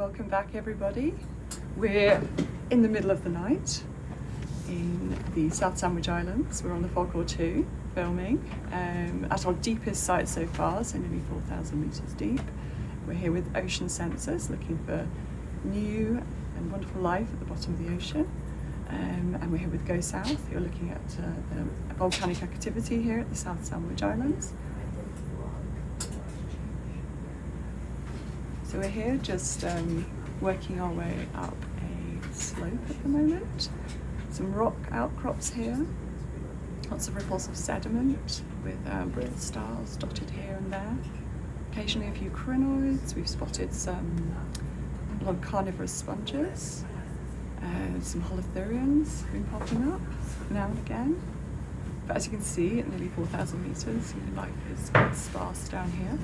Welcome back, everybody. We're in the middle of the night in the South Sandwich Islands. We're on the Falkor 2 filming at our deepest site so far, so nearly 4,000 metres deep. We're here with ocean sensors looking for new and wonderful life at the bottom of the ocean. And we're here with Go South, who are looking at the volcanic activity here at the South Sandwich Islands. So we're here just working our way up a slope at the moment. Some rock outcrops here, lots of ripples of sediment with brittle stars dotted here and there. Occasionally a few crinoids. We've spotted a lot of carnivorous sponges. Some holothurians have been popping up now and again. But as you can see, at nearly 4,000 metres, life is quite sparse down here.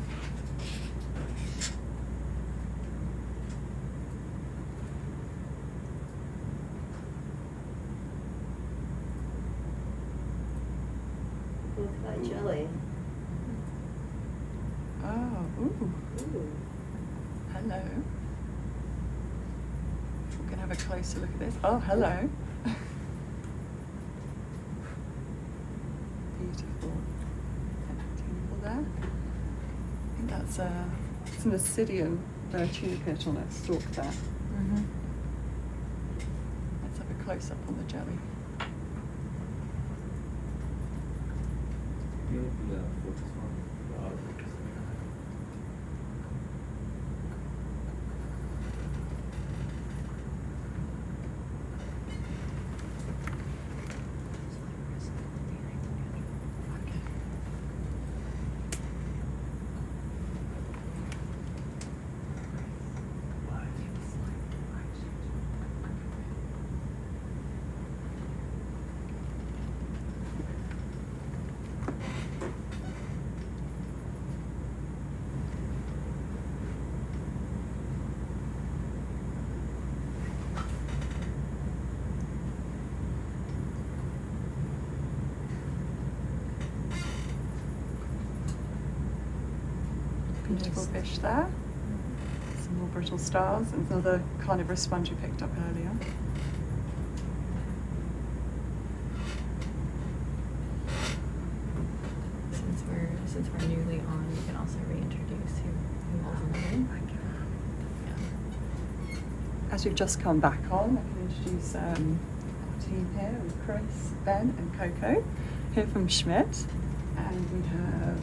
Look at that jelly. Oh, ooh. Ooh. Hello. We're going to have a closer look at this. Oh, hello. Beautiful. Beautiful there. I think that's it's an Ascidian urchin on that stalk there. Mm-hmm. Let's have a close up on the jelly. Beautiful fish there. Some more brittle stars and another carnivorous sponge we picked up earlier. Since we're newly on, you can also reintroduce who holds in the room. Yeah. As we've just come back on, I can introduce our team here with Chris, Ben and Coco, here from Schmidt. And we have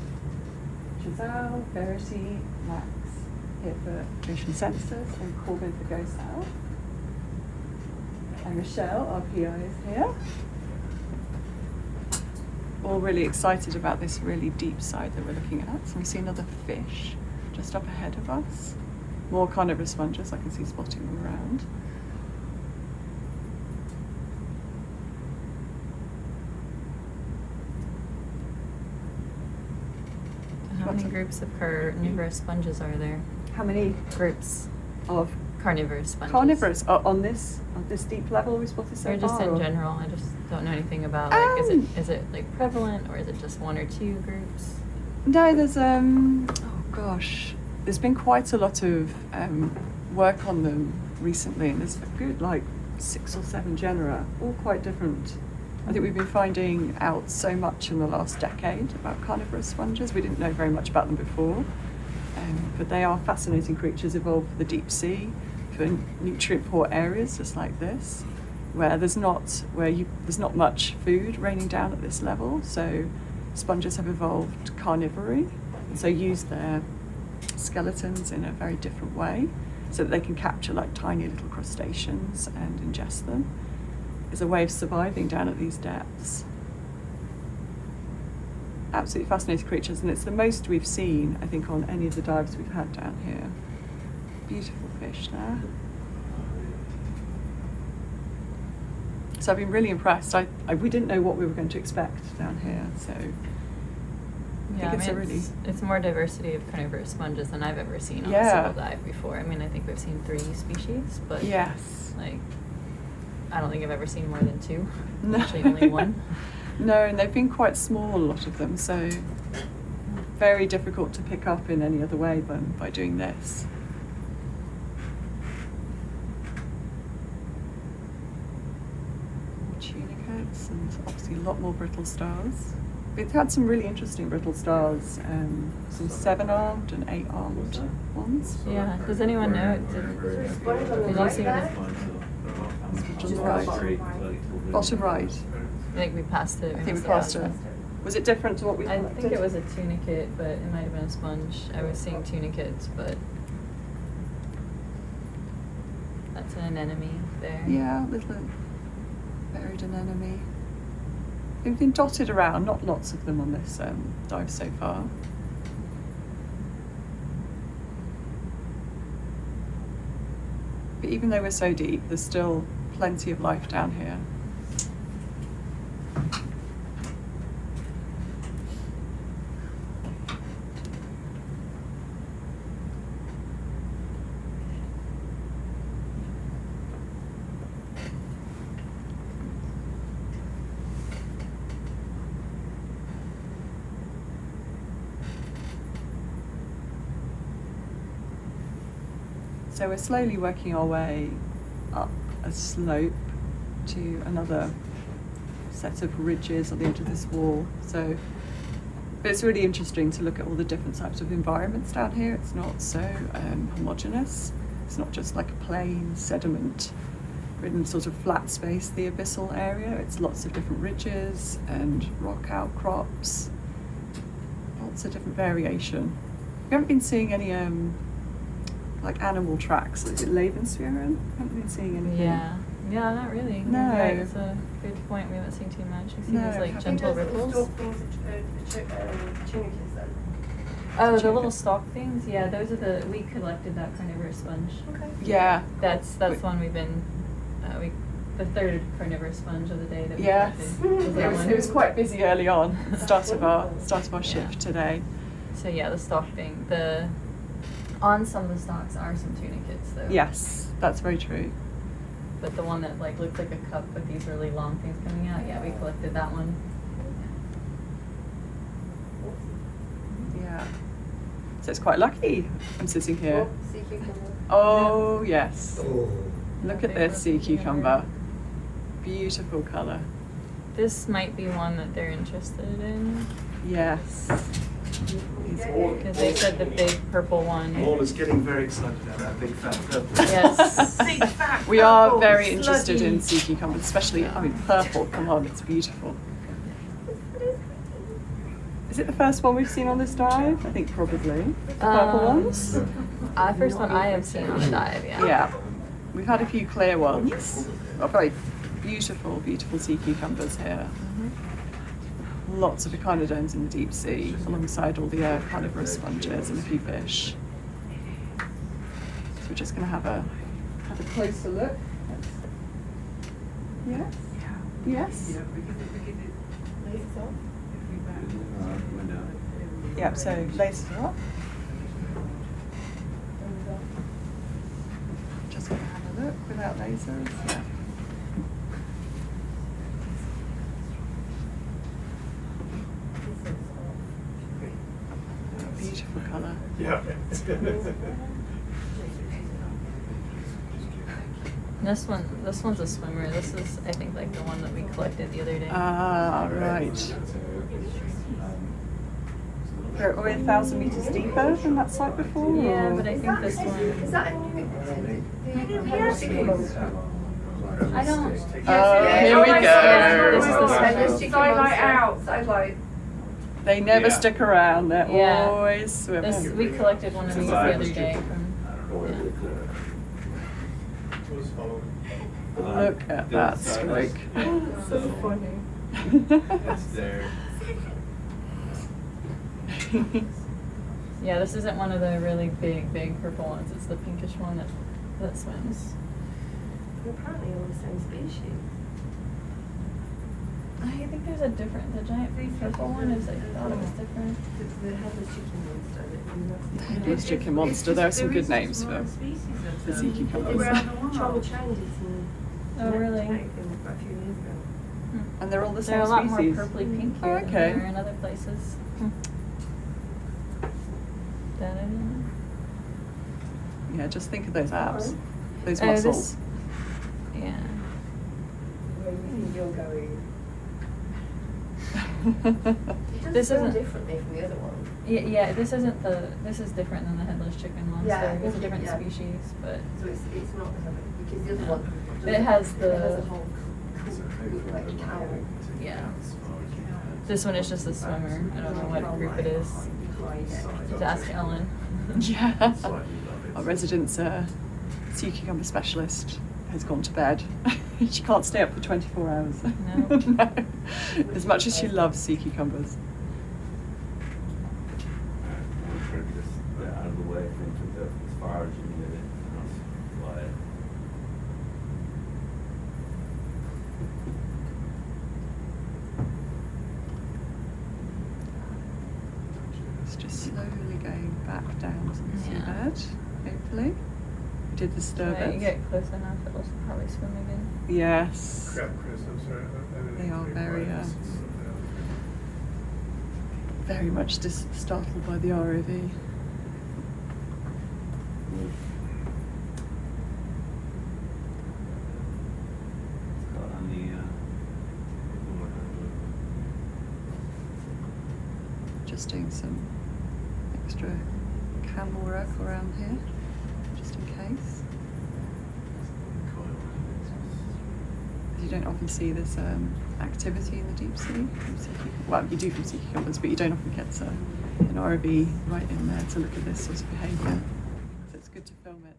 Giselle, Verity, Max here for ocean sensors, and Corbin for Go South. And Michelle, our PI, is here. All really excited about this really deep side that we're looking at. So we see another fish just up ahead of us. More carnivorous sponges, I can see spotting them around. How many groups of carnivorous sponges are there? How many Groups of carnivorous sponges. carnivorous on this deep level we spotted so Or just far? in general? I just don't know anything about like is it like prevalent or is it just one or two groups? No, there's there's been quite a lot of work on them recently, and there's a good 6 or 7 genera, all quite different. I think we've been finding out so much in the last decade about carnivorous sponges. We didn't know very much about them before, but they are fascinating creatures evolved for the deep sea, for nutrient-poor areas just like this, where there's not much food raining down at this level. So sponges have evolved carnivory, and so use their skeletons in a very different way, so that they can capture tiny little crustaceans and ingest them. Is a way of surviving down at these depths. Absolutely fascinating creatures, and it's the most we've seen, I think, on any of the dives we've had down here. Beautiful fish there. So I've been really impressed. We didn't know what we were going to expect down here, so Yeah, it's more diversity of carnivorous sponges than I've ever seen on a single dive before. I mean, I think we've seen 3 species, but yes, I don't think I've ever seen more than 2. No. Actually, only 1. No, and they've been quite small, a lot of them, so very difficult to pick up in any other way than by doing this. tunicates, and obviously a lot more brittle stars. We've had some really interesting brittle stars, some 7-armed and 8-armed ones. Yeah, does anyone know? Did you see this? On the right. Bottom right. I think we passed it. I think we passed it. Was it different to what we I collected? think it was a tunicate, but it might have been a sponge. I was seeing tunicates, but that's an anemone there. Yeah, little buried anemone. They've been dotted around, not lots of them on this dive so far. But even though we're so deep, there's still plenty of life down here. So we're slowly working our way up a slope to another set of ridges on the edge of this wall. So it's really interesting to look at all the different types of environments down here. It's not so homogeneous. It's not just like a plain sediment ridden sort of flat space, the abyssal area. It's lots of different ridges and rock outcrops, lots of different variation. We haven't been seeing any like animal tracks. Is it Lebensführen? Haven't been seeing anything. Yeah, not really. No. You're right, it's a good point. We haven't seen too much. We see No. these like gentle ripples. Tunicas then. Oh, the little stalk things. Yeah, those are we collected that carnivorous sponge. Okay. Yeah, that's the one we've been. The third carnivorous sponge of the day that we Yes, collected. Was that one. it was quite busy early on. Start of our shift Yeah. today. So yeah, the stalk thing. On some of the stalks are some tunicates though. Yes, that's very true. But the one that like looks like a cup with these really long things coming out, yeah, we collected that one. Yeah. So it's quite lucky I'm sitting here. Sea cucumber. Oh yes. Look at Big this sea cucumber. Beautiful colour. This might be one that they're interested in. Yes. Because they said the big purple one. Paul is getting very excited about that big fat purple. Yes. Big fat We are purple, very interested sludgy. in sea cucumbers, especially, I mean, purple, come on, it's beautiful. Is it the first one we've seen on this dive? I think probably. The purple ones? First one I have seen on the dive, yeah. Yeah. We've had a few clear ones. Oh, very beautiful, beautiful sea cucumbers here. Lots of echinoderms in the deep sea, alongside all the carnivorous sponges and a few fish. So we're just going to have a closer look. Yes? Yes? Yep, so lasers are off. Just going to have a look without lasers. Yeah. Beautiful colour. Yeah. This one's a swimmer. This is, I think, like the one that we collected the other day. Ah, right. We're 1,000 metres deeper than that site before? Yeah, or- but I think this Is one. that a new I don't. Here we go. This is the Sidelight out, sidelight. They never Yeah. stick around, they're Yeah. always swimming. We collected one of these the other day from. Look at that stroke. So funny. It's there. Yeah, this isn't one of the really big purple ones. It's the pinkish one that swims. They're apparently all the same species. I think there's a different. The giant purple one is. I thought it was different. The headless chicken monster. Headless chicken monster, there are some good names for the sea cucumbers. Trouble changes in Oh, really? a few years ago. And they're all the They're same a lot species. more purpley pink Oh, here okay. than they are in other places. That I didn't know. Yeah, just think of those abs, those Oh, muscles. Yeah. you're going. Oh. It does This smell isn't- differently from the other one. Yeah, this isn't this is different than the headless chicken monster. Yeah, I It's a think different yeah. species, but So it's not the other, because the other No. one. But it has It has the- a whole like cowl. yeah. This one is just a swimmer. I don't know what group it is. Just ask Ellen. Yeah. Our resident's sea cucumber specialist has gone to bed. She can't stay up for 24 hours. No. No. As much as she loves sea cucumbers. We'll try to get this out of the way, and took that as far as you needed it, and I'll fly it. It's just slowly going back down to the Yeah. seabed, hopefully. We did the stir When you bits. get close enough, it'll probably swim again. Yes. Crab Chris, I'm sorry. They are very, very much startled by the ROV. It's caught on the, Just doing some extra camel work around here, just in case. You don't often see this activity in the deep sea. From sea well, you do from sea cucumbers, but you don't often get an ROV right in there to look at this sort of behaviour. So it's good to film it.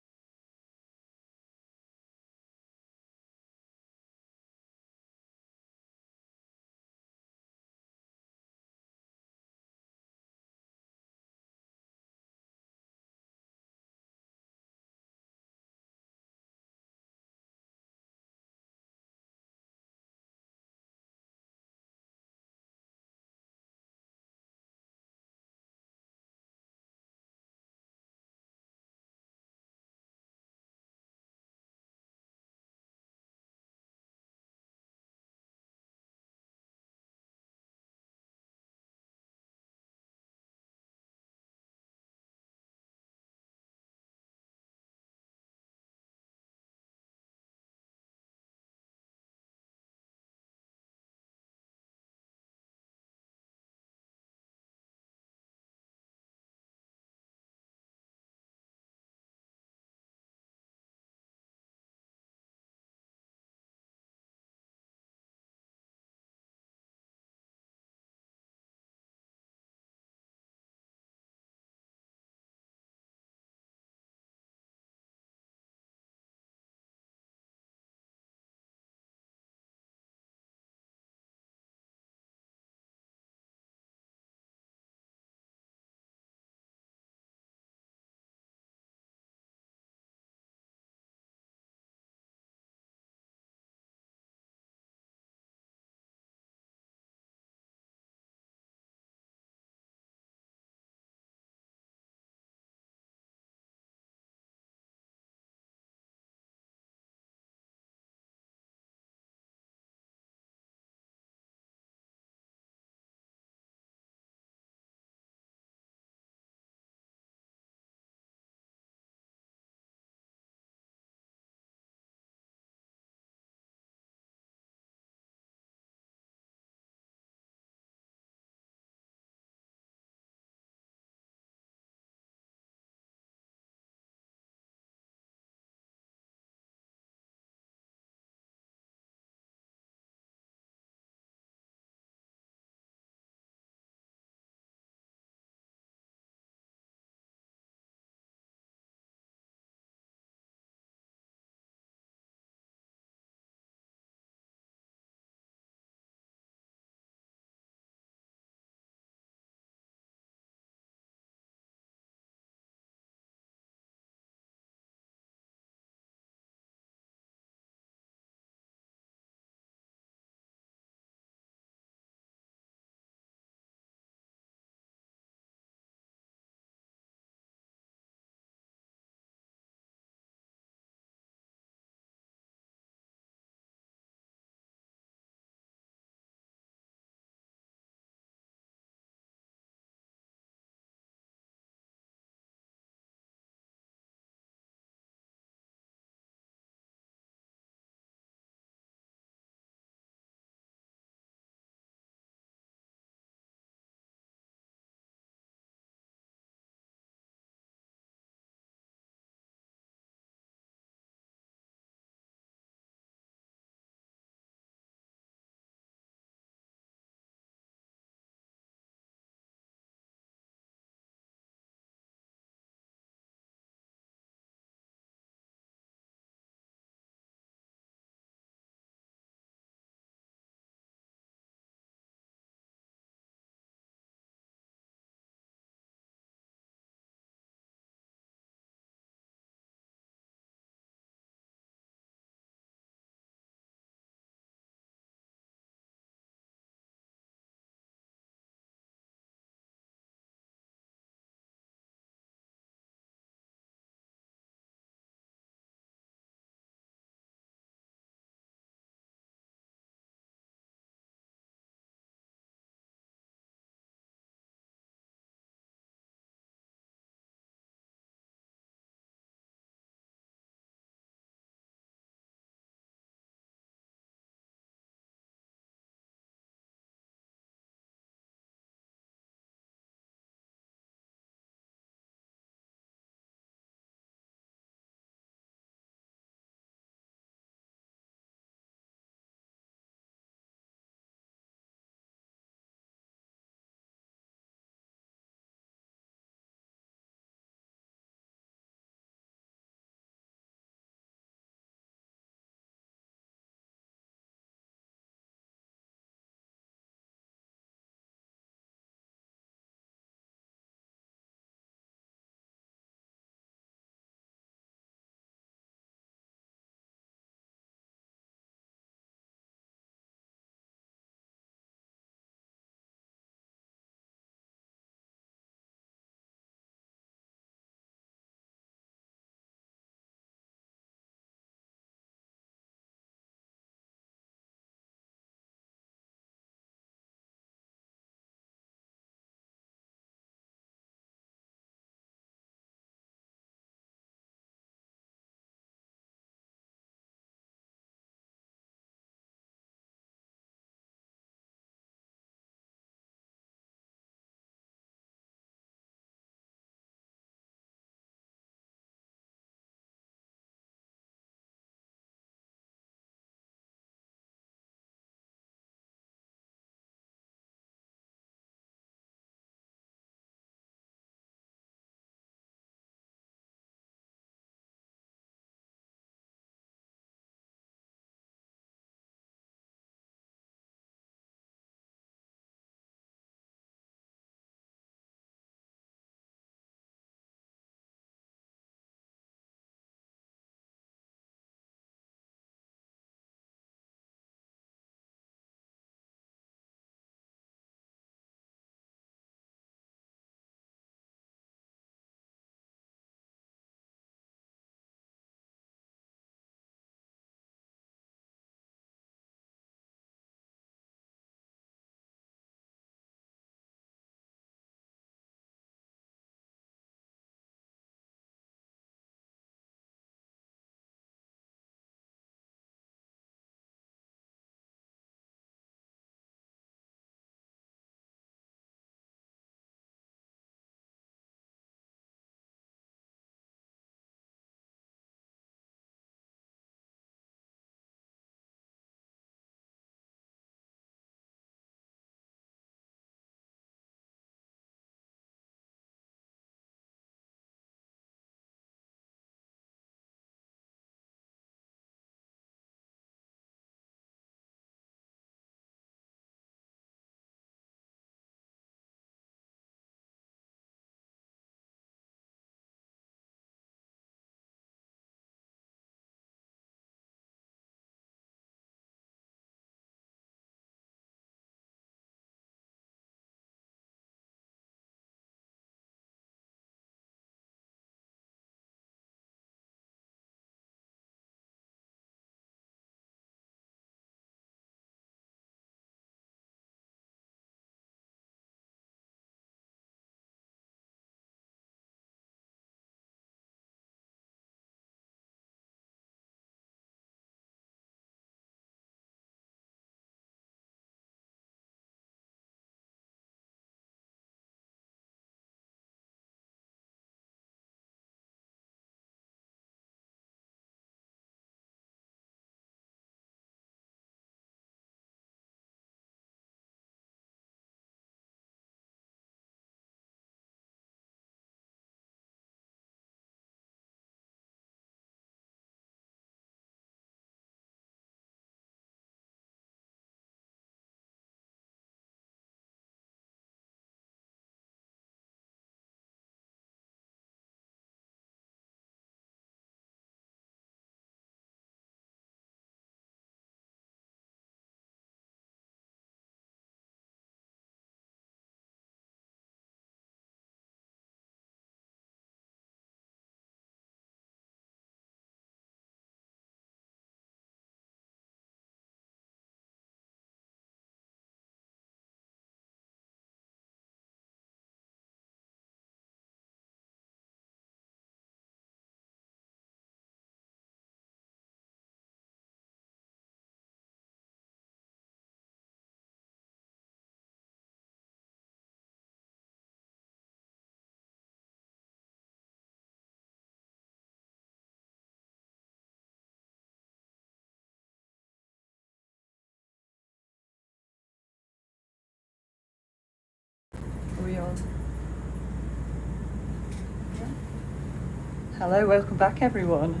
Hello, welcome back everyone.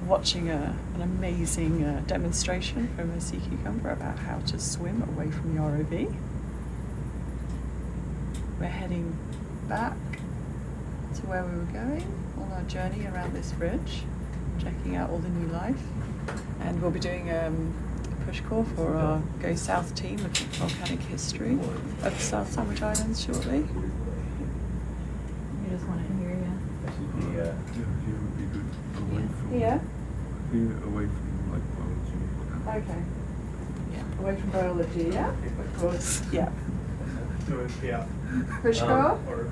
Watching an amazing demonstration from a sea cucumber about how to swim away from the ROV. We're heading back to where we were going on our journey around this bridge, checking out all the new life. And we'll be doing a push call for our Go South team looking at volcanic history of the South Sandwich Islands shortly. We just want to hear you. Yeah. Here would be good. Away from. Here? Here, away from like biology. Okay. Yeah. Away from biology, yeah? Of course. Yeah. Yeah. Push call? Or,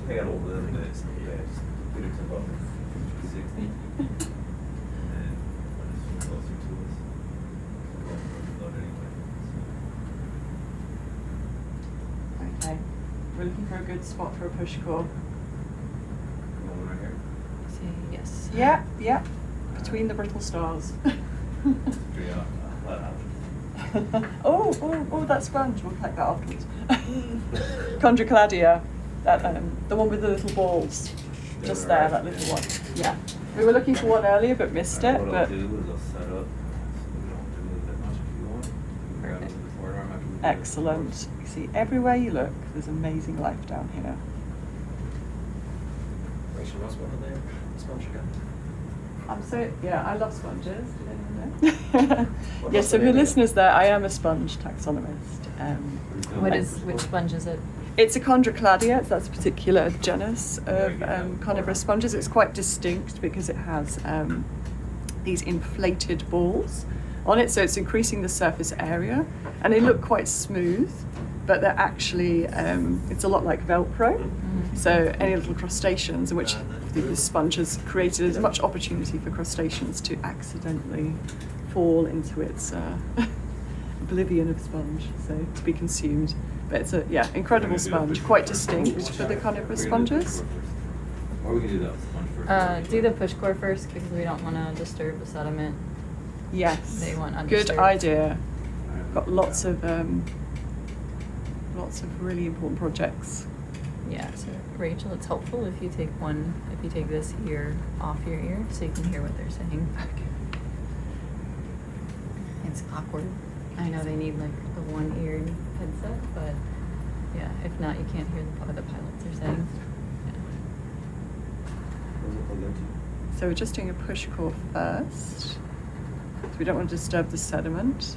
I got all the other days. Yeah, just put it to about 50, 60. And then when it's closer to us, we'll load anyway. Okay. We're looking for a good spot for a push call. One right here. Say yes. Yeah, yeah. Between the brittle stars. Yeah. Oh, that sponge. We'll collect that afterwards. Chondrocladia. That, the one with the little balls. Just there, that little one. Yeah. We were looking for one earlier but missed it. What But I'll do is I'll set up, so we don't do it that much if you want. We grab it with the forearm after we do it. excellent. You see, everywhere you look, there's amazing life down here. Rachel Ross, one of the sponge again. I love sponges. Did anyone know? Yes, so for listeners there, I am a sponge taxonomist. Which sponge is it? It's a Chondrocladia. That's a particular genus of carnivorous sponges. It's quite distinct because it has these inflated balls on it, so it's increasing the surface area, and they look quite smooth, but they're actually it's a lot like Velcro. So any little crustaceans, in which the sponge has created as much opportunity for crustaceans to accidentally fall into its oblivion of sponge, so to be consumed. But it's a incredible sponge, quite distinct for the carnivorous sponges. Or we can do that sponge first. Do the push core first because we don't want to disturb the sediment. Yes, They want good undisturbed. idea. Got lots of really important projects. Yeah, so Rachel, it's helpful if you take this ear off your ear so you can hear what they're saying. It's awkward. I know they need like a one-eared headset, but yeah, if not, you can't hear what the pilots are saying. So we're just doing a push core first. So we don't want to disturb the sediment.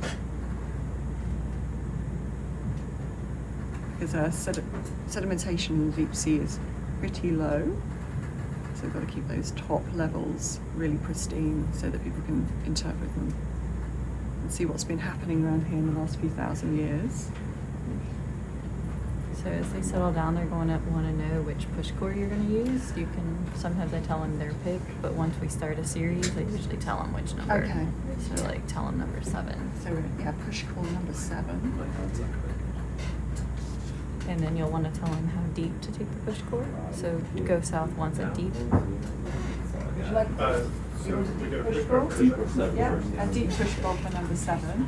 Because sedimentation in the deep sea is pretty low. So we've got to keep those top levels really pristine so that people can interpret them and see what's been happening around here in the last few thousand years. So as they settle down, they're going to want to know which push core you're going to use. Sometimes I tell them their pick, but once we start a series, I usually tell them which number. Okay. So like tell them number 7. So we're push core number 7. And then you'll want to tell them how deep to take the push core. So go south once at deep. Would you like you want a deep push core? Yeah, a deep push core for number 7.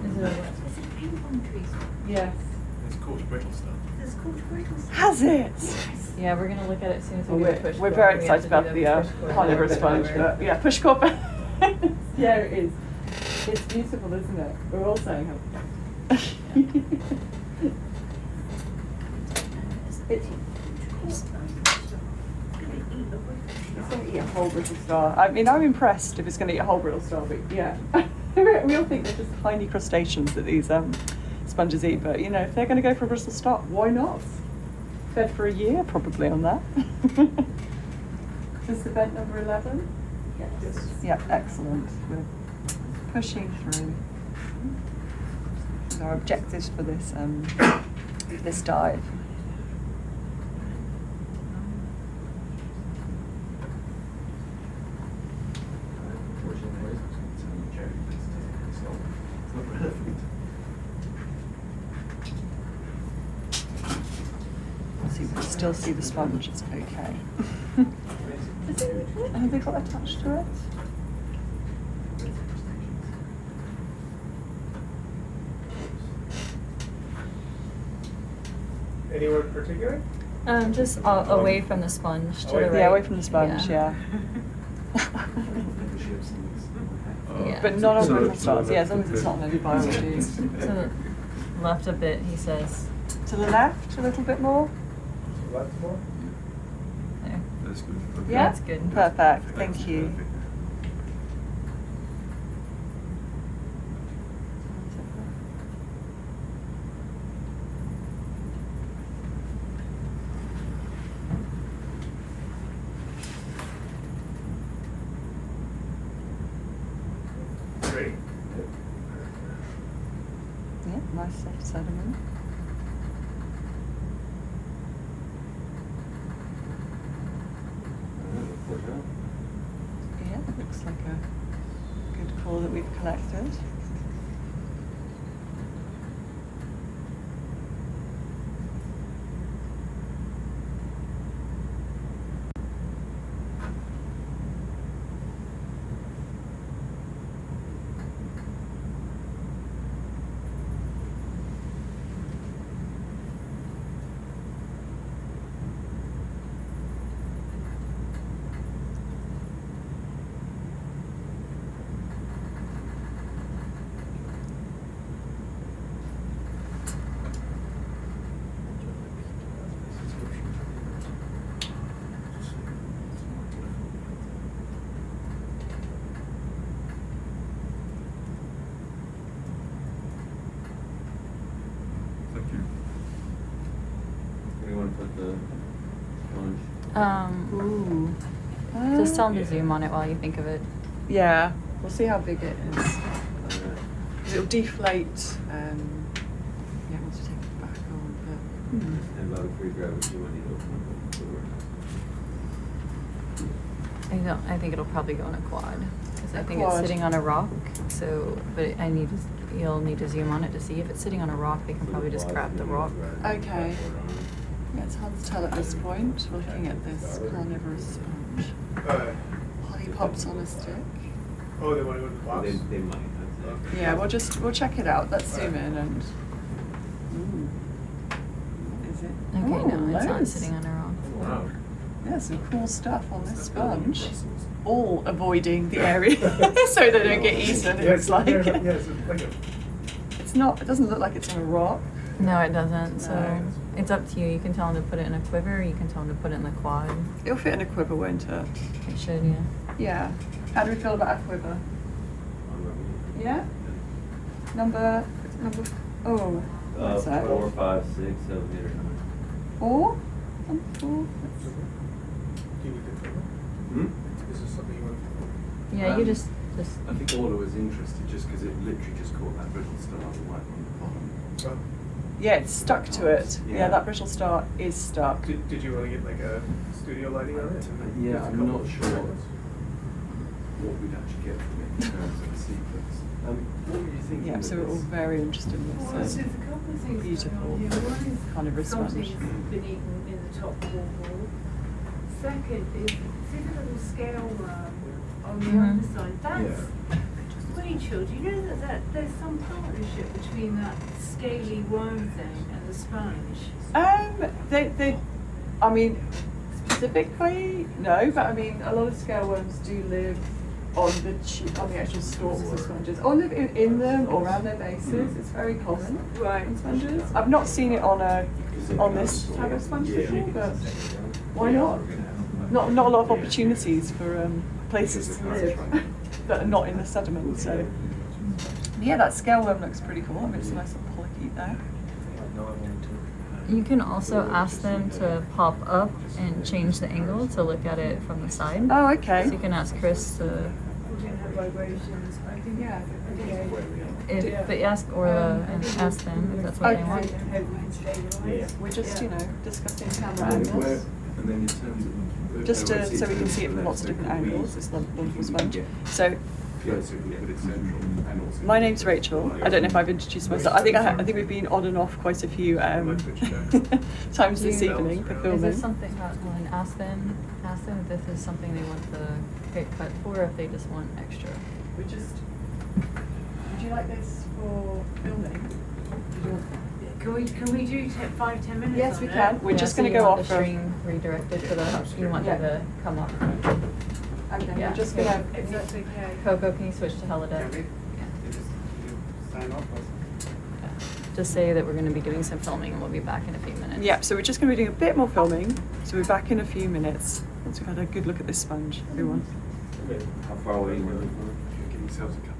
Is it a what? Yes. It's called brittle stuff. Has it? Yeah, we're going to look at it as soon as we Well, do the push we're core. very We have excited to about do the push core. carnivorous sponge. Whatever. But yeah, push core. Yeah, it is. It's beautiful, isn't it? We're all saying how. It's going to eat a whole brittle star. I mean, I'm impressed if it's going to eat a whole brittle star, but yeah. We all think they're just tiny crustaceans that these sponges eat, but you know, if they're going to go for a brittle star, why not? Fed for a year, probably, on that. Is this event number 11? Yes. Yeah, excellent. We're pushing through. Our objectives for this this dive. See, we can still see the sponge. It's okay. Have they got attached to it? Anywhere in particular? Just away from the sponge to the right. Yeah, away from the sponge, yeah. Yeah. But not on So- brittle stars, so yeah, as long as it's not on any biology. To the left a bit, he says. To the left, a little bit more? Left more? There. That's good. Okay. Yeah? That's good. Perfect, thank you. Perfect. Great. Yeah, nice soft sediment. Yeah, it looks like a good core that we've collected. Thank you. Where do you want to put the sponge? Ooh. Just tell him to zoom on it while you think of it. Yeah, we'll see how big it is. Uh, 'Cause it'll deflate, yeah, once you take it back on, but, And about a free gravity, you might need to open up the door. I think it'll probably go in a quad because I A think quad. it's sitting on a rock. So, but you'll need to zoom on it to see if it's sitting on a rock. They can probably just grab the rock. Okay. Yeah, it's hard to tell at this point. We're looking at this carnivorous sponge. Polypops on a stick. Oh, they want to go to the Well, box? they might, I'd say. Yeah, we'll check it out. Let's zoom in and. Ooh. Is it? Okay, Oh, no, it's not loads. sitting on a rock. Wow. Yeah, some cool stuff on this sponge. All avoiding the area so they don't get eaten. It's like Yeah, it's like a, it's not. It doesn't look like it's on a rock. No, it doesn't. So No. it's up to you. You can tell him to put it in a quiver. Or you can tell him to put it in the quad. It'll fit in a quiver, won't it? It should, yeah. Yeah. How do we feel about a quiver? Yeah. Number. Oh. What's that? 4, 5, 6, 7, 8, or 9. 4? Number 4. do you need the cover? Hmm? Is this something you want to? Yeah, you just. I think Orla was interested just because it literally just caught that brittle star right on the bottom. Oh. Yeah, it's stuck to it. Yeah, Yeah. that brittle star is stuck. Did you want to get like a studio lighting on it? Yeah, Just a I'm couple not of sure seconds? what we'd actually get from it in terms of the sequence. What were you thinking? Yeah, of so we're all this? very interested in Well, this. there's a couple of things beautiful going on here. One is carnivorous something's sponge. been eaten in the top wall. Second is, see the little scale worm on the Mhm. other side? That's Rachel, do you know that there's some partnership between that scaly worm thing and the sponge? I mean, specifically, no, but I mean, a lot of scale worms do live on the actual stalks of sponges, or live in them or around their bases. It's very common Right. in sponges. I've not seen it on this type of sponge before, but why not? Not a lot of opportunities for places to live that are not in the sediment. So yeah, that scale worm looks pretty cool. I mean, it's a nice little polychaete there. You can also ask them to pop up and change the angle to look at it from the side. Oh, So okay. you can ask Chris to, We didn't have vibrations. I think, Yeah. but ask Orla and ask them if that's what they Okay. want. I hope we can stabilize. We're just, discussing camera And angles. then in terms of Just so we can see it from lots of different angles. It's the wonderful sponge. So Yeah, so we put it central and also. my name's Rachel. I don't know if I've introduced myself. I think we've been on and off quite a few times this evening for Is filming. this something, well, and ask them if this is something they want the hair cut for, or if they just want extra. Would you like this for filming? Did you want Can we do 5-10 minutes Yes, on we it? can. We're Yeah, just so going to you go want off the of. stream redirected for the, you want Yeah. her to come up. Okay, Yeah. we're just going to. If that's okay. Coco, can you switch to holodeck? You just sign off. Just say that we're gonna be doing some filming and we'll be back in a few minutes. Yeah, so we're just going to be doing a bit more filming. So we're back in a few minutes once we've had a good look at this sponge, everyone. How far away are you? Give yourselves a cup.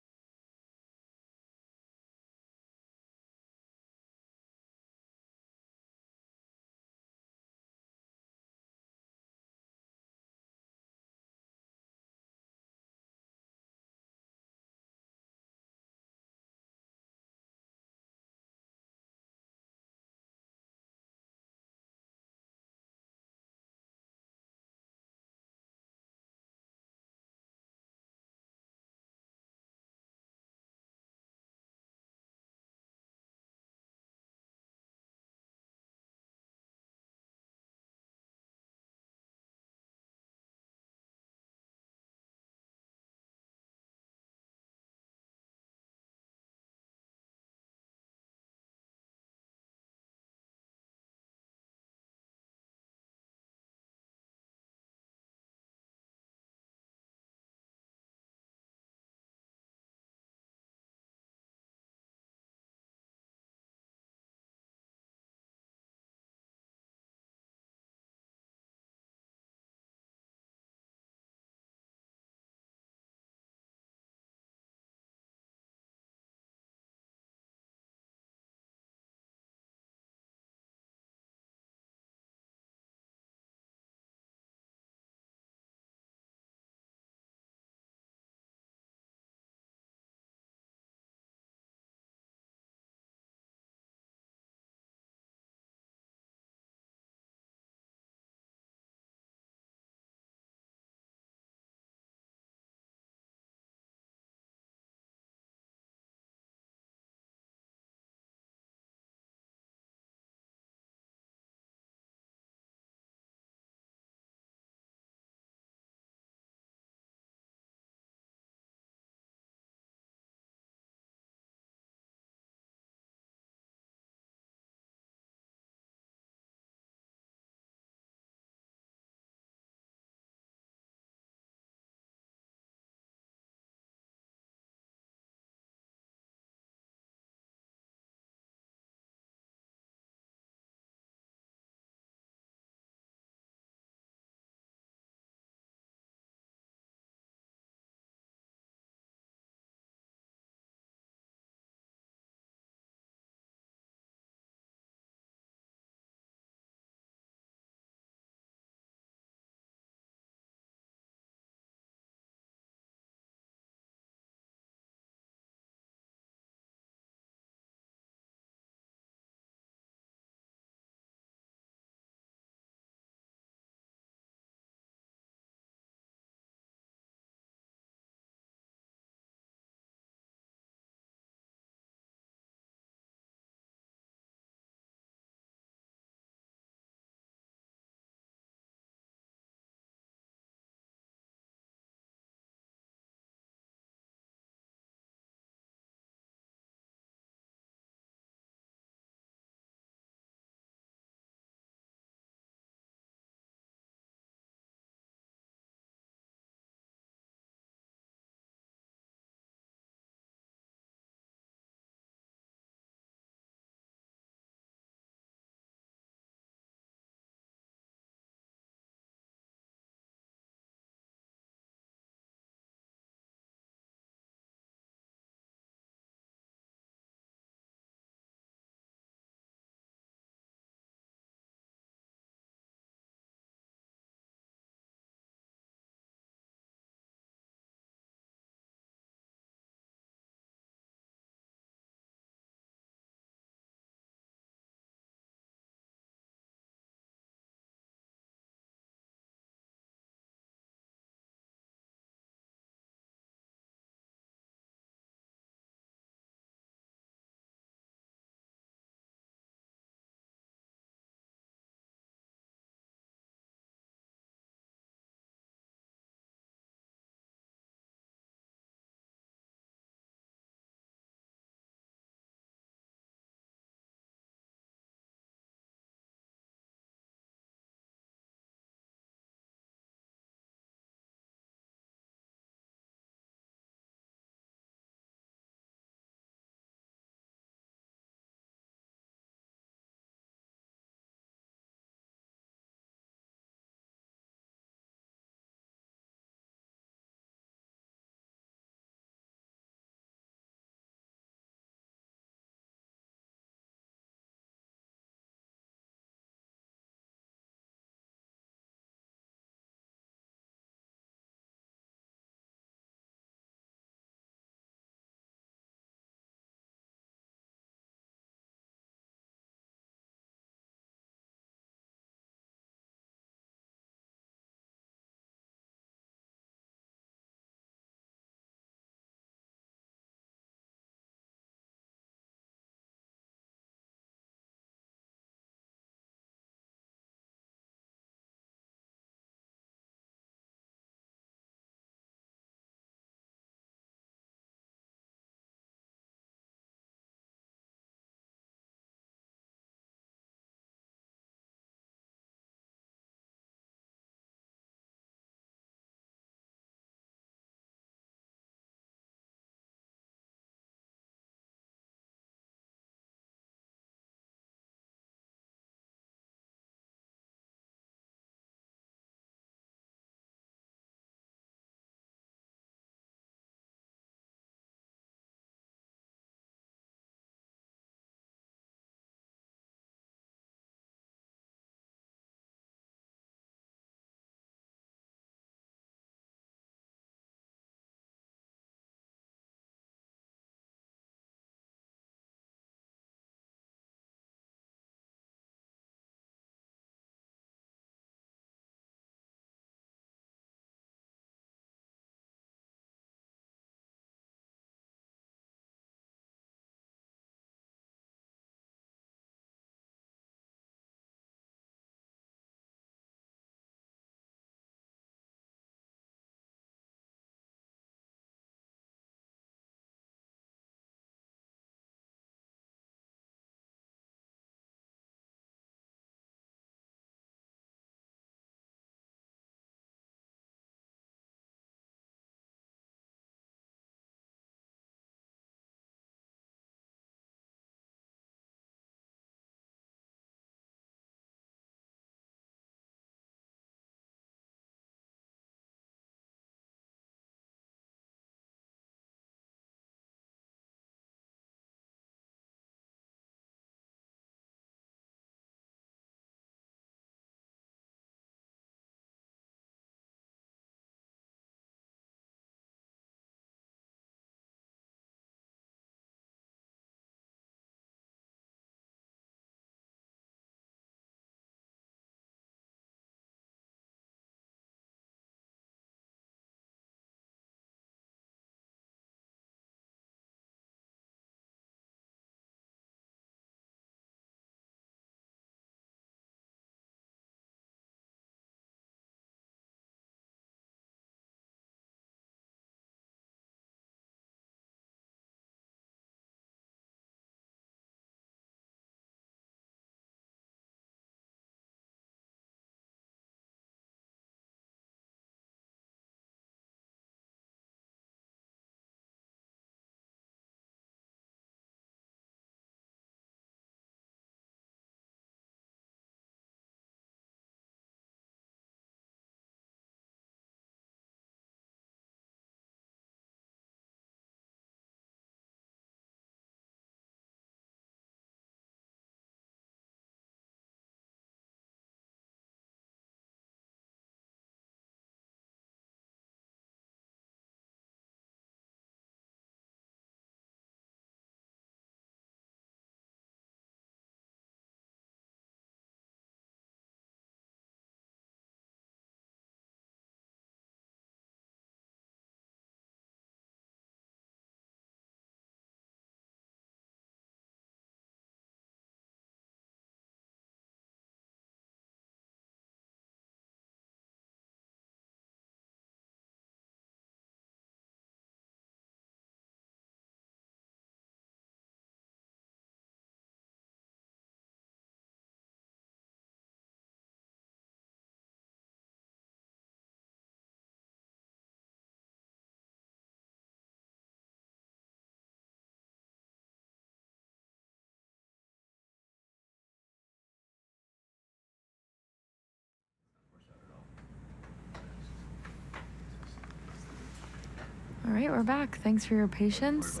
right, we're back. Thanks for your patience.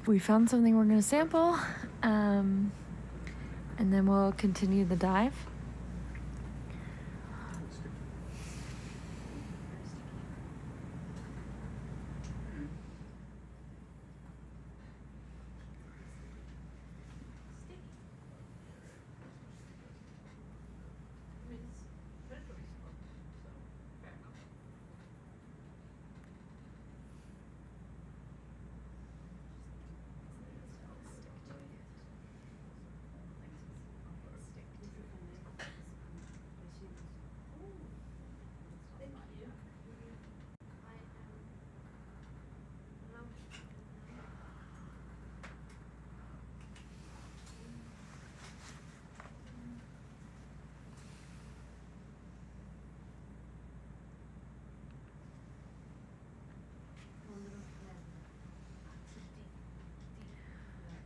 We found something we're going to sample, and then we'll continue the dive.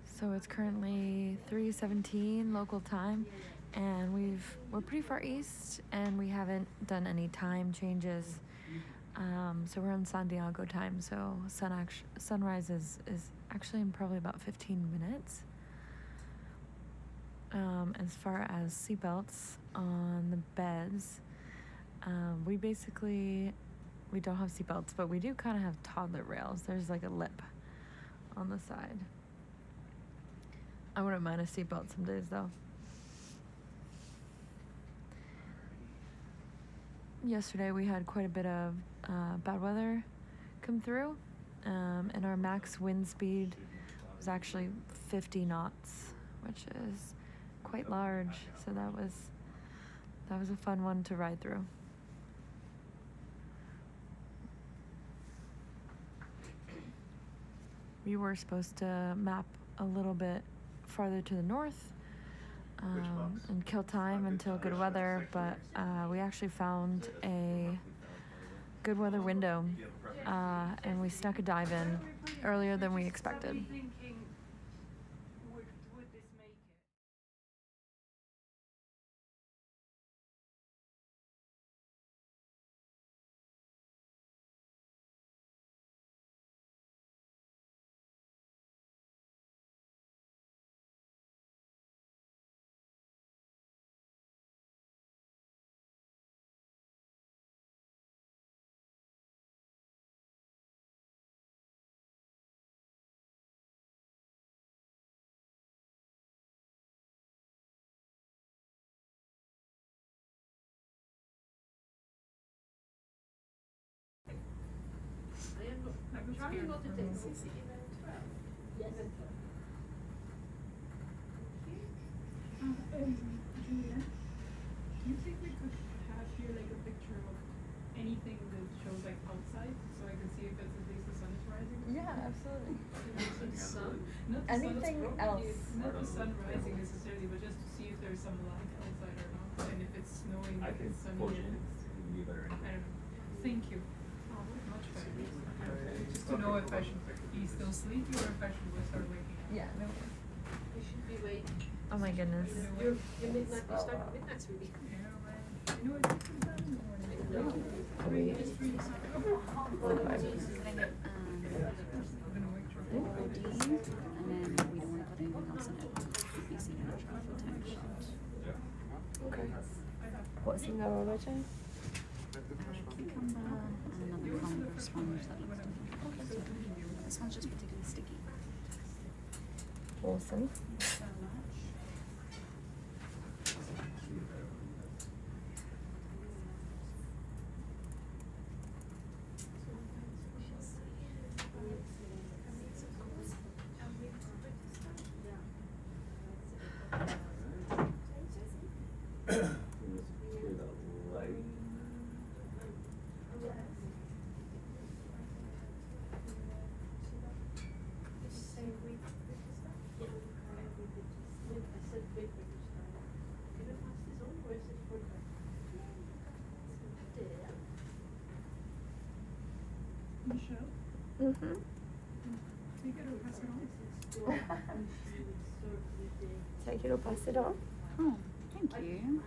So it's currently 3:17 local time, and we're pretty far east, and we haven't done any time changes. So we're in Santiago time. So sunrise is actually in probably about 15 minutes. As far as seatbelts on the beds, we don't have seatbelts, but we do kind of have toddler rails. There's like a lip on the side. I wouldn't mind a seatbelt some days, though. Yesterday we had quite a bit of bad weather come through, and our max wind speed was actually 50 knots, which is quite large. So that was a fun one to ride through. We were supposed to map a little bit farther to the north and kill time until good weather, but we actually found a good weather window, and we snuck a dive in earlier than we expected. Thinking, would this make it? I'm trying not to take CC. Yes. Julia, do you think we could have here like a picture of anything that shows like outside, so I can see if it's at least the sun is rising? Yeah, absolutely. The sun? Not the Anything sun, else? not the sun rising necessarily, but just to see if there's some light outside or not, and if it's snowing, I if can it's sunny. forge it. and it's- It'd be better. I don't know. Thank you. Much better. Just to know if I should be still sleepy or if I should start waking up. Yeah, no. You should be waiting. Oh my goodness. Your midnight, you start at midnight reading. Yeah, right. You know, it's different time in the morning. It's pretty sun. I'm gonna wake you up. and then we don't want to put anything else in it. It be seen in a travel time shot. Okay. What's in there already? Cucumber and another comb sponge that looks different. So this one's just particularly sticky. Awesome. So much. Clear the light. Michelle, Mm-hmm. take it or pass it on. Take it or pass it on. Oh, thank you.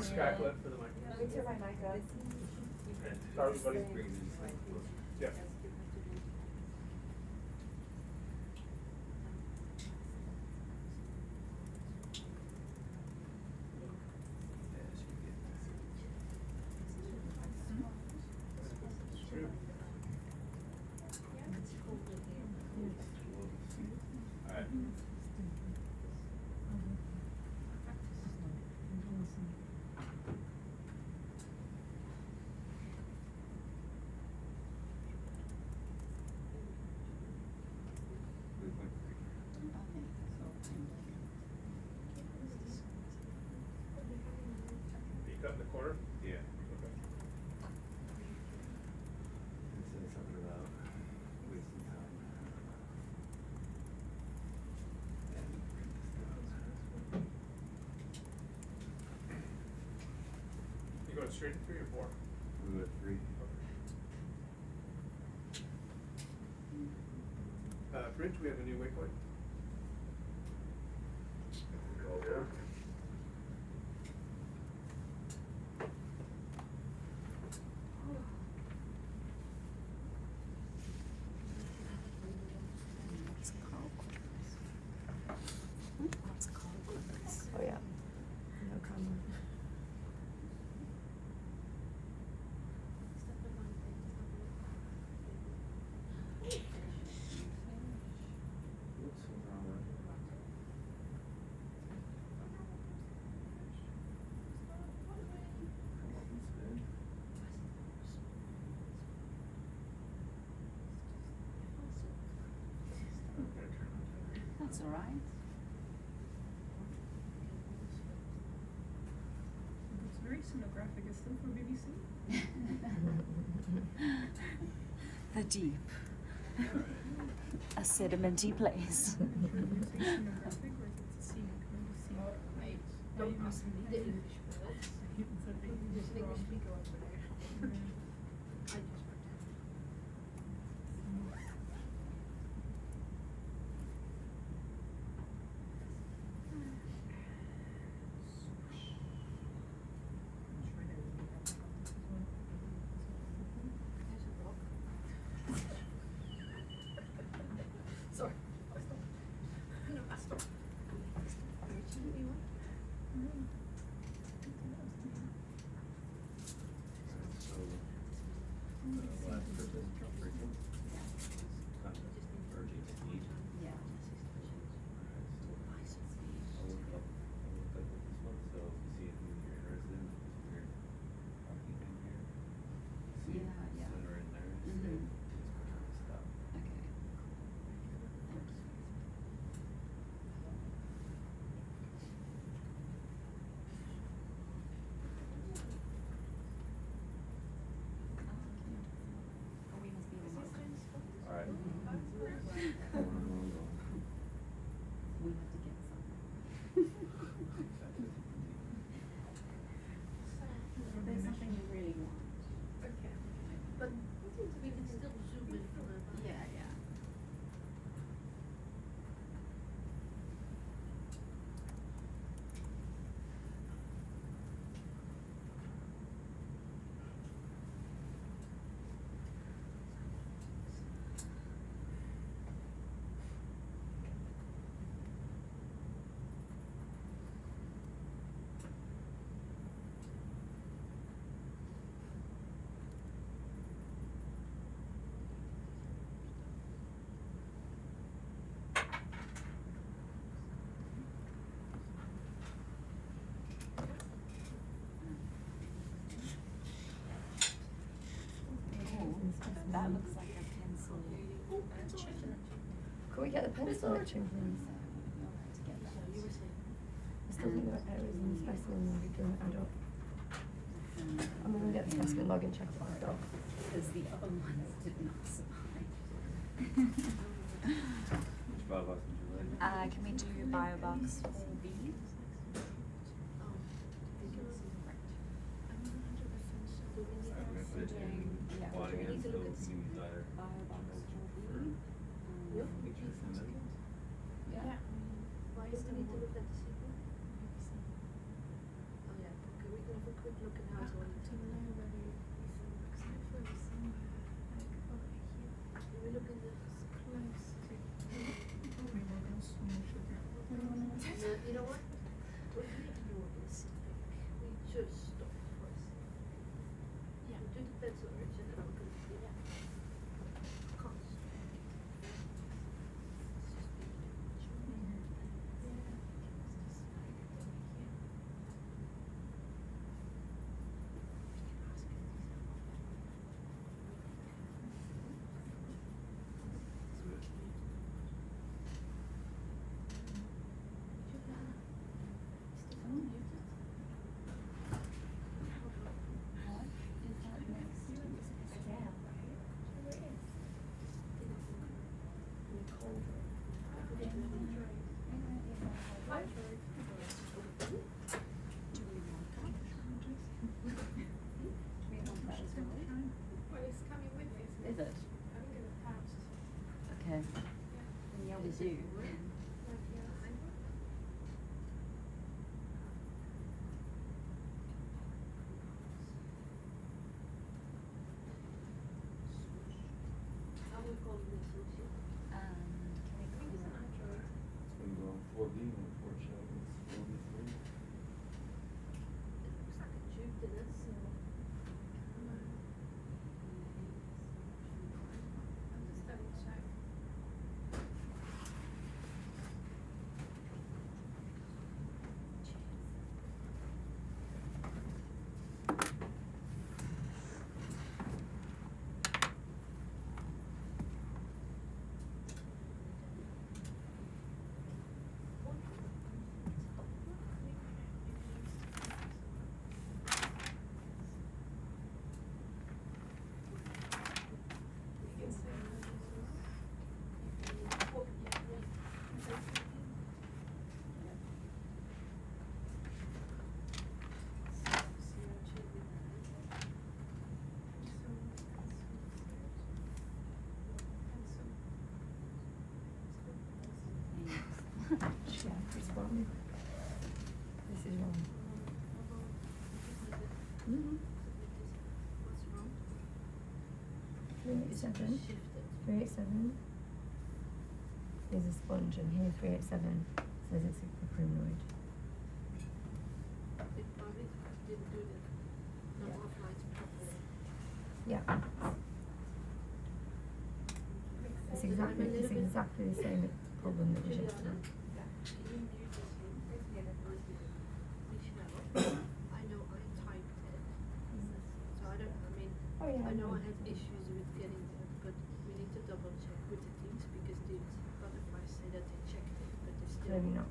Just crackle it for the microphone. Let me turn my mic on. Sorry, everybody. Brings in something closer. Yeah. Alright. Are you cutting the corner? Yeah. Okay. It says something about wasting time. And print this down. You going straight to 3 or 4? We go to 3. Bridge, we have a new waypoint. What's coral quarters? What's coral quarters? Oh yeah. No comment. Whoops, what's wrong with it? Spin. I'm gonna turn on that. That's all right. It's very sonographic. It's still for BBC. The deep. A sedimenty place. Are you saying sonographic or is it scenic? Maybe scenic. Don't ask me the English words. It's a big There's an English wrong. speaker over there. Yeah. I just pretend. There's a rock. Sorry. No, I stopped. Shouldn't we want? So, last purpose, breaking. Urging speed. Yeah. Alright, so I'll look up with this one, so if you see anything that you're interested in, this weird parking thing here. See, Yeah, yeah. center in there, Mhm. just click on stop. Okay. Thank you. Oh, we must be in the Alright. We have to get some. There's something you really want. Okay. But we can still zoom in from a. Yeah, yeah. That looks like a pencil. Could we get the pencil etching, please? You'll have to get that. You were saying. I still think that areas in the specimen will be doing add up. I'm gonna get the specimen login checked out the doc. Because the other ones did not survive. Which biobox would you like? Can we do biobox 4B? Oh, did you see? I'm not 100% sure. Do we need I'm gonna put it in Yeah. quad We again, need to so look you at can use either. Biobox 4B. Yeah. Pictures and then. Why do we need to look at the sequel? Oh yeah, okay, we're gonna a zoo. It's been going 4D, unfortunately. It's 4D3. Yeah, it's wrong. This is wrong. Mm-hmm. 387. 387. Here's a sponge, and here 387 says it's a primnoid. Yeah. It's exactly the same problem that was yesterday. Oh yeah. I know I had issues with getting there, but we need to double check with the teams because the butterflies say that they checked it, but they still. Maybe not.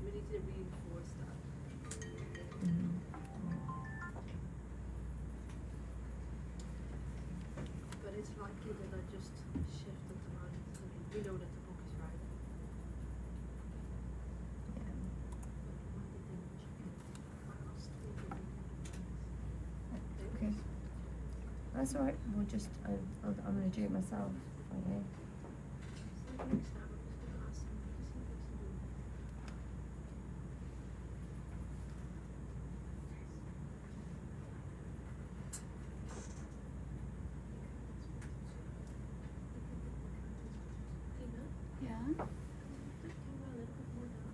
We need to reinforce that. Mm-hmm. But it's likely that I just shifted around. I mean, we know that the book is right. Yeah. Why did they not check it? I asked if they did. Okay. That's alright. We'll just, I'm going to do it myself. Okay. So next time I'm just going to ask them because he likes to do it. Tina, Yeah. can you go a little bit more down?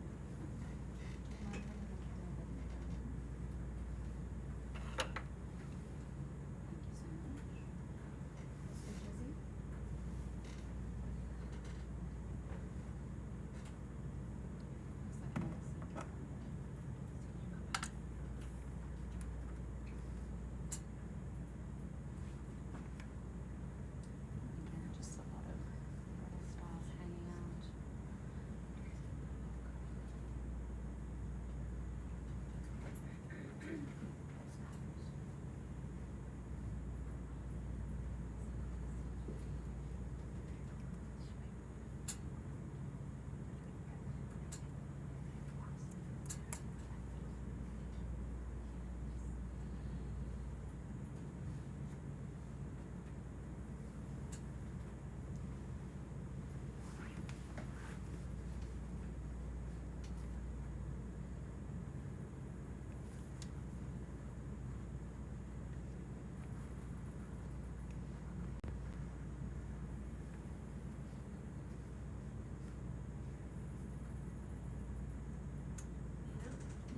Just a lot of little stars hanging out.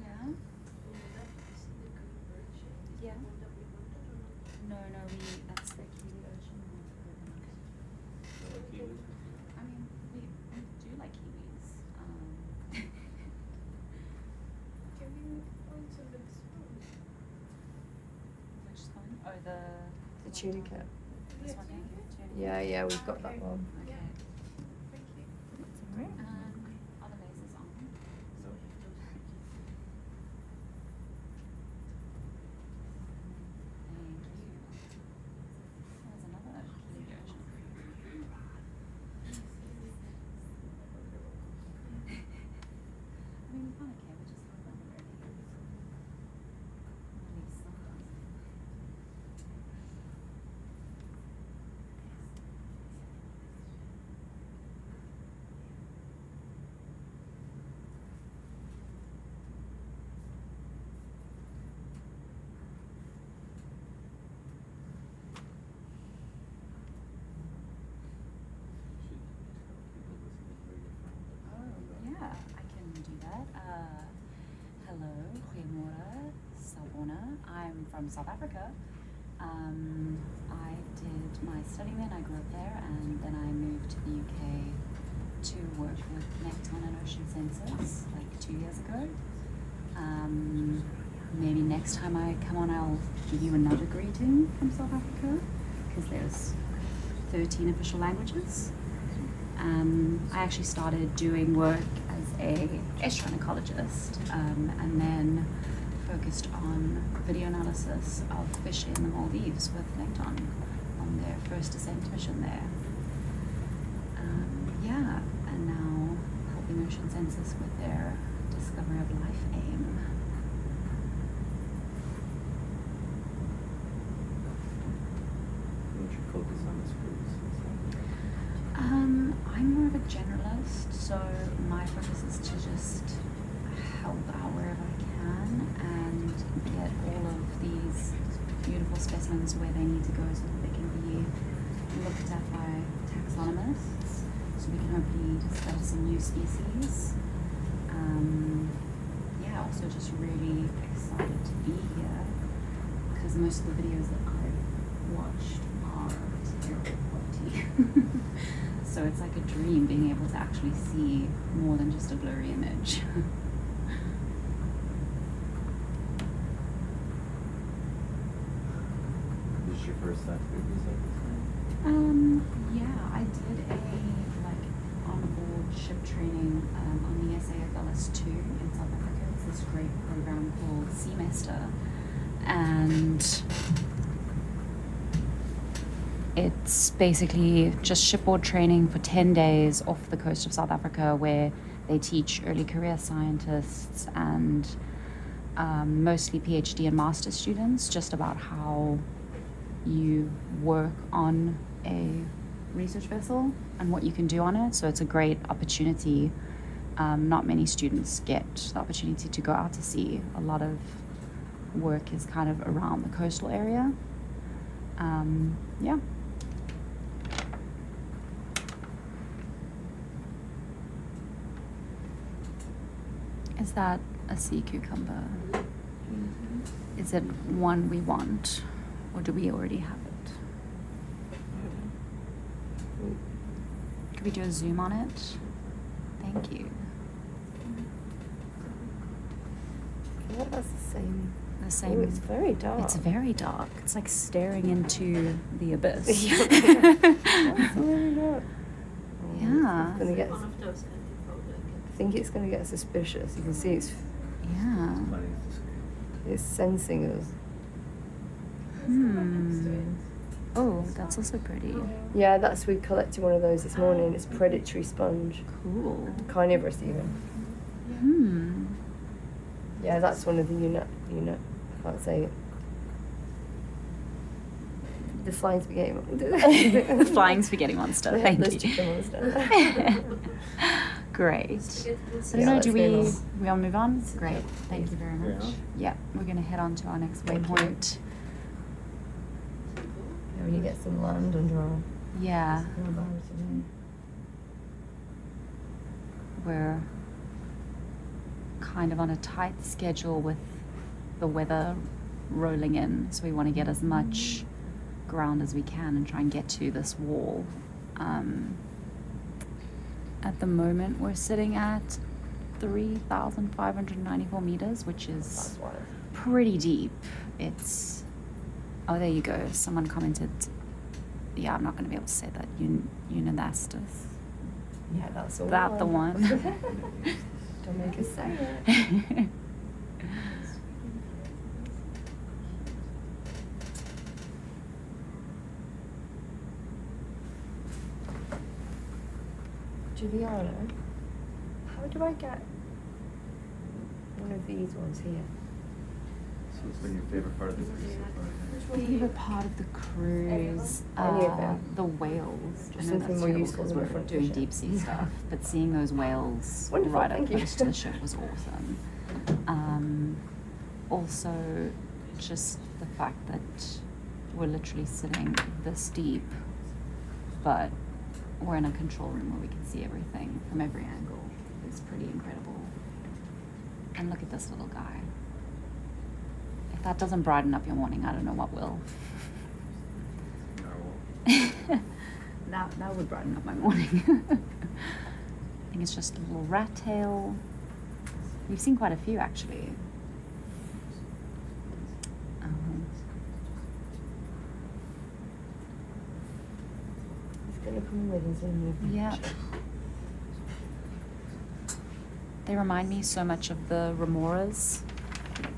Yeah. On the left, you see the green bird shape. Is Yeah. that one that we wanted or not? No, that's the kiwi ocean. I mean, we do like kiwis. Can we point to the spoon? Which one? Oh, the tunicate. This one, Yeah, yeah, we've got that one. Okay. Thank you. That's alright. Are the lasers on? No. Thank you. There's another kiwi ocean. I mean, we kind of care, we just have them already. At least some of us. from South Africa. I did my studying there and I grew up there, and then I moved to the UK to work with Nekton and Ocean Sensors like 2 years ago. Maybe next time I come on I'll give you another greeting from South Africa, because there's 13 official languages. I actually started doing work as a astroecologist, and then focused on video analysis of fish in the Maldives with Nekton on their first descent mission there. And now helping Ocean Sensors with their Discovery of Life aim. Don't you focus on this group? I'm more of a generalist, so my focus is to just help out wherever I can and get all of these beautiful specimens where they need to go so that they can be looked at by taxonomists, so we can hopefully discover some new species. Also just really excited to be here, because most of the videos that I've watched are terrible quality. So it's like a dream being able to actually see more than just a blurry image. This is your first time doing this like this? Yeah, I did a on-board ship training on the SAFLS2 in South Africa. It's this great program called Semester, and it's basically just shipboard training for 10 days off the coast of South Africa, where they teach early career scientists and mostly PhD and master students just about how you work on a research vessel and what you can do on it. So it's a great opportunity. Not many students get the opportunity to go out to sea. A lot of work is kind of around the coastal area. Yeah. Is that a sea cucumber? Is it one we want, or do we already have it? Could we do a zoom on it? Thank you. Yeah, that's the same. The same. Oh, it's very dark. It's very dark. It's like staring into the abyss. That's really dark. Yeah. It's gonna get, One of those anti-photo again. I think it's going to get suspicious. You can see Yeah. it's sensing us. Oh, that's also pretty. Yeah, we collected one of those this morning. It's predatory sponge. Cool. Carnivorous even. Yeah, that's one of the unit. I can't say it. The flying spaghetti monster. The flying spaghetti monster. The Thank headless you. chicken monster. Great. So I don't Yeah, know, let's do move we all move on? Great. Thank you very much. Yeah, we're going to head on to our next Thank you. waypoint. Yeah, when you get some land under our Yeah, wheelbarrows today. we're kind of on a tight schedule with the weather rolling in, so we want to get as much ground as we can and try and get to this wall. At the moment, we're sitting at 3,594 meters, which is That's wild. pretty deep. It's, oh, there you go. Someone commented, yeah, I'm not going to be able to say that. Unanastus. Yeah, that's all. That the one. Don't make us say it. Juliana, how do I get one of these ones here? So it's been your favorite part of the cruise so far? Favorite part of the cruise, Any of them? the whales. Just I know something that's more terrible useful because than we're the front doing picture. deep sea stuff, but seeing those whales Wonderful, right up thank you. close to the ship was awesome. Also, just the fact that we're literally sitting this deep, but we're in a control room where we can see everything from every angle. It's pretty incredible. And look at this little guy. that doesn't brighten up your morning. I don't know what will. No. That would brighten up my morning. I think it's just a little rat tail. We've seen quite a few actually. It's gonna come with us in the Yeah. They remind me so much of the remoras.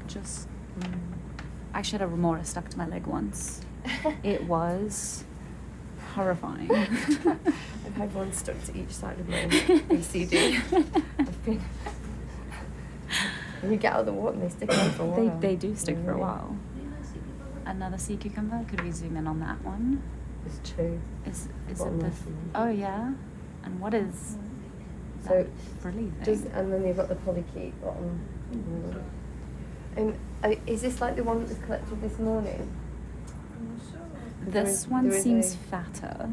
Just, I actually had a remora stuck to my leg once. It was horrifying. I've had one stuck to each side of my BCD. I've been. When you get out of the water, they stick out for a while. They do stick for a while. Another sea cucumber. Could we zoom in on that one? There's two. Is Bottom it this? left one. Oh yeah. And what is So that frilly thing? and then you've got the polychaete bottom. Is this like the one that was collected this morning? This one seems fatter.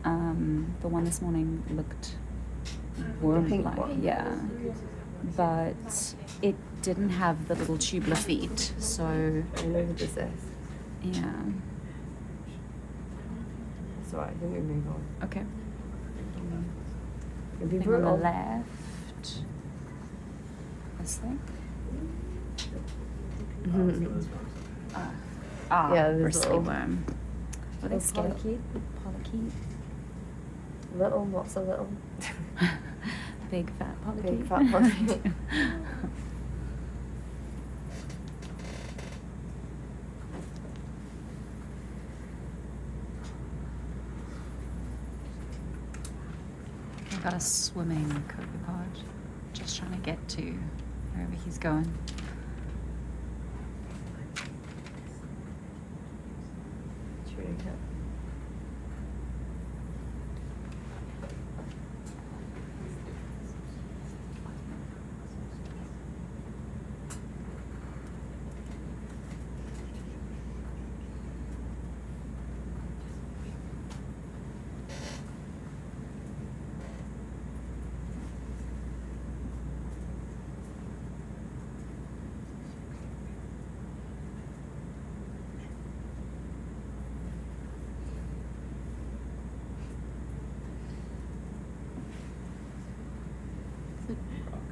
The one this morning looked pink worm-like, one? yeah. But it didn't have the little tubular feet, so I know does this. yeah. It's alright, then we move on. Okay. It'd be Thing on the brutal. left. This thing. Yeah, there's bristly little- worm. Were they little scale? polychaete. Polychaete. Little, what's a little? Big fat polychaete. Big fat polychaete. I've got a swimming copepod. Just trying to get to wherever he's going. It's really good.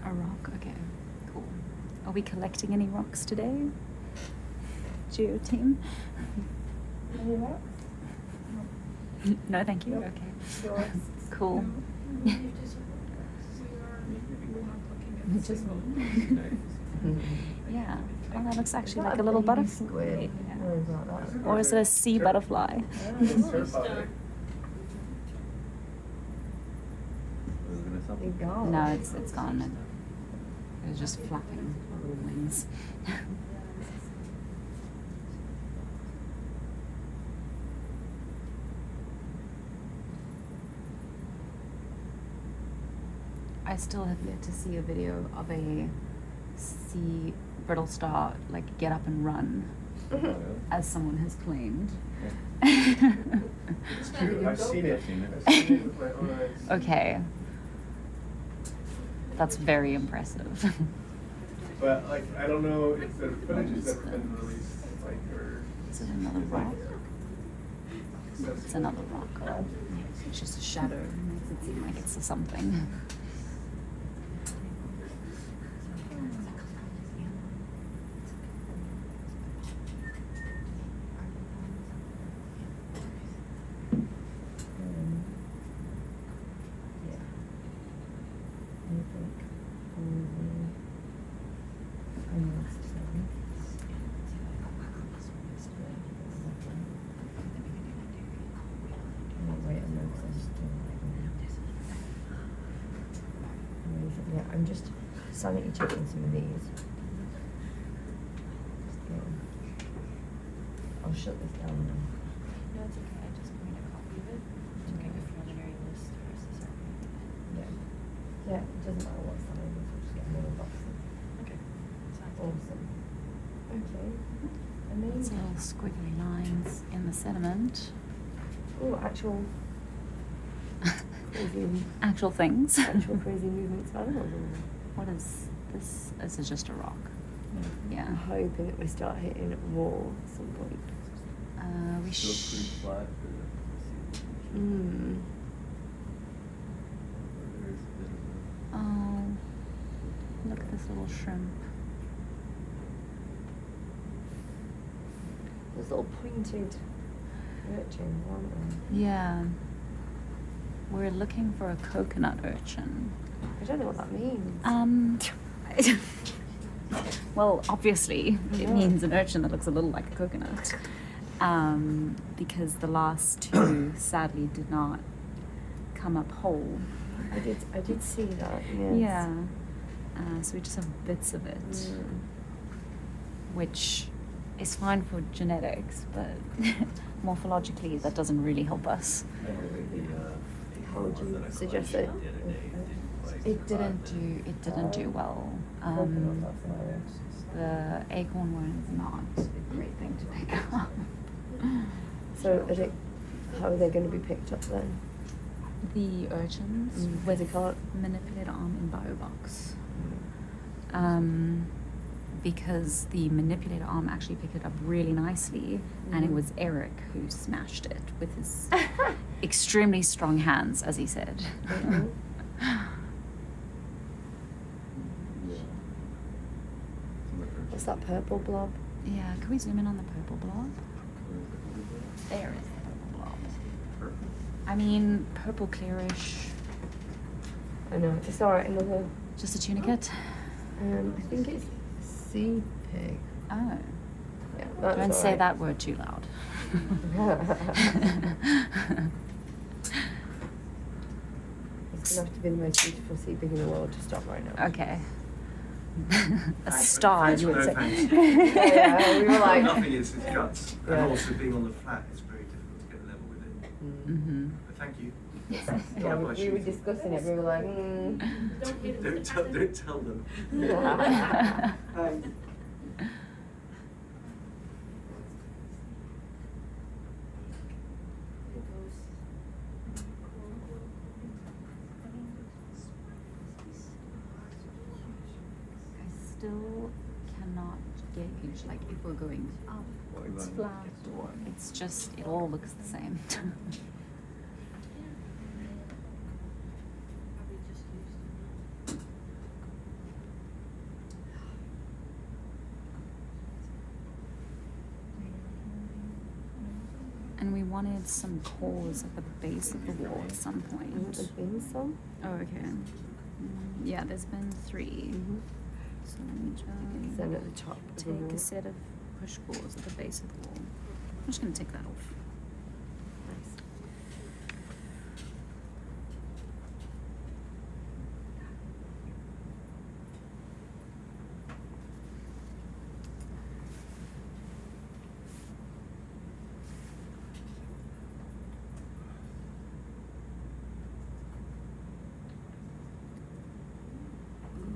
A rock? Okay, cool. Are we collecting any rocks today? Geo team? Any rocks? No, thank you. Okay. Yours? Cool. We are not looking at Just signal. yeah. Well, that looks actually like a That little baby butterfly. squid. Yeah. Where is that? Or is it a sea butterfly? They gone. No, it's gone. It was just flapping little wings. I still have yet to see a video of a sea brittle star like get up and run, as someone has claimed. It's cute. I've seen it. I've seen it with my own eyes. Okay. That's very impressive. But like, I don't know if the footage has ever been released, like, or. Is it another rock? It's another rock. It's just a shadow. It makes it seem like it's a something. Yeah, I'm just sanity checking some of these. I'll shut this down now. No, it's okay. I just made a copy of it to make a preliminary list versus Yeah. Yeah, it doesn't matter what size, we'll just get more boxes. Okay. Awesome. Okay. It's Amazing. little squiggly lines in the sediment. Oh, actual crazy, Actual things. actual crazy movements of animals in there. What is this? This is just a rock. Yeah. I'm hoping that we start hitting a wall at some point. We Still pretty flat. Mm. There is a bit of Oh, look at this little shrimp. Those little pointed urchins, aren't they? Yeah. We're looking for a coconut urchin. I don't know what that means. Well, obviously, it Yeah. means an urchin that looks a little like a coconut. Because the last two sadly did not come up whole. I did see that. Yes. Yeah. So we just have bits of it, Mm. which is fine for genetics, but morphologically that doesn't really help us. How would you suggest it? It didn't do well. The acorn one is not a great thing to pick up. So, how are they going to be picked up then? The urchins Mm. with They can't- manipulated arm in biobox. Because the manipulator arm actually picked it up really nicely, and it Mhm. was Eric who smashed it with his extremely strong hands, as he said. Mhm. What's that purple blob? Yeah, can we zoom in on the purple blob? There is the purple blob. I mean, purple clearish. I know. It's alright. Another. Just a tunicate? I think it's sea pig. Oh. Yeah, that's Don't say alright. that word too loud. It's gonna have to be the most beautiful sea pig in the world to stop right now. Okay. A star, Thanks, you would no say. thanks. Yeah, we were like. Nothing is guts. Yeah. And also being on the flat, it's very difficult to get a level with it. Mm-hmm. But thank you. Yeah, we were discussing it. We were like, Don't tell them. Thanks. I still cannot gauge, like, if we're going up or it's flat or it's just, it all looks the same. And we wanted some cores at the base of the wall at some point. There's been some. Oh, okay. Yeah, there's been 3. Mhm. So let me just Then at the top. of the take wall. a set of push cores at the base of the wall. I'm just going to take that off. Nice.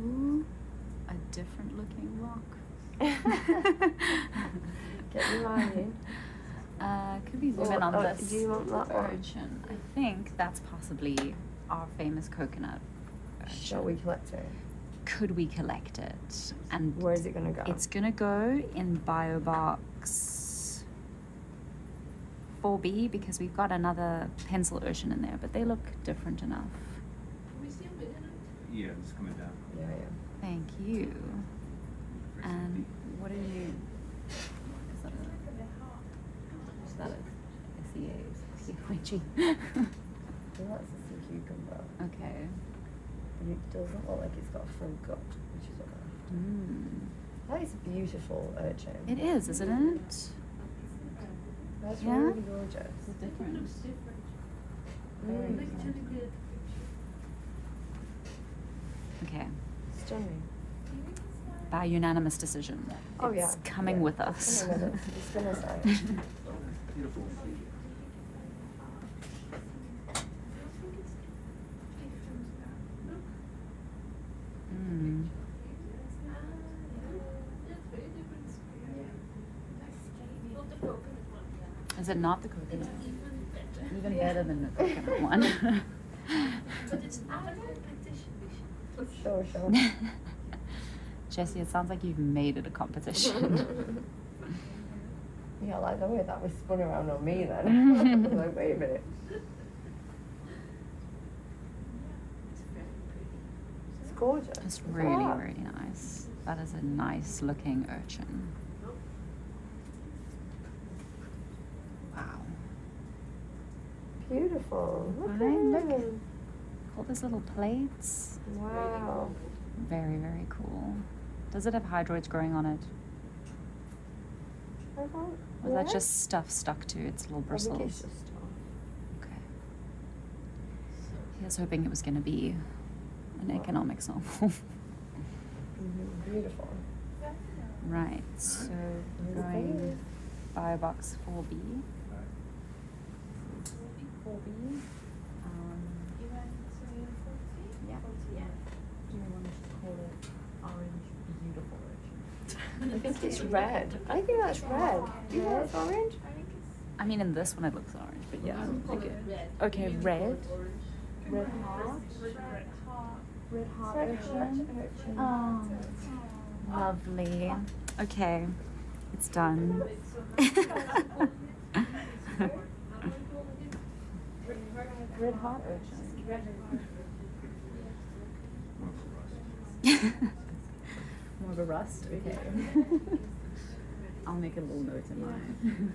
Ooh, a different looking rock. Get your eye in. Could we zoom in on this Do you want that one? urchin? I think that's possibly our famous coconut urchin. Shall we collect it? Could we collect it? And Where is it going to go? it's gonna go in biobox 4B because we've got another pencil urchin in there, but they look different enough. Yeah, it's coming down. Yeah, yeah. Thank you. And what are you? Is that a SEA? Well, that's a sea cucumber. Okay. But it does not look like it's got a full gut, which is what I have. Mm. That is a beautiful urchin. It is, isn't it? That's Yeah? really gorgeous. It's different. Very good. Okay. stunning. By unanimous decision. Oh, yeah. It's coming Yeah. with us. It's coming with us. It's gonna say. Beautiful. Mm. Is it not the coconut? Even better than the coconut one. Sure, sure. Jessie, it sounds like you've made it a competition. Yeah, I like the way that was spun around on me then. I was like, wait a minute. It's gorgeous. It's really, really nice. That is a nice looking urchin. Wow. Beautiful. Look at Look. him. All those little plates. Wow. Very, very cool. Does it have hydroids growing on it? I don't- Or is that yeah. just stuff stuck to its little I think it's bristles? just Okay. He was hoping it was going to be an economic sample. beautiful. Right, so we're going biobox 4B. 4B. Yeah. Do you want to just call it orange beautiful urchin? I think it's red. I think that's red. Do you think that's orange? I mean, in this one it looks orange, but yeah. Red. Okay, red. Red heart. Red heart Red urchin. urchin. Oh, lovely. Okay, it's done. Red heart urchin. More of a rust? Okay. I'll make a little note in mine.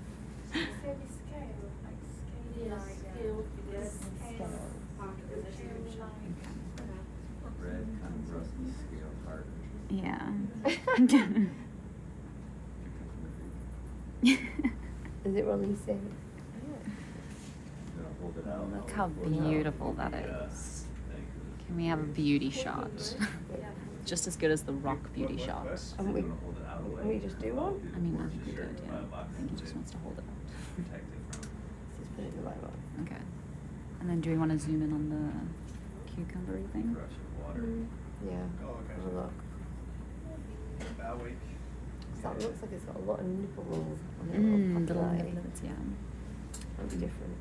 Red, kind of rusty scale heart. Yeah. Is it releasing? Gonna hold it out. Look how beautiful that is. Thank you. Can we have a beauty shot? Just as good as the rock beauty shot. And we, Gonna hold it out away. can we just do one? I mean, I think we did, yeah. I think he just wants to hold it out. Protect it from. Just put it in the right one. Okay. And then do we want to zoom in on the cucumbery thing? Rush of water. Yeah. Oh, okay. Have a look. Bow week. So that looks like it's got a lot of nipples on it. The little Like, niblets, yeah. That's different.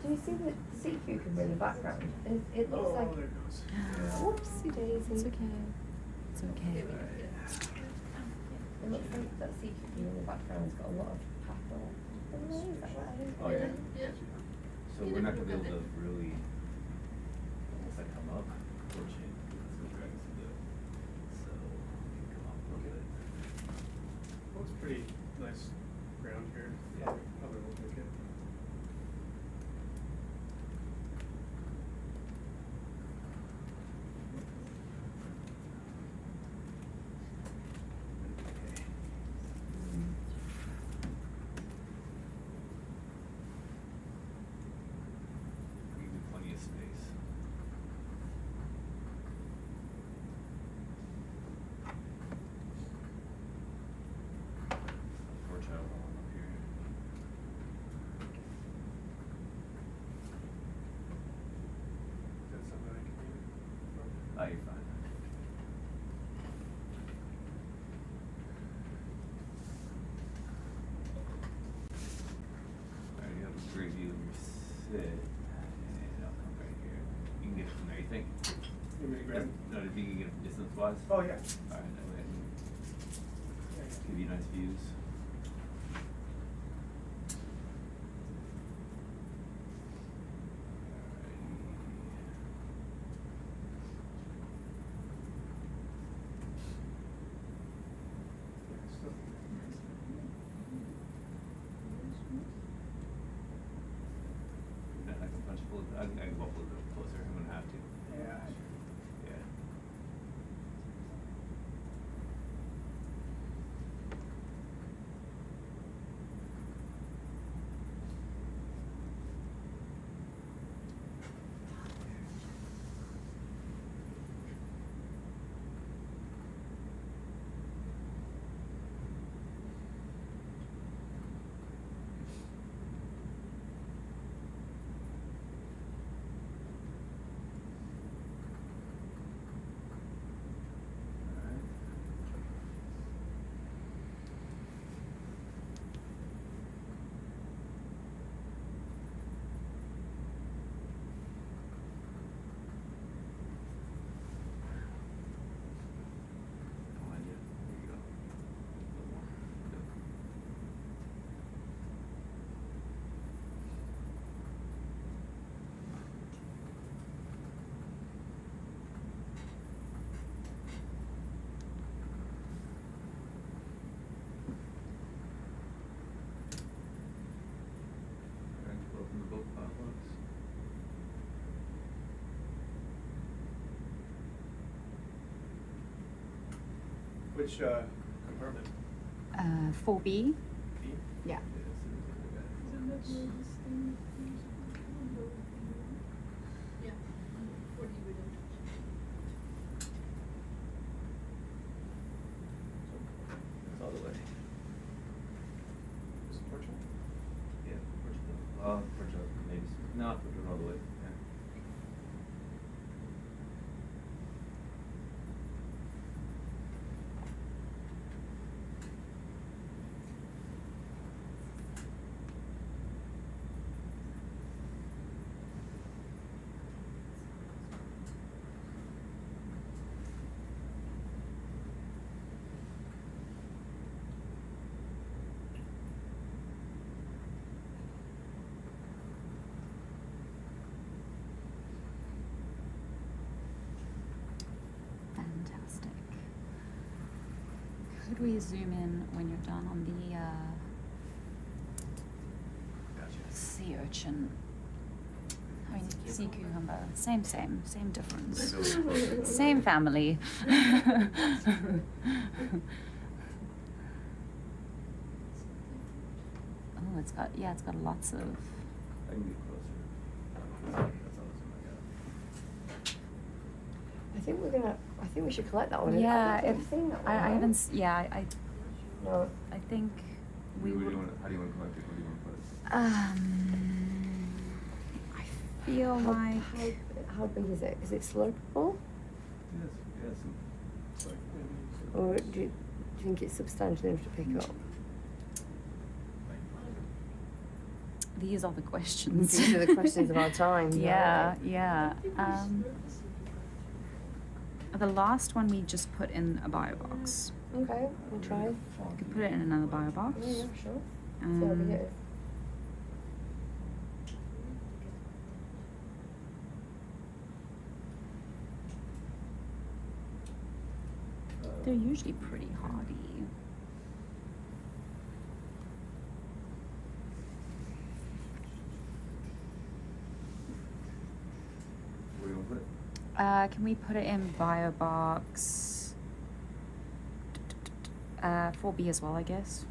Do you see the sea cucumber in the background? It looks Oh, like. there it goes. Whoopsie daisy. It's okay. It's okay. It looks like that sea cucumber in the background has got a lot of pathol. Is that right? Oh, yeah. Yeah. So we're not gonna be able to really, once I come up, fortunately, it's gonna drag us a bit. So, we can come up a little bit. Looks pretty nice ground here. Yeah. Probably won't make it. We give you plenty of space. Poor child up here. Is that something I can do? Oh, you're fine. Alright, you have a great view of your sit, and I'll come right here. You can get it from there, you think? You want me to grab? No, if you can get it distance wise? Oh, yeah. Alright, that way I can give you nice views. I can punch a little, I can go up a little bit closer, I'm gonna have to. Yeah. Yeah. Which compartment? 4B. B? Yeah. Isn't that where this thing is? Yeah. 40 we don't touch. It's all the way. Is it Portugal? Yeah, Portugal, maybe, not Portugal all the way, yeah. Fantastic. Could we zoom in when you're done on the sea urchin? I mean, sea cucumber. Same difference. Same family. Oh, it's got lots of. I can get closer. That's all the zoom I I think we should collect that one. Yeah, I think I've seen that one. I right? haven't. No. I think we How do would. you want to collect it? Where do you want to put it? I feel like. How big is it? Is it slopable? Yes. It's like, Or do you think it's substantial enough to pick up? These are the questions. These are the questions of our time. Yeah, right? yeah. The last one we just put in a bio box. Okay, we'll try. You could put it in another bio box. Yeah, sure. See how big it is. They're usually pretty hardy. where do you want to put it? Can we put it in bio box 4B as well, I guess?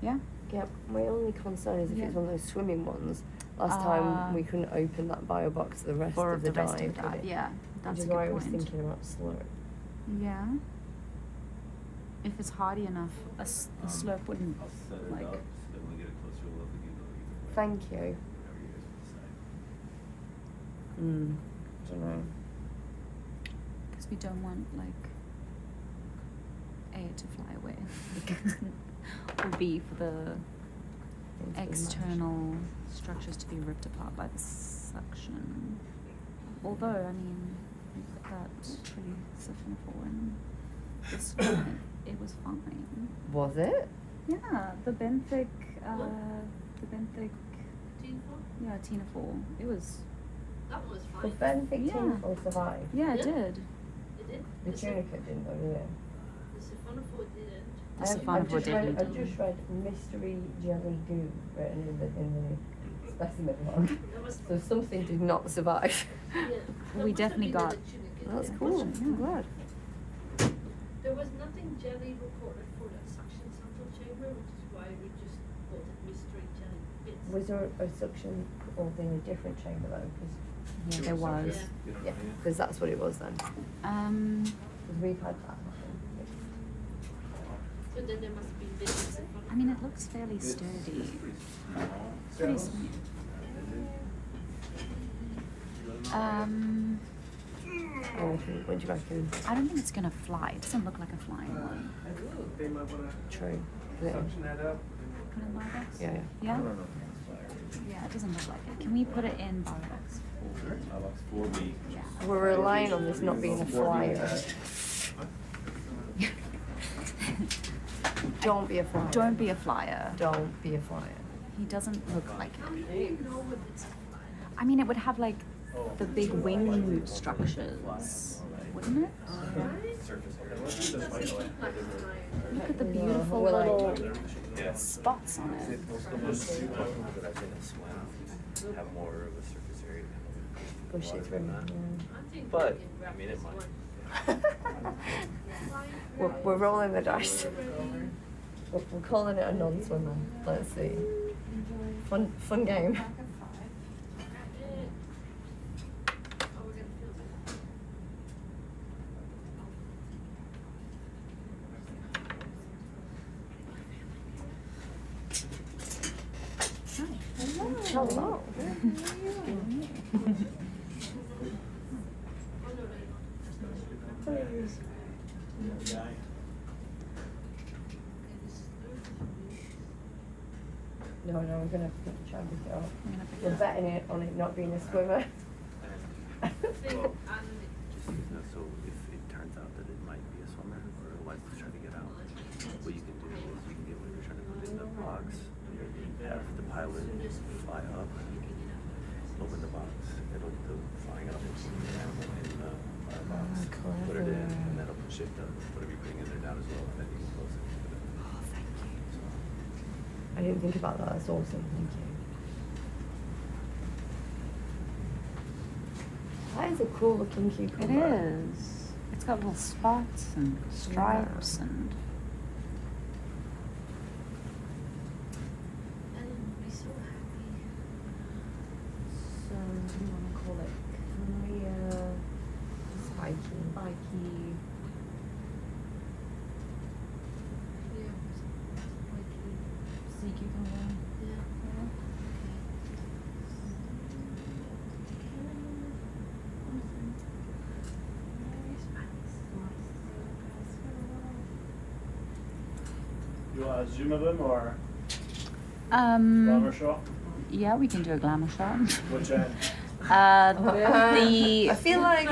Yeah? Yeah, my only concern is if Yeah. it's one of those swimming ones. Last time we couldn't open that bio box the rest For of the the rest dive. of the dive, yeah. Which That's is a good why point. I was thinking about slurp. Yeah. If it's hardy enough, the slope wouldn't I'll set it like. up, so then when we get a closer look, we can go either way. Thank you. Whatever you guys want to decide. I don't know. Because we don't want like A to fly away, or B for the Things to be external structures to be ripped apart by the suction. Although, I mean, we put that pretty siphonable in this one, it was fine. matched. Was it? Yeah, the benthic, Tinfoil? yeah, Tinafol. It was, That was The fine. benthic Yeah. tinfoil survived. yeah, it Yeah. did. It did. The tunica didn't though, did it? The siphonophore didn't. The I've siphonophore just read, didn't. I've just read mystery jelly goo written in the specimen one. That was So something did not survive. yeah. We That must have definitely been in got- the tunica. That's Yeah. cool. Yeah. I'm glad. There was nothing jelly recorded for that suction sample chamber, which is why we just called it mystery jelly bits. Was there a suction or in a different chamber though? Yeah, there was. Yeah, because that's what it was then. Because we've had that happen. So then there must be bits of siphonophore. I mean, it looks fairly sturdy. Pretty smooth. Oh, what do you reckon? I don't think it's gonna fly. It doesn't look like a flying one. They might want to True. Yeah. suction that up. Put it in biobox? Yeah, yeah. Yeah? I don't know if it's fire. Yeah, it doesn't look like it. Can we put it in biobox? Box 4B. Yeah. We're relying on this not being a flyer. Don't be a flyer. Don't be a flyer. Don't be a flyer. He doesn't look like How it. do you know what it's like? I mean, it would have like the big wing structures, wouldn't it? Surface area. Look at the beautiful We're like- little Yeah. spots on it. Most of them that I've been swam have more of a surface area. Push it through. Than that. I think But, we can I wrap mean, it this might. one. We're rolling the dice. We're calling it a non-swimmer. Let's see. Fun game. Hello. No, we're gonna try and pick it up. We're betting it on it not being a swimmer. So if it turns out that it might be a swimmer or a life trying to get out, what you can do is you can get what you're trying to put in the box, have the pilot fly up, open the box, it'll do flying up the animal in the box, put it in, and then it'll shift whatever you're putting in there down as well, and then you can close it. Oh, thank you. I didn't think about that. That's awesome. Thank you. That is a cool looking It cucumber. is. It's got little spots and stripes and. Ellen would be so happy. So, what do you want to call it? Camellia. Spiky. Yeah. Like, Sea cucumber. yeah. You want a zoom of them or glamour shot? Yeah, we can do a glamour shot. Which end? The I feel like.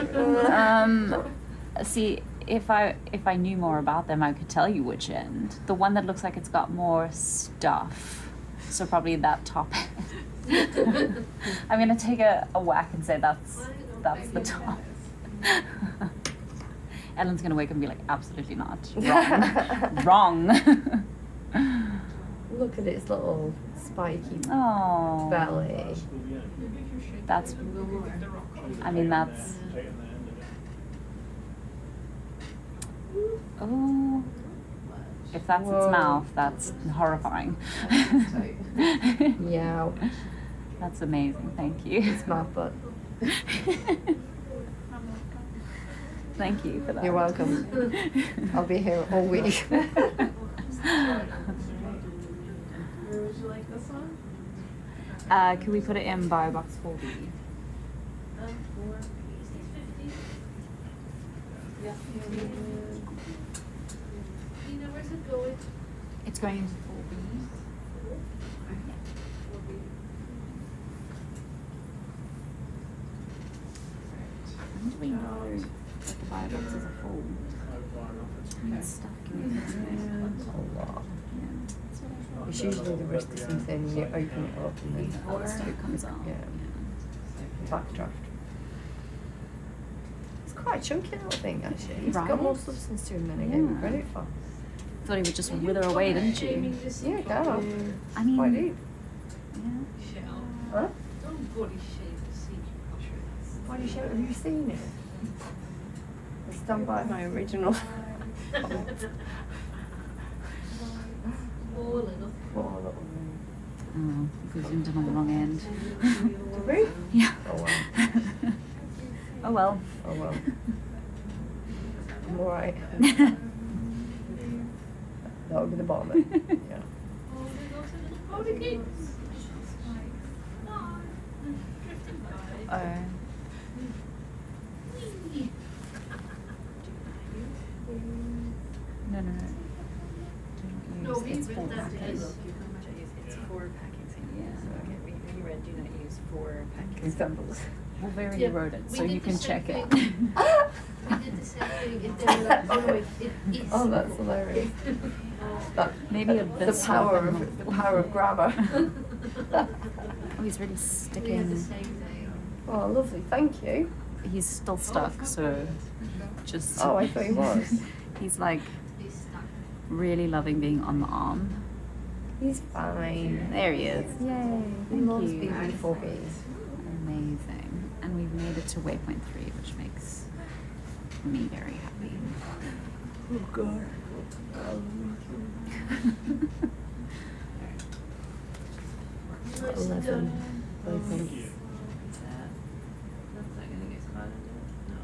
see, if I knew more about them, I could tell you which end. The one that looks like it's got more stuff, so probably that top end. I'm gonna take a whack and say that's the top. Ellen's gonna wake up and be like, absolutely not. Wrong. Wrong. Look at its little spiky Oh. belly. That's. I mean, that's. Oh. If that's Whoa. its mouth, that's horrifying. Yeah, That's amazing. Thank you. it's my butt. Thank you for that. You're welcome. I'll be here all week. Where would you like this one? Could we put it in bio box 4B? For, is this 50? Yeah. Tina, where's it going? It's going into 4B. When do we know that the bio boxes are full? And stuff can be A lot. It's usually the rest of something, you open it up and then All the stuff comes out. Yeah. Backdraft. It's quite a chunky little thing actually. It's got Right? more substance to him than I gave him Yeah. credit for. Thought he would just wither away, didn't you? Aiming this Yeah, go. I mean, Quite deep. yeah. shell. Huh? Don't body shape the sea cucumber. Why do you show it? Have you seen it? I stand by my original. All enough. Poor little thing. Oh, we zoomed in on the wrong end. Did we? Yeah. Oh well. Oh well. Oh well. I'm alright. That would be the bottom of it. Yeah. Oh, there goes a little powder cake. Oh, drifting by. No. No, we It's read full that package. as It's for packing samples. Yeah. So okay, we read do not use for packing Examples. Well, we already Yeah, wrote it, we so did you the can same check it. thing. We did the same thing. If they were like, oh no, it is. Oh, that's hilarious. That, Maybe a the bit power slower. of the power of grammar. Oh, he's really We had the sticking. same thing. Oh, lovely. Thank you. He's still stuck, so just. Oh, I thought he was. He's like He's stuck. really loving being on the arm. He's fine. There he is. Yay! He Thank loves you. being before bees. Amazing. And we've made it to waypoint 3, which makes me very happy. Oh God. 11 open. That's not gonna get caught in it? No.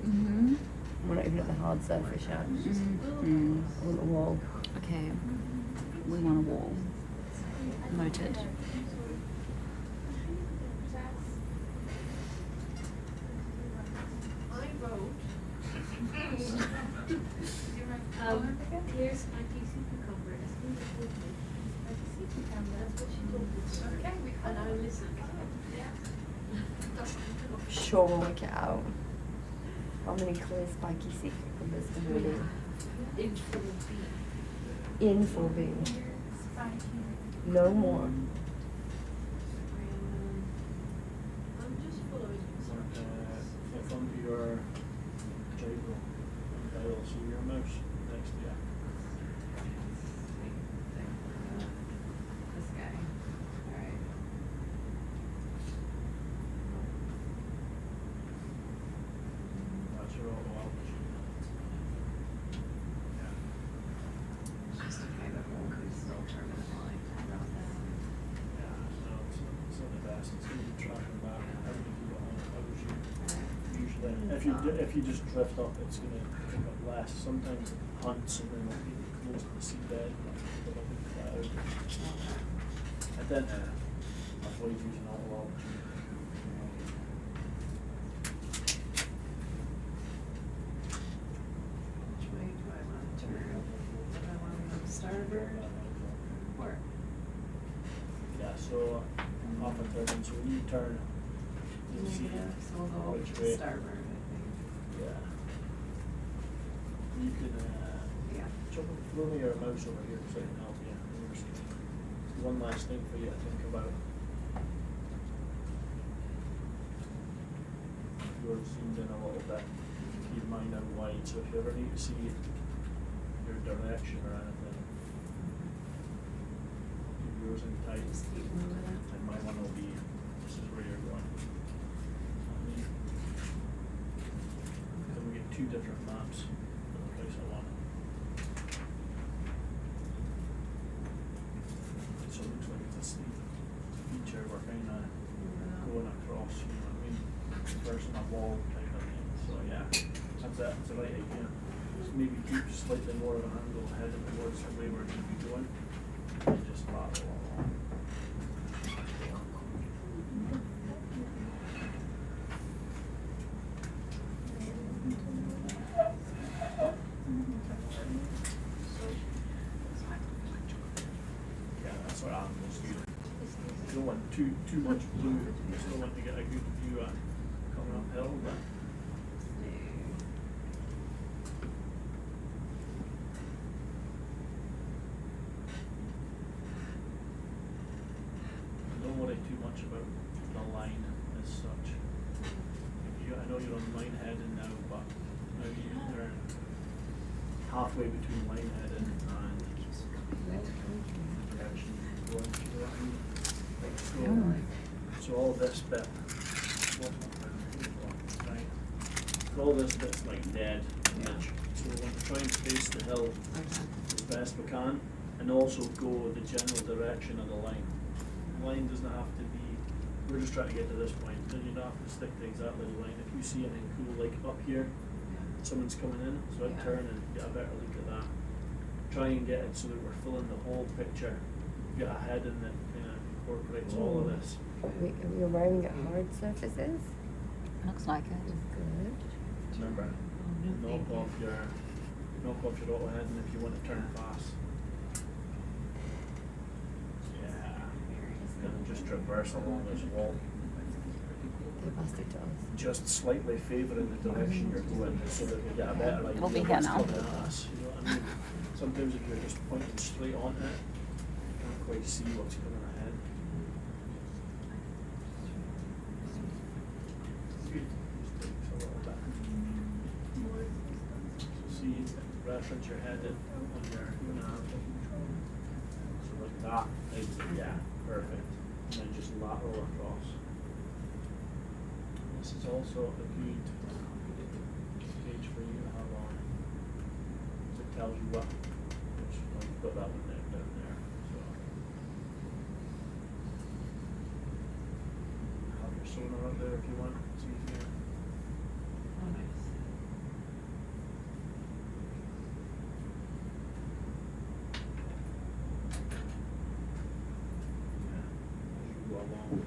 Mm-hmm. We're not even at the hard surface yet. Mm-hmm. I want a wall. Okay, we want a wall. Noted. Here's Auntie Cucumber. That's what she told me. Okay, and I listened. Sure, we'll work it out. How many clear spiky sea cucumbers can we do? In 4B. In 4B. No more. I'm just following instructions. Click onto your gyro and dial, so your mouse next to you. This guy. Alright. That's your auto altitude. Yeah. Just okay, but we'll still terminally around that. Yeah, no, it's not the best. It's going to be tracking back. Everything you got on it covers you. Usually, if you just drift up, it's going to pick up less. Sometimes it hunts and then it'll be close to the seabed, but it'll be cloud. I didn't avoid using auto altitude. Which way do I want to turn? Do I want to go starboard? Or? Yeah, so off a turn, so when you turn, you see Negative, so we'll go which to way. starboard, I think. Yeah. You can Yeah. throw me your mouse over here so I can help you. There's one last thing for you to think about. You're zoomed in a little bit. Keep your mind out wide, so if you ever need to see your direction or anything, keep yours in tight. Just keep moving it. And my one will be, this is where you're going. Then we get two different maps for the place I want. So it looks like it's a steep feature we're kind of going across, you know what I mean? First on a wall type of thing. So yeah, that's it. It's the right idea. Just maybe keep slightly more of an angle heading towards the way we're going to be going. And just lateral along. Yeah, that's what animals do. You don't want too much blue. You still want to get a good view at coming uphill, but don't worry too much about the line as such. I know you're on line heading now, but now you turn halfway between line heading and direction you're going, you know what I mean? So all this bit, all this bit's like dead image. So we want to try and face the hill as best we can, and also go the general direction of the line. The line doesn't have to be, we're just trying to get to this point, then you don't have to stick to exactly the line. If you see anything cool like up here, someone's coming in, so I'd turn and get a better look at that. Try and get it so that we're filling the whole picture. Get a heading that kind of incorporates all of this. Are we arriving at hard surfaces? Looks like it. That's good. Remember, knock off your auto heading if you want to turn fast. Yeah. And just traverse along this wall. They passed it to us. Just slightly favouring the direction you're going so that we get a better idea It'll be of here what's now. coming at us. You know what I mean? Sometimes if you're just pointing straight on it, you can't quite see what's coming ahead. Good. Just takes a little bit. So see, reference your head in on your nav. So like that, yeah, perfect. And then just lateral across. This is also a good tells you what, which, well, you put that one there, down there, so. Have your sonar up there if you want, it's easier. Oh, nice. Yeah, as you go along.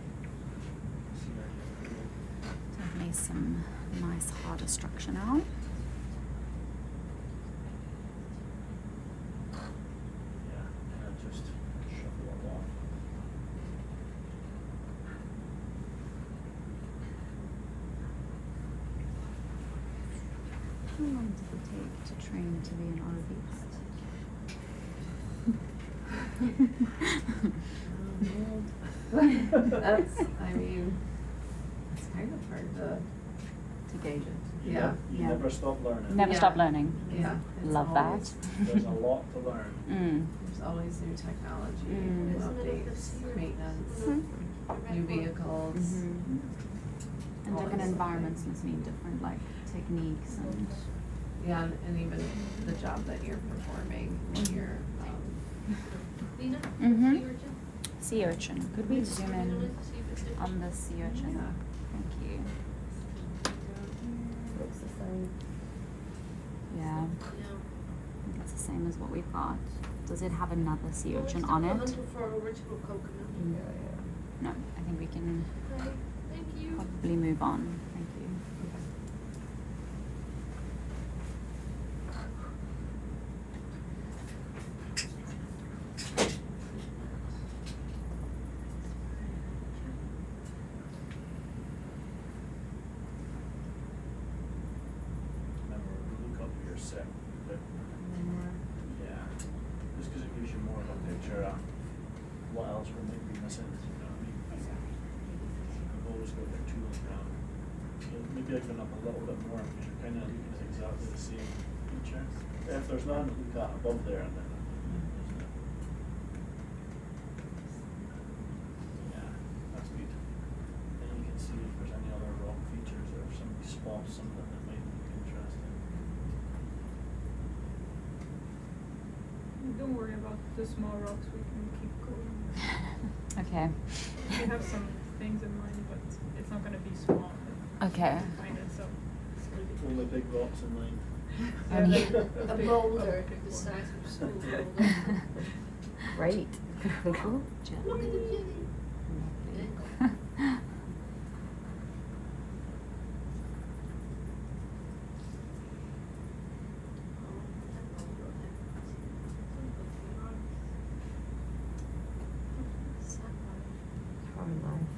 See how you go. Definitely some nice harder structure now. Yeah, and just shuffle along. How long does it take to train to be an That's, I mean, it's kind of hard to gauge it. You Yeah. You never stop learning. Never stop learning. Yeah. it's Love always- that. There's a lot to learn. There's always new technology, Mm. new updates, maintenance, new vehicles. And different environments must mean different like techniques and Yeah, and even the job that you're performing when you're, sea urchin. Could we zoom in on the sea urchin? Yeah. Thank you. looks the same. Yeah, I think it's the same as what we've got. Does it have another sea urchin on it? No, I think we can probably move on. Thank you. Remember, look up your set. Yeah, just because it gives you more of a picture of what else we might be missing, you know what I mean? I've always got your tools down. Maybe open up a little bit more, because you're kind of looking at exactly the same feature. If there's none, look at above there, and then, isn't it? Yeah, that's good. Then you can see if there's any other rock features, or if somebody spots something that might look interesting. Don't worry about the small rocks, we can keep going. Okay. We have some things in mind, but it's not gonna be small. Okay. Find it, so. All the big rocks in line. Yeah, like A big- boulder the size of a school boulder. Great. Look at the beauty. Hard life.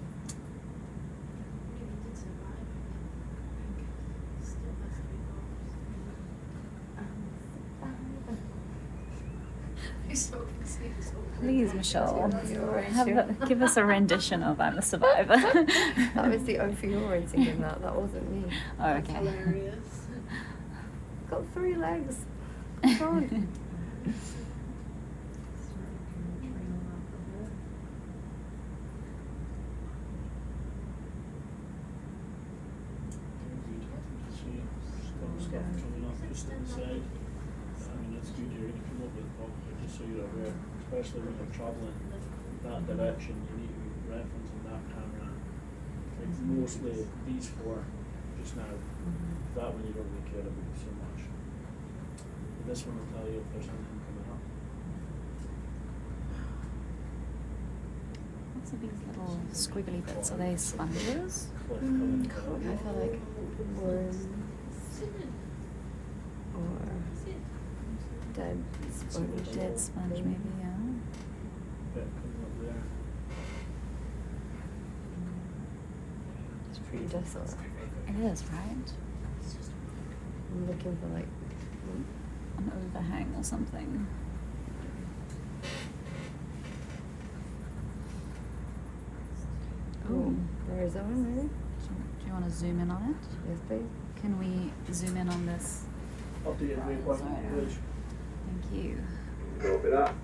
Please, Michelle, You're give us a rendition of "I'm a Survivor." That was the opioid singing that. That wasn't me. Oh, okay. Hilarious. Got 3 legs. Come on. See, some stuff coming up just to the side. I mean, it's good, you're gonna come up with cockpit, just so you're aware, especially when you're traveling that direction, you need to be referencing that camera. Like mostly these 4 just now, that one you don't really care about so much. But this one will tell you if there's anything coming up. What's are these little squiggly bits? Are they sponges? Cliff coming I down. feel like worms or dead sponge. Dead sponge, maybe, yeah. Bit coming up there. It's pretty desolate. It is, right? I'm looking for like An overhang or something. oh, there is one maybe. Do you want to zoom in on it? Yes, please. Can we zoom in on this? Updated waypoint Sorry. village. Thank you. Copy that.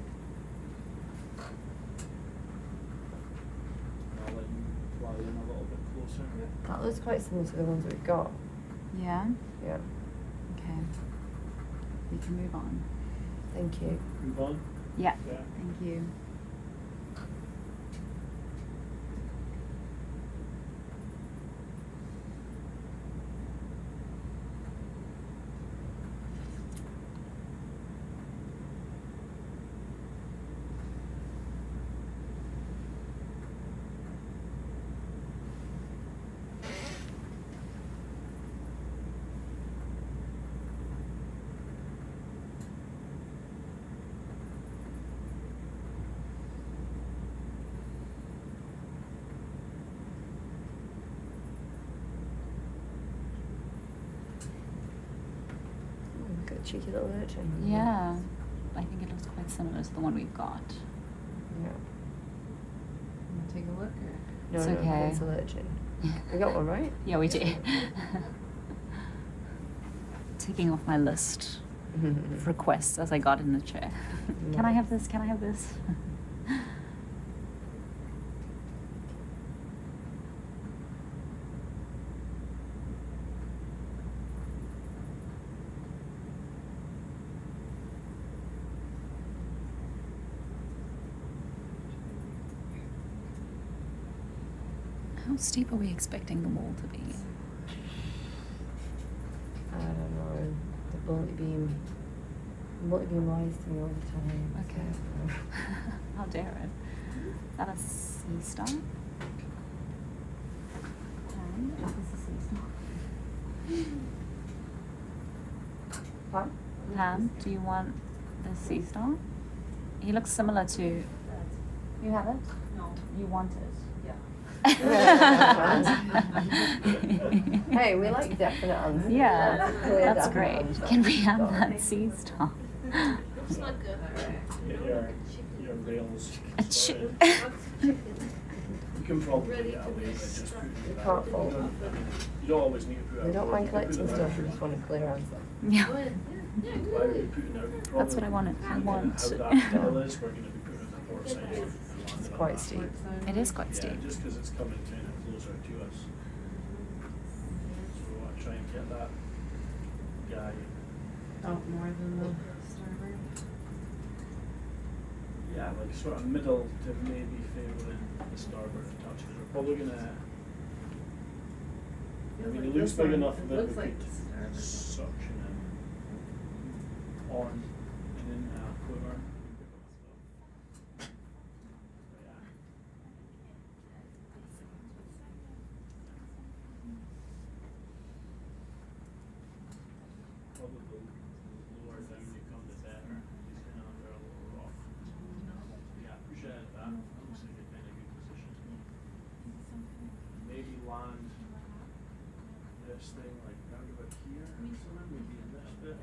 I'll let you fly in a little bit closer. That looks quite similar to the ones we've got. Yeah? Yeah. Okay. We can move on. Thank you. Move on. Yeah. Yeah. Thank you. Got a cheeky little urchin. Yeah. I think it looks quite similar to the one we've got. Yeah. Wanna take a look or? No, It's no, okay. it's a urchin. We got one, right? Yeah, we do. Ticking off my list of requests as I got in the chair. Can I have this? Can I have this? How steep are we expecting the wall to be? I don't know. The multi-beam lies to me all the time. Okay. How dare it? Is that a sea star? And is this a sea star? What? Pam, do you want the sea star? He looks similar to. You have it? No. You want it? Hey, we like definite answers. Yeah, That's a clear that's definite great. answer. Can we have that sea star? Looks like Your rails. A chi- sorry. You can probably Ready get to away be with just struck. putting it Can't there. fault. You don't always need to put it. We don't mind collecting Put it stuff, there. we just want a clear answer. Yeah. yeah, Why are we putting out? That's what I wanted. I want. How that hill is, we're gonna be putting it on the port side. It's quite steep. It is quite steep. Yeah, just because it's coming kind of closer to us. So we want to try and get that guy. Out more than the starboard. Yeah, like sort of middle to maybe favouring the starboard touch. We're probably gonna. I mean, it looks big enough that we looks like could starboard. suction it on and in a quiver. But yeah. Probably the lower down you come, the better. He's kind of under a little rock. Yeah, push it at that. That looks like a kind of good position. Maybe land this thing like round about here, somewhere, maybe in this bit.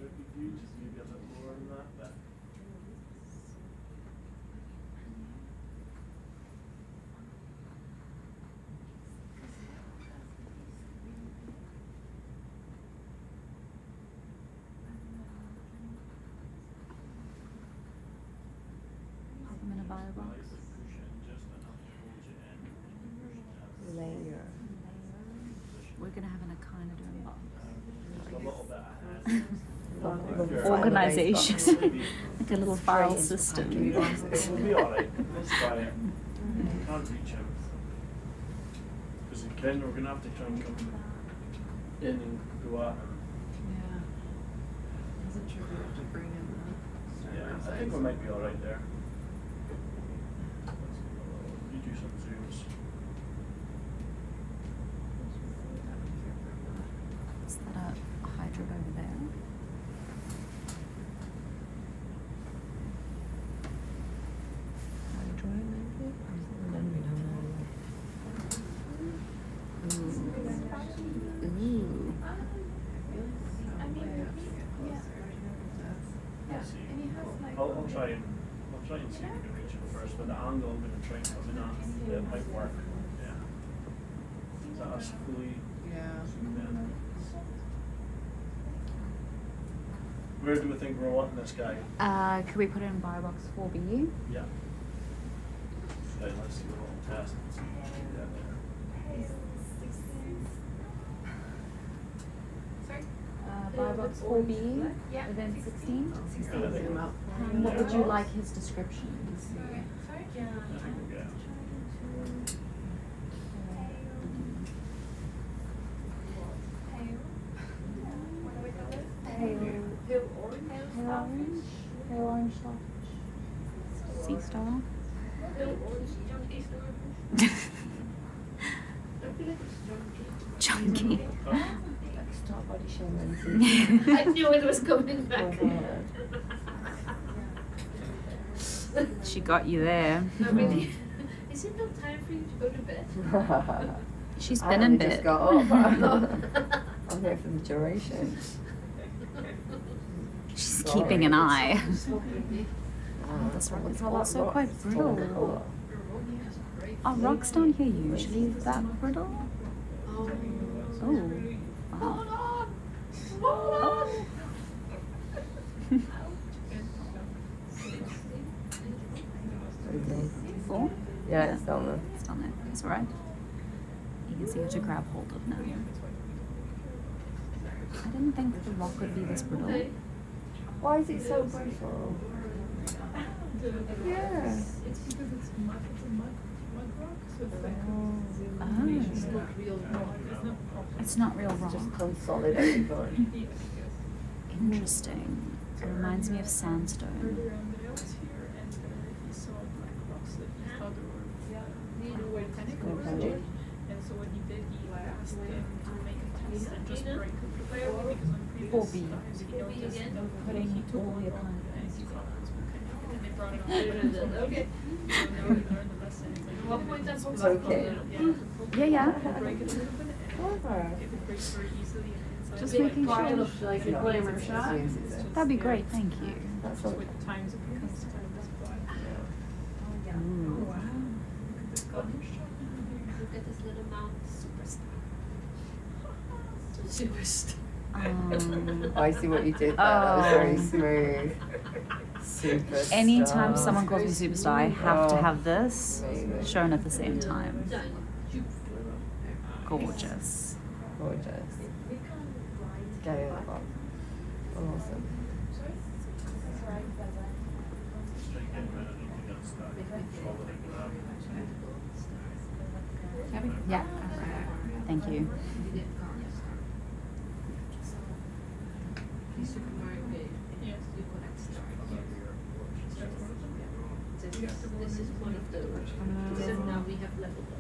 Would be good, maybe a bit lower than that, but. I'm in a bio box. Like push in just enough to hold you in and push it down. Layer. We're gonna have an kind of doing box. Just a little bit ahead. Organization. Maybe. Like a little Straight file into system. factory box. It'll be alright, let's try it. Can't reach him. Because again, we're gonna have to try and come in and go at him. Yeah. Wasn't sure if we have to bring in the Yeah, starboard I side. think we might be alright there. You do some zooms. Is that a hydrant over there? Ooh. Let's see. I'll try and see if we can reach him first, but the angle I'm gonna try and come in at, it might work, yeah. Is that us fully Yeah. zoomed in? Where do we think we're wanting this guy? Could we put it in bio box 4B? Yeah. Okay, let's do a little test and see if we can get there. Sorry? Bio box what's 4B? Event 16? What would you like his description? Pale orange starfish. Sea star. Chunky. Start body shaming. I knew it was coming back. She got you there. I mean, is it not time for you to go to bed? She's I been in only bed. just got up. I'm here for the duration. She's Sorry. keeping an eye. Oh, This rock is also quite brittle. Are rocks down here usually that brittle? Oh. Oh. Hold Wow. on! Hold on! Four? Yeah, it's down there. It's down there. It's alright. Easier to grab hold of now. I didn't think the rock would be this brittle. Why is it so brittle? Yeah. It's because it's mud rock, so it's like Oh. it's not real rock. It's not proper. It's not real rock. Just consolidated on. Yes. Interesting. It reminds me of sandstone. Earlier on the day I was here, and he saw black rocks that he thought they were volcanic origin. And so what he did, he asked them to make a test and just break the because on previous 4B. times he noticed that Putting he took all one your rock kind and he thought it was volcanic, and they brought it up. Okay. So now we learned the lesson. It's like, One point that's It's okay. Yeah. break it a little bit, and Clever. if it breaks very easily and inside Just it's making like, sure. Like a glamour shot. That'd be great, thank you. That's just all. with times it becomes kind of this black. Mm. Wow. Look at this garnish shot. Look at this little mount. Superstar. I see what you did there. That was very smooth. Super. Anytime someone calls me superstar, I have to have this Amazing. shown at the same time. Done. Gorgeous. Gorgeous. Get in the box. Awesome. Yeah. Thank you. He's super very big. Yes. You collect stars. This is one of those. So now we have leveled up.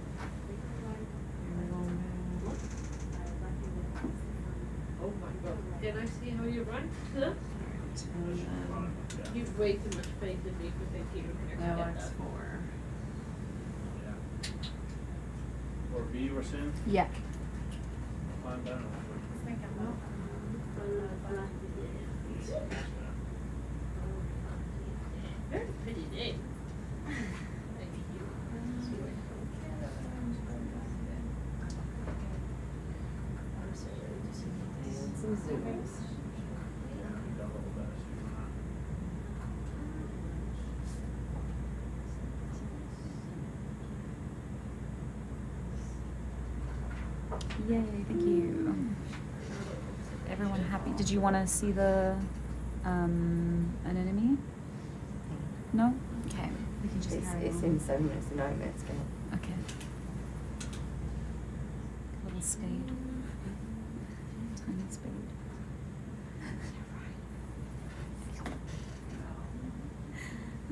Oh my god. Can I see how you run? Huh? You've way too much faith in me because they keep it No, get that. X4. Or B, we're saying? Yeah. Climb down. Very pretty day. Thank you. I'm so ready to see Some zoomers. Yay, thank you. Everyone happy? Did you want to see the anemone? No? Okay. We can just carry It's on. in 7 minutes, 9 minutes. Go. Okay. Little spade. Tiny spade.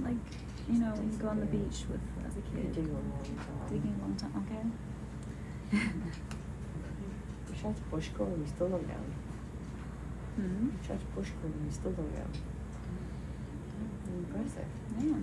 Like, you know, when you go on the beach with as a You kid. do a long time. Digging a long time, okay? We tried to push core and we still don't go. Hmm? We tried to push core and we still don't go. Impressive. Yeah.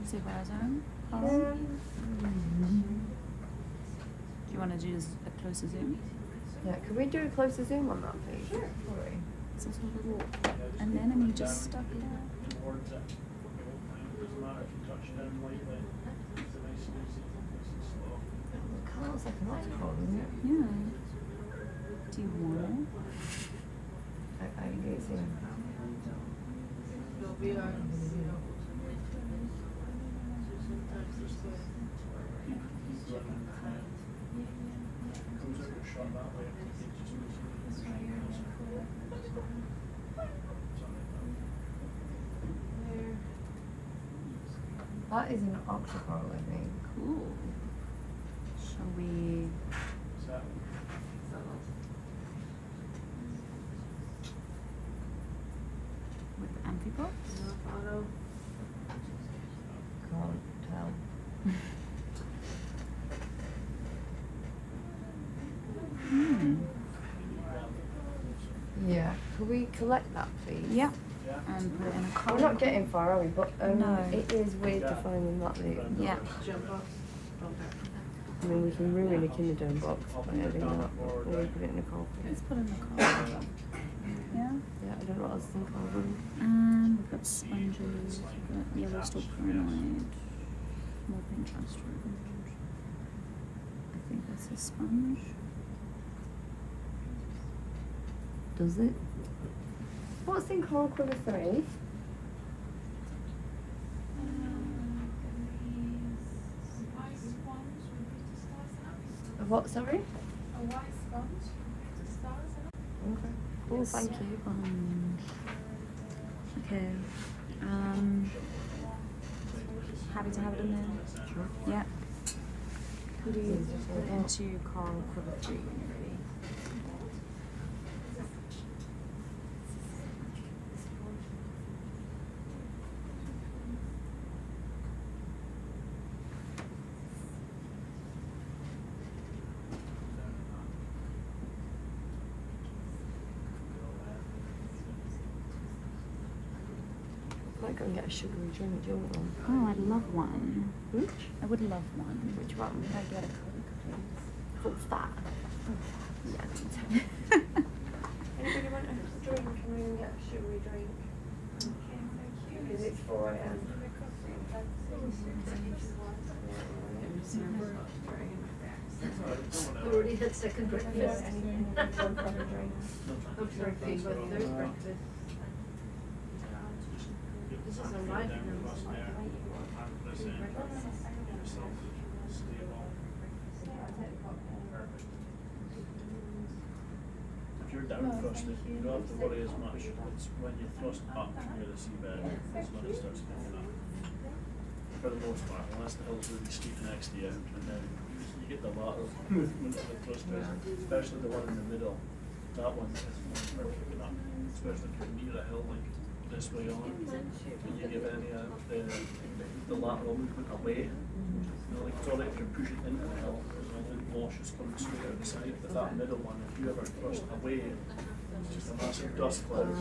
See horizon? Yeah. Do you want to do a closer zoom? Yeah, could we do a closer zoom on that, please? Sure. Sorry. It's a sort of little anemone just stuck there. Towards it. Doesn't matter if you touch down lightly. It's a nice easy, nice and slow. It kind of looks like an octopus, doesn't it? Yeah. Do you want I agree with you. Comes out your shot that way. It just moves That is an octopus, I think. Cool. Shall we? With the amphipods? Can't tell. Yeah. Could we collect that, please? Yeah. And put it in a We're column. not getting far, are we? But No. it is weird to find them that late. Yeah. I mean, we can ruin a Kinderdome box by adding that, or we put it in a coffee. Let's put it in the column. Yeah. Yeah, I don't know what else to think of them. And we've got sponges, we've got yellow stalk granite, morphine transfer. I think that's a sponge. Does it? What's in Coral Quiver 3? A what, sorry? A white sponge with the stars in it. Okay. Cool, thank you. Okay. Happy to have it in there? Sure. Yeah. Could we put it into Coral Quiver 3 maybe? I might go and get a sugary drink. Do you want one? Oh, I'd love one. Which? I would love one. Which one? Could I get a Coke, please? What's that? Yeah. Anybody want a drink? Can we get a sugary drink? Because it's 4 a.m. Already had second breakfast. Anything one kind of drink? I'm sorry, Pete, but there's breakfast. This is a life If you're down thrusted, you don't have to worry as much. It's when you thrust up near the seabed, that's when it starts picking up. For the most part, unless the hill's really steep next to you, and then you get the lateral movement of the thrusters, especially the one in the middle. That one is more for picking up, especially if you're near a hill like this way on. When you give any of the lateral movement away, you know, like it's alright if you're pushing into the hill, because all the wash is coming straight out the side. But that middle one, if you ever thrust away, it's just a massive dust cloud,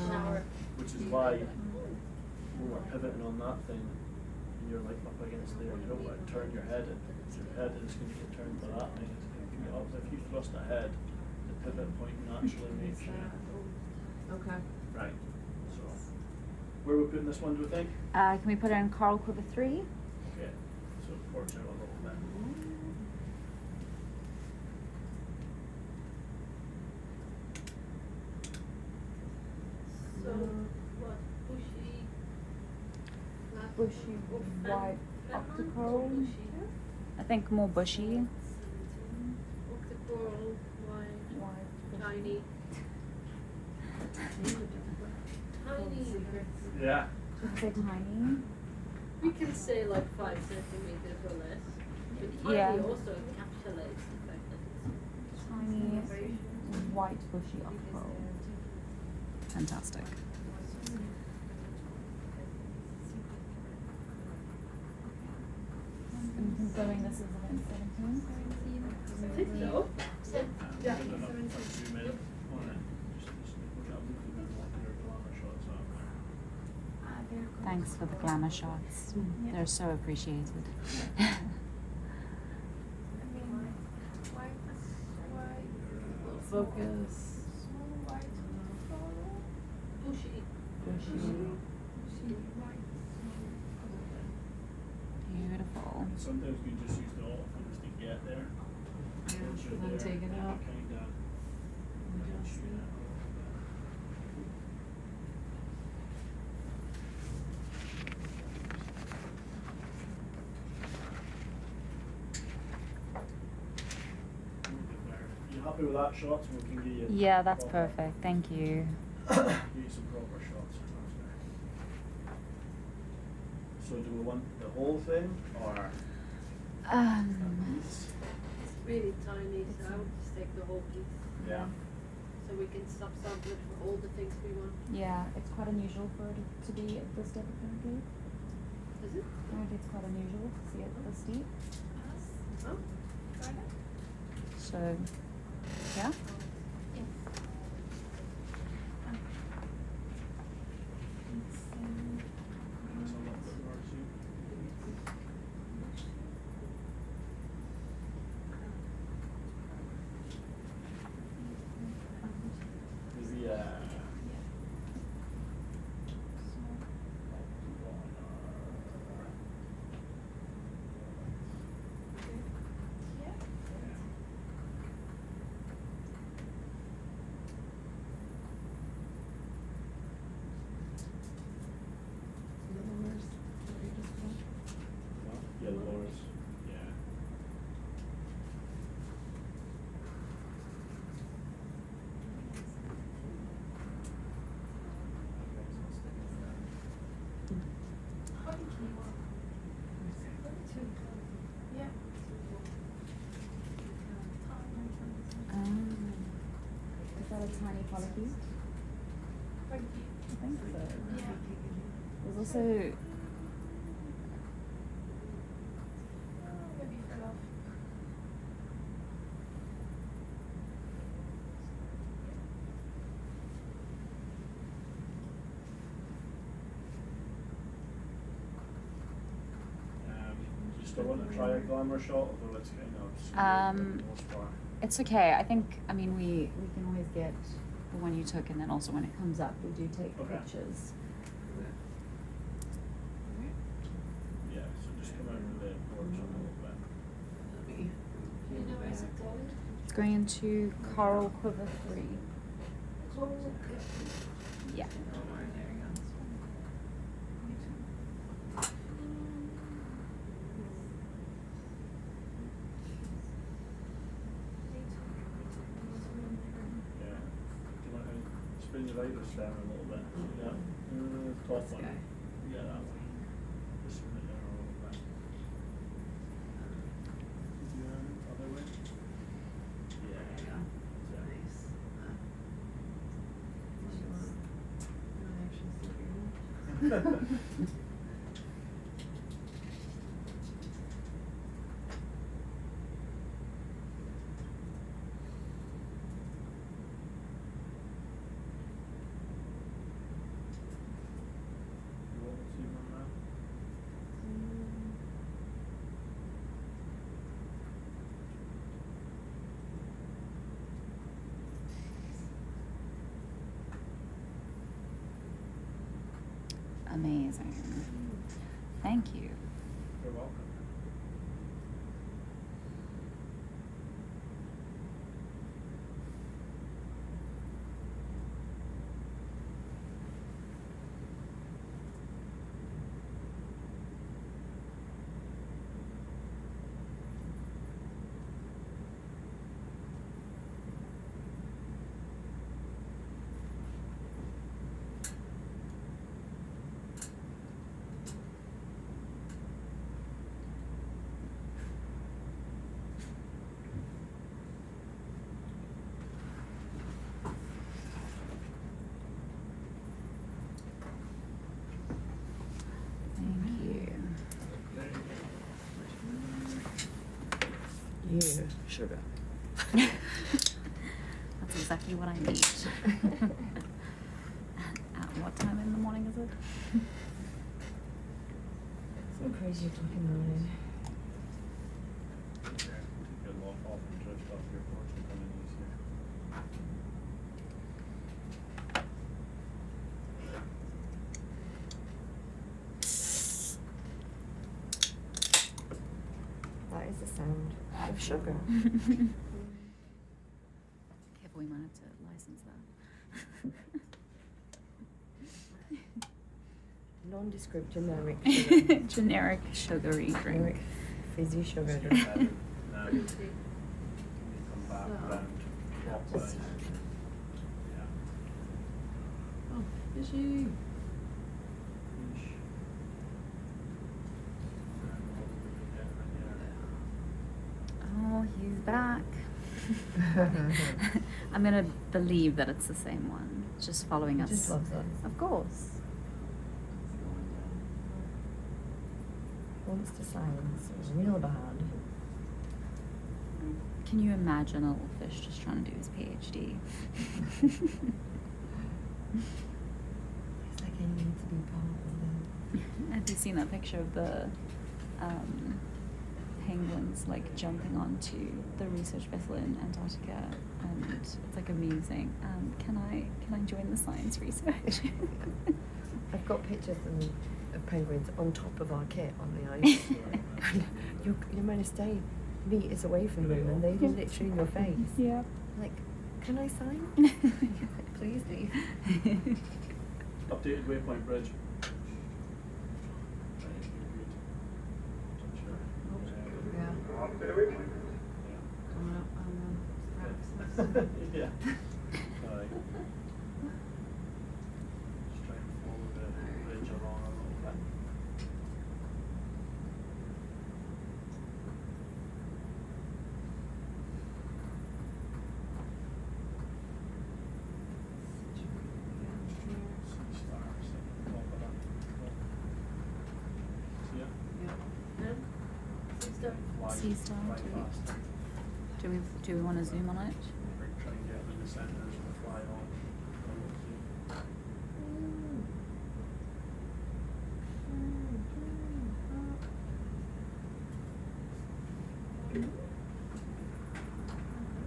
which is why when we're pivoting on that thing, and you're like up against there, you don't want to turn your head in. Your head is going to get turned by that thing. It's going to get up. If you thrust ahead, the pivot point naturally makes you. Okay. Right. So, where are we putting this one, do we think? Can we put it in Coral Quiver 3? Okay. So it works out a little bit. So, what, bushy? Bushy white octocoral. I think more bushy. Octocoral, white, tiny. Tiny. Yeah. Say tiny. We can say like 5 centimeters or less. But tiny Yeah. also encapsulates the fact that it's Tiny white bushy octocoral. Fantastic. I'm confirming this is event 17. I think so. Yeah. Zoom in on it. Just look at a movie and walk your glamour shot Thanks for the glamour shots. Yeah. They're so appreciated. Focus. Bushy. Beautiful. Sometimes you just use the autofocus to get there. Yeah, Once you're and then there, take it you out. kinda Adjust shoot it. it a little bit. You happy with that shot? So we can give you. Yeah, that's proper- perfect. Thank you. Give you some proper shots. So do we want the whole thing or a piece? It's really tiny, so I would just take the whole piece. Yeah. So we can sub-sample it for all the things we want. Yeah, it's quite unusual for it to be at this depth apparently. Is it? Apparently it's quite unusual to see it this deep. Oh, So, yeah. That's a little bit more zoom. Maybe yeah, the lowers. Yeah. Is that a tiny polycube? I think so. There's also Do you still want to try a glamour shot, although it's kind of obscure for the most part? it's okay. I think, I mean, we can always get the one you took, and then also when it comes up, we do take Okay. pictures. Yeah, so just come out with the porch a little bit. you know where is it going? It's going into Coral Quiver 3. Yeah. Yeah. Do you want to spin your iris down a little bit? Yeah. Top This one. guy. Yeah, that one. Just spin it down a little bit. Yeah, other way. Yeah. Nice. You want to see one now? Amazing. Thank you. You're welcome. Thank you. Yeah, sugar. That's exactly what I need. At what time in the morning is it? crazy looking line. Get a lot off and drift off your porch and come in easier. That is the sound of sugar. Careful, we might have to license that. Nondescript generic sugar. Generic sugary drink. Generic fizzy sugar Now, drink. you come back round clockwise. Yeah. Oh, fishy. Eesh. Oh, he's back. I'm gonna believe that it's the same one, just following He us. just loves us. Of course. Wants to science real bad. Can you imagine a little fish just trying to do his PhD? He's like, I need to be part of this. Have you seen that picture of the penguins like jumping onto the research vessel in Antarctica, and it's like amusing. Can I join the science research? I've got pictures of penguins on top of our kit on the ice. You're meant to stay meters away from them, and they're literally in your face. Yeah. Like, can I sign? Please leave. Updated waypoint bridge. Yeah. Coming up on the access. Yeah. Alright. Just try and follow the bridge along a little bit. Sea stars at the top of that. See ya? Fly- Sea star fly too. fast. Do we want to zoom on it? Try and get them in the centre as we fly on.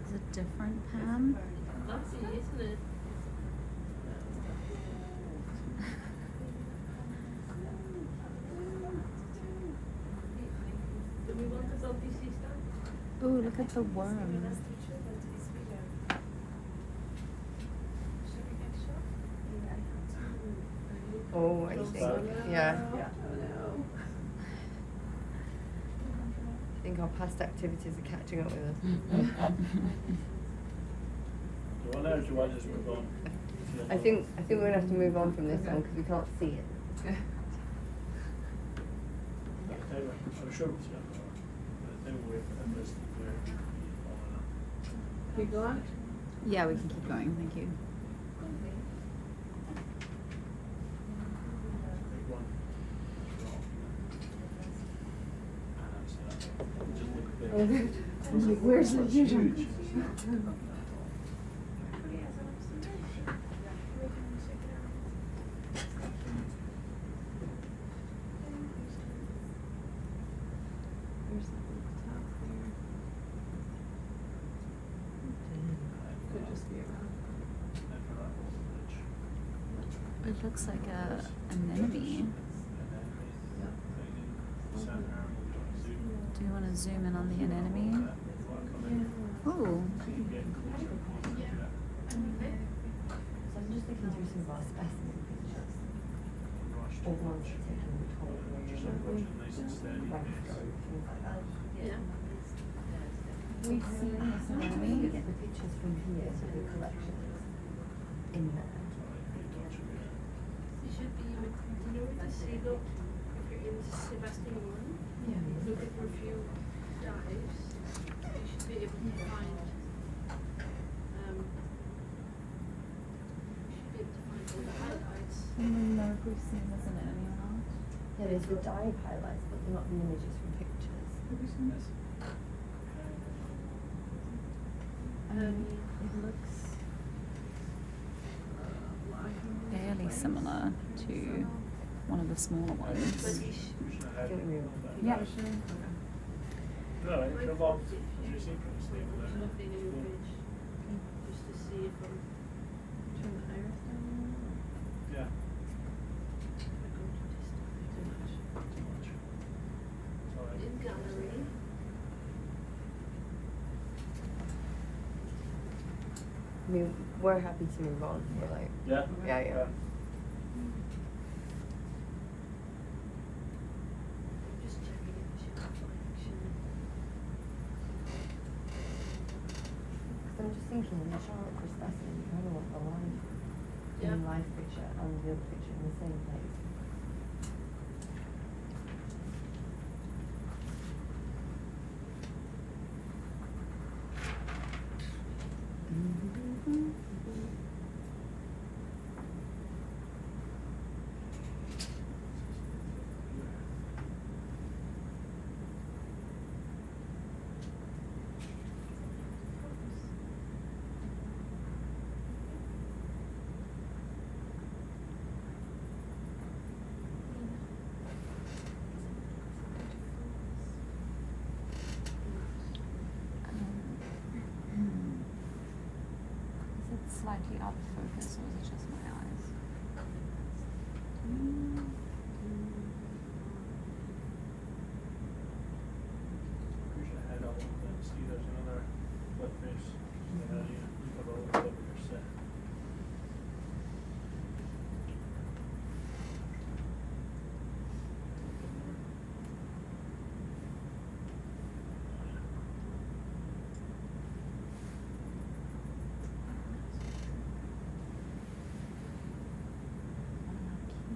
Is it different, Pam? That's it, isn't it? Do we want to selfie sea star? Ooh, look at the worm. Oh, I think. Yeah. I think our past activities are catching up with us. Do you want that or do you want to just move on? I think we're gonna have to move on from this one because we can't see it. I'm sure we'll see it. But then we'll wait for him to listen there. Keep going? Yeah, we can keep going. Thank you. Big one. Just look big. Where's the huge? There's something at the top there. Could just be around. It looks like a anemone. Do you want to zoom in on the anemone? Ooh. So I'm just looking through some of our specimen pictures. All the ones taken with whole things like that. Yeah. We've seen this anemone. We get the pictures from here, so the collections in there. You should be, you know, to see, look, if you're in Sebastian 1, Yeah. looking for a few dives, you should be able to find, you should be able to find all the highlights. No, if we've seen this anemone or not. Yeah, there's the dive highlights, but they're not the images from pictures. Have we seen this? It looks fairly similar to one of the smaller ones. Yeah. No, come on. You seem pretty stable there. Nothing in your page. Just to see if I'm Turn the iris down a little. Yeah. too much. Too much. It's all right. In gallery. I mean, we're happy to move on. We're like, Yeah? yeah. Just checking if she has collection. Because I'm just thinking, in the Charlotte for specimen, you kind of want the live, Yep. in live picture and the other picture in the same place. Is it slightly out of focus or is it just my eyes? Push ahead a little bit. See, there's another flip face. Yeah, you have a little bit of your set.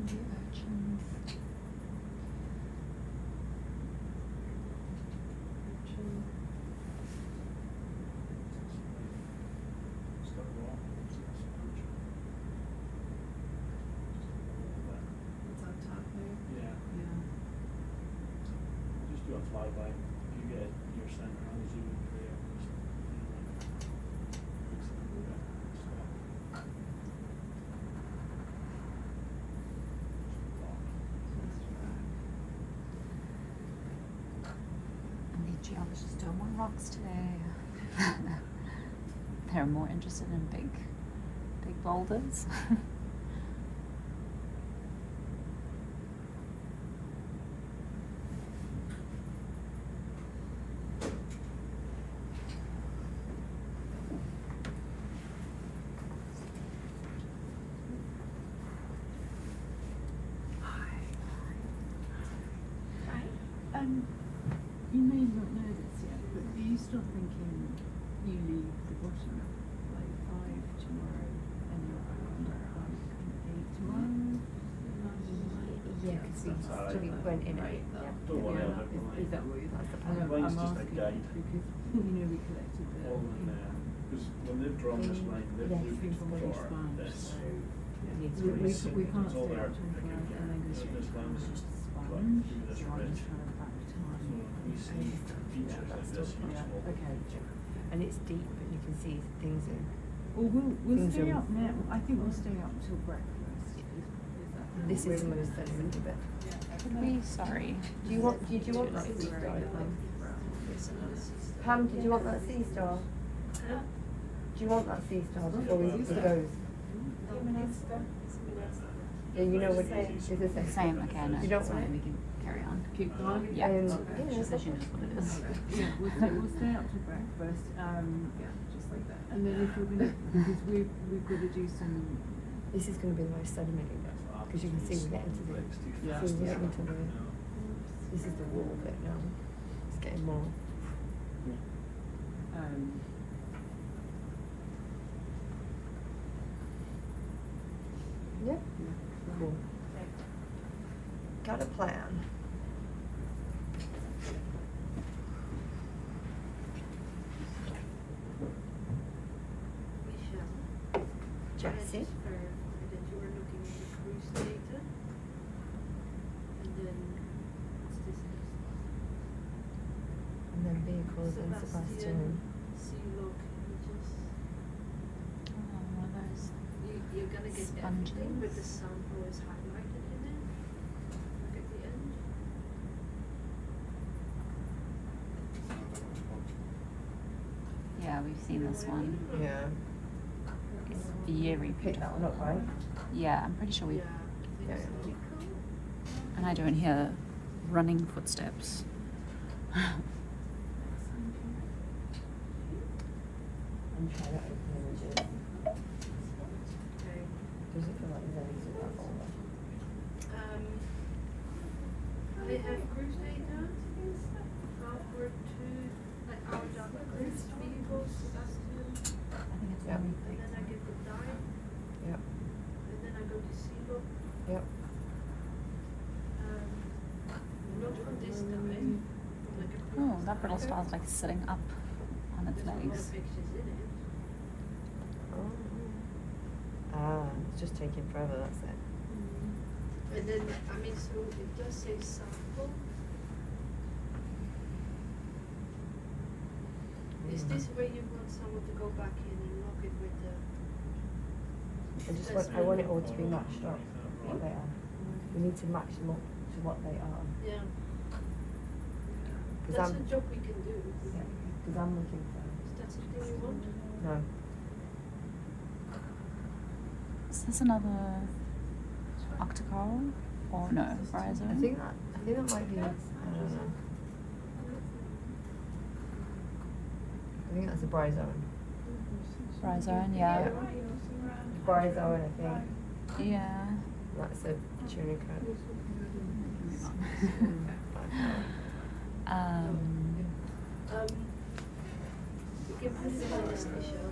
Kiwi urchins. Start off. It's on top there. Yeah. Yeah. Just do a flyby. You get your center on the zoom there. Just, fix it a bit. Stop. And the geologists don't want rocks today. They're more interested in big boulders. You may not know this yet, but are you still thinking you leave the bottom at like 5 tomorrow and you're around at like 8 tomorrow? Yeah, because That's all right. we went in Right. it. Yeah. Don't worry Yeah, about it. is that what you That's the I'm plan. Mine's just a asking guide. because you know we collected the All in there. Because when they've drawn this line, they've Yes, looked things already for sponge, this. so Needs we, to we, be we can't It's all stay there. up 24 hours and then go straight This line is just cut sponge, through this so I'm ridge. just trying to back So time. we see features like this useful. Okay. And it's deep, and you can see things in. Well, we'll Things stay are- up now. I think we'll stay up till breakfast. This is the most sedimenty bit. Could we, sorry. Do you want that sea star? Pam, did you want that sea star? Do you want that sea star before we goes? Yeah, you know what it's the same. Same, okay, no, You don't that's want fine, it? we can carry on. Keep going? Yeah, Yeah, she said she knows what it is. Yeah, we'll stay up till breakfast. Yeah, just like that. And then if you're gonna, because we've got to do some. This is going to be the most sedimenty bit, because you can see we're getting to the, Yeah. see we're getting to the, this is the wall bit now. It's getting more. Yeah. Cool. Got a plan. Michelle. Jessie. I read that you were looking at the cruise data. And then, what's this next? And then vehicles and Sebastian. Sea log images. One of those. You're gonna get Sponges. everything, but the sample is highlighted in it. you've seen this one. Yeah. It's very Pick that one up, right? Yeah, I'm pretty sure we. Yeah. And I don't hear running footsteps. I'm trying to open images. Does it feel like there's any sort of folder? I have cruise data, Falkor 2, like our data cruise vehicles, Sebastian, Yep. and then I get the dive, Yep. and then I go to Seamount. Yep. Not from this time, from like a Oh, previous that brittle time. star's like sitting up on its There's no legs. pictures in it. Oh. Ah, it's just taking forever, that's it. And then, I mean, so it does say sample. Is this where you want someone to go back in and log it with the? I want it all to be matched up, what they are. We need to match them up to what they are. Yeah. Because That's I'm, a job we can do. because I'm looking for. Is that something you want? No. Is this another octocoral? Or no, rhizome? I think that might be. I think that's a bryozoan. Rhizome, yeah. Bryozoan, I think. Yeah. That's a tunica. We can put it on this issue.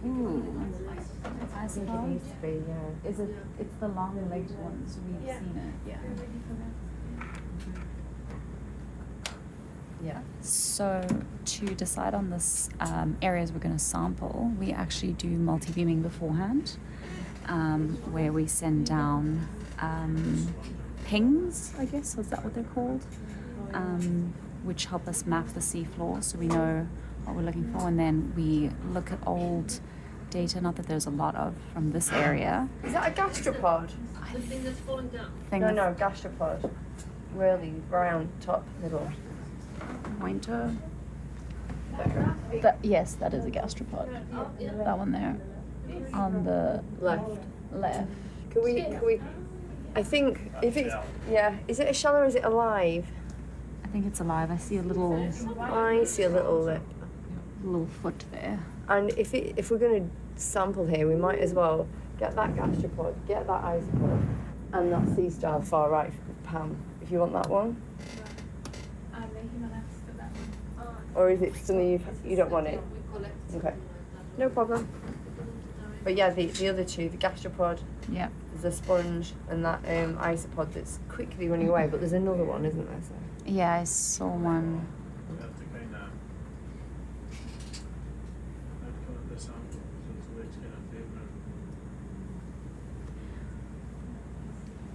Ooh. I think it needs to be, yeah. Is it? It's the long-legged ones. We've Yeah. seen it. Yeah. Yeah. So to decide on this areas we're going to sample, we actually do multi-beaming beforehand, where we send down pings, I guess, was that what they're called, which help us map the seafloor so we know what we're looking for, and then we look at old data, not that there's a lot of, from this area. Is that a gastropod? The thing that's falling down. No, gastropod. Really, brown, top, middle. Pointer. Yes, that is a gastropod. That one there. On the Left. left. Can we, I think, if it's, is it a shell or is it alive? I think it's alive. I see a little I see a little lip. foot there. And if we're going to sample here, we might as well get that gastropod, get that isopod, and that sea star far right, Pam, if you want that one. Or is it something you don't want it? Okay, no problem. But yeah, the other two, the gastropod, Yeah. there's a sponge, and that isopod that's quickly running away, but there's another one, isn't there? So. Yeah, I saw one. We have to kind of come at this angle, so it's the way it's kind of favouring.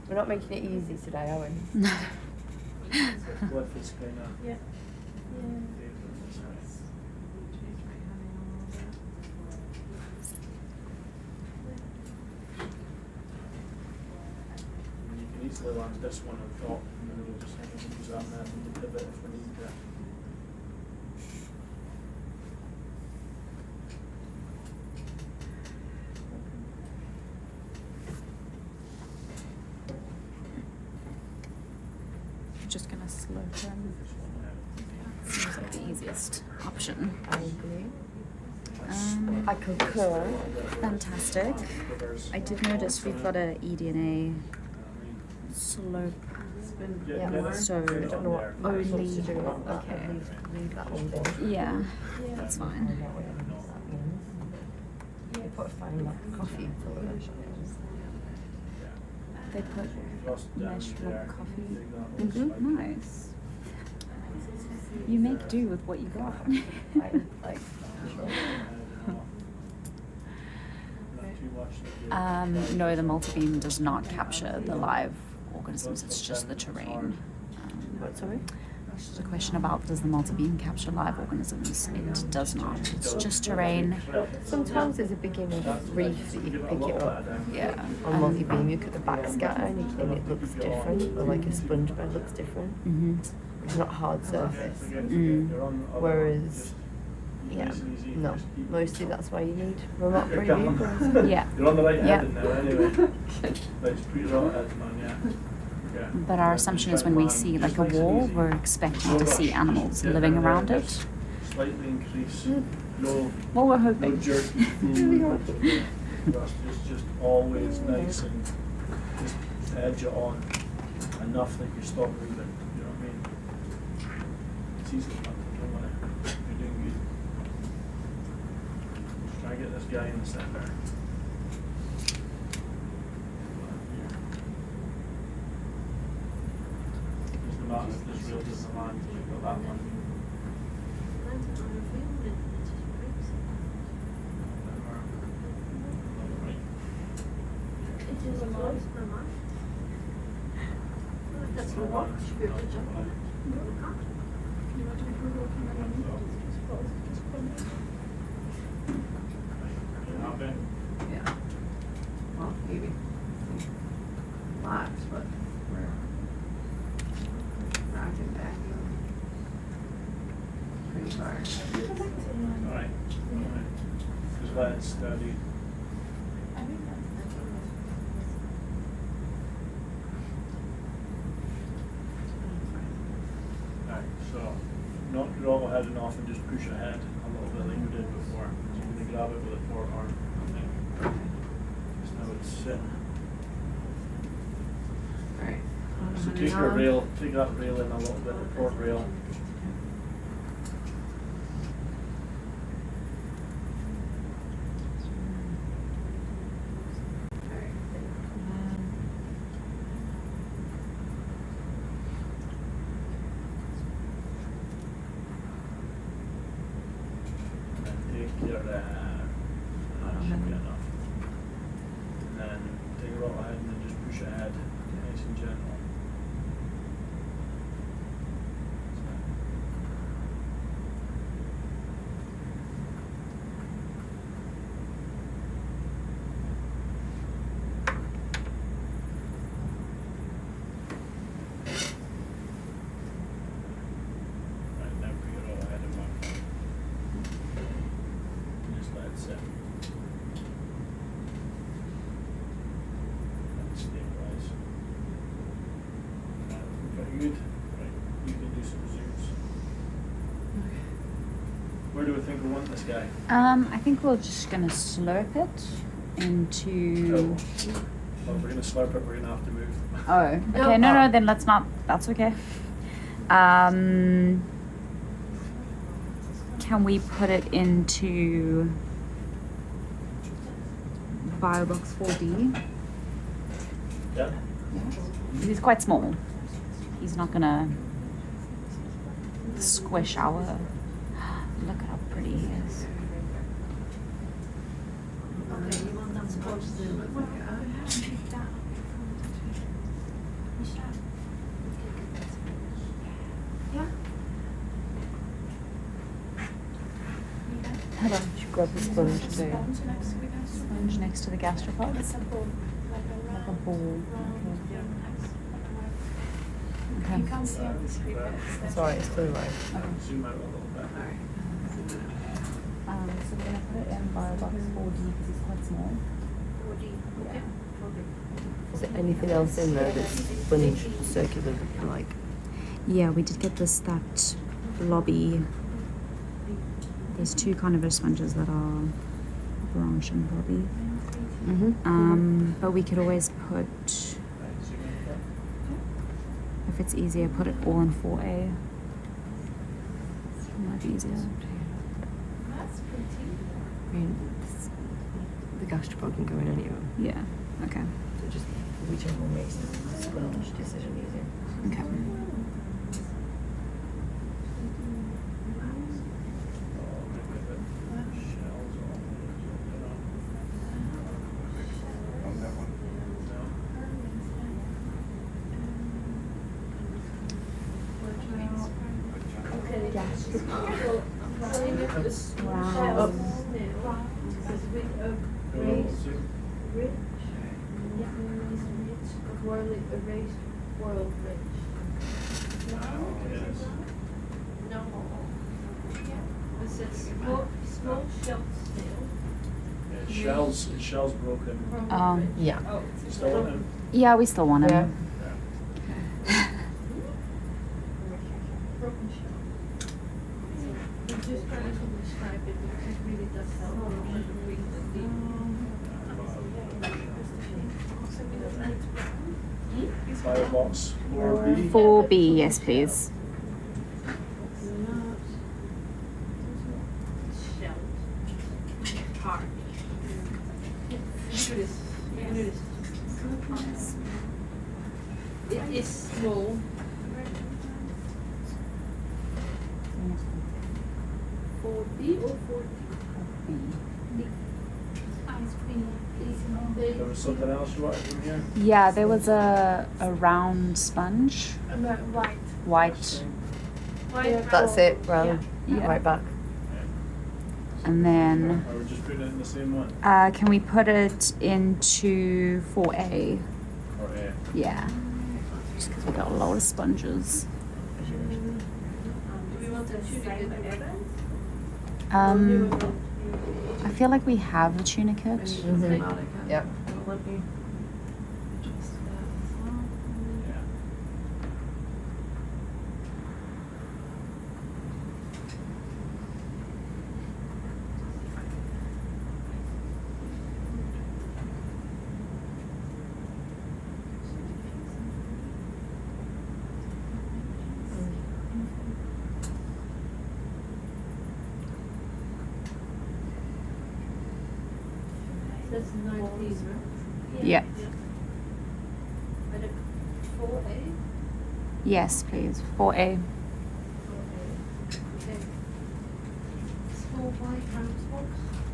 We're not making it easy today, are we? Cliff is kind of Yeah. favouring this way. And you can easily land this one on top, and then we'll just kind of use that method to pivot if we need to. I'm just gonna slow turn. Seems like the easiest option. I agree. Um, I concur. Fantastic. I did notice we've got a eDNA slope. Yeah. So I don't know what only. Max wants to do. Okay. Leave that one there. Yeah, that's I fine. don't know what that means. They put a fine like coffee fluorescence. They put mesh rock coffee. Mm-hmm. Nice. You make do with what you got. No, the multibeam does not capture the live organisms. It's just the terrain. What, sorry? This is a question about does the multibeam capture live organisms? It does not. It's just terrain. Sometimes there's a beginning reef that you can pick it up. Yeah. On multi-beam, you look at the backscatter and it looks different, or like a sponge bed looks different. Mm-hmm. It's not hard surface. Mm. Whereas Yeah, nice and easy. no. Just keep- Mostly that's why you need remote You're preview. calm. Yeah. You're on the right Yeah. headed now anyway. Let's put it on head, man, yeah. Yeah. But our Yeah, assumption just is when we plan, see just like a nice and wall, easy. we're expecting No to rush, see just animals get living down there, around it. just Slightly increase. Mm. No, Well, we're no hoping. jerky food. Just, just always nice and just edge it on enough that you stop moving. You know what I mean? It's easy enough. You don't wanna. You're doing good. Just try to get this guy in the center. There's the map. If this reel doesn't land, you've got that one. That's a watch. Can you imagine if we were walking underneath these falls, just plummet? Yeah. Well, maybe. Lives, but we're rocking back. Pretty far. Alright. Just let it steady. I think that's Alright, so knock your auto heading off and just push ahead a little bit like we did before. So you're going to grab it with a port arm, I think. Just now it's sitting. Alright. So take your rail, take that rail in a little bit, the port rail. And then take your, that should be enough. And then take your auto ahead and then just push ahead, nice and gentle. Right, now put your auto ahead in one. And just let it sit. And stabilize. Very good. Right, you can do some zooms. Where do we think we want this guy? I think we're just gonna slurp it into. Oh, if we're gonna slurp it, we're gonna have to move. Oh, okay. No, then let's not. That's okay. Can we put it into Biobox 4D? Yeah. He's quite small. He's not gonna squish our. Look at how pretty he is. Okay, you want them to go to the. Yeah. Hold on, should grab the sponge too. Sponge next to the gastropod. It's a ball, like Like a ball. Okay. You can't see on the screen, but it's Sorry, it's too low. Zoom out a little bit. So we're gonna put it in Biobox 4D because he's quite small. Yeah. Is there anything else in there that's sponge circular like? Yeah, we did get that blobby. There's two kind of sponges that are branch and blobby. Mm-hmm. But we could always put, if it's easier, put it all in 4A. It might be easier. That's pretty. I mean, the gastropod can go in anywhere. Yeah. Okay. So just whichever makes the sponge decision easier. Okay. Okay, so I'm calling it the shells now, because with a raised ridge, a raised world ridge. No. It says small shelled snail. Shell's broken. Yeah. Oh, You still want him? Yeah, we still want him. Yeah. broken shell. I'm just trying to describe it because it really does help. Firebox 4B. 4B, yes, please. Shelled. Hard. Do this. Do this. It is small. 4B or 4D? There was something else you wanted from here? Yeah, there was a round sponge. White. That's it, round, Yeah. right back. And then, Or we're just putting it in the same one? can we put it into 4A? Or A? Yeah. Just because we got a lot of sponges. Do we want to shoot it in the I feel like we have a tunicate. Yep. Let me adjust that as well. Yeah. That's 19, right? Yeah. But 4A? Yes, please. 4A. Okay. Small white round box?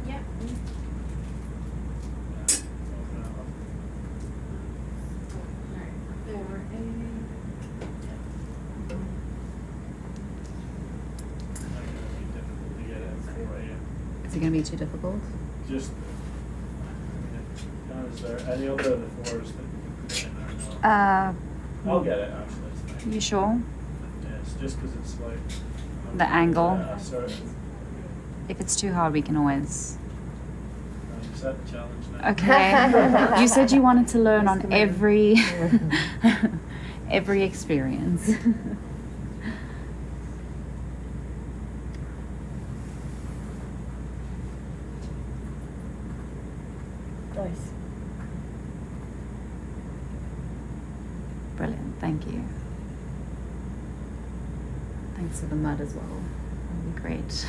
Yeah. Is it going to be too difficult? Just, is there any other of the fours that you can put in there? No. I'll get it actually, it's fine. You sure? Yeah, it's just because it's like. The angle? Yeah, certain. If it's too hard, we can always. You set the challenge now. Okay. You said you wanted to learn on every every experience. Nice. Brilliant. Thank you. Thanks for the mud as well. That'd be great.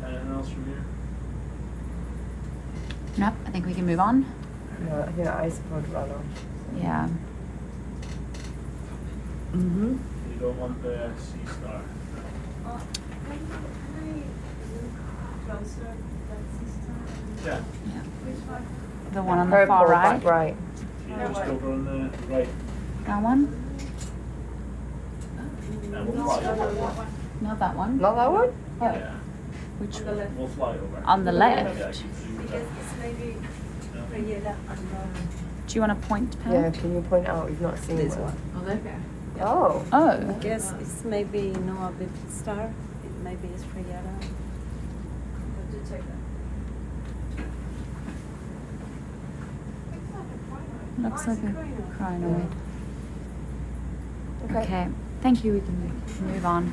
Anything else from here? Nope, I think we can move on. Yeah, I think I support run off. Yeah. Mm-hmm. You don't want the sea star. Yeah. Yeah. The one on the far Purple, right. back right. Just over on the right. That one? And we'll fly over. Not that one. Not that one? Yeah. Which one? We'll fly over. On the left? Yeah, keep doing that. Do you want to point, Pam? Yeah, can you point out? We've not seen This one. one. Oh, okay. Oh. Oh. I guess it's maybe a bit star. It maybe it's Freyada. Looks like a crinoid. Okay. Okay. Thank you. We can move on.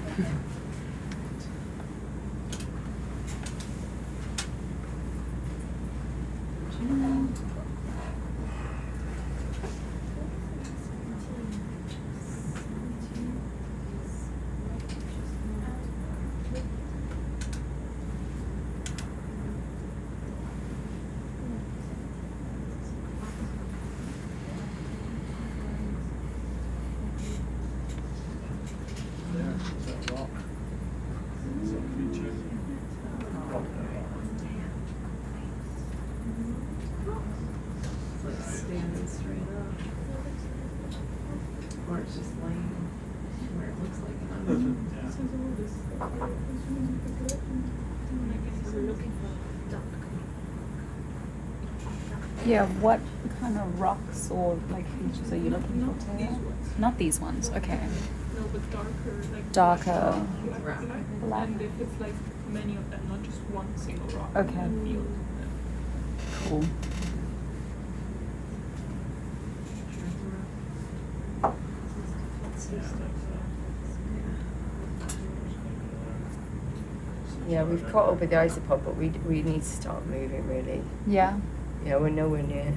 There, is that rock? Is that creature? It's like standing straight up. Or it's just laying where it looks like an onion. Yeah. I'm looking for duck. Yeah, what kind of rocks or like features are you looking for? Not these ones. Okay. No, but darker, like Darker. black. And if it's like many of them, not just one single rock Okay. in the field. Cool. Yeah, we've caught up with the isopod, but we need to start moving really. Yeah. Yeah, we're nowhere near.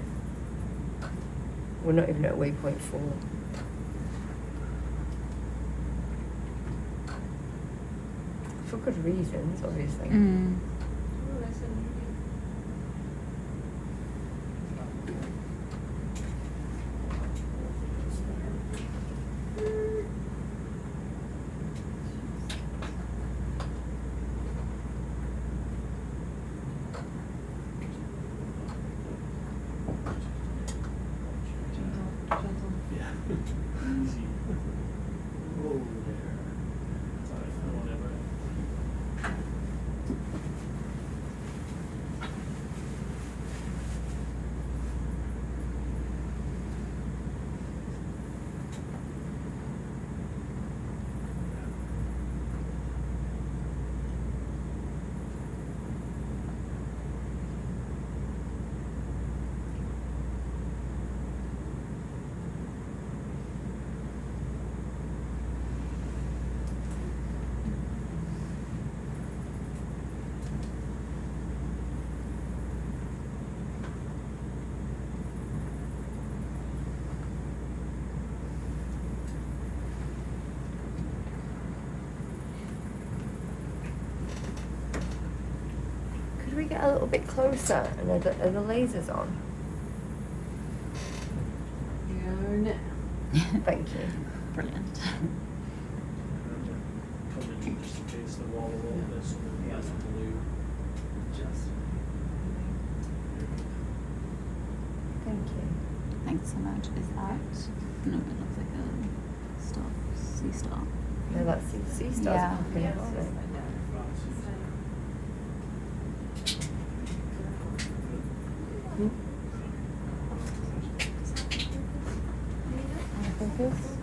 We're not even at waypoint 4. For good reasons, obviously. Mm. Yeah. Easy. Oh, there. Sorry, whatever. Could we get a little bit closer? And are the lasers on? Thank you. Brilliant. Come in just in case the wall a little bit, so that that's blue. Just. Thank you. Thanks so much. Is that? No, it looks like a star, sea star. No, that's sea stars Yeah. popping up, aren't they? Focus?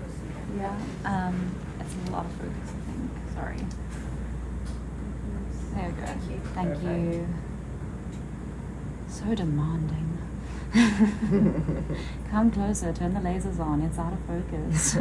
Yeah. It's a lot of focus, I think. Sorry. There we go. Thank you. So demanding. Come closer, turn the lasers on, it's out of focus.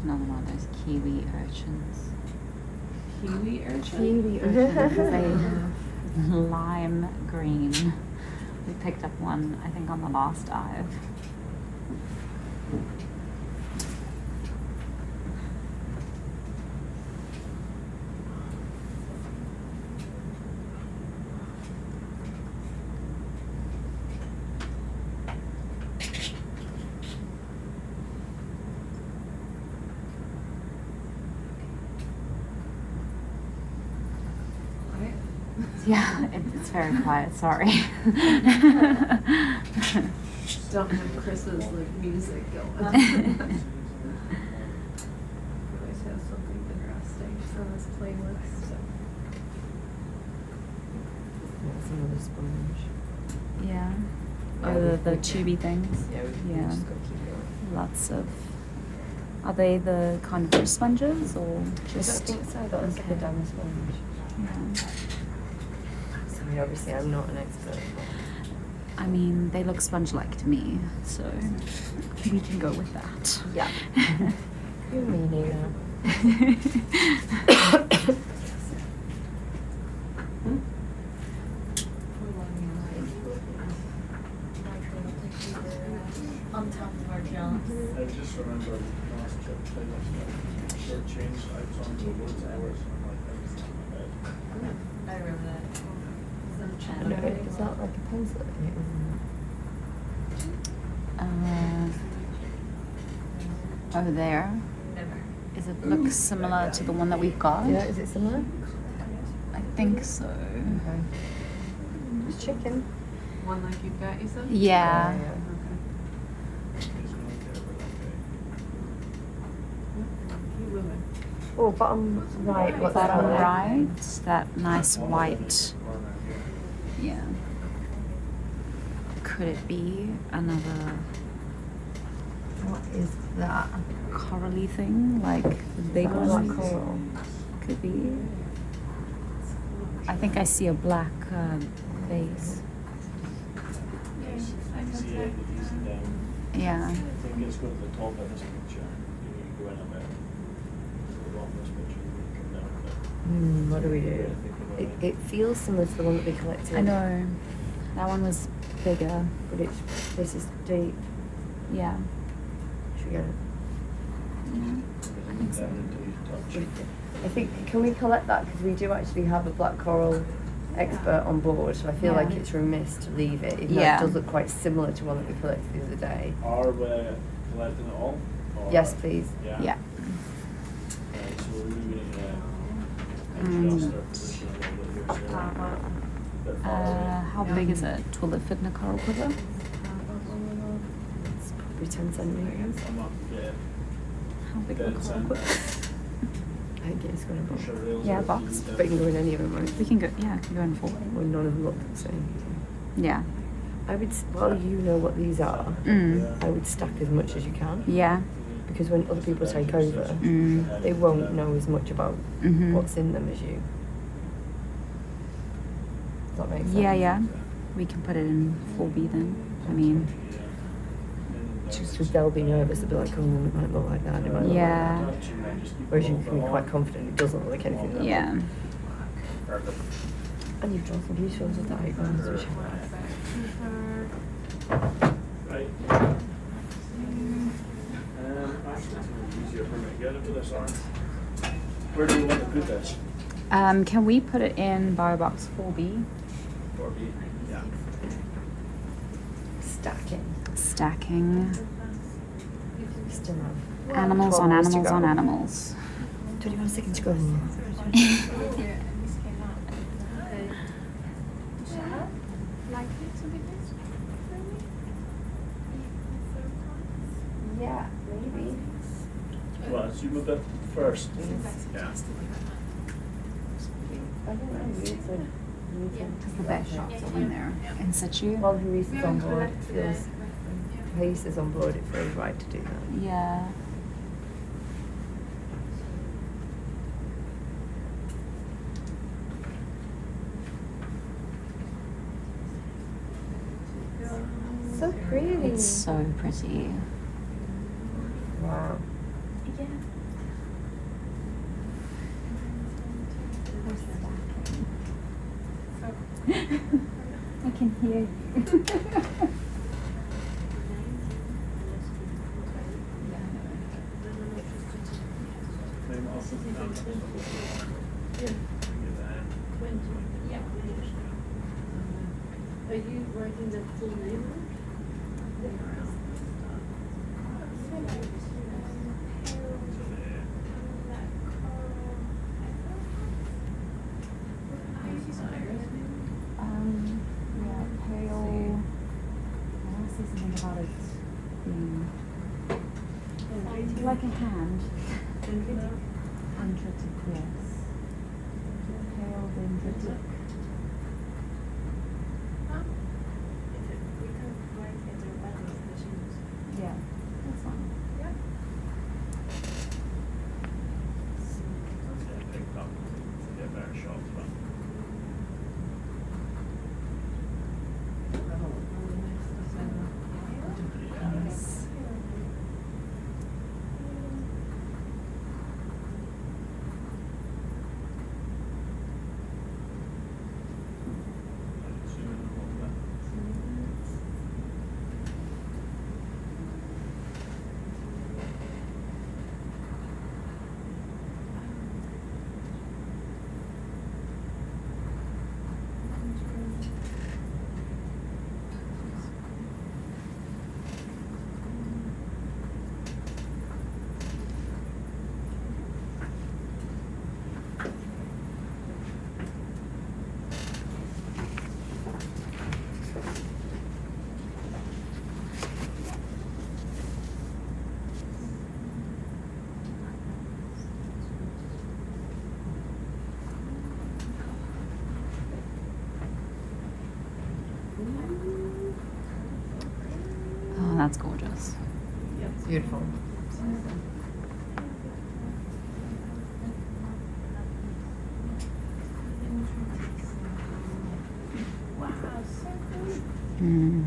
Another one of those kiwi urchins. Kiwi urchin? Kiwi urchin. They lime green. We picked up one, I think, on the last dive. Yeah, it's very quiet, sorry. Don't have Chris's like music going. Always has something interesting on his playlist. That's another sponge. Yeah. Yeah, Oh, the we- tubey things. Yeah, we Yeah. just got to keep going. Lots of. Are they the kind of fish sponges or I just? don't think so. That was like a dam sponge. Yeah. I mean, obviously, I'm not an expert. I mean, they look sponge-like to me, so we can go with that. Yeah. You're meaning now. On top of our jumps. I just remember last trip, I short changed, I was on the woods hours, and I'm like, I was on my bed. I remember that. Is that like a pencil? Over there. Is it look similar to the one that we've got? Yeah, is it similar? I think so. Okay. Just chicken. One like you've got, you said? Yeah. Oh, bottom right. What's Bottom that? right, that nice white. Yeah. Could it be another What is that? corally thing, like the big Black one? coral. Could be. I think I see a black base. See it easy down. Yeah. I think it's going to the top of this picture. You can go in a bit. So the bottom of this picture, you can come down a bit. What do we do? It feels similar to the one that we collected. I know. That one was bigger. But this is deep. Yeah. Should we get it? I think so. Down until you touch. I think, can we collect that? Because we do actually have a black coral expert on board, so I feel like it's remiss to leave it, even though it does look quite similar to one that we collected the other day. Are we collecting it all? Or- Yes, please. Yeah. Yeah. Right, so we're going to adjust our position a little bit here. So bit farther. How big is it? Will it fit in a coral quiver? It's probably 10 centimeters. I'm up, yeah. How big Dead will a coral center. quiver? I think it's going to Push our rails Yeah, out, box. use But them. you can go in any of them, right? We can go. Yeah, I can go in 4. Well, none of them look the same. Yeah. I would, while you know what these are, I would stack as much as you can. Yeah. Because when other people take over, they won't know as much about what's in them as you. Does that make sense? Yeah. We can put it in 4B then. I mean, Just because they'll be nervous, they'll be like, oh, it might look like that, it might look yeah. like that. Whereas you can be quite confident it doesn't look like anything like Yeah. that. And you've drawn some beautiful ones with the diagrams, which Right. Actually, it's easier for me to get into this arm. Where do we want to put this? Can we put it in Biobox 4B? 4B? Yeah. stacking. Stacking. Still have Animals 12 on hours to animals go. on animals. 21 seconds to go. Yeah, maybe. Well, zoom a bit first. Yeah. I don't know. The best shots are when they're in situ. While Luis is on board, it feels. Luis is on board, it feels right to do that. Yeah. So pretty. It's so pretty. Wow. I can hear you. Are you writing the full name? Yeah, pale. I want to say something about it being like a hand. Dendritic, yes. Pale dendritic. Yeah, that's fine. Get better shots, but. Yes. that's gorgeous. Beautiful. Wow, so good. Mm.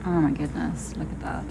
Oh my goodness, look at that.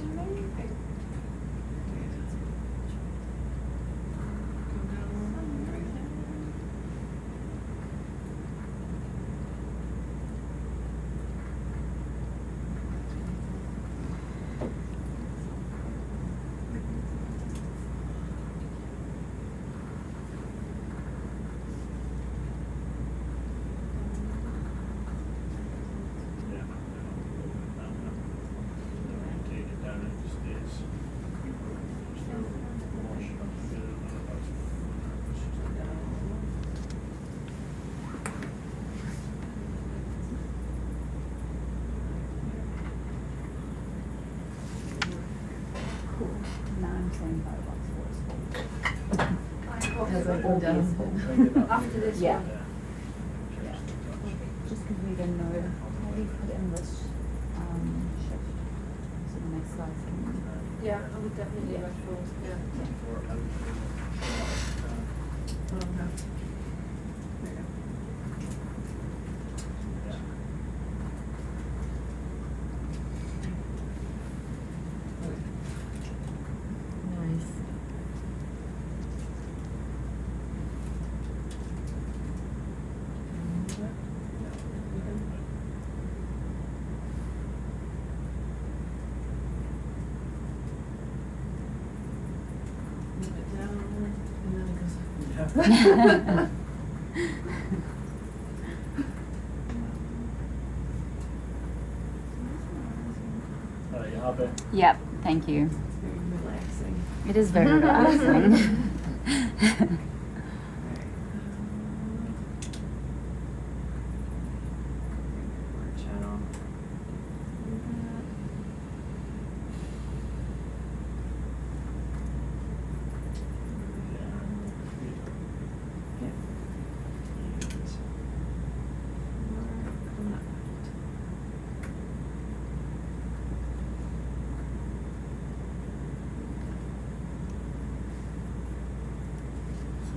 As I go down. After this Yeah. one. Just because we didn't know how we put in this shift. So the next slide can. Yeah, I would definitely rush forward, yeah. Nice. You happy? Yep, thank you. Very relaxing. It is very relaxing.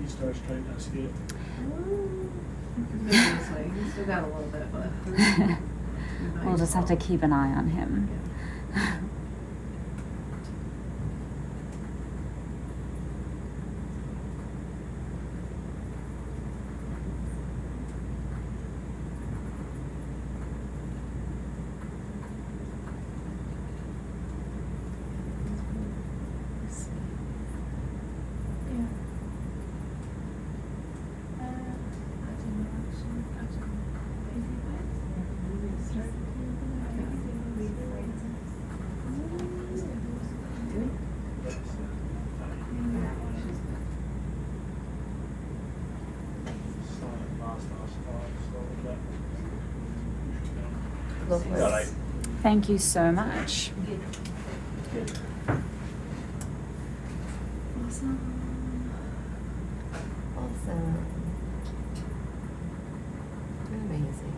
He starts trying to escape. He's still got a little bit, but. We'll just have to keep an eye on him. Lovely. Thank you so much. Awesome. Amazing.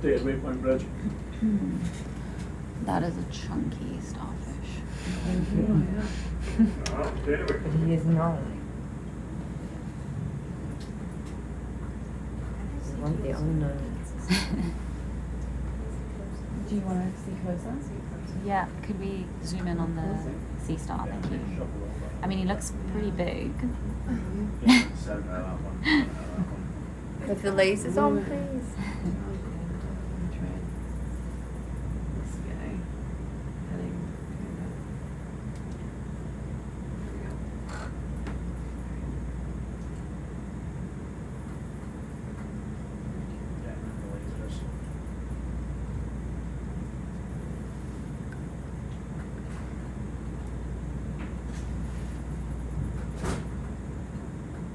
updated waypoint bridge. That is a chunky starfish. But he is not. We want the unknowns. Do you want to see closer? Yeah, could we zoom in on the sea star? Thank you. I mean, he looks pretty big. With the lasers on, please. This guy heading kind of. Yeah, the lasers.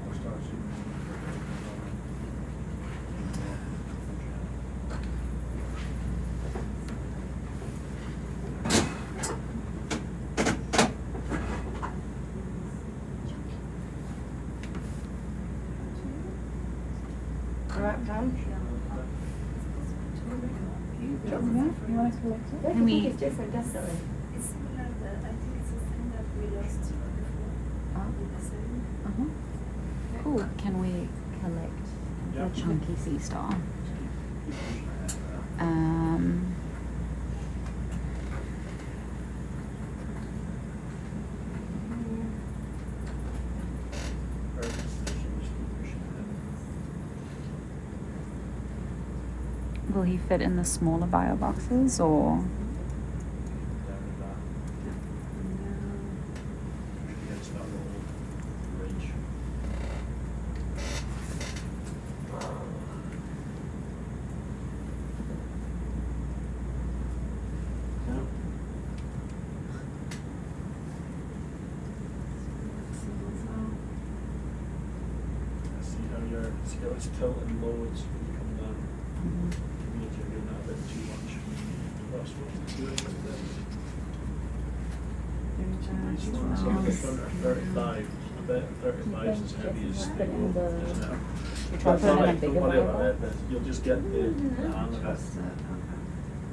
I'll start zooming in. Right, Pam? Yeah, you want to collect it? Yeah, Can I we- think it's different, definitely. It's similar, I think it's the same that we lost before. With the same. Cool. Can we collect Yeah. the chunky sea star? Will he fit in the smaller bio boxes or? See how it's tilting loads when you come down. Means you're giving that a bit too much. That's what it's doing with this. These ones up in front are 35. I bet 35 is as heavy as they go, isn't it? Try putting in a bigger Don't worry bio about box? it. You'll just get the hang of it.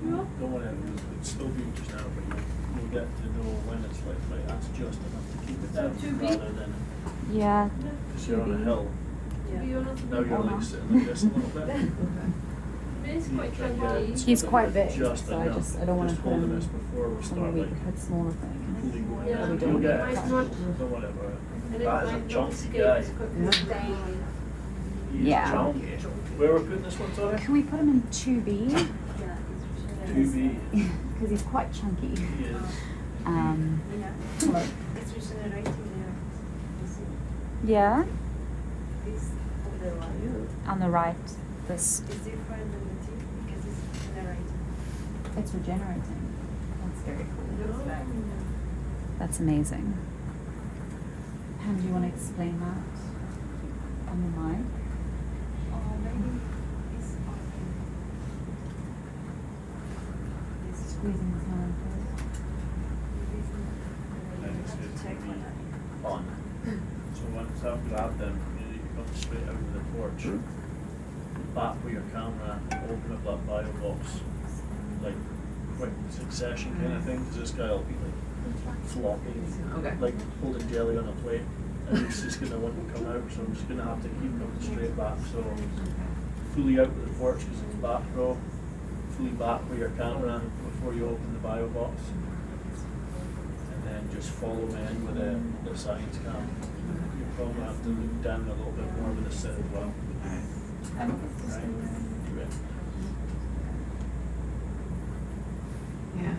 Don't worry, it'll still be just now, but you'll get to know when it's like, right, that's just enough to keep it down rather than, Yeah. because you're on a hill. Now you're like sitting like this a little bit. It's quite Yeah, chunky. He's quite big, just so I enough. just I don't want to Just put holding him this before we somewhere start we like can put smaller things. completely going Yeah, down. we You'll get might it. not- Don't worry about it. And it That is might a not chunky escape guy. as quickly as they- He's Yeah. chunky. Where we're putting this one, sorry? Can we put him in 2B? Yeah, 2B. Because he's quite chunky. He is. it's regenerating there. You see, Yeah. this on the right On the right, this is different than the tip because it's regenerating. it's regenerating. That's very cool. It looks like That's amazing. Pam, do you want to explain that on the mic? maybe it's Squeezing his hand. And it's good to be on. So once I've grabbed them, you come straight out of the torch, back with your camera, open up that bio box, like quick succession kind of thing, because this guy will be like floppy, like holding jelly on a plate, and he's just gonna want to come out, so I'm just gonna have to keep coming straight back, so fully out with the torch because it's back row, fully back with your camera before you open the bio box, and then just follow me in with the science cam. You probably have to look down a little bit more with the sit as well. Right. Great. Yeah.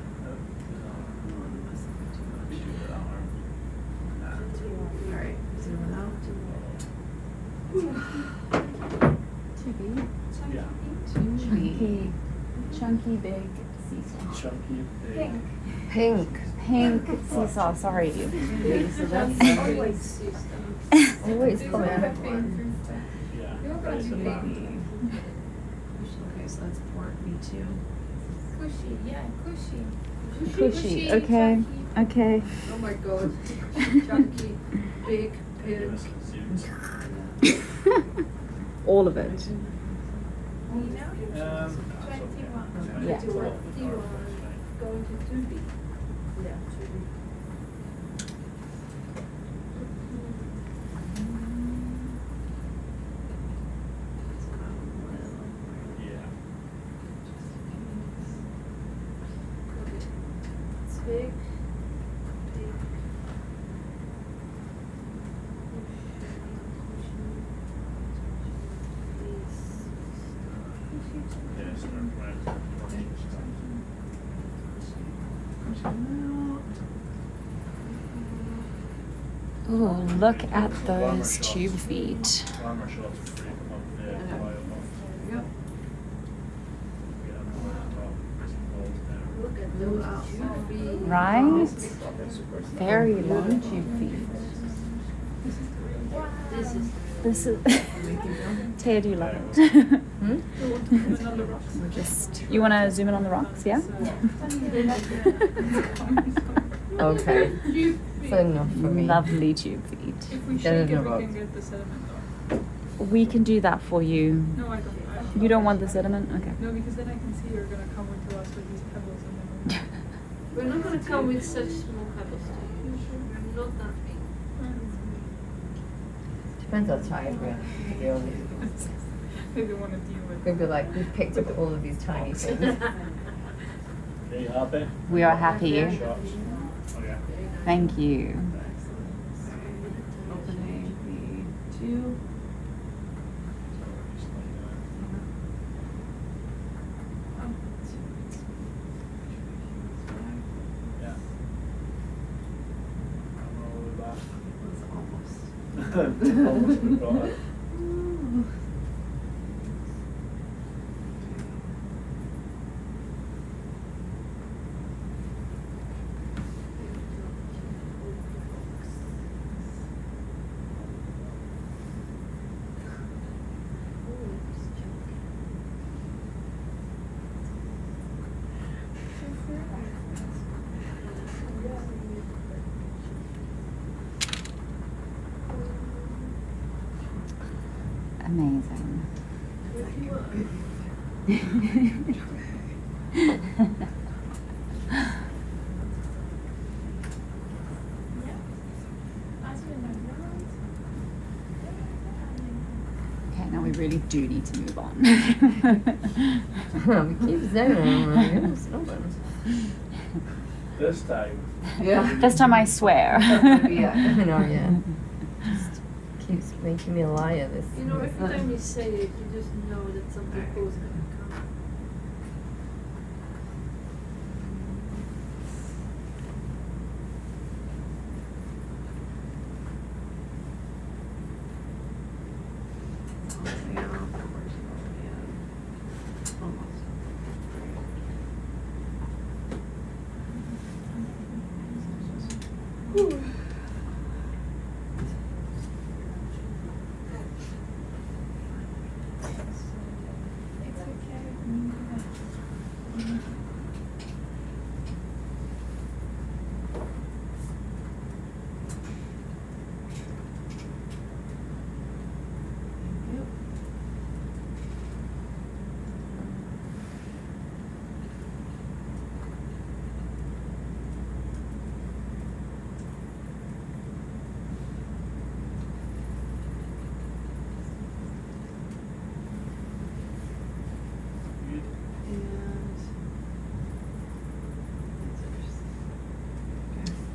Alright, zoom out. 2B. Yeah. Chunky. Chunky big sea star. Chunky, big. Pink. Pink sea star, sorry. So that's always Always coming out. Yeah. You're Right going at to the be back. Okay, so that's port B2. cushy, yeah, cushy. Cushy. Okay. Okay. Oh my god. Chunky, big, Give pink. us a zoom. All of it. So Yeah. You are going to 2B. Yeah. Yeah. It's big. Big. Yeah, start right. Oh, look at Glamour those shots. tube feet. Glamour shots are free from up there, Okay. high above. Yep. Yeah, I'm going up, there's balls there. Look at those tubby. Right? Very long tube feet. This is This is. Taya, do you love it? We're just. You want to zoom in on the rocks, yeah? Okay. That's enough for me. Lovely tube feet. If we Get shake it it, we about. can get the sediment off. We can do that for you. No, I don't. You don't want the sediment? Okay. No, because then I can see you're gonna come into us with these pebbles and then We're not going to come with such small pebbles to you. We're not that big. Depends how tired we are, to be honest. They don't want to deal with We'd be like, we've picked up all of these tiny things. Are you happy? We are happy. Shots. Oh yeah. Thank you. Opening the tube. Yeah. I'm all the way back. It's almost. Almost forgot it. Amazing. Okay, now we really do need to move on. We keep saying snowbirds. This time. Yeah. This time I swear. Yeah, I know, yeah. Just keeps making me a liar, this. You know, every time you say it, you just know that something cool's going to come.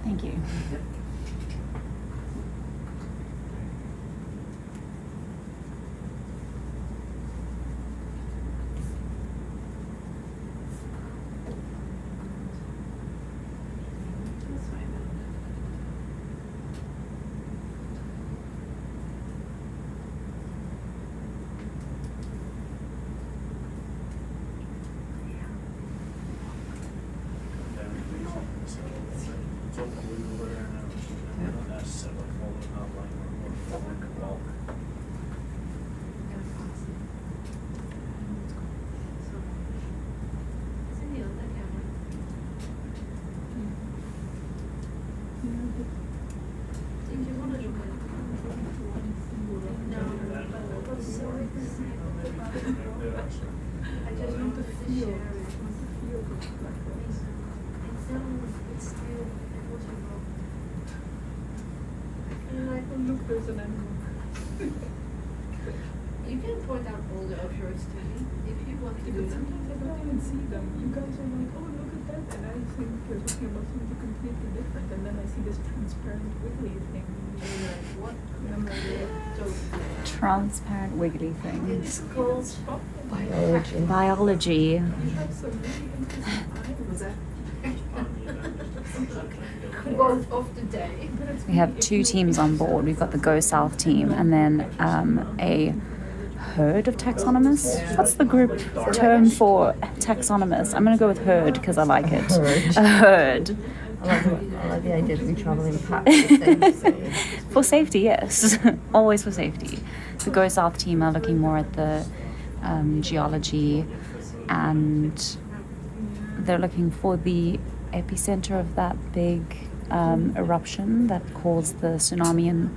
Thank you. It's all blue over there now. We're not necessarily following that line, we're following the wall. Isn't he on that camera? Think you want to look at it? No, but what's so I just want to feel. was an animal. You can point out all the objects to me if you want to do But them. sometimes I don't even see them. You guys are like, oh, look at that, and I think you're talking about something completely different, and then I see this transparent wiggly thing. And you're like, what? And I'm like, Transparent wiggly thing. It's called Biology. Biology. you have some really interesting eyes. quote of the day. We have two teams on board. We've got the Go South team and then a herd of taxonomists. What's the group term for taxonomists? I'm going to go with herd because I like it. A herd. I like the idea that we travel in packs for safety. For safety, yes. Always for safety. The Go South team are looking more at the geology, and they're looking for the epicenter of that big eruption that caused the tsunami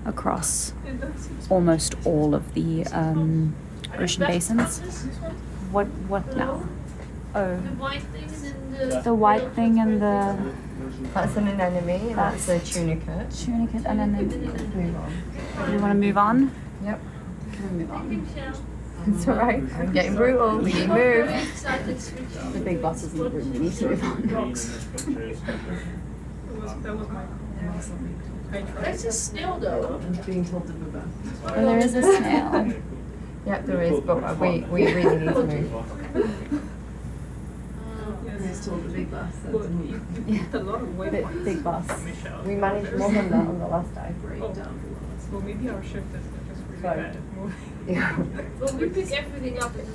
across almost all of the ocean basins. What now? Oh, The white thing and then the white thing and the That's an anemone, and that's a tunicate. tunicate, and then Move on. we want to move on. Yep. Can we move on? It's alright. I'm getting brutal. We need move. The big boss is in the room. We need to move on. That was my I tried. That's a snail though. I'm being told to move on. Well, there is a snail. Yep, there is, but we really need to move. I was told the big bus. That Well, didn't you put a lot of weight on it. Big boss. We managed more than that on the last day. break down. Well, maybe our shift is just really Sorry. bad at moving. Yeah. Well, we pick everything up in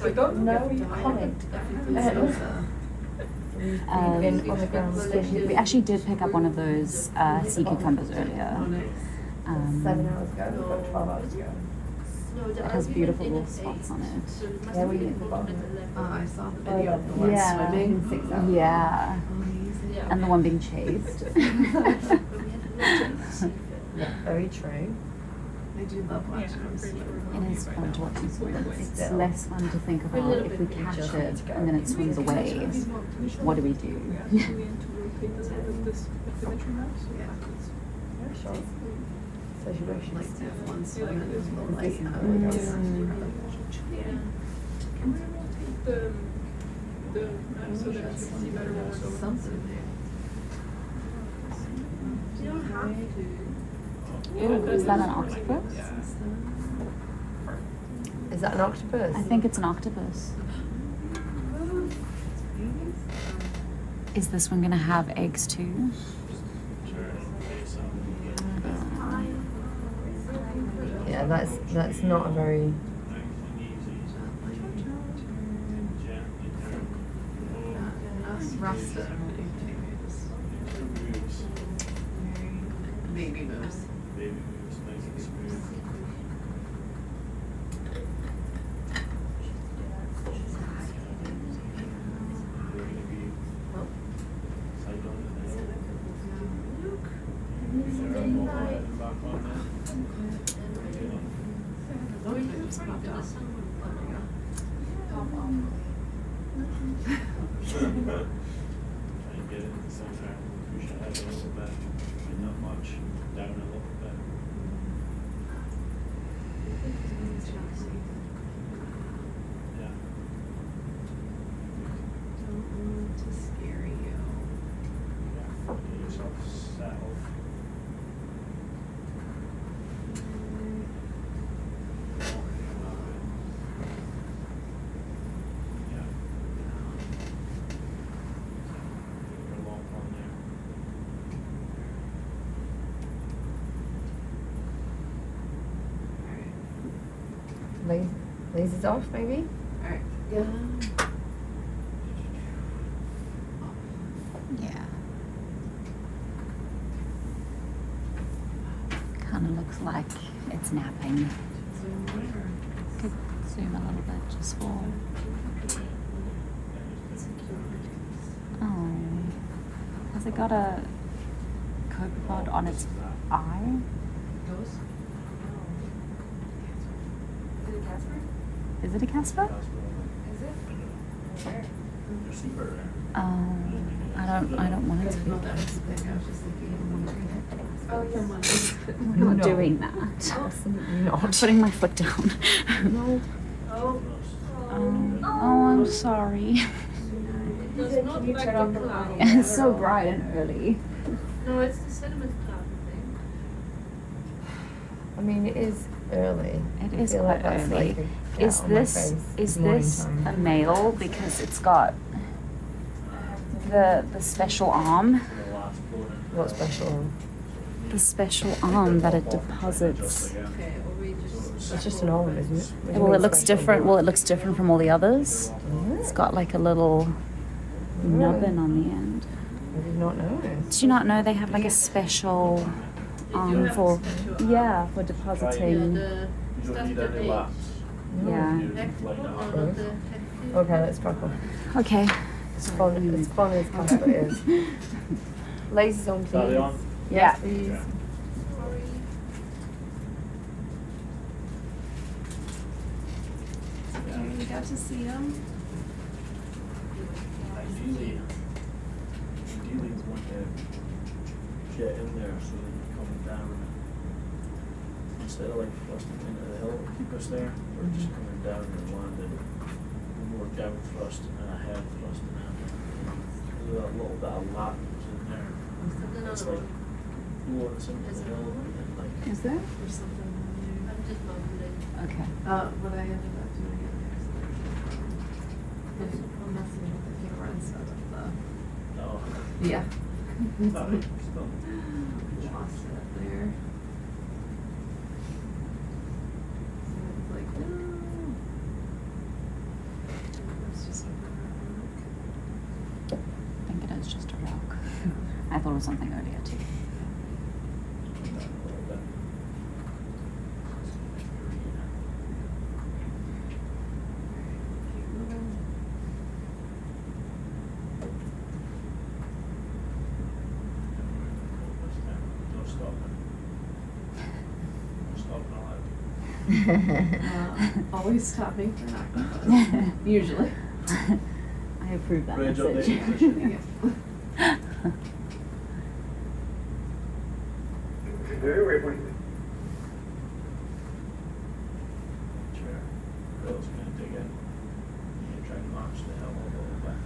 So don't No, get me comment. Um, We've been on the ground We actually did pick up one of those sea cucumbers earlier. 7 hours ago, about 12 hours ago. It has beautiful little spots on it. Yeah, we hit the bottom. I saw the video of the one Yeah. swimming. 6 hours. Yeah. And the one being chased. Yeah, very true. I do love watching them swim. It is fun to watch them swim. It's Still. less fun to think about if we catch it and then it swims away. What do we do? We're actually into rotate the side of this bathymetry map, so Yeah. it's Sure. So you wish Like to have one swim and there's no light. Mm. Can we rotate the map so that you can see better where we're going? Something there. You don't have to. Ooh, is that an octopus? Is that an octopus? I think it's an octopus. Is this one gonna have eggs too? Yeah, that's not a very. Rasta. Baby moves. Lasers off, maybe? Alright. Yeah. Kind of looks like it's napping. Could zoom a little bit just for. Oh. Has it got a copepod on its eye? Is it a Casper? I don't want it to be Not that was big, I was just thinking of one I'm not doing that. Absolutely not. I'm putting my foot down. No. Oh. Oh, I'm sorry. Does not look like a cloud. It's so bright and early. No, it's the sediment cloud, I think. I mean, it is early. It I is feel quite like that's early. like a cat Is on my this face. is It's morning this time. a male because it's got the special arm? What special? The special arm that it deposits. Okay, or we just. It's just an arm, isn't it? What do you Well, mean it looks special? different. Well, it looks different from all the others. It's got like a little nubbin on the end. I did not know. Did you not know they have like a special arm for yeah for Yeah, depositing? the You don't stuff need that any they. laps. Yeah. Hector, no, not the hector. Okay, let's crack on. Okay. It's fun as Casper is. Lasers on, please. Carry on. Yeah. Please. Yeah. You got to see them? Ideally, we want to get in there so that you come down instead of like thrusting into the hill to keep us there. We're just coming down and landing more down thrust and a head thrust and there's a little bit of lap that's in there. It's like blowing us into the hill and like. Is there? Or something new? I'm just mumbling. Okay. What I ended up doing it next I'm messing with the camera instead of the. No. Yeah. No, still. Lost it there. So it was like, no. It's just over I think it is just a rock. I thought it was something earlier too. Don't stop always stopping for nothing. Usually. I approve that Bridge up message. Yeah. Sure. Bill's gonna dig in. You try and march the hill a little bit.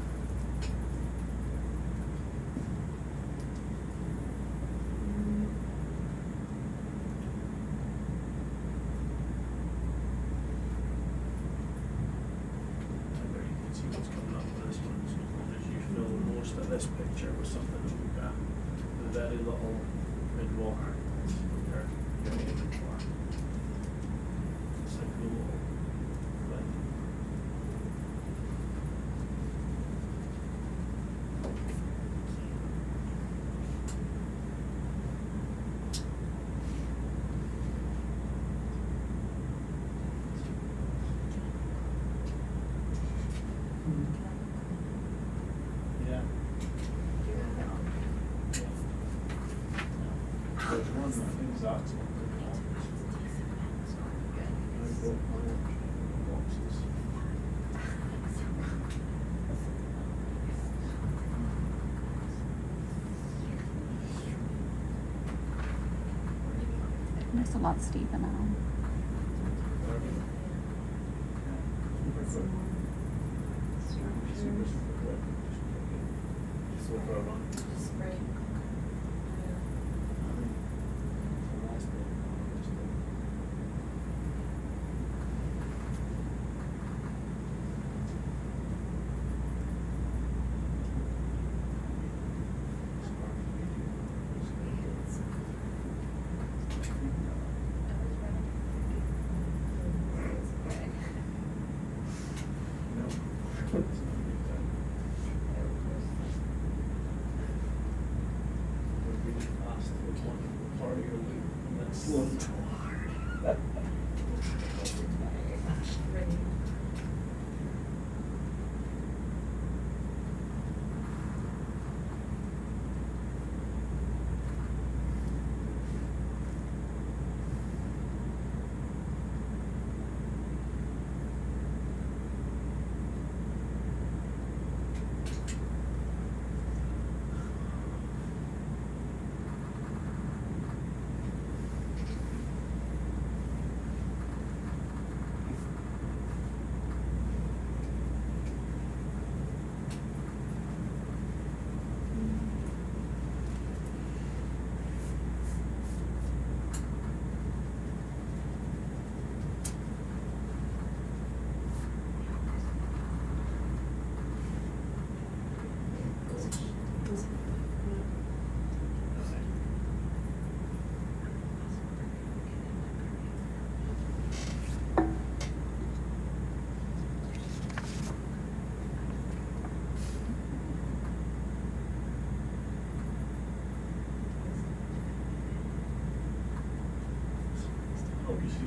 Where you can see what's coming up with this one, so as long as you fill most of this picture with something that we've got, the very little mid-water, that's what you're aiming for. It's like a little flint. Yeah. There's one, I think Zach's one. Boxes. It's a lot steeper now.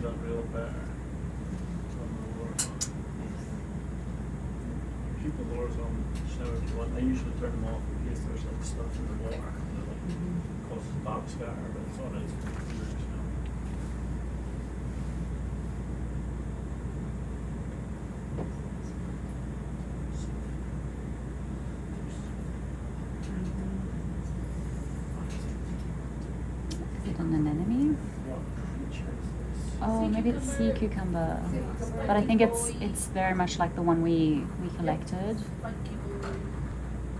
that real better on the lower one. Keep the lowers on shower if you want. I usually turn them off in case there's like stuff in the water that like causes dark scatter, but it's alright. Is it an anemone? Oh, maybe it's sea cucumber. But I think it's very much like the one we collected.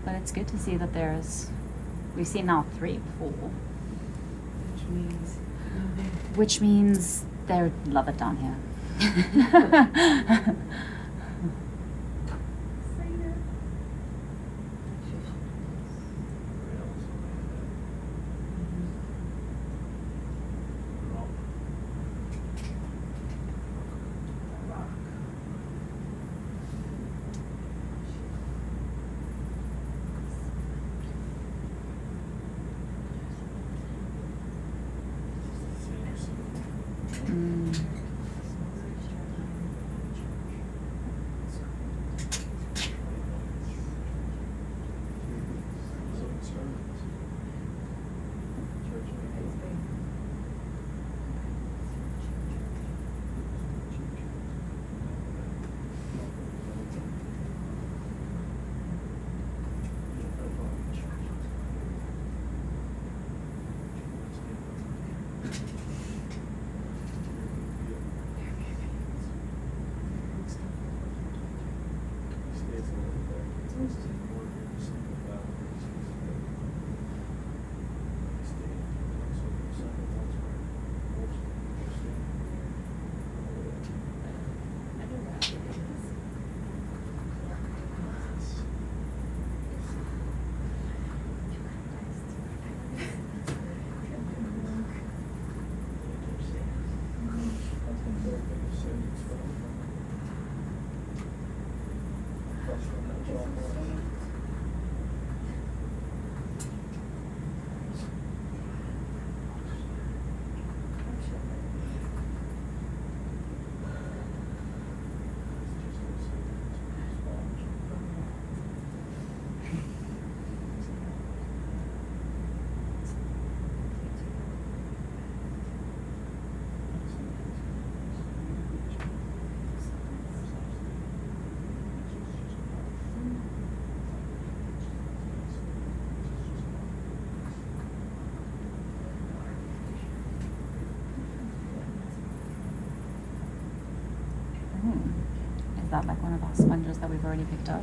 But it's good to see that we've seen now 3 before. Which means they love it down here. Is that like one of our sponges that we've already picked up?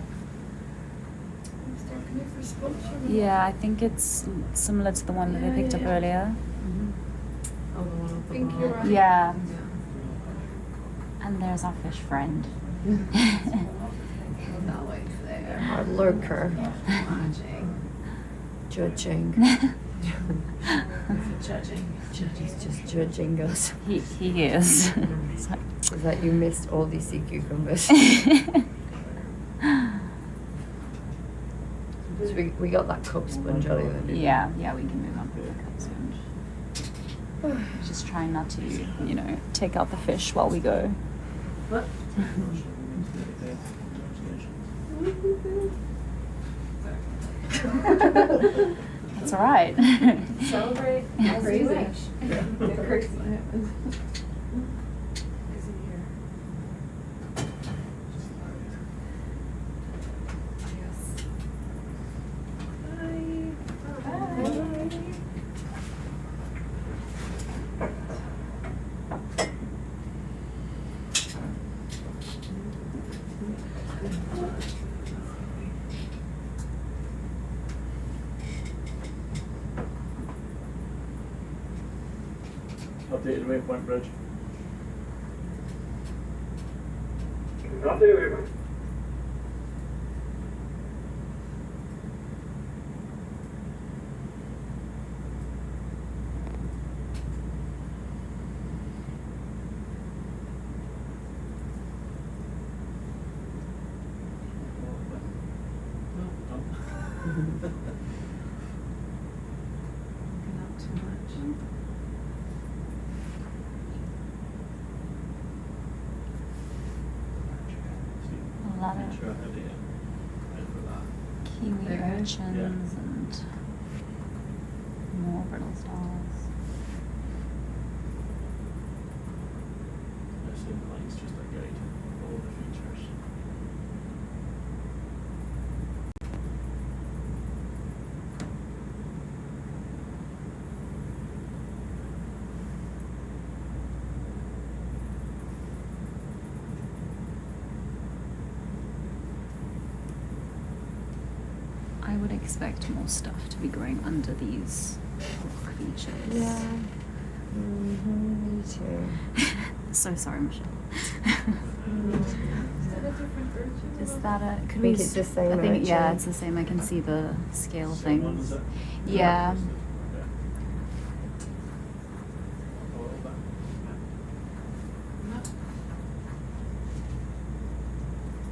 Yeah, I think it's similar to the one that we picked up earlier. Oh, the one off the Think you're bar. right. Yeah. And there's our fish friend. That way there. Our lurker. Watching. Judging. Judging. He's just judging us. He is. It's like- Is that you missed all these sea cucumbers? So we got that cup sponge earlier. didn't we? yeah, we can move on from the cup sponge. Just trying not to, take out the fish while we go. What? It's all right. Celebrate. Yes. Crazy. Crazy. Updated waypoint bridge. Updated waypoint. Not too much. lot of feature heavy and for that. kiwi Okay. urchins and more brittle stars. This inline's just a guide of all the features. I would expect more stuff to be growing under these rock features. Yeah. Me too. So sorry, Michelle. Is that a different urchin? Is that a? Could I we? think it's the same I think yeah, urchin. it's the same. I can see the scale Same one, is things. it? Yeah. Okay.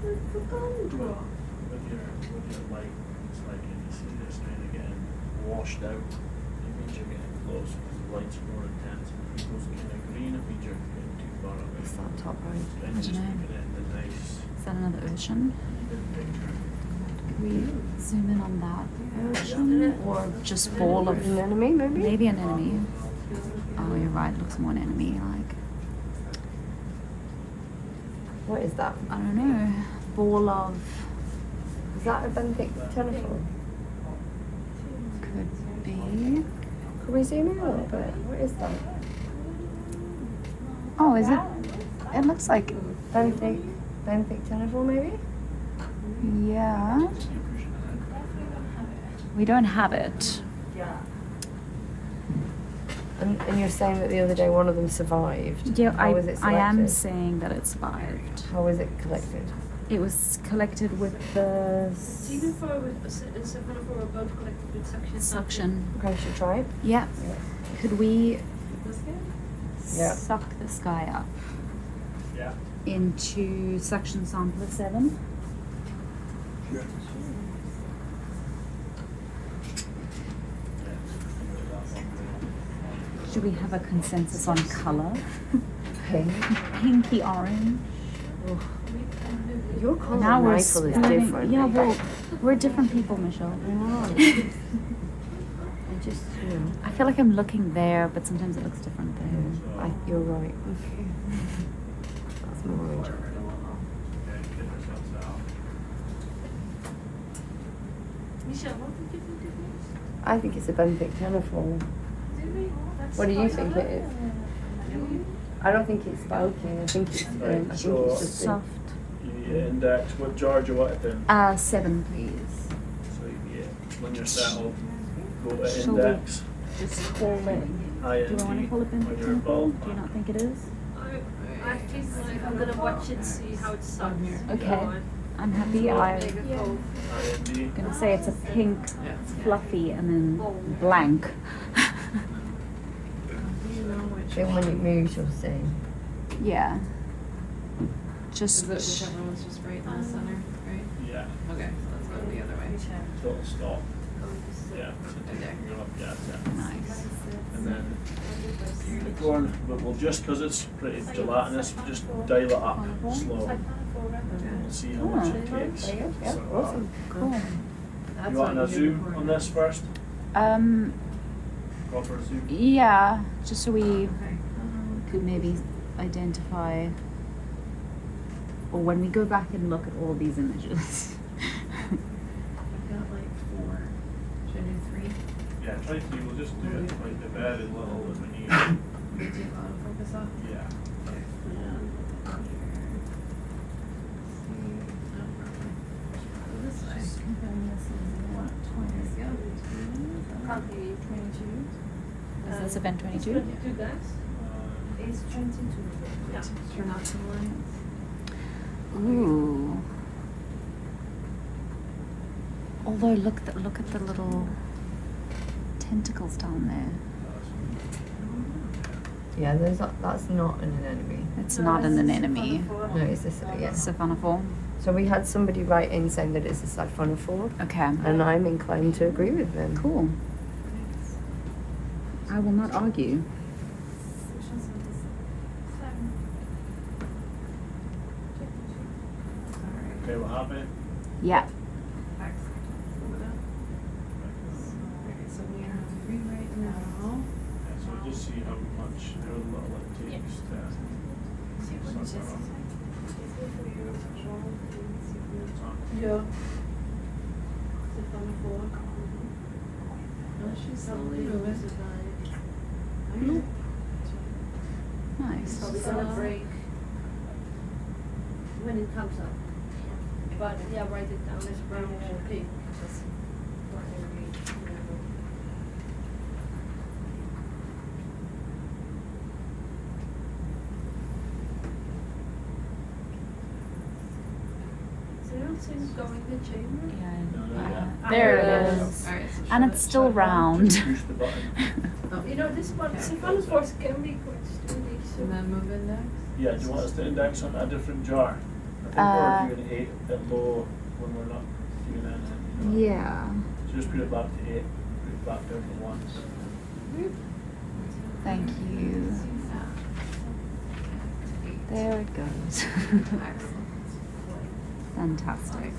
A little bit. With your light, it's like you see this kind of getting washed out. It means you're getting close because the light's more intense. If it goes kind of green, it means you're getting too far away. It's that top right. Then I just dunno. looking at the nice Is that another urchin? even picture. Could we zoom in on that urchin or just ball of An enemy, maybe? maybe an enemy? Oh, you're right. It looks more an enemy like. What is that? I don't know. Ball of Is that a benthic telephone? could be. Could we zoom in a little bit? What is that? Oh, is it? It looks like Benthic telephone, maybe? yeah. We don't have it. And you're saying that the other day one of them survived. Yeah, How was it I am selected? saying that it survived. How was it collected? It was collected with the Even for we're both collected with suction. suction. Okay, should we try it? Yeah. Could we Yeah. suck this guy up Yeah. into suction sampler 7? Sure. Should we have a consensus on color? Pink. Pinky orange. Your colour Now and we're my colour is splitting- different. Yeah, well, we're different people, Michelle. I know. I just, you know, I feel like I'm looking there, but sometimes it looks different there. you're right. That's more orange. Michelle, what did you think it was? I think it's a benthic telephone. What do you think it is? I don't think it's bulky. I think it's. I think So- it's just. Soft. You index what George you want it in. 7, please. So yeah, when you're settled, go to Shall we index, just call it? IND, Do I want to call it when benthic you're above. Do you not think it is? I think like I'm gonna watch it, see how it sounds. Okay. I'm happy. I'm IND. gonna say it's a pink, fluffy, and then blank. Then when it moves, you'll see. Yeah. Just. Whichever one's just right in the center, right? Yeah, Okay, so let's go the other way. total stop. Yeah, so you're up, yeah, yeah. Nice. And then unicorn, but we'll just, because it's pretty gelatinous, we'll just dial it up slow. We'll see how much it takes. Yeah, So, awesome. Cool. You want a zoom on this first? Proper zoom? Yeah, just so we could maybe identify, or when we go back and look at all these images. I've got like 4. Should I do 3? Yeah, try to, we'll just do it like the very little as we need. We do autofocus off? Yeah. This way. And this is what, 22. Is this event 22? 22 guys? It's 22. Yeah. Turn off some lights. Ooh. Although look at the little tentacles down there. Yeah, that's not an anemone. It's not an anemone. No, it's this. Yeah. Siphonophore. So we had somebody write in saying that it's a siphonophore, Okay. and I'm inclined to agree with them. Cool. I will not argue. Okay, Okay, we're happy? Yeah. So we are free right now. Yeah, so we'll just see how little it takes to. Ja. Ze van voor. She's slowly moving. Nice. So we're gonna break when it comes up. But yeah, write it down as brown or pink. Just for every level. Is there anything going in the chamber? Yeah. There it is. And it's still round. Push the button. You know, this one, cephalophores can be quite sturdy, so. And then move index. Yeah, do you want us to index on a different jar? I think we're doing 8 at low when we're not doing anything. You know? Yeah. So just put it back to 8, put it back down to 1. Thank you. There it goes. Fantastic.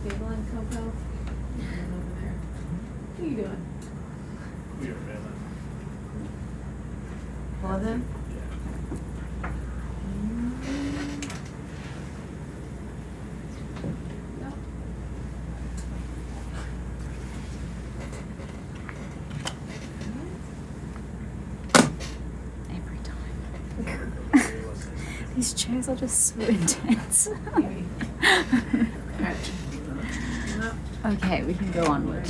Table and Coco. And then over there. What are you doing? We are ready. All of them? Every time. These chairs are just so intense. Okay, we can go onward.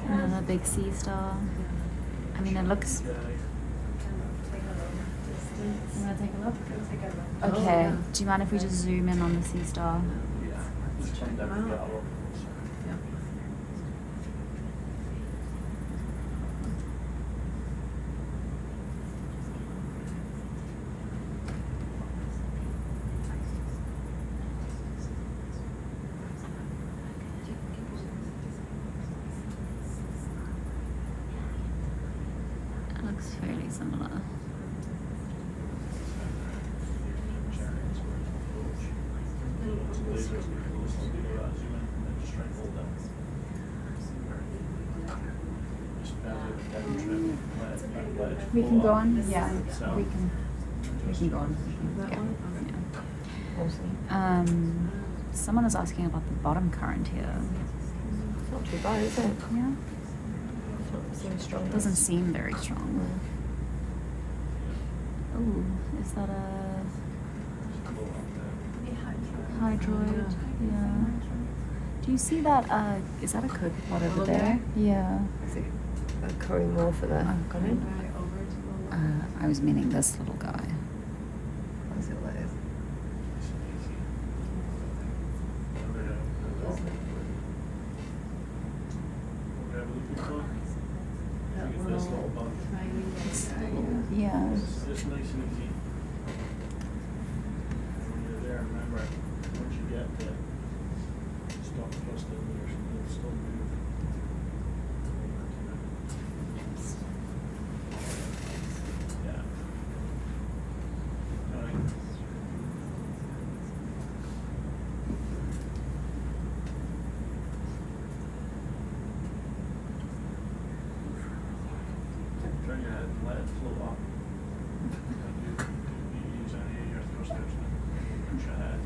Another big sea star. I mean, it looks. You want to take a look? Okay. Do you mind if we just zoom in on the sea star? Just come down and get a look. It looks fairly similar. We can go on. Yeah, we can go on. Yeah. Someone is asking about the bottom current here. It's not too bad, is it? Yeah. It's not so strong. Doesn't seem very strong. Oh, is that a hydroid? Yeah. Do you see that? Is that a copepod over there? Yeah. Is it occurring more for the comment? I was meaning this little guy. What is it like? Yeah. It's nice and easy. When you're there, remember, once you get the stop thrusting, there's still move. Yeah. Alright. Turn your head and let it float up. You use any of your thrusters and push ahead.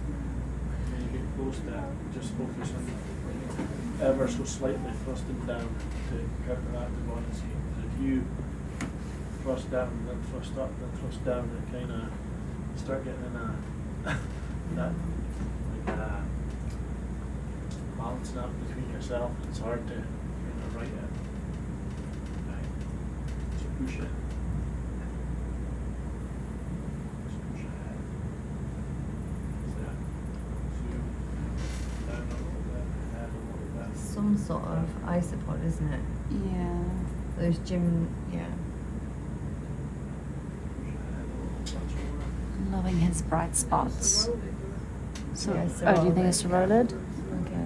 When you get close to it, just focus on ever so slightly thrusting down to counteract the buoyancy. Because if you thrust down, then thrust up, then thrust down, it kind of start getting in a that like balancing up between yourself. It's hard to kind of right it. Right. So push it. Just push ahead. Is that? Zoom down a little bit, ahead a little bit. Some sort of isopod, isn't it? Yeah. Those gym, yeah. Push ahead a little touch more. Loving his bright spots. So, Yeah, so oh, do you think roll it's it, rolled? yeah. Okay.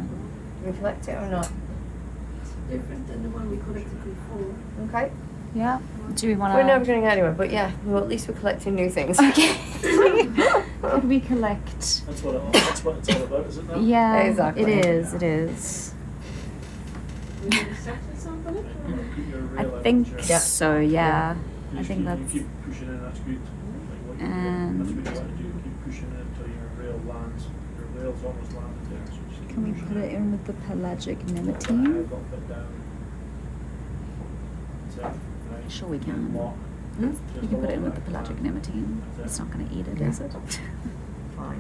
Do we collect it or not? Different than the one we collected before. Okay. Yeah. Do we want to? We're never going to go anywhere, but yeah, well, at least we're collecting new things. Okay. Could we collect? That's what it's all about, is it not? Yeah. Exactly. It is. It is. We're going to set this up on it? Keep your I rail think out, Yeah. so. Yeah. You I just think keep, that's. You keep pushing in, that's good. Like what you do, that's And- what you want to do. Keep pushing in until your rail lands. Your rail's almost landed there, so just keep Can we pushing put it in with the pelagic Put that head nematine? up and down. That's it. Right. Sure we can. Lock. Hmm? Just You a can put it in little with the bit of pelagic clamp. nematine. That's It's it. not going to eat it, Yeah. is it? Fine. A little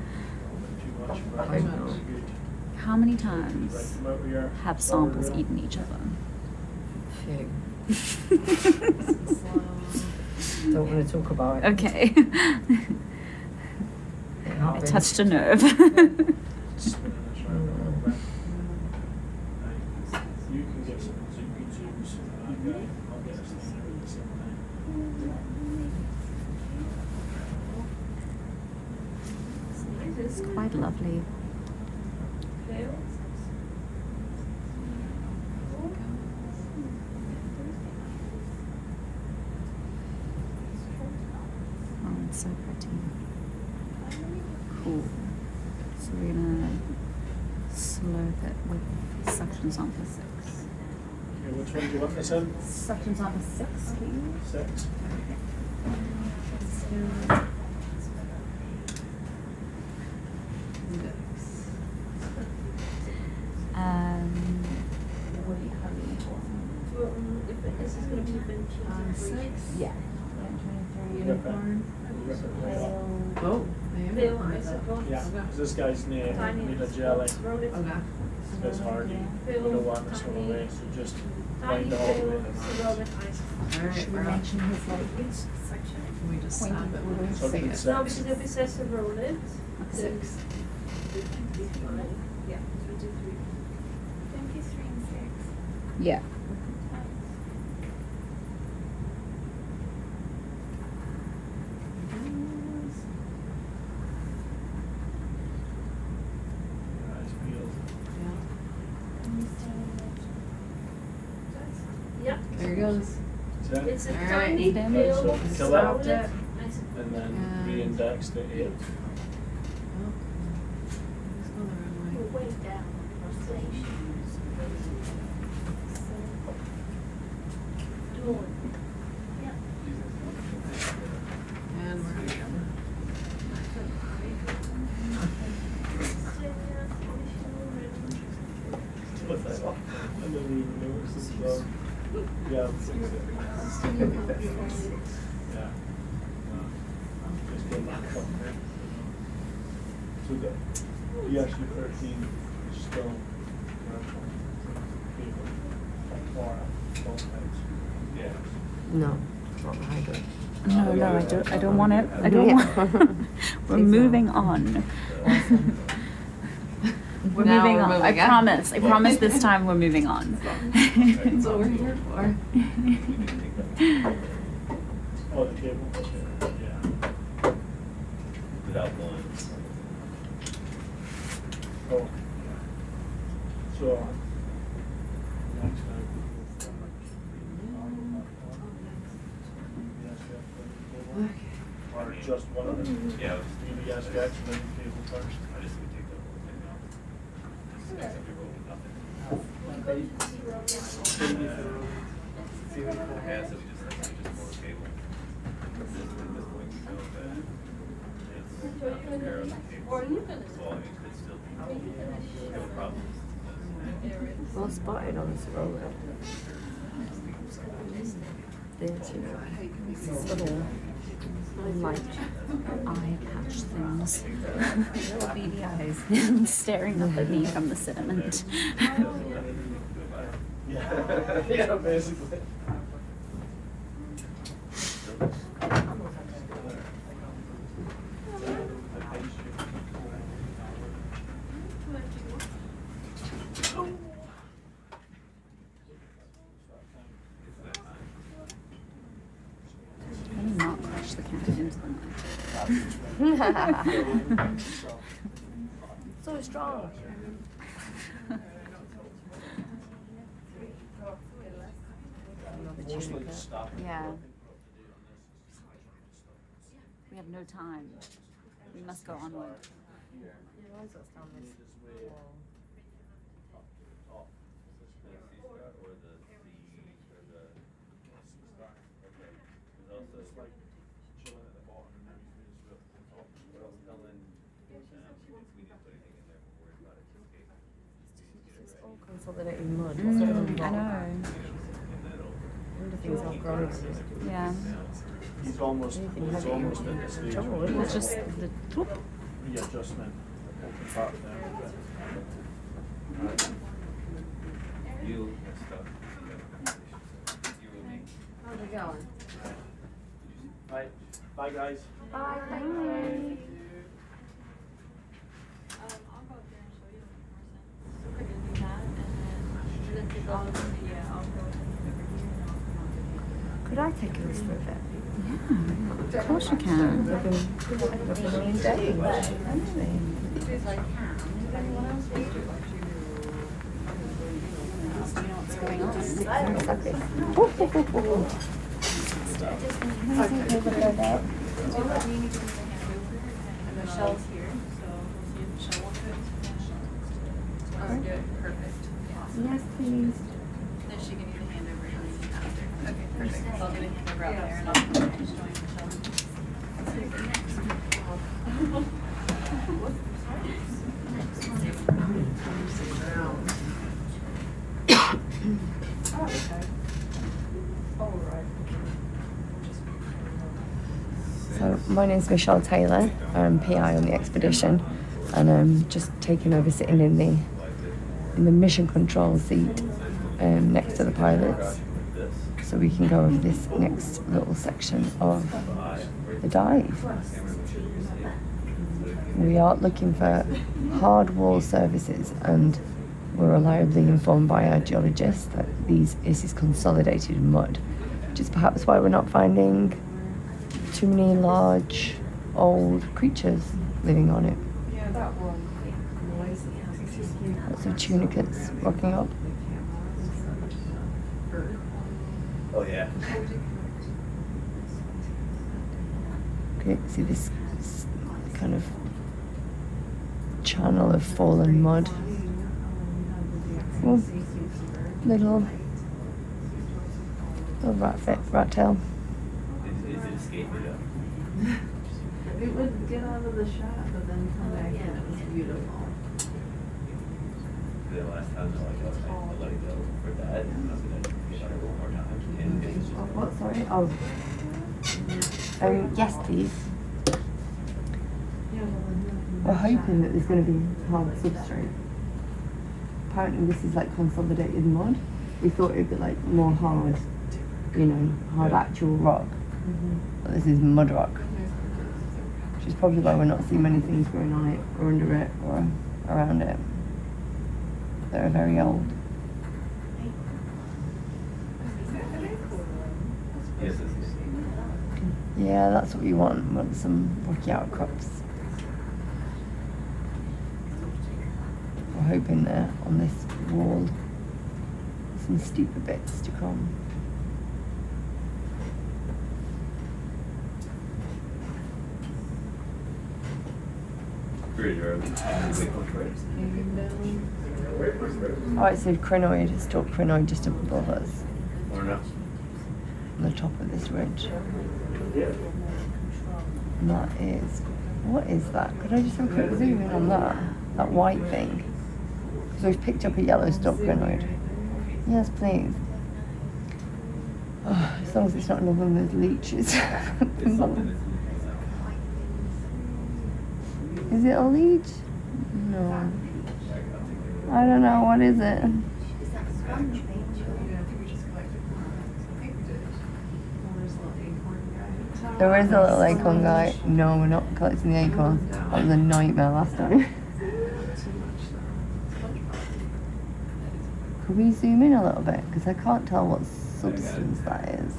bit too much, but I that's know. good. How many Right, times come out with your have rubber samples rail. eaten each other? Phew. Don't want to talk about it. Okay. It I happens. touched a nerve. Spinning this round a little bit. Right. You can get some good zooms from that guy. I'll get us thing out at the same time. It's quite lovely. Oh, it's so pretty. Cool. So we're gonna slope it with suction sample 6. Okay, which one do you want this in? Suction sample 6, please. 6. What do you have? Well, if this is going to be vintage. Yeah. Unicorn. Oh, Bill, I suppose. Yeah, because this guy's near Tiny made a jelly. roll it. okay. So it's hardy. We don't want this one away, so just Tiny wind it all the way bill, to the roll knives. it, ice. Alright, Should we we're up. mention his like Section. Can we just Pointy snap it when we So see good it? set. No, because if it says to roll it. then 6. Yeah, 23. 23 and 6. yeah. Your eyes peeled. Yeah. There it goes. Set. It's a Alright. tiny Then bill, so kill it. roll it. Nice. And then And- re-index to 8. Oh. It's going the wrong way. We're way down on stations. Doing. Yeah. And we're gonna go. What's that? I didn't even notice this well. Yeah. Yeah. Just go back up there. So the ESU13 is still commercial. Or both types. Yes. No, not the hydro. No, I don't want it. I don't want. We're moving on. We're Now moving we're on. moving I on. promise. I promise this time we're moving on. That's what we're here for. Oh, the cable? Yeah. Without lines. Oh, yeah. So, just one of them. Yeah. Maybe ask the excellent cable first. I just would take the whole thing off. Just except we roll with nothing. Yeah, so we just pull the cable. At this point, we know that it's not the pair of the cable. So I mean, could still have a problem. Well spotted on this road. There's, you know, little Like eye patch things. Little beady eyes staring up at me from the sediment. Yeah, basically. Let me not crush the cat into the mic. so strong. Yeah. We have no time. We must go onward. It's all consolidated mud. It's sort of I rock. know. Wonder things are growing. Yeah. He's almost at the stage where It's just the whoop. readjustment of the part there. You messed up. You and me. How's it going? Bye. Bye, guys. Bye, thank you. Could I take yours for a bit? Yeah, of course you can. What's going Michelle's here, so we'll see if Michelle will fit. Perfect. Yes, please. Then she can either hand over or after. Okay, perfect. So I'll do a hand over out there and I'll just join So my name's Michelle Taylor. I'm PI on the expedition, and I'm just taking over sitting in the mission control seat next to the pilots, so we can go over this next little section of the dive. We are looking for hard wall surfaces, and we're reliably informed by our geologists that this is consolidated mud, which is perhaps why we're not finding too many large, old creatures living on it. Yeah, that one. Lots of tunicates rocking up. Oh yeah. Okay, see this kind of channel of fallen mud. Oh, little rat tail. Is it escaping yet? It would get out of the shot, but then come back and it was beautiful. The last time they're like, okay, I'll let it go for that, and I'm gonna shut it one more time. And it's just What, sorry? Oh. Yes, please. We're hoping that there's going to be hard substrate. Apparently this is like consolidated mud. We thought it would be like more hard, hard actual rock. But this is mud rock. Which is probably why we're not seeing many things growing on it, or under it, or around it. They're very old. yes, it's Yeah, that's what we want. We want some rocky outcrops. We're hoping there on this wall some steeper bits to come. Oh, it said crinoid, stalk crinoid just above us. On the top of this ridge. And that is, what is that? Could I just have a quick zoom in on that? That white thing? So we've picked up a yellow stalk crinoid. Yes, please. Oh, as long as it's not another one of those leeches. Is it a leech? No. I don't know, what is it? There is a little acorn guy. No, we're not collecting the acorns. That was a nightmare last time. Could we zoom in a little bit? Because I can't tell what substance that is.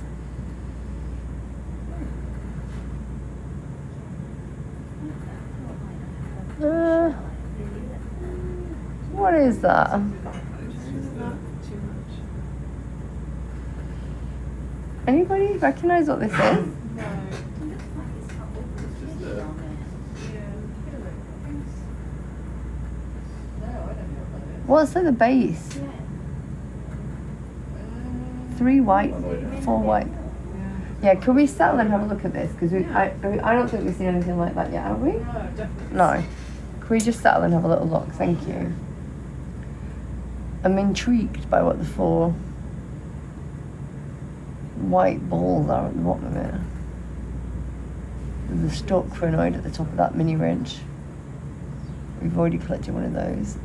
What is that? Anybody recognise what this is? What's at the base? 3 white, 4 white. Yeah, could we settle and have a look at this? Because I don't think we've seen anything like that yet, have we? No. Could we just settle and have a little look? Thank you. I'm intrigued by what the 4 white balls are at the bottom of it. There's a stalk crinoid at the top of that mini ridge. We've already collected one of those.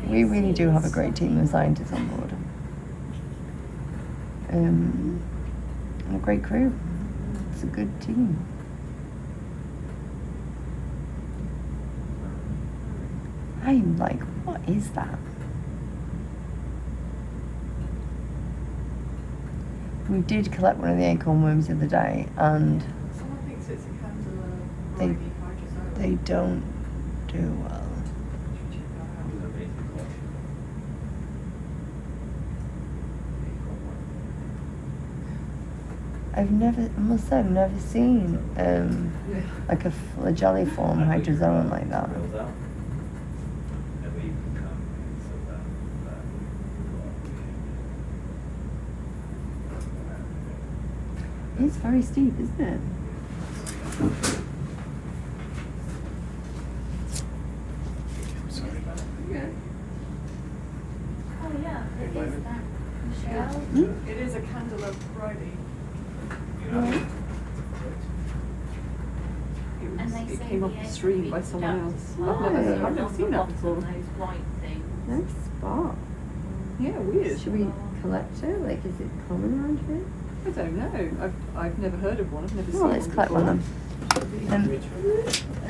We really do have a great team of scientists on board. And a great crew. It's a good team. I'm like, what is that? We did collect one of the acorn worms the other day, and Someone thinks it's a candela. they don't do well. I must say, I've never seen like a flagelliform hydrozoan like that. It's very steep, isn't it? Oh yeah, it is that. Michelle? It is a candela Friday. It came off the stream by someone else. I've never seen that before. Nice spot. Yeah, weird. Should we collect it? Like, is it common around here? I don't know. I've never heard of one. I've never seen Oh, one. let's collect one then.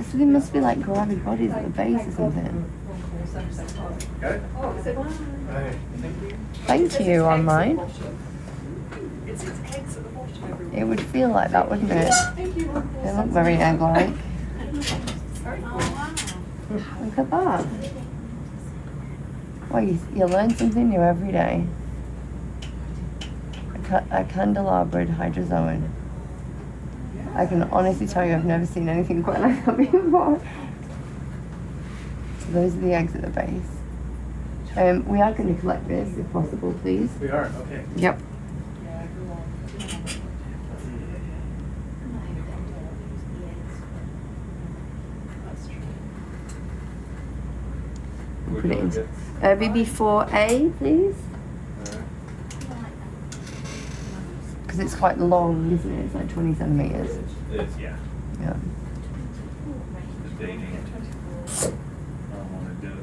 So there must be like gravid bodies at the base or something. Thank you on mine. It's eggs at the bottom everywhere. It would feel like that, wouldn't it? They look very egg-like. Look at that. Well, you learn something new every day. A candelabrid hydrozoan. I can honestly tell you I've never seen anything quite like that before. So those are the eggs at the base. We are going to collect this if possible, please. We are, okay. Yep. Put it into BB4A, please. Because it's quite long, isn't it? It's like 20 centimetres. It's, yeah. Yeah. The dating. I don't want to do it.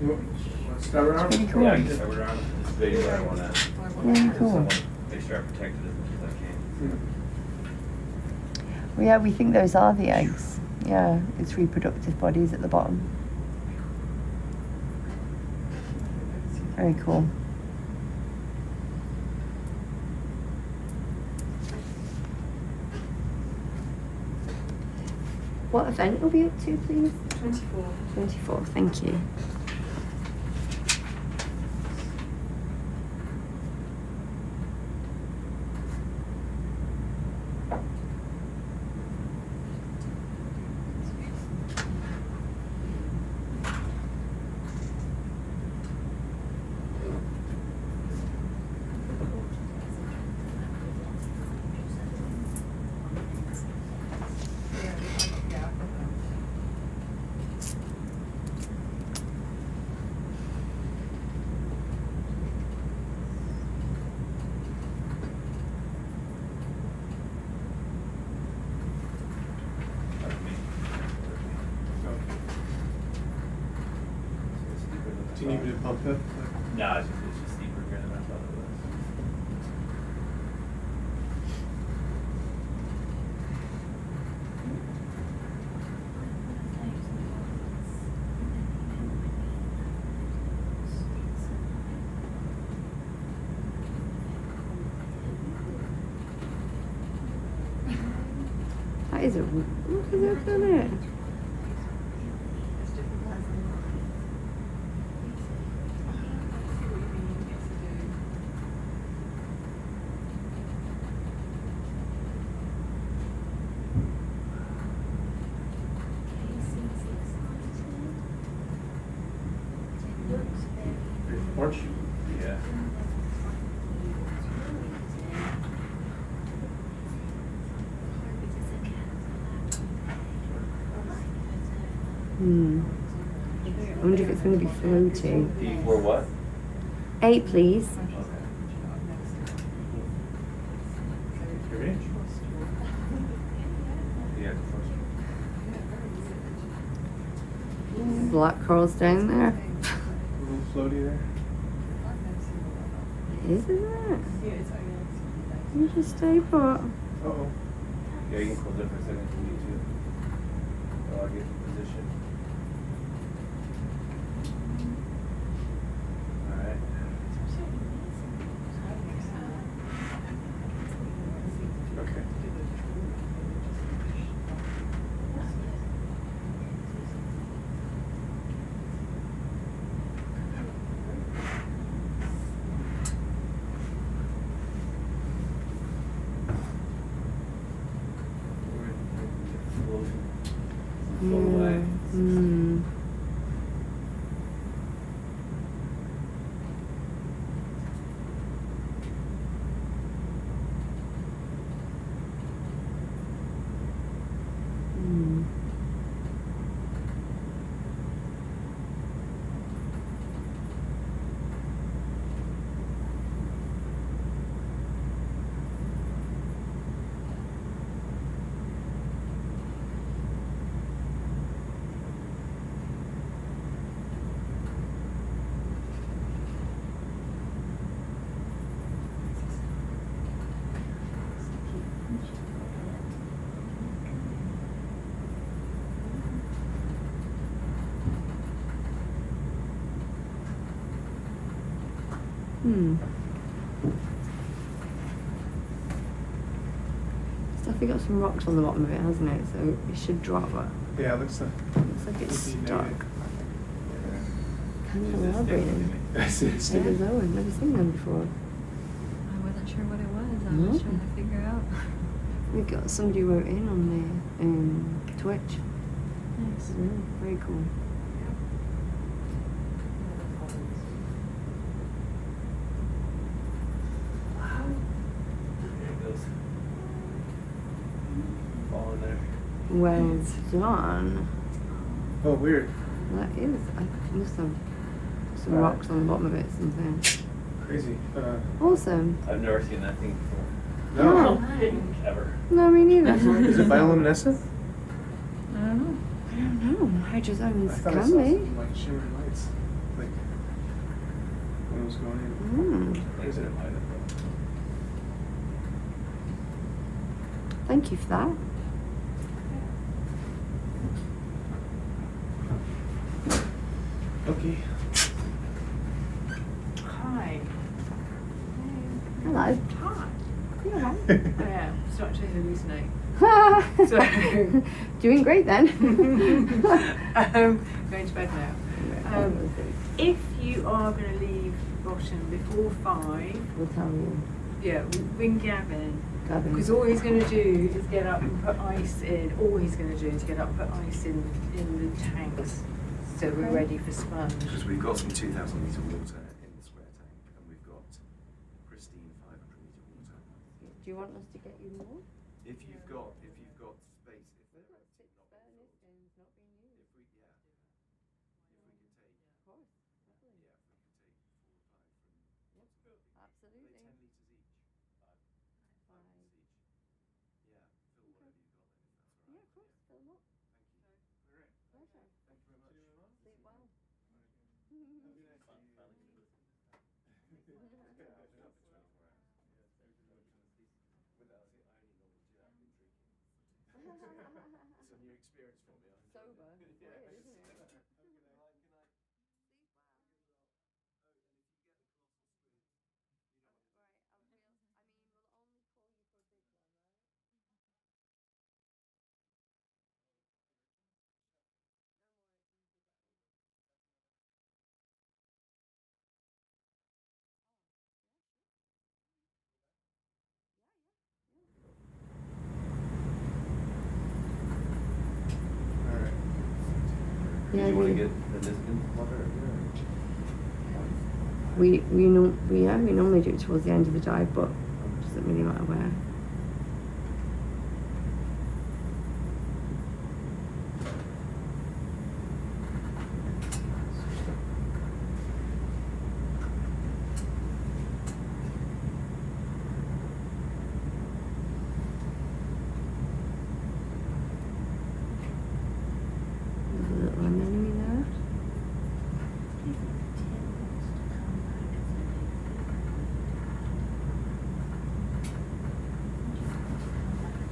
You want to start around? Pretty cool. Yeah, I can start around. It's dating, I want to. Really cool. Make sure I protect it as much as I can. Well, yeah, we think those are the eggs. Yeah, it's reproductive bodies at the bottom. Very cool. What event are we up to, please? 24. 24, thank you. Oh, good. No, it's just steeper here than I thought it was. That is a look at that, isn't it? Orange? Yeah. I wonder if it's going to be floating. Or what? 8, please. Yeah. Black corals down there. A little floaty there. Isn't it? You just stay put. Uh-oh. Yeah, you can close it for a second if you need to. I'll get in position. Alright. Okay. Float away. It's definitely got some rocks on the bottom of it, hasn't it? So it should drop it. Yeah, it looks like. Looks like it's stuck. Kind of elaborating. That's it. Maybe I've never seen them before. I wasn't sure what it was. I No. was trying to figure out. We got somebody wrote in on the Twitch. Nice. Very cool. There it goes. Fall in there. Well done. Oh, weird. That is. I must have some Right. rocks on the bottom of it. Something. Crazy. Awesome. I've never seen that thing before. No. Ever. No, me neither. Is it bioluminescent? I don't know. I don't know. Hydrozones I thought I can saw be. some like shimmering lights. Like when it was going in. Things that it might have been. Thank you for that. Okay. Hi. Hello. Hi. Yeah. I am starting to hallucinate. So Doing great then. going to bed now. If you are going to leave Boston before 5, We'll tell you. yeah, ring Gavin. Gavin. Because all he's going to do is get up and put ice in. All he's going to do is get up and put ice in the tanks, so we're Okay. ready for sponge. Because we've got some 2,000 litre water in the square tank, and we've got pristine 500 litre water. Do you want us to get you more? If you've got space, if We've they're got 6 not being burners filled, and not being used. if we could take, Of course, definitely. yeah, if we could take 4 or 5 from Yep, are they absolutely. 10 litres each? 5 litres each. Yeah, fill whatever you've got then, if that's all right. Yeah, of course, fill them up. Thank you. Pleasure. Thank you very much. Sleep well. It's a new experience for me. Sober. It's weird, isn't it? Good night. Good night. Sleep well. Oh, and if you get the colossal squid, you know what it is. Right, I mean, we'll only call you for a big one, right? Did you want to we- get the Nisbin water? We normally do it towards the end of the dive, but it doesn't really matter where. There's a little anemone there.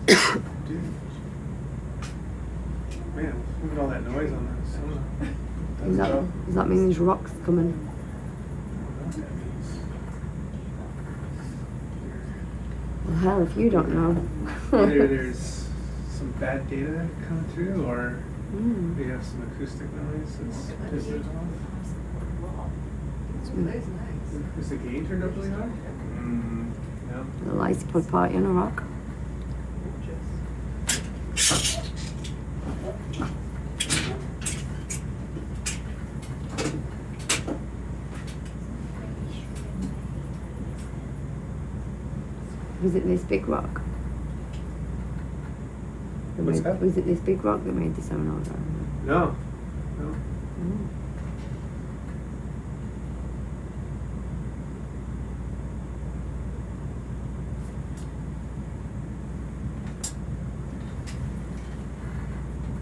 Dude. Man, look at all that noise on that sonar. Does that mean there's rocks coming? Well, hell, if you don't know. Either there's some bad data coming through, or Mm. we have some acoustic noise that's pissing it off. Is the gain turned up really high? No. Little icepod party on a rock. Was it this big rock? What's that? Was it this big rock that made the sonar go? No. No. Mm.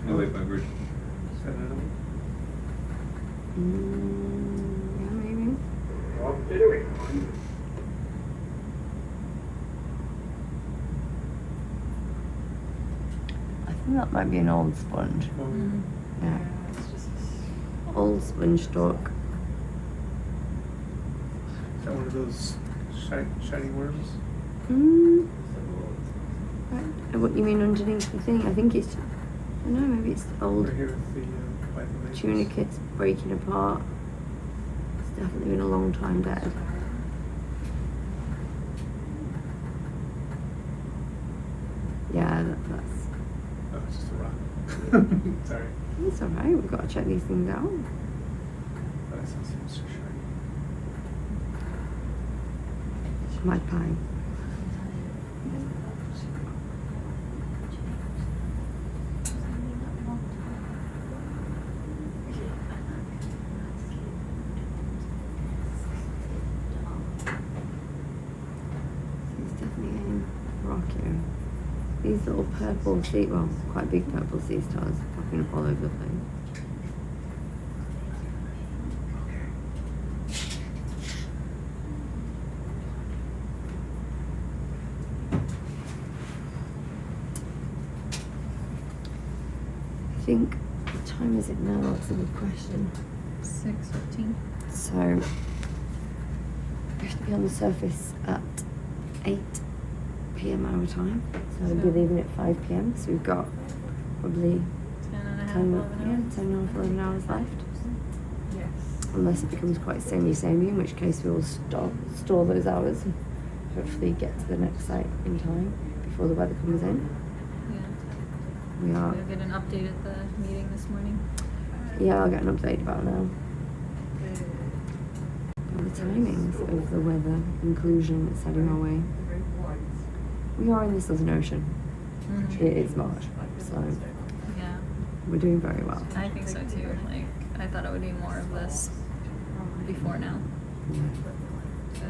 No wave vibration. Is that another one? Yeah, maybe. I think that might be an old sponge. Yeah. Old sponge stalk. Is that one of those shiny worms? Mm. Right. What you mean underneath the thing? I think it's, I don't know, maybe it's old Right here with the by the labels. tunicates breaking apart. It's definitely been a long time dead. Yeah, that's. Oh, it's just a rock. Sorry. It's alright, we've got to check these things out. But it seems so shiny. Magpie. It's definitely getting rockier. These little purple sea, well, quite big purple sea stars popping up all over the place. I think, what time is it now? That's a good question. 6:15. So, we have to be on the surface at 8 p.m. our time. So we'll be leaving at 5 p.m. So we've got probably 10 and a half, 10, 11 hours. 10 or 11 hours left. Yes. Unless it becomes quite samey, in which case we will store those hours and hopefully get to the next site in time before the weather comes in. Yeah. We are. We'll get an update at the meeting this morning. Yeah, I'll get an update about now. And the timings of the weather inclusion that's heading our way. We are in the Southern Ocean. Mhm. It is March, so Yeah. we're doing very well. I think so too. Like, I thought it would be more of this before now. So,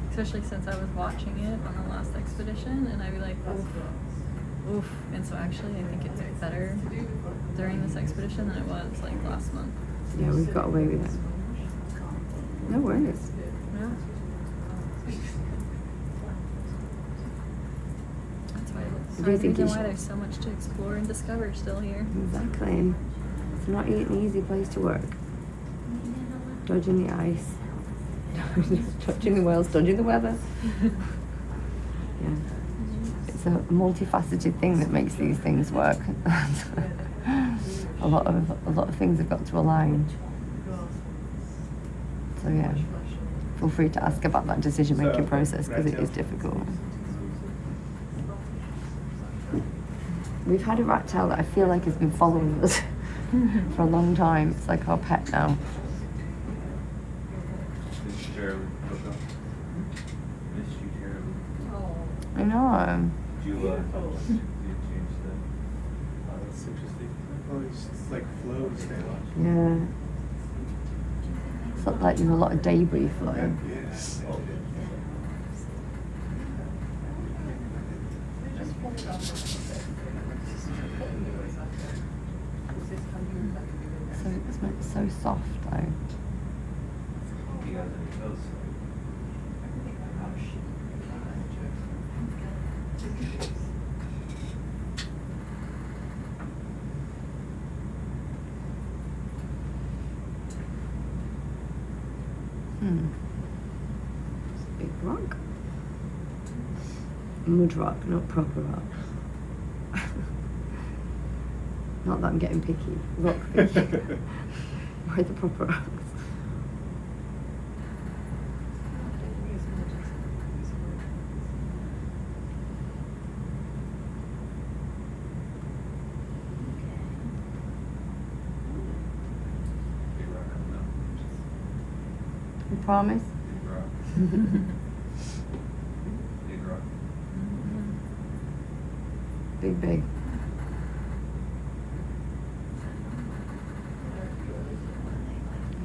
especially since I was watching it on the last expedition, and I'd be like, oof, oof. And so actually, I think it's better during this expedition than it was like last month. Yeah, we've got away with it. No worries. Yeah. That's why I it's do the think reason you why should- there's so much to explore and discover still here. Exactly. It's not an easy place to work. Dodging the ice, dodging the whales, dodging the weather. Yeah. It's a multifaceted thing that makes these things work. a lot of things have got to align. So yeah, feel free to ask about that decision-making process because it is difficult. We've had a rat tail that I feel like has been following us for a long time. It's like our pet now. I know. Do you change the? That's interesting. Oh, it's like flows now. Yeah. It's not like there's a lot of debris floating. It's so soft though. You guys any toes? It's a big rock. Mud rock, not proper rock. Not that I'm getting picky. Rock picky. Why the proper rocks? Big rock, no. You promise? Big rock. Big rock. Big.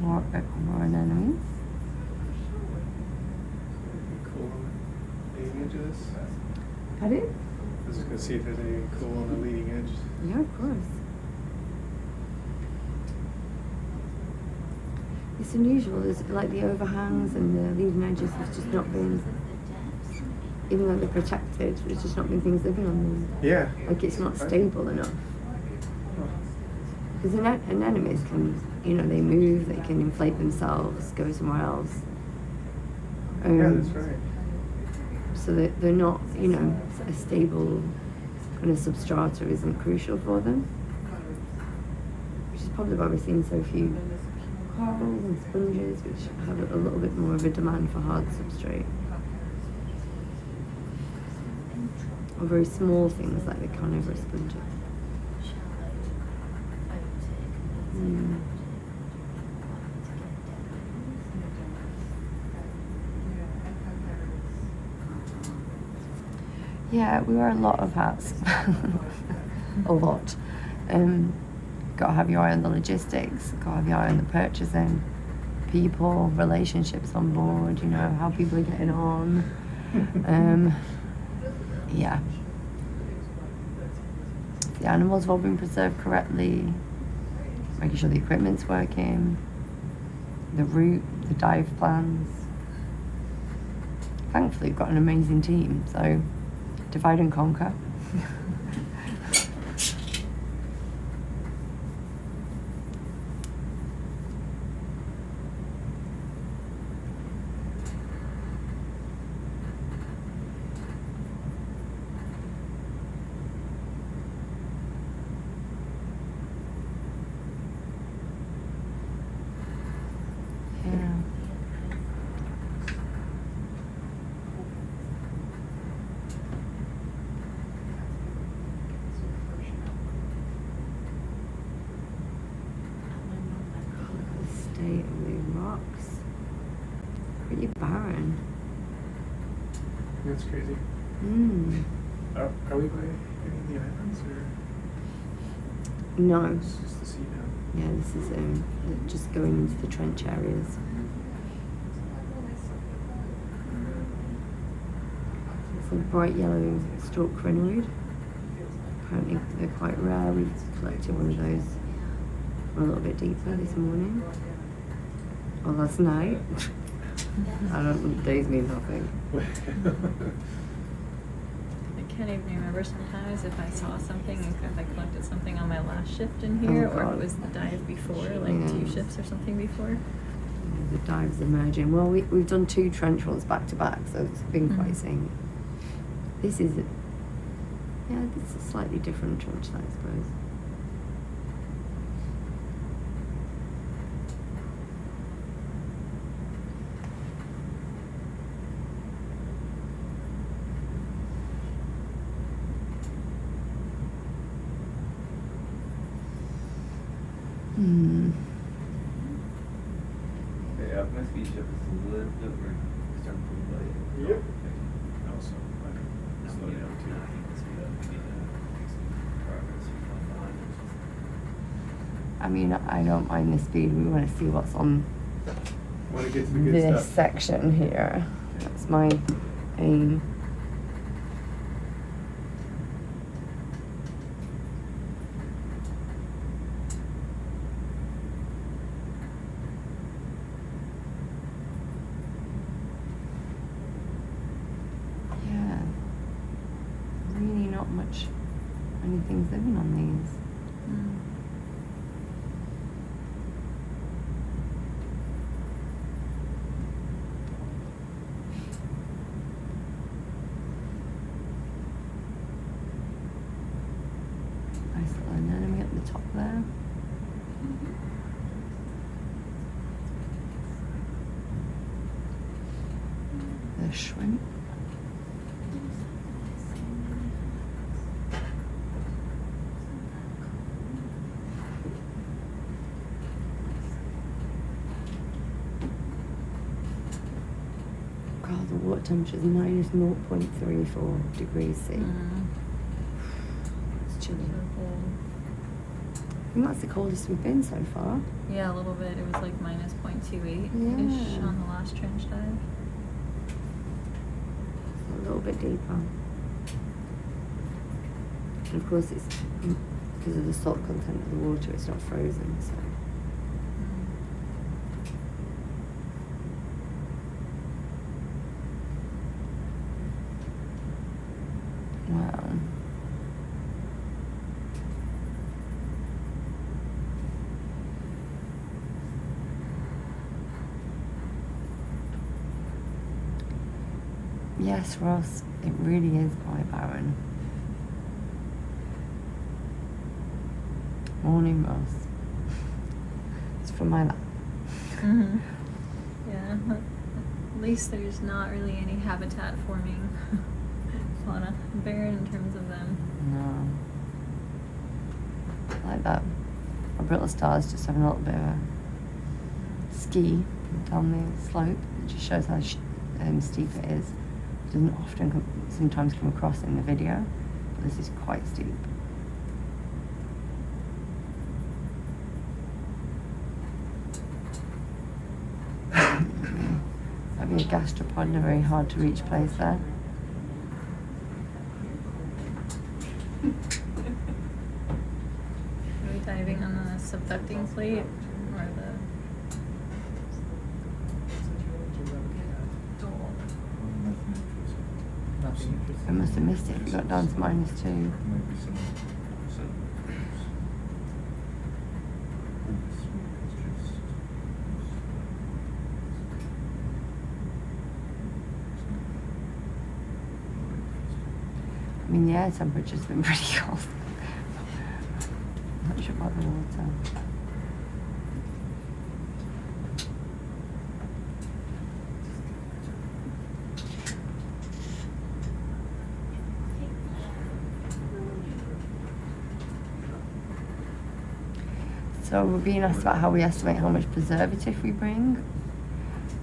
More anemones. Cool leading edge of this. Pardon? I was just gonna see if there's anything cool on the leading edge. Yeah, of course. It's unusual. There's like the overhangs and the leading edges have just not been, even though they're protected, there's just not been things living on them. Yeah. Like it's not stable enough. Because anemones can, they move, they can inflate themselves, go somewhere else. Yeah, that's right. So they're not, a stable kind of substrata isn't crucial for them. Which is probably why we're seeing so few corals and sponges, which have a little bit more of a demand for hard substrate. Or very small things like the carnivorous sponges. Yeah, we wear a lot of hats. A lot. Gotta have your eye on the logistics, gotta have your eye on the purchasing, people, relationships on board, how people are getting on. Yeah. The animals have all been preserved correctly, making sure the equipment's working, the route, the dive plans. Thankfully, we've got an amazing team, so divide and conquer. State of the rocks. Pretty barren. That's crazy. Are we by any of the islands or? No. It's just the sea now. Yeah, this is just going into the trench areas. It's a bright yellow stalk crinoid. Apparently they're quite rare. We've collected one of those a little bit deeper this morning. Well, last night. I don't. Days mean nothing. I can't even remember sometimes if I saw something, if I collected something on my last shift in here, or if it was the dive before, like 2 shifts or something before. The dives emerging. Well, we've done 2 trench runs back to back, so it's been quite scenic. This is a slightly different trench site, I suppose. Ja, mest vi köper foder över strömpool. Yep. Also, slow down too. I mean, I don't mind the speed. We want to see what's on Want to get to the good this stuff. section here. That's my aim. Yeah. Really not many things living on these. Nice little anemone at the top there. The shrimp. God, the water temperature is minus 0.34 degrees C. It's chilly. I think that's the coldest we've been so far. Yeah, a little bit. It was like minus 0.28-ish Yeah. on the last trench dive. A little bit deeper. And of course, it's because of the salt content of the water, it's not frozen, so. Wow. Yes, Ross, it really is quite barren. Morning, Ross. It's from my lap. Yeah, at least there's not really any habitat forming fauna. Barren in terms of them. No. I like that. Our brittle star's just having a little bit of a ski down the slope. It just shows how steep it is. It doesn't often sometimes come across in the video, but this is quite steep. That'd be a gastropod, a very hard to reach place there. Are we diving on the subducting plate or the? I must have missed it if we got down to -2. I mean, the air temperature's been pretty cold. Not sure about the water. So we're being asked about how we estimate how much preservative we bring.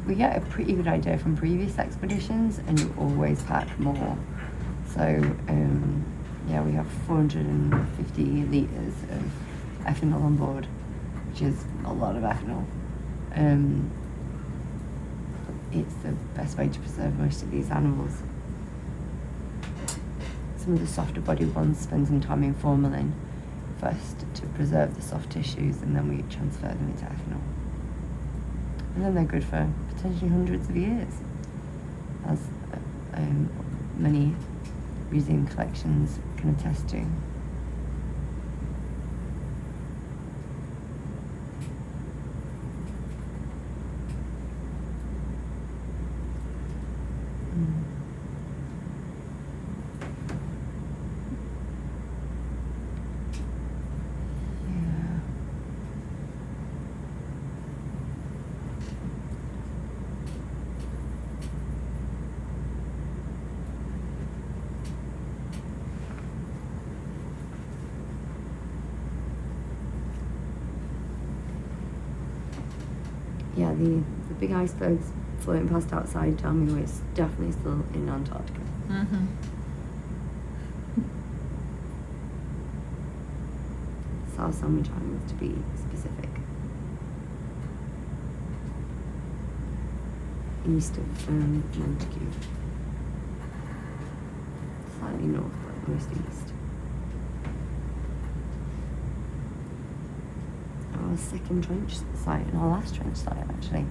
We get a pretty good idea from previous expeditions, and you always pack more. So yeah, we have 450 litres of ethanol on board, which is a lot of ethanol. It's the best way to preserve most of these animals. Some of the softer bodied ones spend some time in formalin first to preserve the soft tissues, and then we transfer them into ethanol. And then they're good for potentially hundreds of years, as many museum collections can attest to. Yeah, the big icebergs floating past outside tell me it's definitely still in Antarctica. Mm-hmm. South Sandwich Islands, to be specific. East of Montague. Slightly north, but most east. Our second trench site and our last trench site, actually.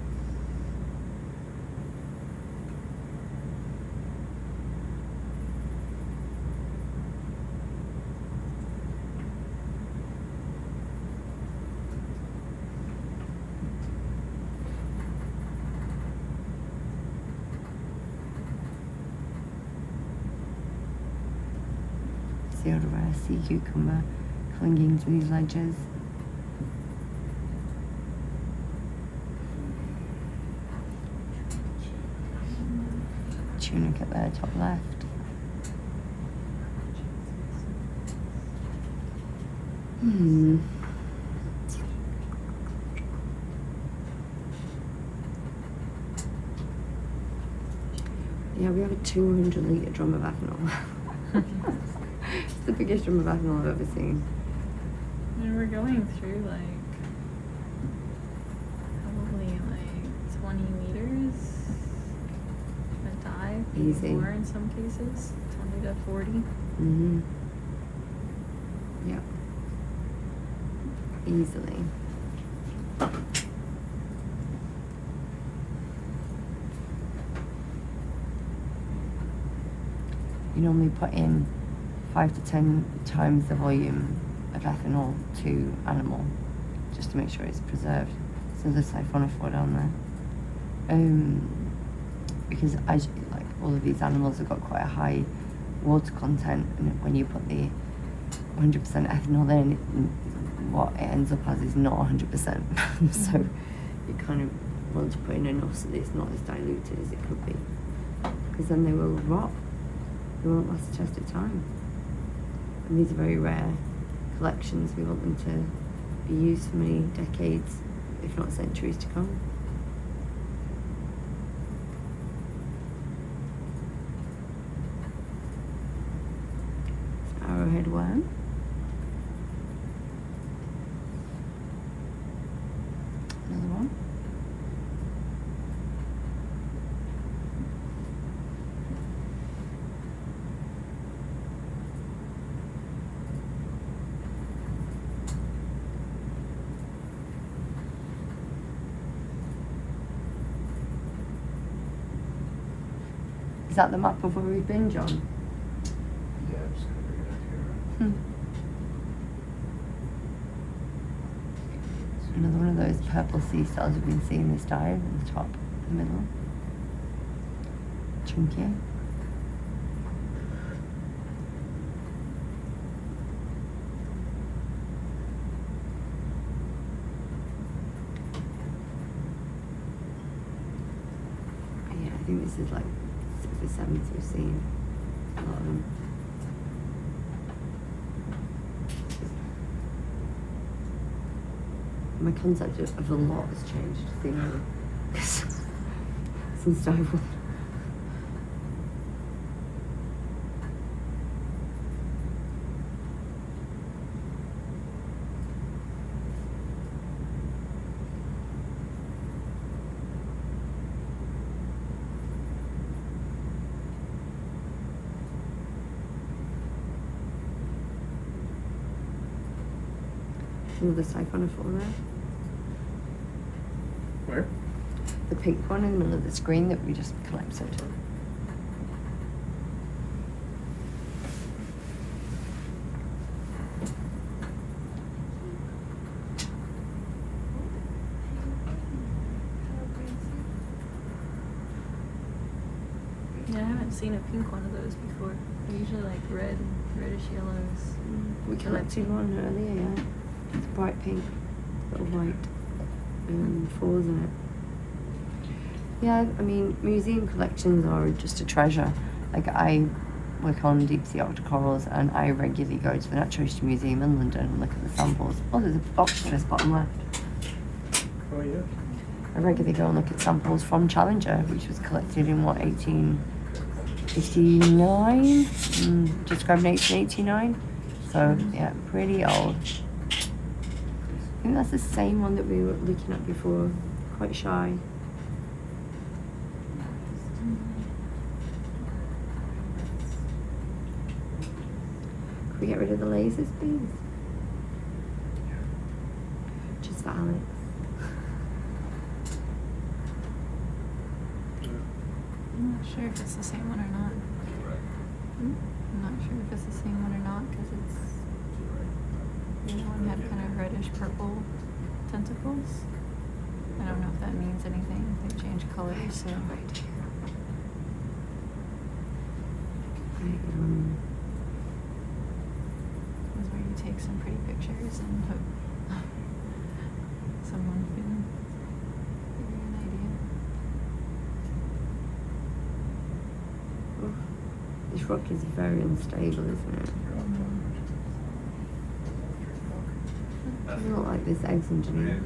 See a rare sea cucumber clinging to these ledges. Tunic at there, top left. Yeah, we have a 200-litre drum of ethanol. It's the biggest drum of ethanol I've ever seen. And we're going through probably 20 liters a dive, Easy. more in some cases, 20 to 40. Mm-hmm. Yep. Easily. You normally put in 5 to 10 times the volume of ethanol to animal, just to make sure it's preserved. So there's siphonophore down there. Because as all of these animals have got quite a high water content, and when you put the 100% ethanol in, what it ends up as is not 100%. So you kind of want to put in enough so that it's not as diluted as it could be, because then they will rot. They won't last the test of time. And these are very rare collections. We want them to be used for many decades, if not centuries to come. It's arrowhead worm. Another one. Is that the map of where we've been, John? Yeah, I'm just gonna bring it out here. Another one of those purple sea stars we've been seeing this dive in the top, in the middle. Chunky. Yeah, I think this is like 6th or 7th we've seen. A lot of them. My concept of a lot has changed, you know, since dive one. Another siphonophore there. Where? the pink one in the middle of the screen that we just collected. Yeah, I haven't seen a pink one of those before. They're usually like reddish yellows. We collected one earlier, yeah. It's bright pink, little white falls in it. Yeah, I mean, museum collections are just a treasure. Like, I work on deep sea octocorals, and I regularly go to the Natural History Museum in London and look at the samples. Oh, there's a octopus bottom left. Oh, yeah. I regularly go and look at samples from Challenger, which was collected in what, 1889? Described in 1889. So, yeah, pretty old. I think that's the same one that we were looking at before. Quite shy. Can we get rid of the lasers, please? Just for Alex. I'm not sure if it's the same one or not. I'm not sure if it's the same one or not because it's the other one had kind of reddish purple tentacles. I don't know if that means anything. They change colors, so. This is where you take some pretty pictures and hope someone can give you an idea. This rock is very unstable, isn't it? It doesn't look like this eggs underneath.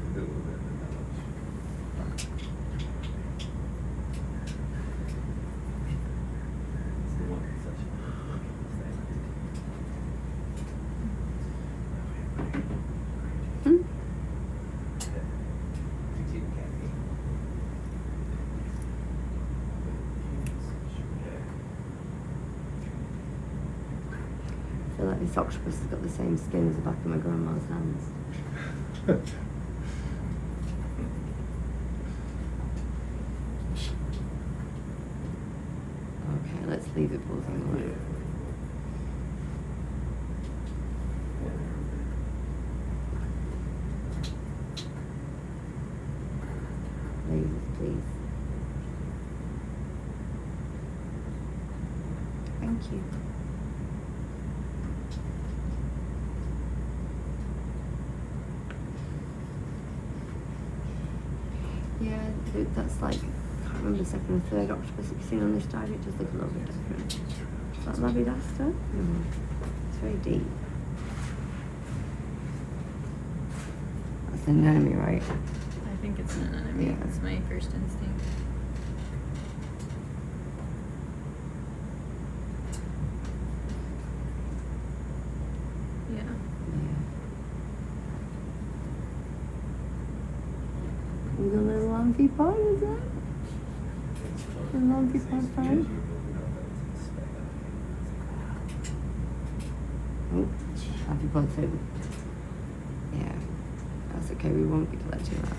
I feel like this octopus has got the same skin as the back of my grandma's hands. Okay, let's leave it buzzing away. Lasers, please. Thank you. Yeah, that's like, I can't remember the second or third octopus that you've seen on this dive. It does look a little bit different. Is that Labidaster? No, it's very deep. That's an anemone, right? I think it's an anemone. Yeah. That's my first instinct. Yeah. With a little amphipod, is that? An amphipod friend? Oh, amphipod too. Yeah, that's okay, we won't be collecting that.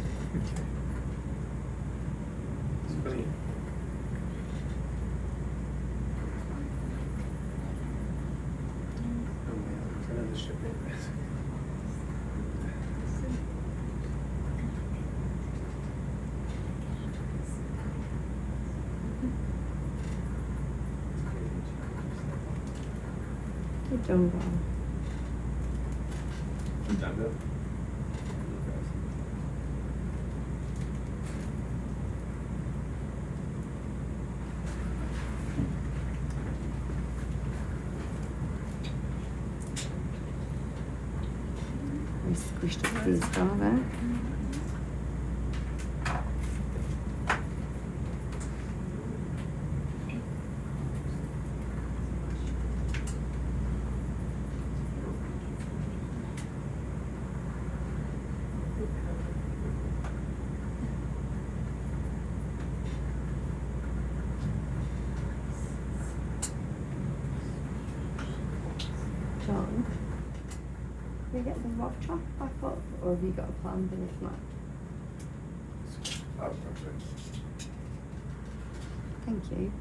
Good job, Bob. We squished up the star there. John, can we get the rock track back up, or have you got a plan for this map? Oh, okay. Thank you.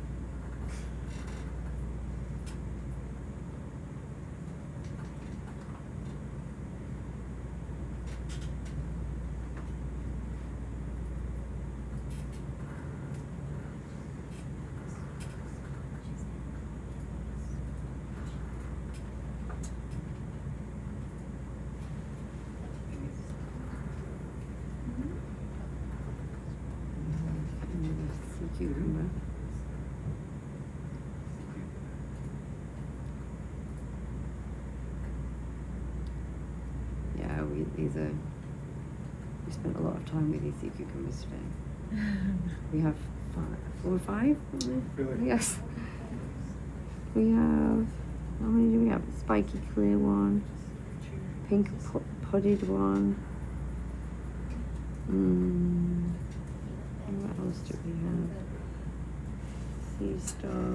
Sea cucumber. Yeah, we spent a lot of time with these sea cucumbers today. We have 4 or 5, Really? yes. We have, how many do we have? Spiky clear one, pink podded one. What else do we have? Sea star.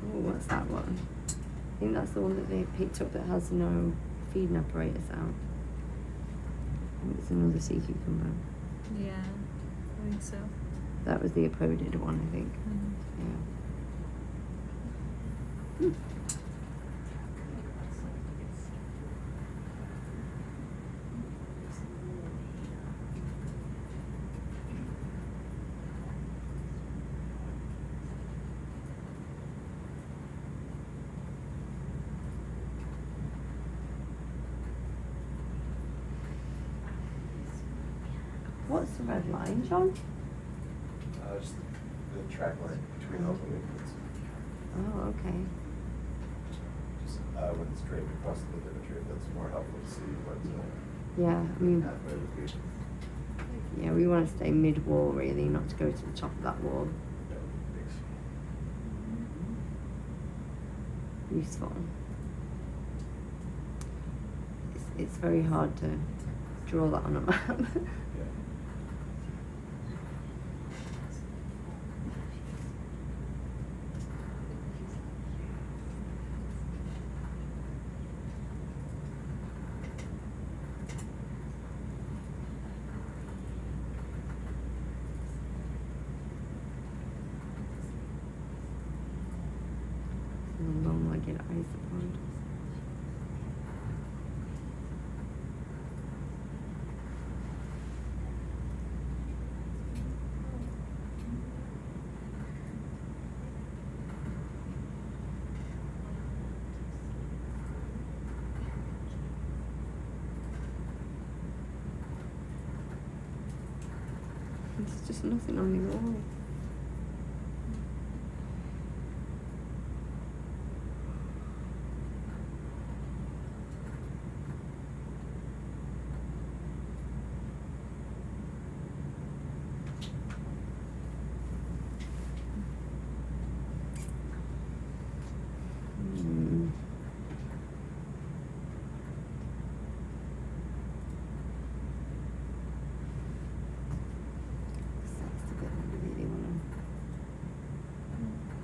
Oh, what's that one? I think that's the one that they picked up that has no feeding apparatus out. I think it's another sea cucumber. Yeah, I think so. That was the apodid one, I think. Yeah. What's the red line, John? Just the track line between all the liquids. Oh, okay. Just when it's draped across the diameter, that's more helpful to see what Yeah, I mean, pathway would be. yeah, we want to stay mid-wall really, not to go to the top of that wall. Yeah, thanks. Useful. It's very hard to draw that on a map. Long-legged isopod. There's just nothing on the wall.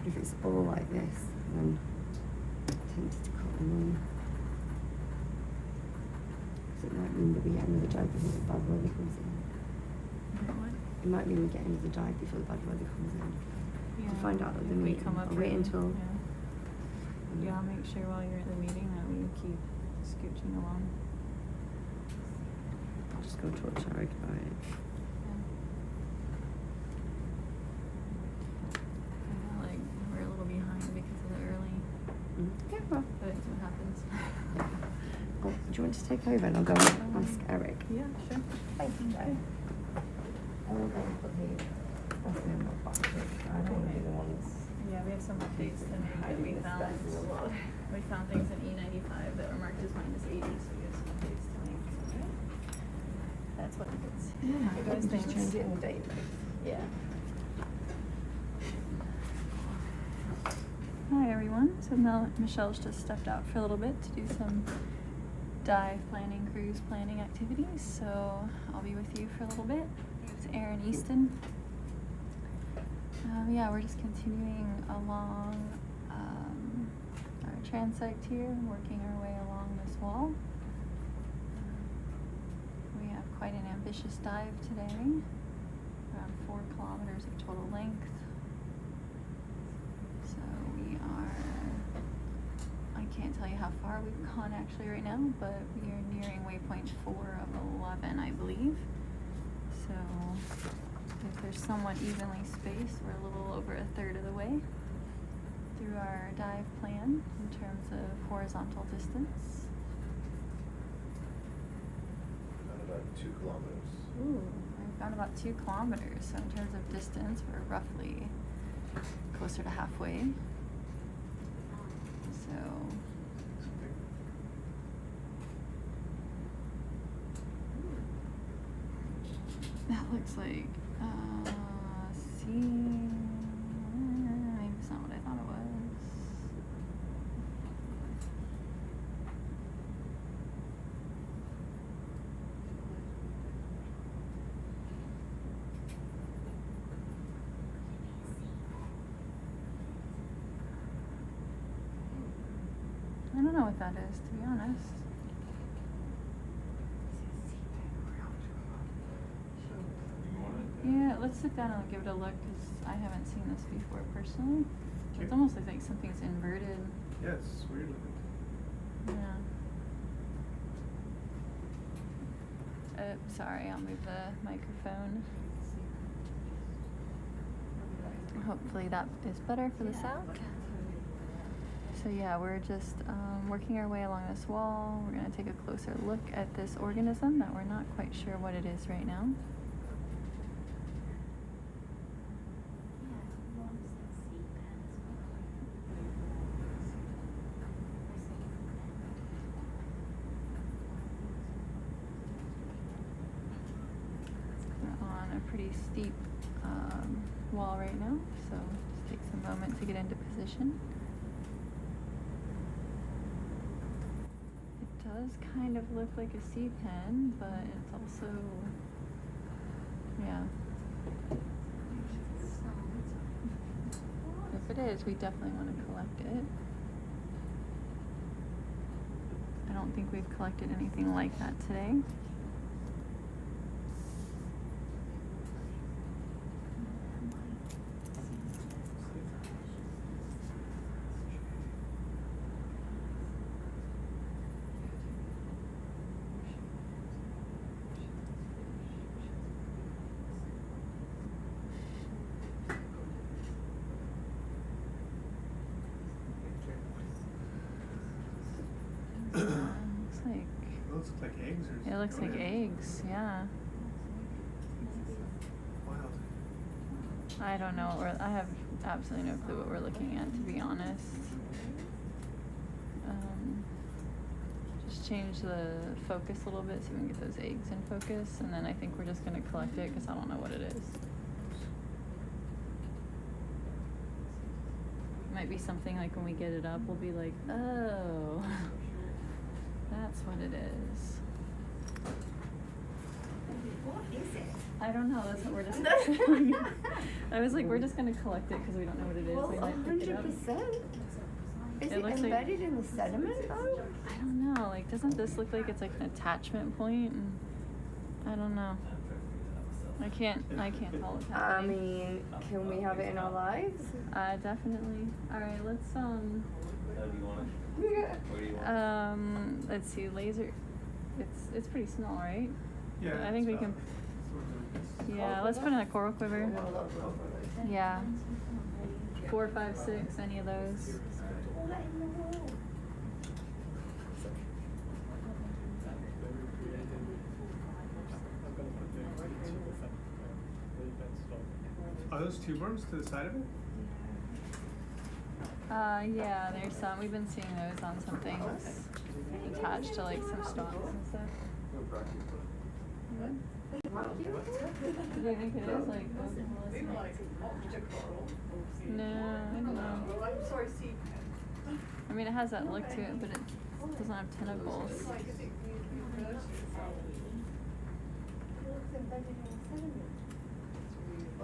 If it's all like this, then I'm tempted to cut them on. Because it might mean that we get another dive before the bad weather comes in. It might mean we get another dive before the bad weather comes in. To find out that the meeting. I'll wait until. Yeah, I'll make sure while you're at the meeting that we keep scooching along. I'll just go talk to Eric about it. Like, we're a little behind because of the early. Yeah, well. But it's what happens. Well, do you want to take over and I'll go and ask Eric? Yeah, sure. Thank you. I will go and put the specimen box. I don't want to be the ones. Yeah, we have some updates to make that we found. We found things in E95 that were marked as -80, so we have some updates to make. That's what it is. Yeah, Those just things. change it in the database. Yeah. Hi everyone. So Michelle's just stepped out for a little bit to do some dive planning, cruise planning activities. So I'll be with you for a little bit. It's Erin Easton. Yeah, we're just continuing along our transect here, working our way along this wall. quite an ambitious dive today. Around 4 kilometers of total length. So we are, I can't tell you how far we've gone actually right now, but we are nearing waypoint 4 of 11, I believe. So if they're somewhat evenly spaced, we're a little over a third of the way through our dive plan in terms of horizontal distance. About 2 kilometers. Ooh, we've gone about 2 kilometers. So in terms of distance, we're roughly closer to halfway. So that looks like maybe it's not what I thought it was. I don't know what that is, to be honest. Yeah, let's sit down and give it a look because I haven't seen this before personally. Okay. It almost looks like something's inverted. Yeah, it's weird looking. Yeah. Sorry, I'll move the microphone. Hopefully that is better for the sound. So yeah, we're just working our way along this wall. We're going to take a closer look at this organism that we're not quite sure what it is right now. We're on a pretty steep wall right now, so just takes a moment to get into position. It does kind of look like a sea pen, but it's also, yeah. If it is, we definitely want to collect it. I don't think we've collected anything like that today. Those look like eggs or It looks like eggs, yeah. Wild. I don't know what I have absolutely no clue what we're looking at, to be honest. Just change the focus a little bit so we can get those eggs in focus, and then I think we're just going to collect it because I don't know what it is. Might be something like when we get it up, we'll be like, oh, that's what it is. What is it? I don't know. That's what we're just. I was like, we're just gonna collect it because we don't know what it is. Well, we might pick it up. 100%. Is It it looks like- embedded in the sediment though? I don't know. Like, doesn't this look like it's like an attachment point? And I don't know. I can't tell what's I happening. mean, can we have it in our lives? Definitely. All right, let's How do you want it? What do you want? let's see, laser. It's pretty small, right? Yeah. I think we can. Yeah, let's put in a coral quiver. Yeah. 4, 5, 6, any of those. Are those tube worms to the side of it? Yeah, there's some. We've been seeing those on some things attached to like some stalks and stuff. Do you think it is like No. I'm sorry, sea I mean, it has that look to it, but it doesn't have tentacles.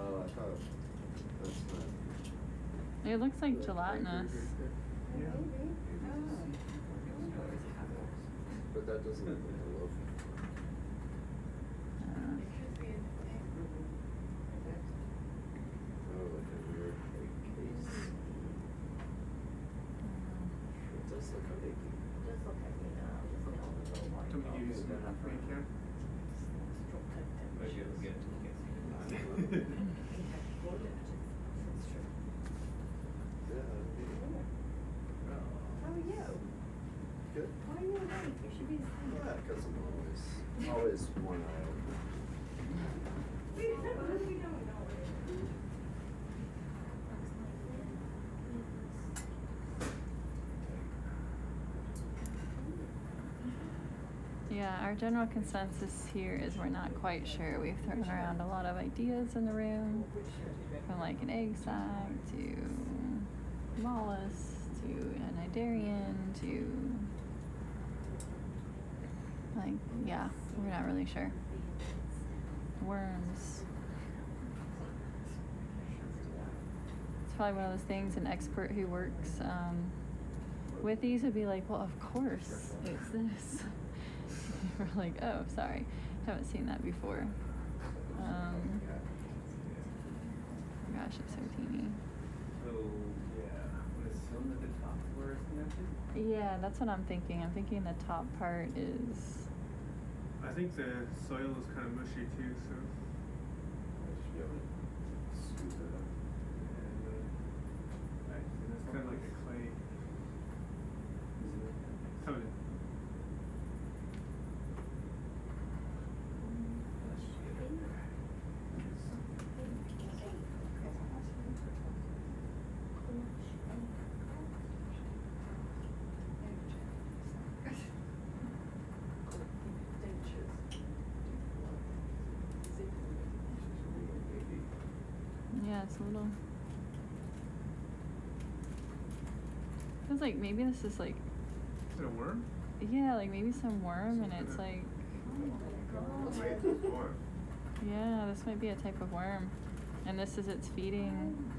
Oh, I thought that's not. It looks like gelatinous. Yeah. But that doesn't look like a loaf. our general consensus here is we're not quite sure. We've thrown around a lot of ideas in the room, from like an egg sac to mollusk to an idarian to like, yeah, we're not really sure. Worms. It's probably one of those things an expert who works with these would be like, well, of course it's this. We're like, oh, sorry, haven't seen that before. Gosh, it's so teeny. So, yeah, I would assume that the top were connected? Yeah, that's what I'm thinking. I'm thinking the top part is. I think the soil is kind of mushy too, so. Just be able to scoop it up. It's kind of like a clay. Coming in. Yeah, it's a little. Feels like maybe this is like. Is it a worm? Yeah, like maybe some worm, and it's like. Yeah, this might be a type of worm, and this is its feeding.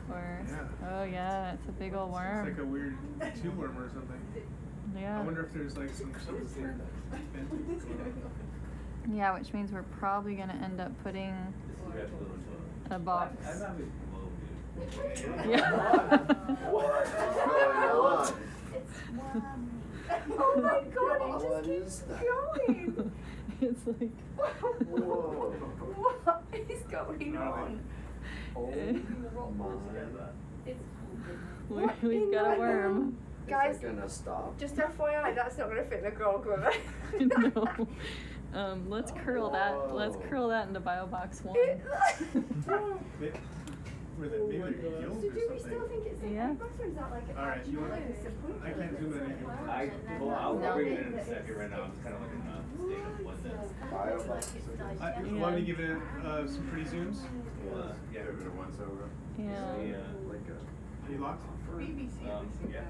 Or. Yeah. Oh yeah, it's a big old worm. It's like a weird tube worm or something. Yeah. I wonder if there's like some Yeah, which means we're probably gonna end up putting a box. What's going on? Oh my god, it What just keeps is that? going. It's like. Whoa. What is going on? Oh my. We've got a worm. Guys, Is it gonna stop? just FYI, that's not gonna fit in the grog cover. No. Let's curl that. Let's curl that into BioBox 1. With it, maybe like a gill So or do we still something. think it's a Yeah. box, or is that like an Alright, you actual wanna- like a subpoint? I can't zoom in anymore. I'll No. bring it in a second right now. I'm just kind of like in a state of what that's. You want me to give it some pretty zooms? Yeah. Give it a once over. Yeah. Like a. Are you locked? Yeah.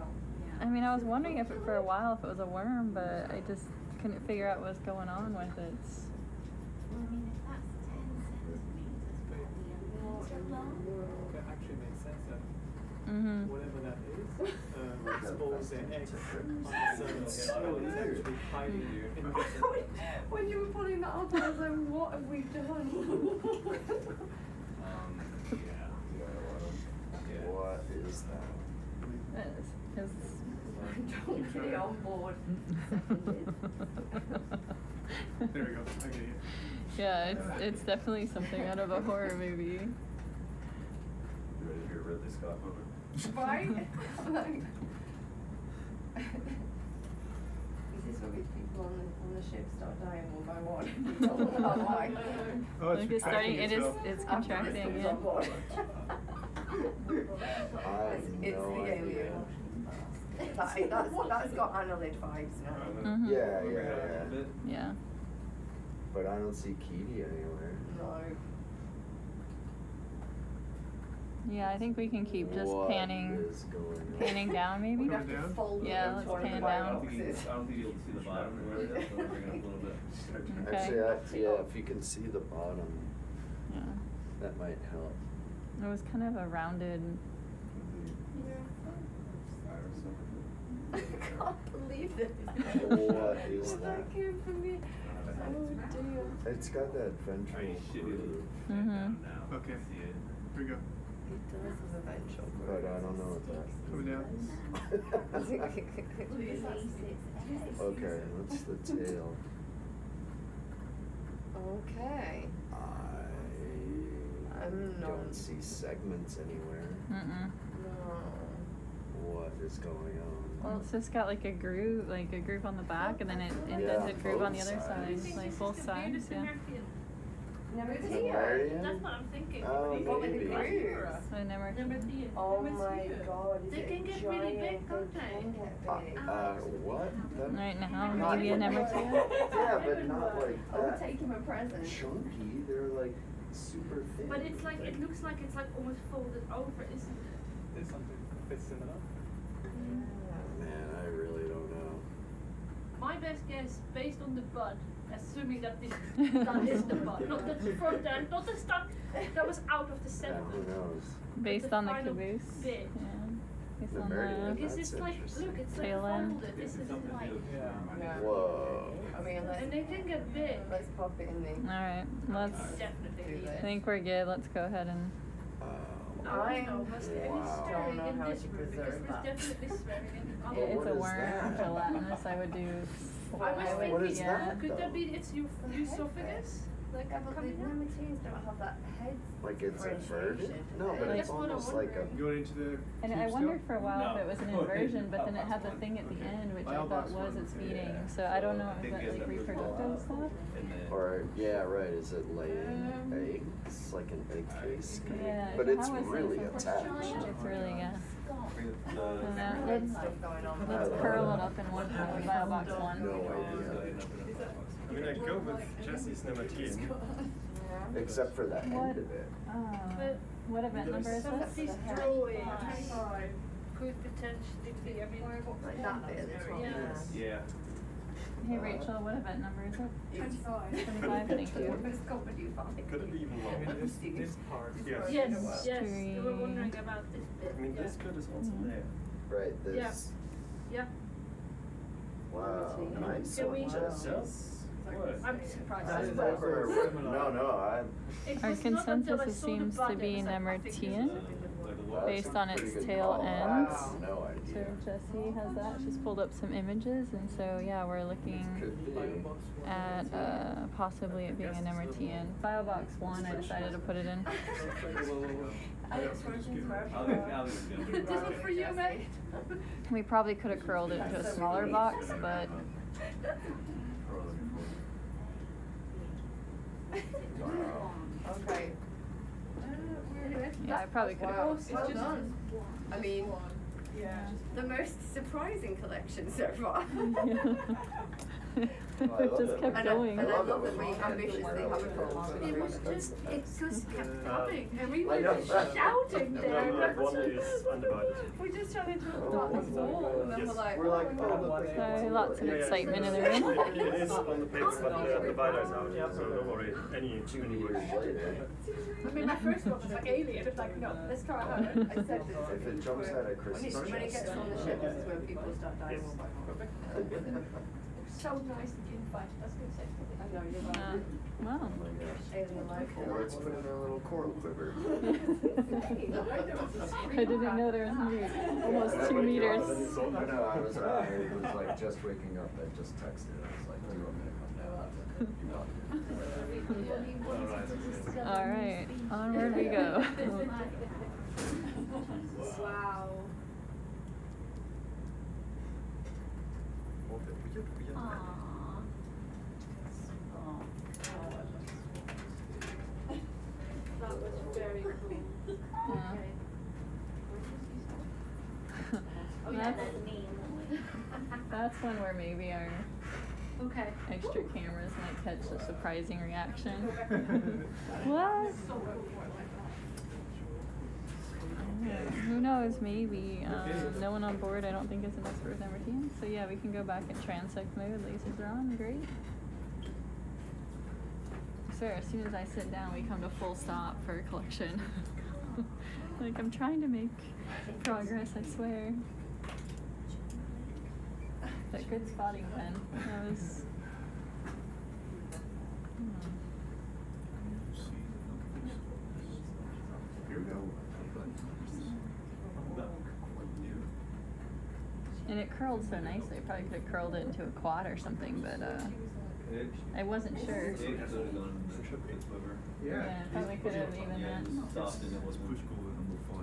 I mean, I was wondering if it for a while if it was a worm, but I just couldn't figure out what was going on with it. That actually makes sense that Mm-hmm. whatever that is, expose the eggs on the surface. So it's actually hiding in the When you were pulling that up, I was like, what have we done? What is that? Don't get it on board. There we go. I get you. Yeah, it's definitely something out of a horror movie. You ready to hear Ridley Scott movie? Right? Like, is this where people on the ship start dying one by one? We don't know why. Oh, it's Look, it's starting. retracting itself. It's contracting. It's Yeah. on board. I It's have the no idea. alien. That's got annelid vibes now. Mhm. Yeah. Yeah. But I don't see Keedy anywhere. No. Yeah, I think we can keep just What panning is going on? down maybe. We'd have to fold Yeah, them let's into pan one down. I don't think you'll be able to see the bottom. Really. That's why we're bringing up a little bit. Okay. Actually, yeah, if you can see the bottom, Yeah. that might help. It was kind of a rounded. I can't believe this. What is that? came from me. Oh dear. It's got that ventral groove, Mhm. Okay. Here we go. It does have a ventral but I don't know what that. Coming down. Okay, what's the tail? Okay. I don't see segments anywhere. Mm-mm. No. What is going on? Well, it's just got like a groove on the back, and then it Yeah, indents a groove on the both other side, sides. like both sides. Yeah. Nemerian? That's what I'm thinking. Oh, maybe. Nemertian. Oh my god, is They it can a get really giant big, don't they they? can get big. What? That- Right now, not maybe a like- Nemertian. Yeah, but not like I would that. take him a present. Chunky, they're like super thin. But it's like, it looks like it's like almost folded over, isn't it? There's something a bit similar. Man, I really don't know. My best guess, based on the bud, assuming that this that is the bud, not the front end, not the stuff that was out of the Yeah, center. who knows? Based the on the final caboose. bit. Yeah. Based The on Meridian. Because That's it's like, interesting. look, it's Tail like end. folded. This is like, Yeah. Whoa. I mean, and they can get big. let's pop it in the. Alright, let's. Definitely do leave that. I it. think we're good. Let's go ahead and. I No, must be Wow. swearing Don't know in how this to room because preserve there's that. definitely swearing in the other It's what a is worm that? gelatinous. I would do. I was thinking, What is that, could though? that be it's your esophagus? Like Yeah, but the coming out? Nemerians don't have that head. Like it's inverted? differentiation. No, but Like- it's almost like a. Going into the. And I wondered for a while if it was an inversion, but then it had the thing at the end, which I thought was its feeding. So I don't know if that like reproductive stuff. Or, yeah, right, is it laying eggs? Like an egg face? kind of? Yeah. But it's how is it? really attached. It's really, yeah. Red stuff going on. Let's curl it up in one bio box one. No idea. I mean, I go with Jesse's Nemertian. Except for the What? end of it. What event number is Some this? of these drawings could potentially be, I mean, Like that bit at the top. Yes. Yeah. Hey Rachel, what event number is it? 25. 25, thank you. Could it be even I mean, longer? this part. Yes. Yes, yes, we were wondering about this bit. I mean, this bit is also there. Right, this. Yeah. Wow, nice Can we- one, Jesse. I'm surprised. That's as well. never, no, I'm. It Our was not until I consensus saw the seems to button, be I was like, I think this is Nemertian, That's based a on pretty its good tail call. I ends. have no idea. So Jessie has that. She's pulled up some images, and so yeah, we're looking Could be. at possibly it being a Nemertian. Bio box one, I decided to put it in. This one for you, mate. We probably could have curled it into a smaller box, but Okay. yeah, I probably could Wow, have. well done. I mean, Yeah. the most surprising collection so far. It just kept And going. I love that we ambitiously have a goal. It was just, it just kept coming, and we I were know. just shouting there. Like one is undivided. We just trying to talk about this wall, and then we're Yes. like, We're like, oh, oh, look, So lots of excitement in the room. It is on the pits, but the divider is out, so don't worry. Any 2 years later. I mean, my first one was like alien. It's like, no, let's try harder. I said this. If it jumps out of When Chris's it gets on the ship, this is when people start dying Yes. one by one. So nice to be invited. That's good sex. I know, you're right. Wow. Oh my gosh. Alien life. Well, let's put in a little coral quiver. I didn't know there was meat. Almost 2 meters. I know, I was like just waking up, I just texted, I was like, do you want me to come down? All right, onward we go. Wow. Aww. That was very cool. Yeah. Oh yeah, That's- that's me. That's one where maybe our Okay. extra cameras might catch a surprising reaction. What? Who knows? Maybe. No one on board, I don't think, is an expert with Nemertian. So yeah, we can go back in transect mode. Lasers are on. Great. I swear, as soon as I sit down, we come to full stop for a collection. Like, I'm trying to make progress, I swear. That good spotting pen. That was. Here we go. And it curled so nicely. I probably could have curled it into a quad or something, but I wasn't sure. Yeah, probably could have even that.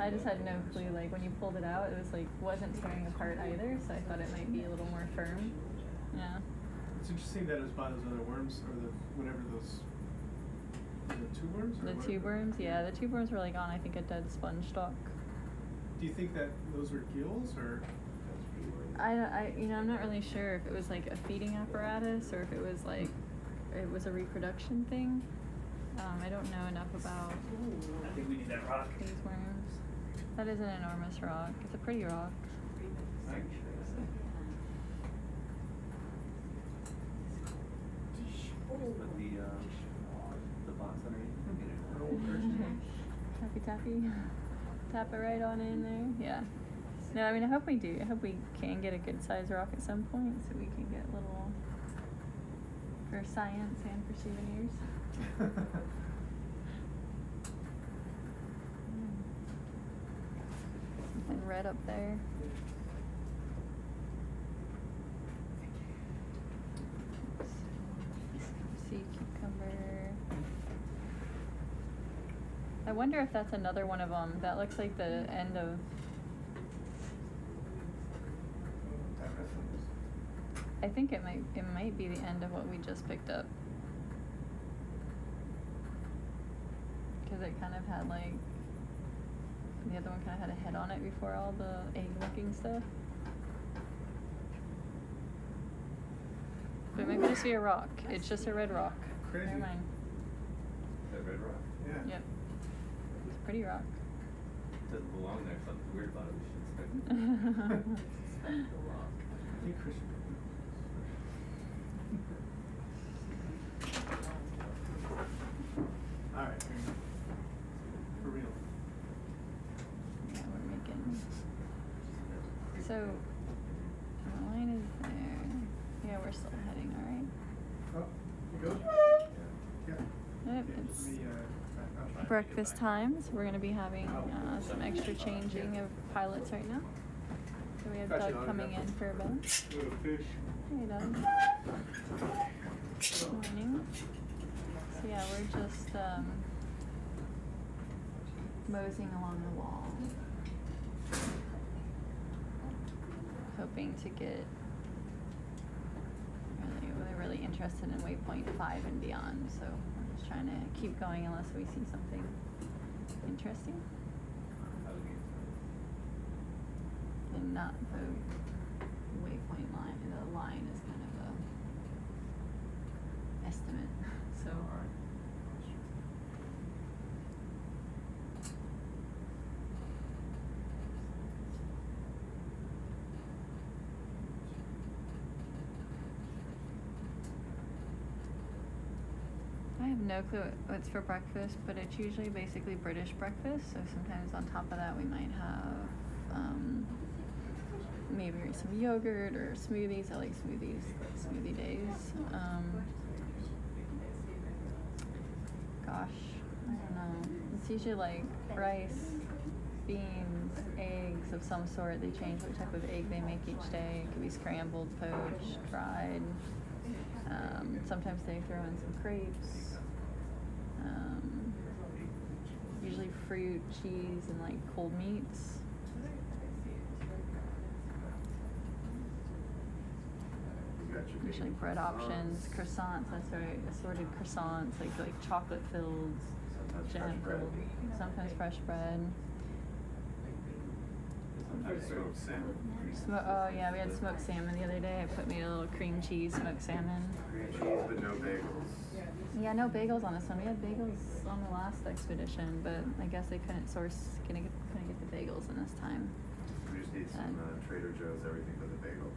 I just had no clue. Like when you pulled it out, it was like wasn't tearing apart either. So I thought it might be a little more firm. Yeah. It's interesting that it was by those other worms, or the whatever those The tube worms? The tube worms, yeah, the tube worms were like on, I think, a dead sponge stock. Do you think that those were gills or? I'm not really sure if it was like a feeding apparatus or if it was like, it was a reproduction thing. I don't know enough about I think we need that rock. these worms. That is an enormous rock. It's a pretty rock. Put the box underneath. Tappy tappy. Tap it right on in there. Yeah. No, I mean, I hope we do. I hope we can get a good size rock at some point so we can get little for science and for souvenirs. Something red up there. Sea cucumber. I wonder if that's another one of them. That looks like the end of. I think it might be the end of what we just picked up. Because it kind of had like, the other one kind of had a head on it before all the egg-looking stuff. But it might just be a rock. It's just a red rock. Crazy. Never mind. That red rock? Yeah. Yep. It's a pretty rock. It doesn't belong there. Something weird about it. We should inspect it. I think Christian. All right. For real. Yeah, we're making. So, the line is there. Yeah, we're still heading, all right? Oh, you good? Yeah. Yep, it's breakfast time, so we're going to be having some extra changing of pilots right now. So we have Doug coming in for a bit. Little fish. Hey, Doug. Good morning. So yeah, we're just moseying along the wall, hoping to get. We're really interested in waypoint 5 and beyond, so we're just trying to keep going unless we see something interesting. And not the waypoint line. The line is kind of a estimate. So. I have no clue what's for breakfast, but it's usually basically British breakfast. So sometimes on top of that we might have maybe some yogurt or smoothies. I like smoothies, smoothie days. Gosh, I don't know. It's usually like rice, beans, eggs of some sort. They change what type of egg they make each day. It could be scrambled, poached, fried. Sometimes they throw in some crepes. Usually fruit, cheese, and like cold meats. Usually bread options, croissants, that's right, assorted croissants, like chocolate filled, jam filled, sometimes fresh bread. Smoked salmon. Oh yeah, we had smoked salmon the other day. I made a little cream cheese smoked salmon. Cream cheese, but no bagels. Yeah, no bagels on this one. We had bagels on the last expedition, but I guess they couldn't get the bagels in this time. We just need some Trader Joe's everything but the bagel.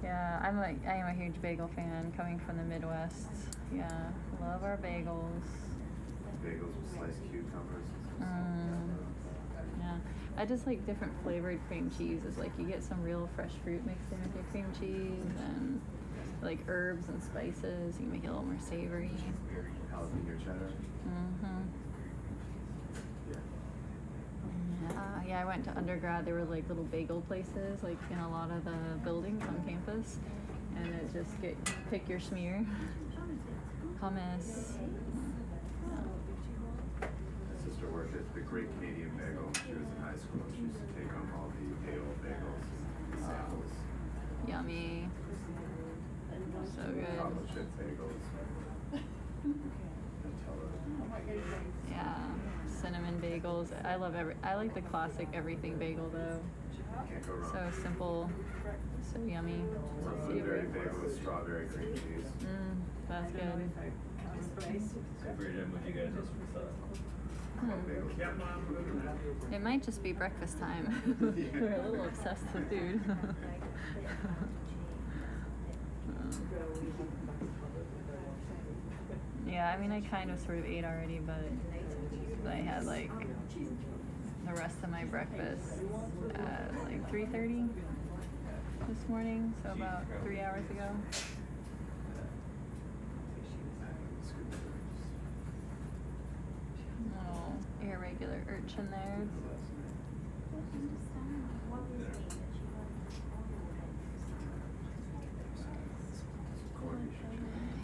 Yeah, I am a huge bagel fan coming from the Midwest. Yeah, love our bagels. Bagels with sliced cucumbers. Yeah, I just like different flavored cream cheeses. Like you get some real fresh fruit mixed in with your cream cheese, and like herbs and spices. You can make it a little more savory. Jalapeno cheddar. Yeah, I went to undergrad. There were like little bagel places, like in a lot of the buildings on campus, and it just pick your smear. Hummus. My sister worked at the Great Canadian Bagel when she was in high school. She used to take home all the day-old bagels, samples. Yummy. So good. Chocolate chip bagels. cinnamon bagels. I like the classic everything bagel though. Can't go wrong. So simple, so yummy. Blueberry bagel with strawberry cream cheese. That's good. It might just be breakfast time. We're a little obsessed with food. Yeah, I mean, I kind of sort of ate already, but I had like the rest of my breakfast at like 3:30 this morning, so about 3 hours ago. Little irregular urchin there.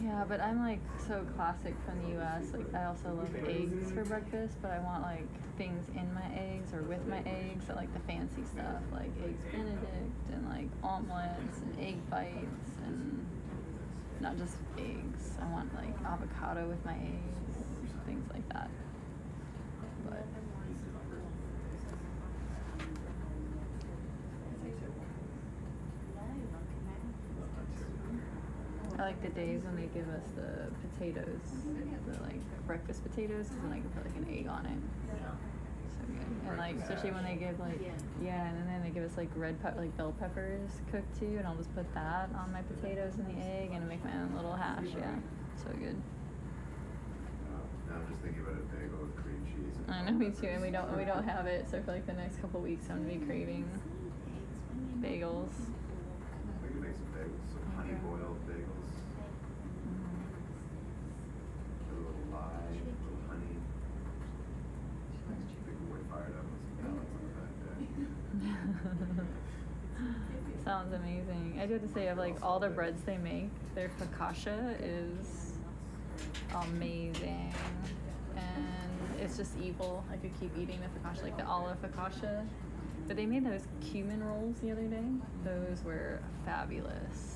Yeah, but I'm like so classic from the US. Like I also love eggs for breakfast, but I want like things in my eggs or with my eggs. I like the fancy stuff, like eggs Benedict and like omelets and egg bites and not just eggs. I want like avocado with my eggs, things like that. But I like the days when they give us the potatoes, the like breakfast potatoes, because then I can put like an egg on it. So good. And like especially when they give like and then they give us like like bell peppers cooked too, and I'll just put that on my potatoes and the egg and make my own little hash. Yeah, so good. Now I'm just thinking about a bagel with cream cheese. I know, me too. And we don't have it, so for like the next couple weeks, I'm gonna be craving bagels. We could make some bagels, some honey boiled bagels. A little lye, a little honey. Big boy fired up with some pellets on the back. Sounds amazing. I do have to say, of like all the breads they make, their focaccia is amazing, and it's just evil. I could keep eating the focaccia, like the olive focaccia. But they made those cumin rolls the other day. Those were fabulous.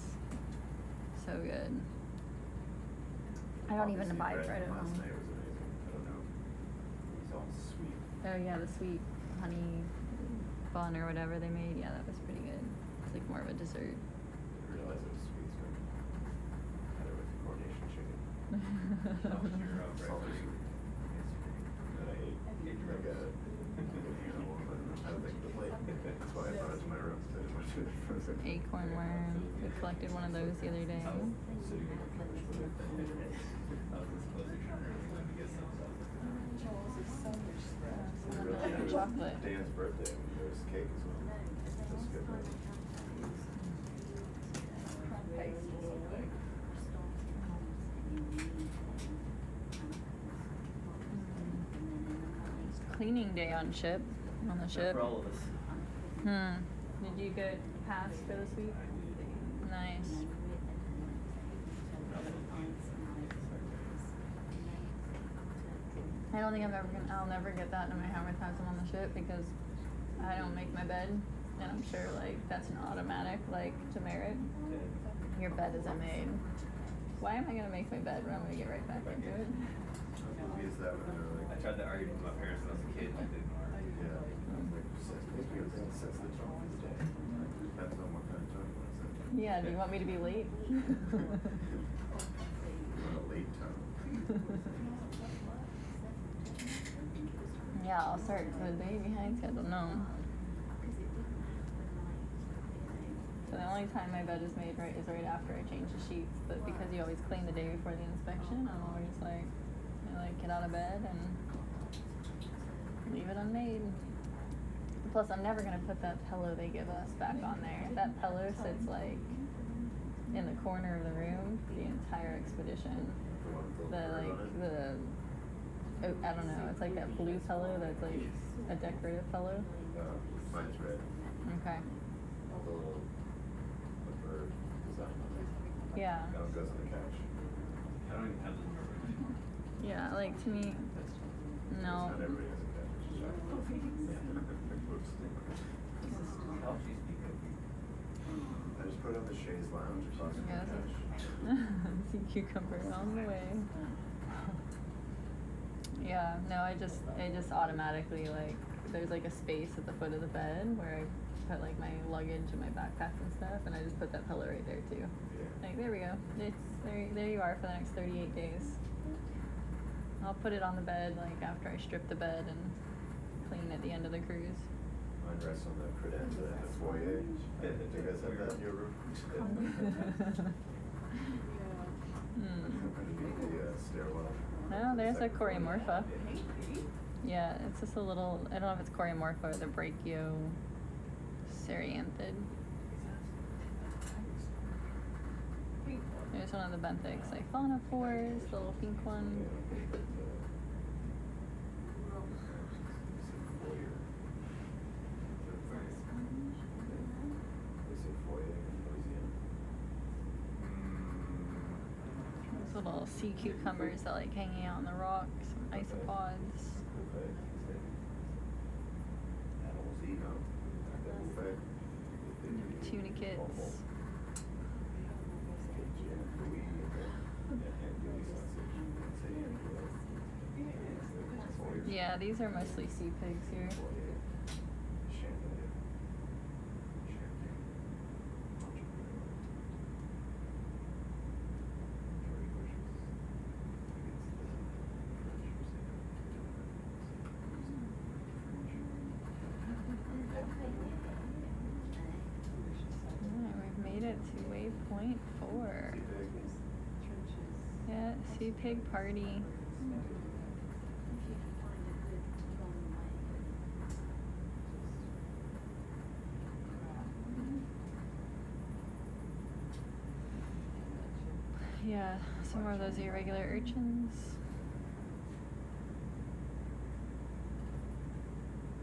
So good. I don't even buy bread at home. Last night was amazing. I don't know. It was all sweet. Oh yeah, the sweet honey bun or whatever they made. Yeah, that was pretty good. It's like more of a dessert. I didn't realize it was sweet, so I had it with coronation chicken. Salty sweet. That I ate like a animal, but I don't think the plate. That's why I brought it to my room, because I didn't want to do it frozen. Acorn worm. We collected one of those the other day. Sitting on the couch with it. Chocolate. Dan's birthday, there was cake as well. That's good. Cleaning day on the ship. For all of us. Did you get passed for this week? Nice. I don't think I'll never get that no matter how many times I'm on the ship, because I don't make my bed, and I'm sure like that's an automatic like demerit. Your bed isn't made. Why am I gonna make my bed when I'm gonna get right back into it? Is that when they're like, I tried to argue with my parents when I was a kid. yeah, it sets the tone for the day. Depends on what kind of tone you want to set. Yeah, do you want me to be late? You want a late tone. Yeah, I'll start the day behind schedule. No. So the only time my bed is made right is right after I change the sheets. But because you always clean the day before the inspection, I'm always like, get out of bed and leave it unmade. Plus, I'm never gonna put that pillow they give us back on there. That pillow sits like in the corner of the room the entire expedition. I don't know, it's like that blue pillow that's like a decorative pillow. Mine's red. Okay. The little bird design on it. Yeah. That one goes on the couch. I don't even have this number. Yeah, like to me, no. Not everybody has a couch. Whoops. I just put it on the chaise lounge across from the couch. Sea cucumber on the way. Yeah, no, it just automatically, like, there's like a space at the foot of the bed where I put like my luggage and my backpack and stuff, and I just put that pillow right there too. Like, there we go. It's there you are for the next 38 days. I'll put it on the bed like after I strip the bed and clean at the end of the cruise. Mine rests on the credenza in the foyer. Do you guys have that in your room? The stairwell. Oh, there's a Coreomorpha. Yeah, it's just a little, I don't know if it's Coreomorpha or the Brachiocerianthid. There's one of the benthic siphonophores, the little pink one. Those little sea cucumbers that like hanging out on the rocks, some isopods. Tunicates. Yeah, these are mostly sea pigs here. We've made it to waypoint 4. Yeah, sea pig party. Yeah, some more of those irregular urchins.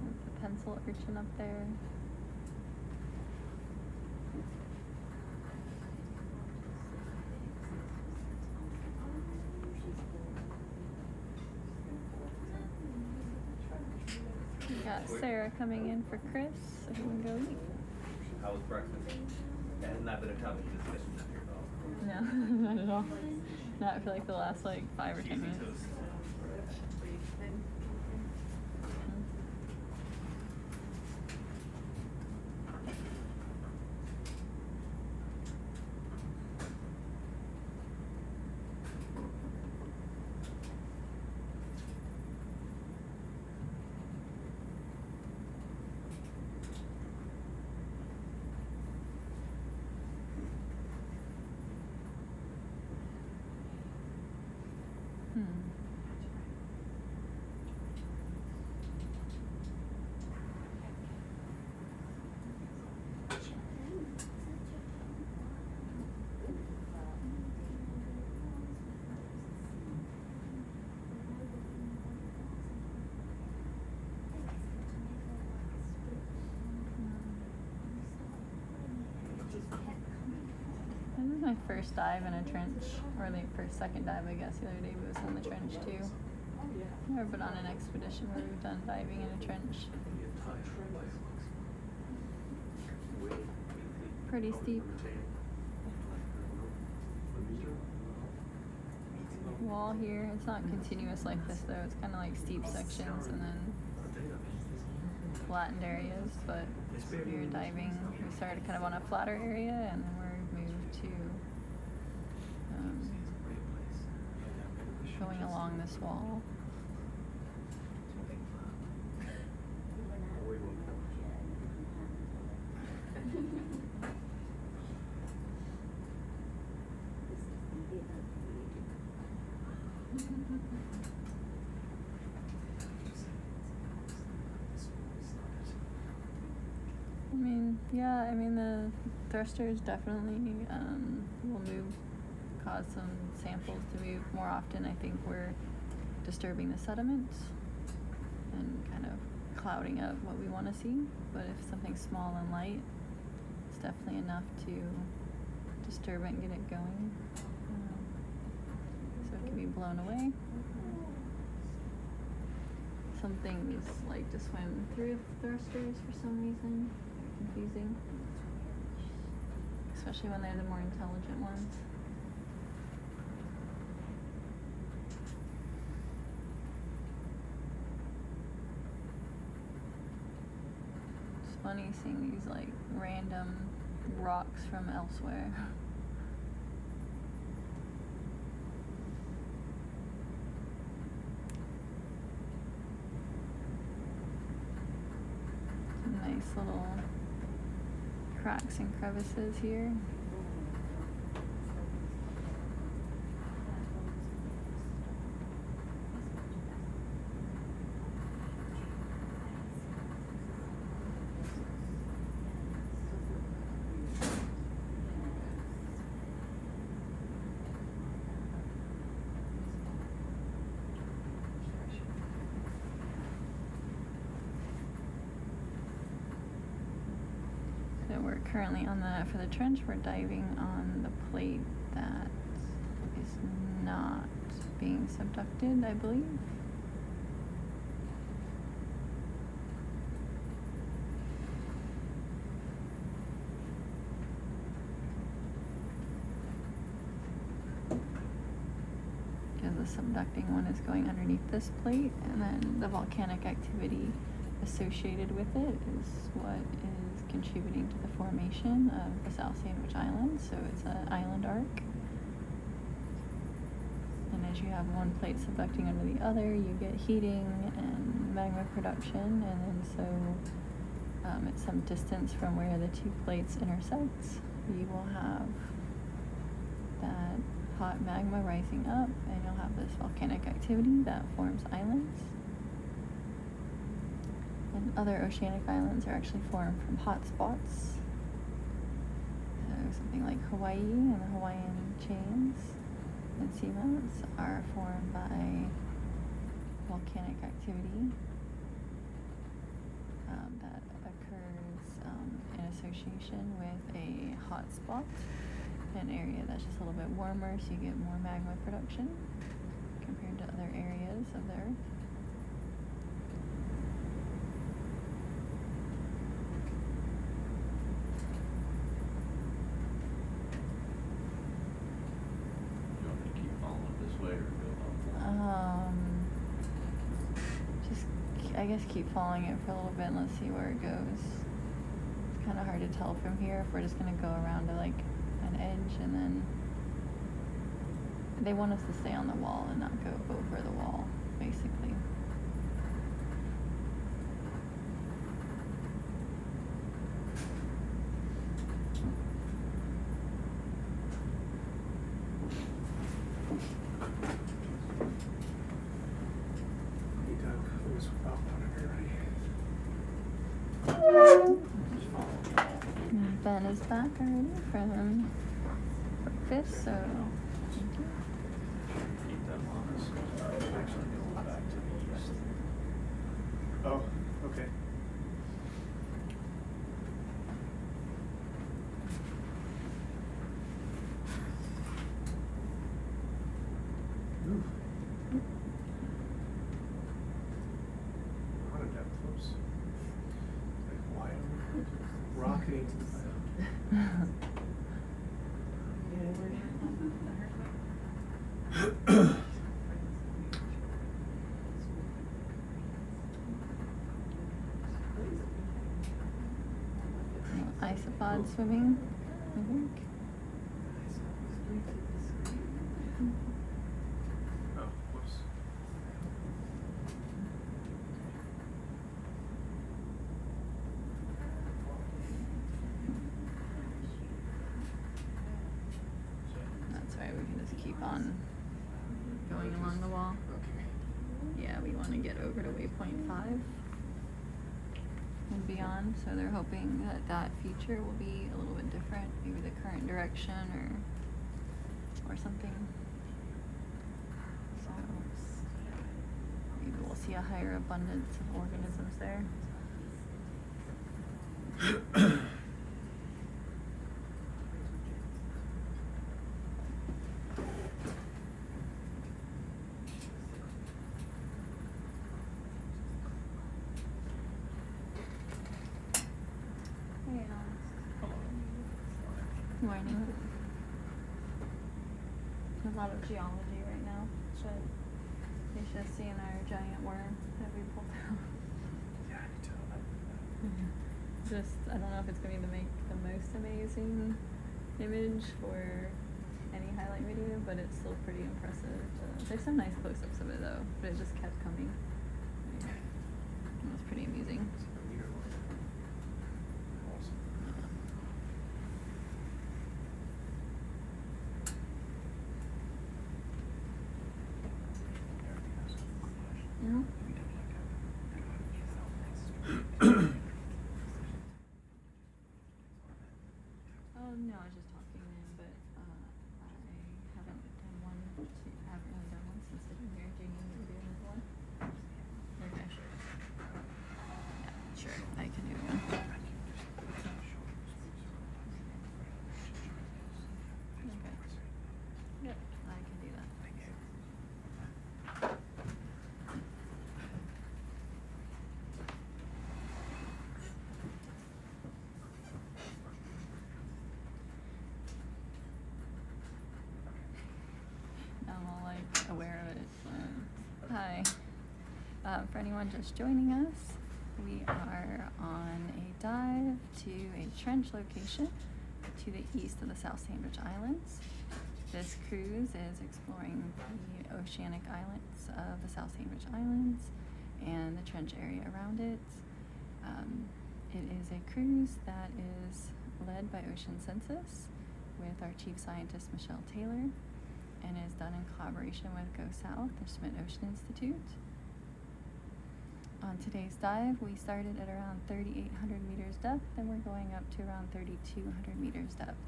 There's the pencil urchin up there. We got Sarah coming in for Chris, so he can go eat. How was breakfast? That has not been a topic of discussion at your call. No, not at all. Not for like the last like 5 or 10 minutes. This is my first dive in a trench, or the second dive, I guess. The other day was in the trench too. I've never been on an expedition where we've done diving in a trench. Pretty steep. Wall here. It's not continuous like this though. It's kind of like steep sections and then flattened areas. But we were diving. We started kind of on a flatter area and then we're moved to going along this wall. I mean the thrusters definitely will cause some samples to move more often. I think we're disturbing the sediment and kind of clouding up what we want to see. But if something's small and light, it's definitely enough to disturb it and get it going. So it can be blown away. Some things like to swim through thrusters for some reason. They're confusing. Especially when they're the more intelligent ones. funny seeing these like random rocks from elsewhere. Some nice little cracks and crevices here. So we're currently on for the trench, we're diving on the plate that is not being subducted, I believe. Because the subducting one is going underneath this plate, and then the volcanic activity associated with it is what is contributing to the formation of the South Sandwich Islands. So it's an island arc. And as you have one plate subducting under the other, you get heating and magma production. And then so at some distance from where the two plates intersect, you will have that hot magma rising up, and you'll have this volcanic activity that forms islands. And other oceanic islands are actually formed from hot spots. So something like Hawaii and the Hawaiian chains and seamounts are formed by volcanic activity that occurs in association with a hot spot, an area that's just a little bit warmer, so you get more magma production compared to other areas of the Earth. I guess keep following it for a little bit and let's see where it goes. It's kind of hard to tell from here if we're just going to go around to like an edge, and then they want us to stay on the wall and not go over the wall, basically. Ben is back already from breakfast, so thank you. Keep them on us. Actually going back to the east. Oh, okay. A lot of depth, whoops. Like wide, rocketing to the side. Isopod swimming, I think. Oh, whoops. That's right, we can just keep on going along the wall. Okay. Yeah, we want to get over to waypoint 5 and beyond, so they're hoping that that feature will be a little bit different, maybe the current direction or something. So maybe we'll see a higher abundance of organisms there. Morning. A lot of geology right now, but you should have seen our giant worm that we pulled out. Yeah, I can tell. just, I don't know if it's going to make the most amazing image for any highlight video, but it's still pretty impressive. There's some nice close-ups of it though, but it just kept coming. It was pretty amusing. Yeah. Oh no, I was just talking then, but I haven't done one. I haven't really done one since sitting here. Do you need me to do another one? Okay. Yeah, sure. I can do one. Okay. Yep, I can do that. I'm all like aware of it. Hi. For anyone just joining us, we are on a dive to a trench location to the east of the South Sandwich Islands. This cruise is exploring the oceanic islands of the South Sandwich Islands and the trench area around it. It is a cruise that is led by Ocean Census with our chief scientist Michelle Taylor, and is done in collaboration with Go South, the Schmidt Ocean Institute. On today's dive, we started at around 3,800 meters depth, and we're going up to around 3,200 meters depth.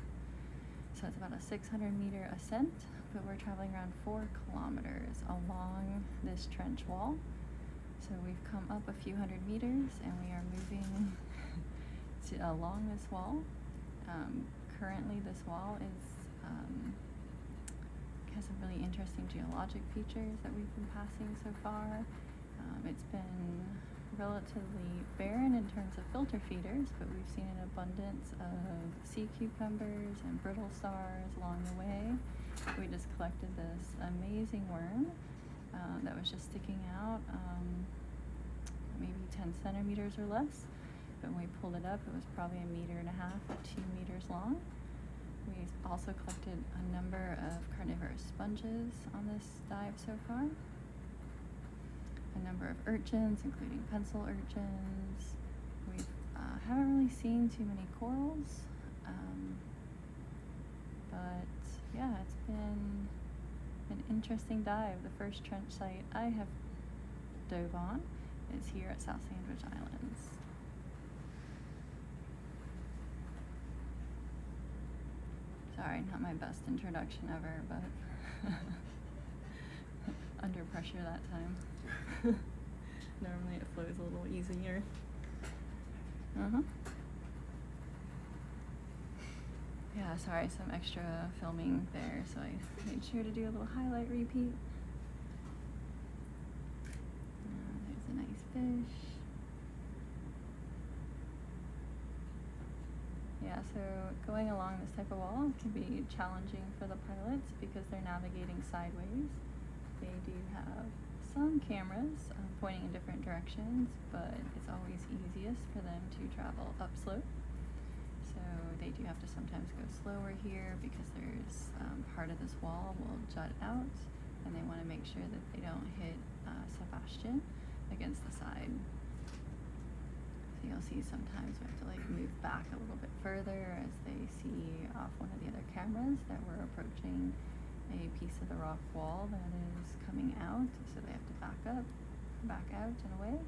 So it's about a 600-meter ascent, but we're traveling around 4 kilometers along this trench wall. So we've come up a few hundred meters, and we are moving along this wall. Currently, this wall is has some really interesting geologic features that we've been passing so far. It's been relatively barren in terms of filter feeders, but we've seen an abundance of sea cucumbers and brittle stars along the way. We just collected this amazing worm that was just sticking out maybe 10 centimeters or less. But when we pulled it up, it was probably 1.5 meters or 2 meters long. We also collected a number of carnivorous sponges on this dive so far. A number of urchins, including pencil urchins. We haven't really seen too many corals. But yeah, it's been an interesting dive. The first trench site I have dove on is here at South Sandwich Islands. Sorry, not my best introduction ever, but under pressure that time. Normally it flows a little easier. Yeah, sorry, some extra filming there, so I made sure to do a little highlight repeat. There's a nice fish. Yeah, so going along this type of wall can be challenging for the pilots because they're navigating sideways. They do have some cameras pointing in different directions, but it's always easiest for them to travel upslope. So they do have to sometimes go slower here because there's part of this wall will jut out, and they want to make sure that they don't hit Sebastian against the side. So you'll see sometimes we have to like move back a little bit further as they see off one of the other cameras that we're approaching a piece of the rock wall that is coming out, so they have to back up, back out and away.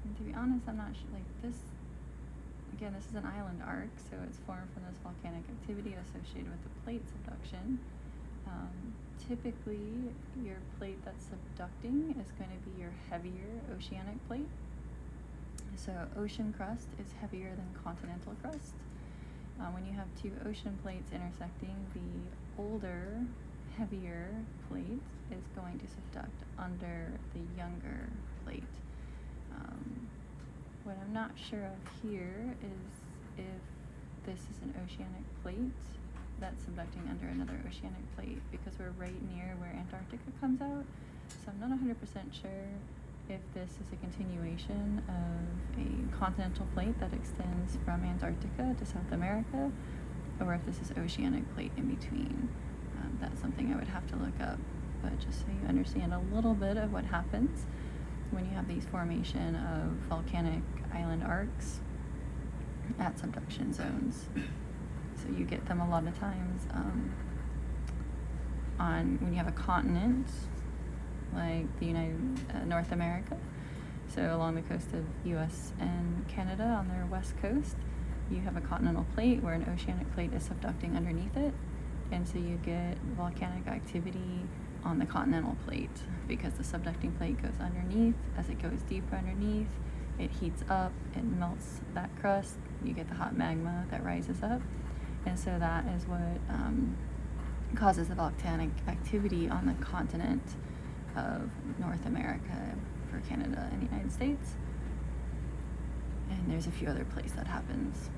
And to be honest, I'm not sure, like this, again, this is an island arc, so it's formed from this volcanic activity associated with the plate subduction. Typically, your plate that's subducting is going to be your heavier oceanic plate. So ocean crust is heavier than continental crust. When you have two ocean plates intersecting, the older, heavier plate is going to subduct under the younger plate. What I'm not sure of here is if this is an oceanic plate that's subducting under another oceanic plate because we're right near where Antarctica comes out. So I'm not 100% sure if this is a continuation of a continental plate that extends from Antarctica to South America, or if this is oceanic plate in between. That's something I would have to look up, but just so you understand a little bit of what happens when you have these formation of volcanic island arcs at subduction zones. So you get them a lot of times on when you have a continent like the North America. So along the coast of US and Canada on their west coast, you have a continental plate where an oceanic plate is subducting underneath it. And so you get volcanic activity on the continental plate because the subducting plate goes underneath. As it goes deeper underneath, it heats up, it melts that crust, you get the hot magma that rises up. And so that is what causes the volcanic activity on the continent of North America for Canada and the United States. And there's a few other places that happens.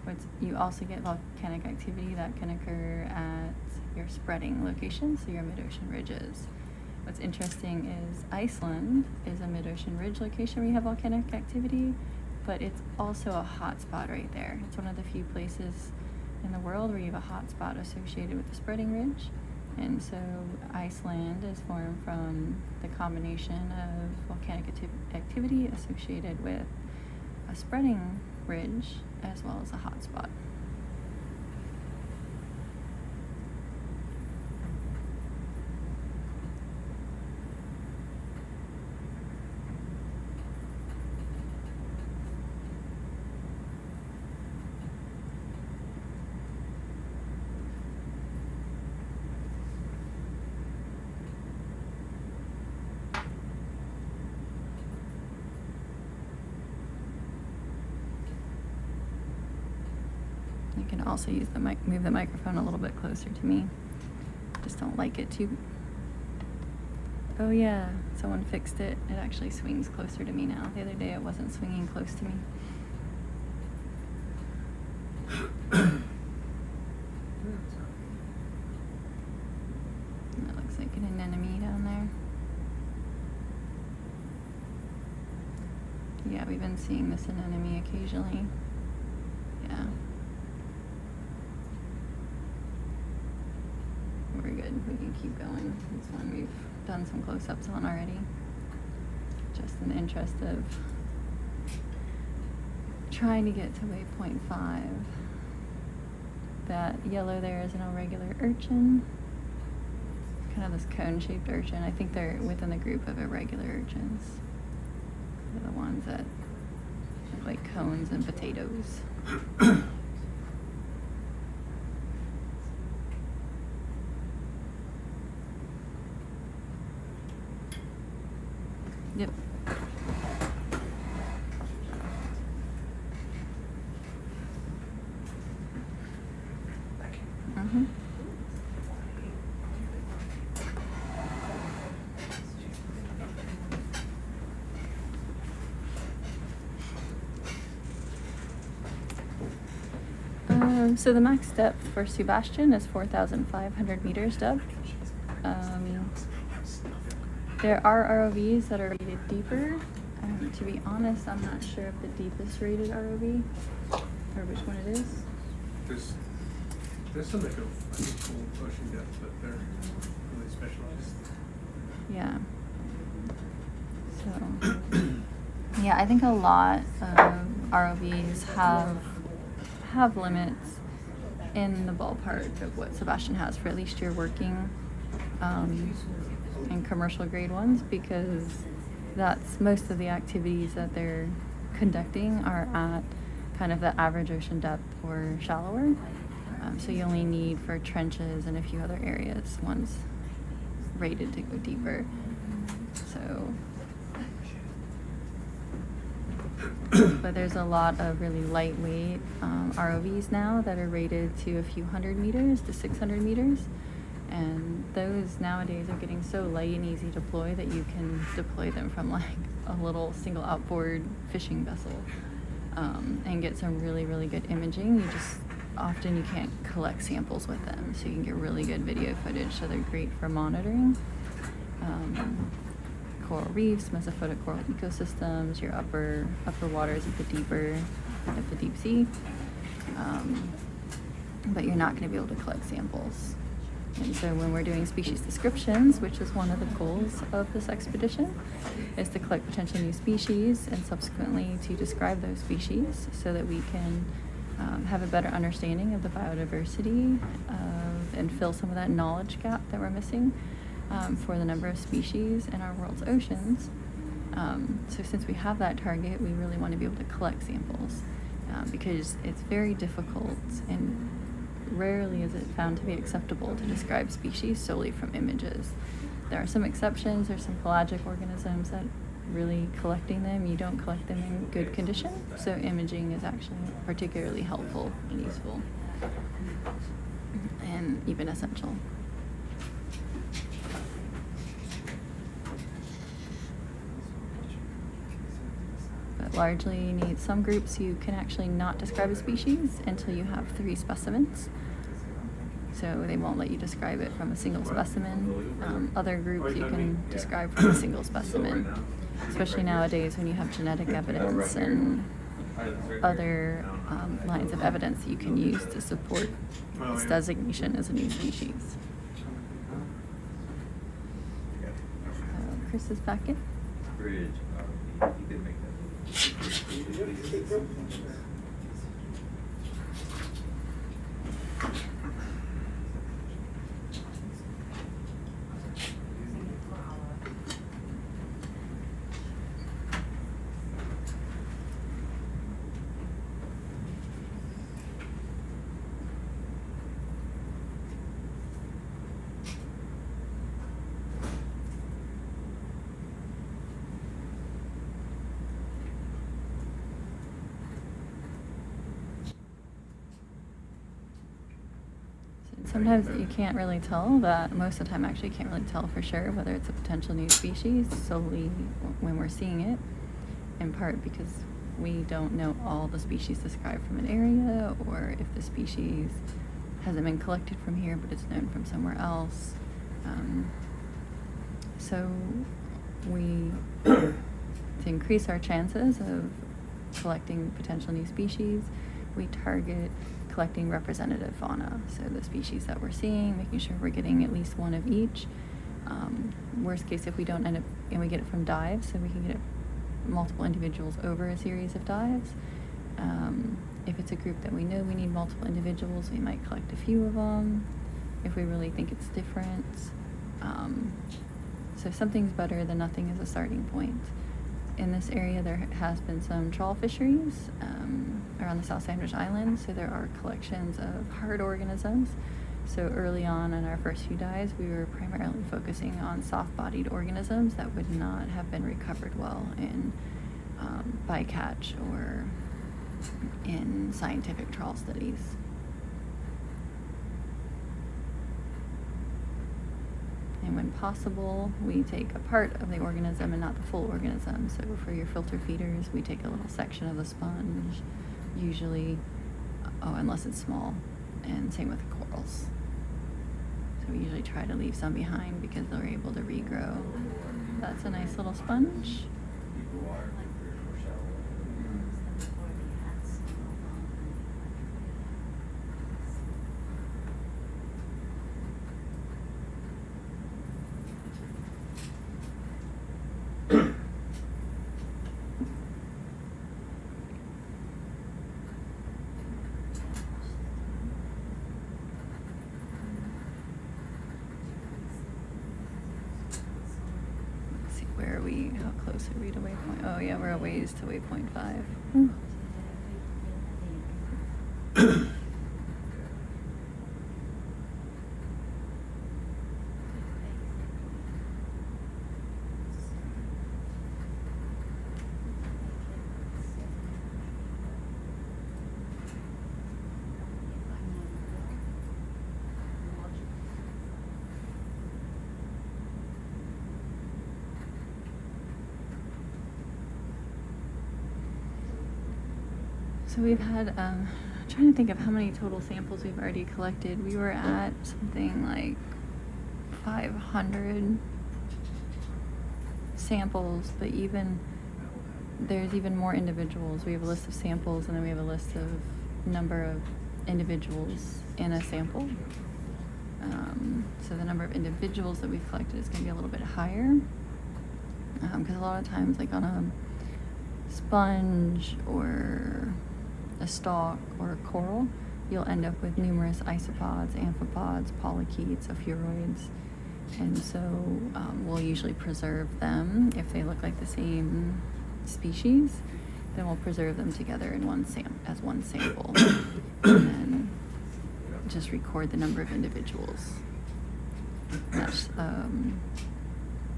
But you also get volcanic activity that can occur at your spreading locations, so your mid-ocean ridges. What's interesting is Iceland is a mid-ocean ridge location where you have volcanic activity, but it's also a hot spot right there. It's one of the few places in the world where you have a hot spot associated with the spreading ridge. And so Iceland is formed from the combination of volcanic activity associated with a spreading ridge as well as a hot spot. You can also use the move the microphone a little bit closer to me. Just don't like it too. Oh yeah, someone fixed it. It actually swings closer to me now. The other day it wasn't swinging close to me. That looks like an anemone down there. Yeah, we've been seeing this anemone occasionally. Yeah. We're good. We can keep going. This one we've done some close-ups on already. Just in the interest of trying to get to waypoint 5. That yellow there is an irregular urchin. Kind of this cone-shaped urchin. I think they're within the group of irregular urchins. They're the ones that look like cones and potatoes. Yep. Mm-hmm. So the max depth for Sebastian is 4,500 meters depth. There are ROVs that are rated deeper. To be honest, I'm not sure if the deepest rated ROV or which one it is. There's some that go full ocean depth, but they're really specialized. Yeah. So, yeah, I think a lot of ROVs have limits in the ballpark of what Sebastian has for at least your working and commercial grade ones, because that's most of the activities that they're conducting are at kind of the average ocean depth or shallower. So you only need for trenches and a few other areas ones rated to go deeper. So, but there's a lot of really lightweight ROVs now that are rated to a few hundred meters to 600 meters. And those nowadays are getting so light and easy to deploy that you can deploy them from like a little single outboard fishing vessel. and get some really, really good imaging. Often you can't collect samples with them, so you can get really good video footage, so they're great for monitoring. Coral reefs, mesophotic coral ecosystems, your upper waters at the deep sea. But you're not going to be able to collect samples. And so when we're doing species descriptions, which is one of the goals of this expedition, is to collect potential new species and subsequently to describe those species so that we can have a better understanding of the biodiversity and fill some of that knowledge gap that we're missing for the number of species in our world's oceans. So since we have that target, we really want to be able to collect samples because it's very difficult and rarely is it found to be acceptable to describe species solely from images. There are some exceptions. There's some pelagic organisms that really collecting them, you don't collect them in good condition, so imaging is actually particularly helpful and useful and even essential. But largely you need some groups you can actually not describe a species until you have 3 specimens. So they won't let you describe it from a single specimen. Other groups you can describe from a single specimen, especially nowadays when you have genetic evidence and other lines of evidence that you can use to support its designation as a new species. Chris is back in. Bridge, you could make that. Sometimes you can't really tell that, most of the time actually you can't really tell for sure whether it's a potential new species solely when we're seeing it, in part because we don't know all the species described from an area, or if the species hasn't been collected from here but it's known from somewhere else. So to increase our chances of collecting potential new species, we target collecting representative fauna. So the species that we're seeing, making sure we're getting at least one of each. Worst case, if we don't end up, and we get it from dives, so we can get it multiple individuals over a series of dives. If it's a group that we know we need multiple individuals, we might collect a few of them if we really think it's different. So something's better than nothing as a starting point. In this area, there has been some trawl fisheries around the South Sandwich Islands, so there are collections of hard organisms. So early on in our first few dives, we were primarily focusing on soft-bodied organisms that would not have been recovered well in bycatch or in scientific trawl studies. And when possible, we take a part of the organism and not the full organism. So for your filter feeders, we take a little section of the sponge, usually, unless it's small, and same with the corals. So we usually try to leave some behind because they're able to regrow. That's a nice little sponge. How close are we to waypoint? Oh yeah, we're a ways to waypoint 5. So we've had, I'm trying to think of how many total samples we've already collected. We were at something like 500 samples, but there's even more individuals. We have a list of samples, and then we have a list of number of individuals in a sample. So the number of individuals that we've collected is going to be a little bit higher, because a lot of times, like on a sponge or a stalk or a coral, you'll end up with numerous isopods, amphipods, polychaetes, ophiuroids, and so we'll usually preserve them if they look like the same species. Then we'll preserve them together in one sample, and then just record the number of individuals. That's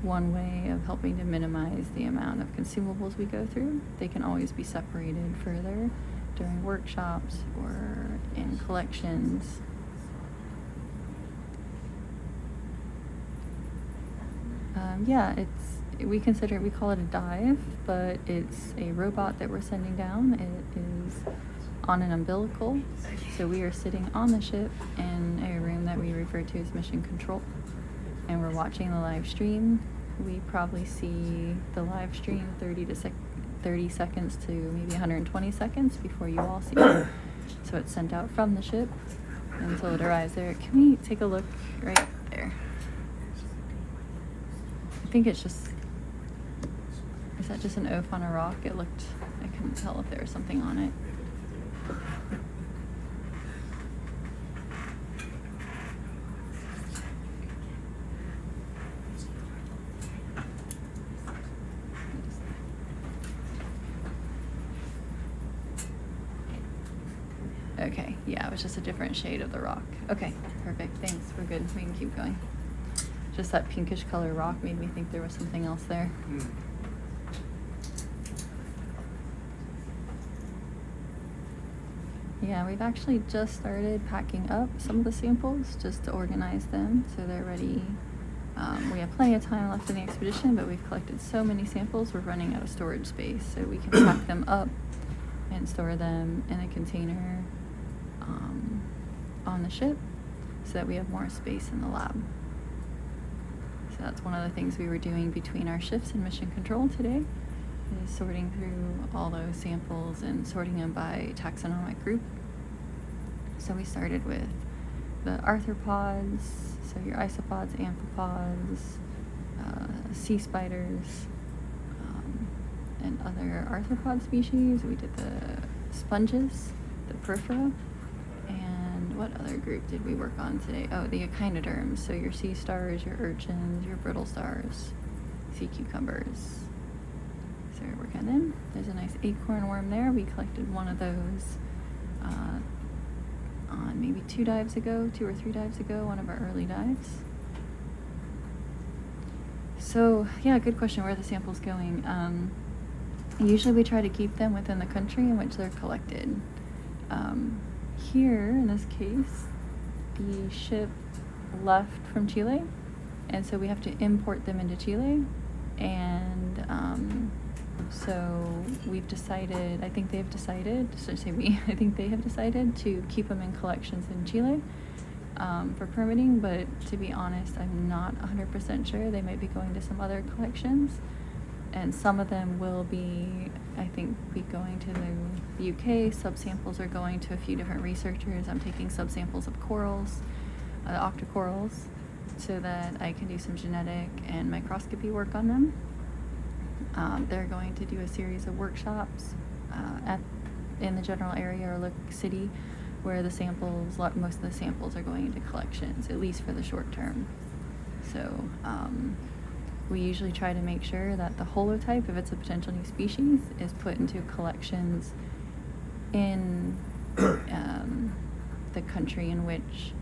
one way of helping to minimize the amount of consumables we go through. They can always be separated further during workshops or in collections. We call it a dive, but it's a robot that we're sending down. It is on an umbilical, so we are sitting on the ship in a room that we refer to as mission control, and we're watching the live stream. We probably see the live stream 30 seconds to maybe 120 seconds before you all see it. So it's sent out from the ship until it arrives there. Can we take a look right there? I think it's just, is that just an oaf on a rock? I couldn't tell if there was something on it. Okay, yeah, it was just a different shade of the rock. Okay, perfect, thanks, we're good, we can keep going. Just that pinkish color rock made me think there was something else there. Yeah, we've actually just started packing up some of the samples just to organize them so they're ready. We have plenty of time left in the expedition, but we've collected so many samples we're running out of storage space, so we can pack them up and store them in a container on the ship so that we have more space in the lab. So that's one of the things we were doing between our shifts in mission control today, is sorting through all those samples and sorting them by taxonomic group. So we started with the arthropods, so your isopods, amphipods, sea spiders, and other arthropod species. We did the sponges, the porphyra, and what other group did we work on today? Oh, the echinoderms, so your sea stars, your urchins, your brittle stars, sea cucumbers. So we're working on them. There's a nice acorn worm there. We collected one of those on maybe 2 or 3 dives ago, one of our early dives. So yeah, good question, where are the samples going? Usually we try to keep them within the country in which they're collected. Here, in this case, the ship left from Chile, and so we have to import them into Chile, and so we've decided, I think they have decided to keep them in collections in Chile for permitting, but to be honest, I'm not 100% sure. They might be going to some other collections, and some of them will be, I think, going to the UK. Subsamples are going to a few different researchers. I'm taking subsamples of corals, octocorals, so that I can do some genetic and microscopy work on them. They're going to do a series of workshops in the general area or city where most of the samples are going into collections, at least for the short term. So we usually try to make sure that the holotype, if it's a potential new species, is put into collections in the country in which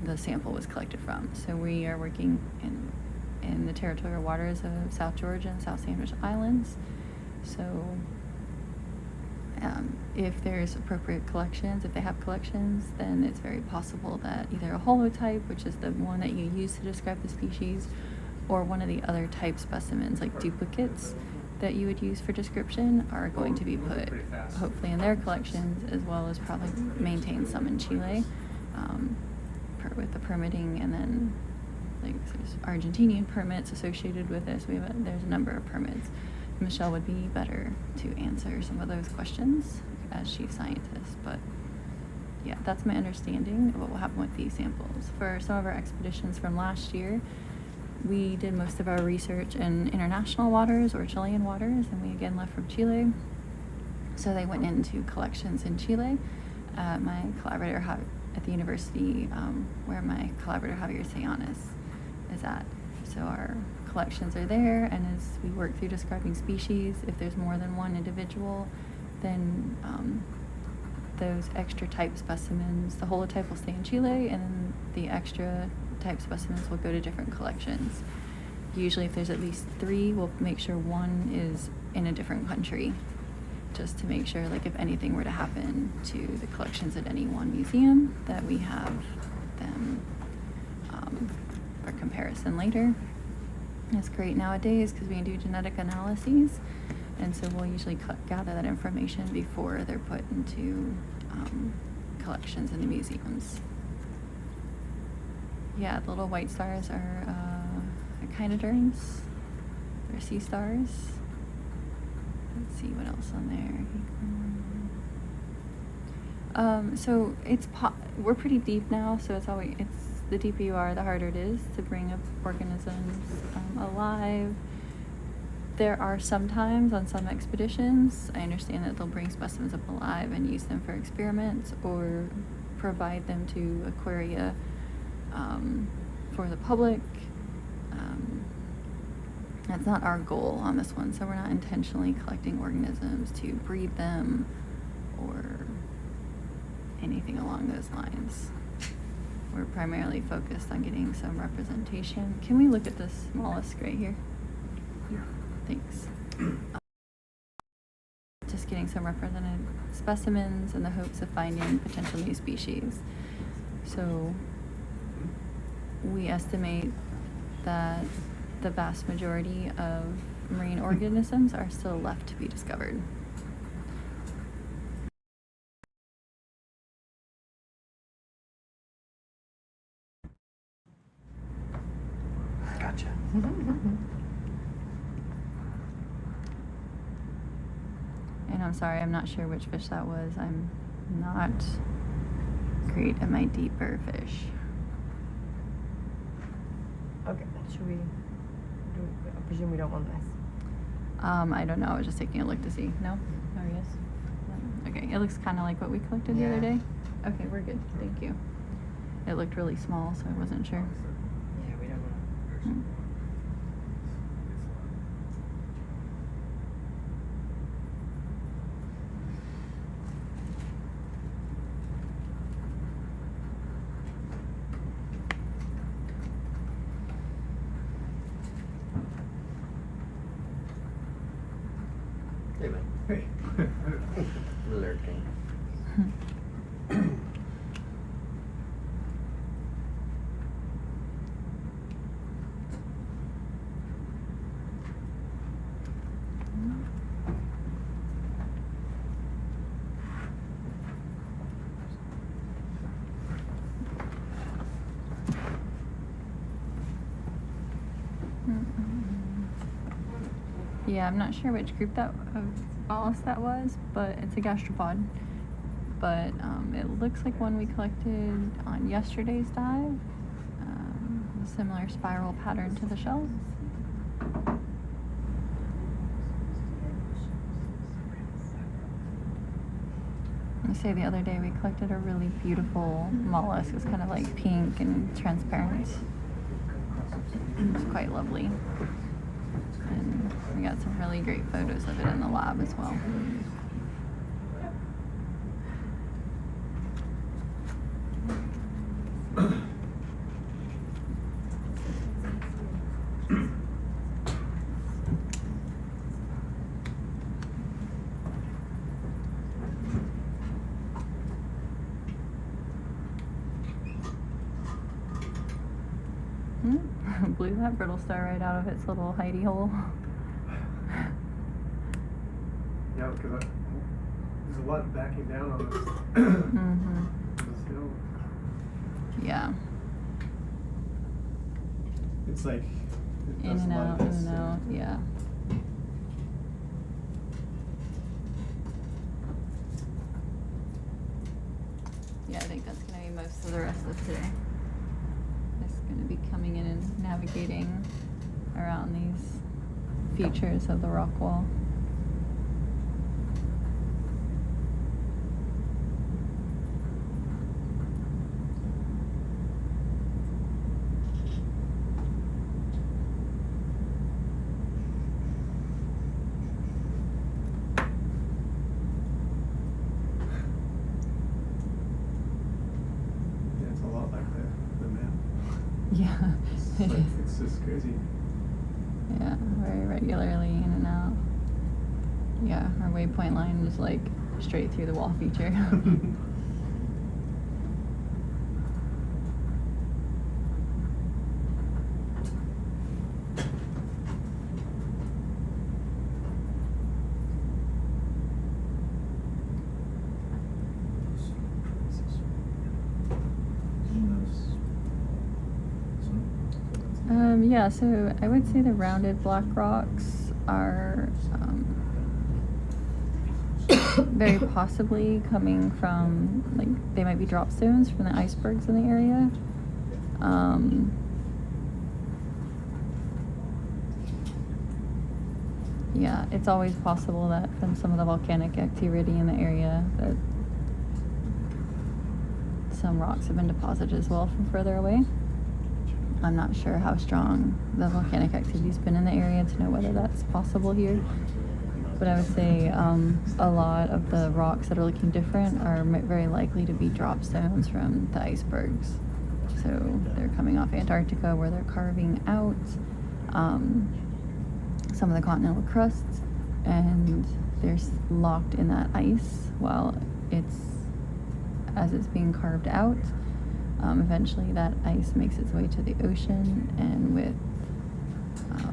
the sample was collected from. So we are working in the territorial waters of South Georgia and South Sandwich Islands. So if there's appropriate collections, if they have collections, then it's very possible that either a holotype, which is the one that you use to describe the species, or one of the other type specimens, like duplicates, that you would use for description are going to be put hopefully in their collections, as well as probably maintain some in Chile with the permitting, and then like there's Argentinian permits associated with this. There's a number of permits. Michelle would be better to answer some of those questions as chief scientist, but yeah, that's my understanding of what will happen with these samples. For some of our expeditions from last year, we did most of our research in international waters or Chilean waters, and we again left from Chile. So they went into collections in Chile. My collaborator at the university where my collaborator Javier Seyanes is at. So our collections are there, and as we work through describing species, if there's more than one individual, then those extra type specimens, the holotype will stay in Chile, and then the extra type specimens will go to different collections. Usually if there's at least 3, we'll make sure one is in a different country, just to make sure, like, if anything were to happen to the collections at any one museum, that we have them for comparison later. It's great nowadays because we can do genetic analyses, and so we'll usually gather that information before they're put into collections in the museums. Yeah, the little white stars are echinoderms. They're sea stars. Let's see what else on there. So we're pretty deep now, so it's the deeper you are, the harder it is to bring up organisms alive. There are sometimes on some expeditions, I understand that they'll bring specimens up alive and use them for experiments or provide them to aquaria for the public. That's not our goal on this one, so we're not intentionally collecting organisms to breed them or anything along those lines. We're primarily focused on getting some representation. Can we look at this mollusk right here? Yeah. Thanks. Just getting some represented specimens in the hopes of finding potential new species. So we estimate that the vast majority of marine organisms are still left to be discovered. Gotcha. And I'm sorry, I'm not sure which fish that was. I'm not great at my deeper fish. Okay, should we? I presume we don't want this. I don't know. I was just taking a look to see. No? Oh, yes. Okay, it looks kind of like what we collected the other day. Okay, we're good. Thank you. It looked really small, so I wasn't sure. Yeah, we don't want to. Hey, man. Hey. Lurking. Yeah, I'm not sure which group of mollusk that was, but it's a gastropod. But it looks like one we collected on yesterday's dive. A similar spiral pattern to the shells. I say the other day we collected a really beautiful mollusk. It was kind of like pink and transparent. It was quite lovely. And we got some really great photos of it in the lab as well. Blew that brittle star right out of its little hidey hole. Yeah, because there's a lot backing down on us. Mm-hmm. This hill. Yeah. It's like it In does and a lot out, of in this. and out, yeah. Yeah, I think that's gonna be most of the rest of today. Just gonna be coming in and navigating around these features of the rock wall. Yeah, it's a lot like the map. Yeah, It's, it like, is. it's just crazy. Yeah, very regularly in and out. Yeah, our waypoint line is like straight through the wall feature. Yeah, so I would say the rounded black rocks are very possibly coming from, like, they might be drop stones from the icebergs in the area. Yeah, it's always possible that from some of the volcanic activity in the area that some rocks have been deposited as well from further away. I'm not sure how strong the volcanic activity's been in the area to know whether that's possible here. But I would say a lot of the rocks that are looking different are very likely to be drop stones from the icebergs. So they're coming off Antarctica where they're carving out some of the continental crusts, and they're locked in that ice while as it's being carved out. Eventually that ice makes its way to the ocean, and with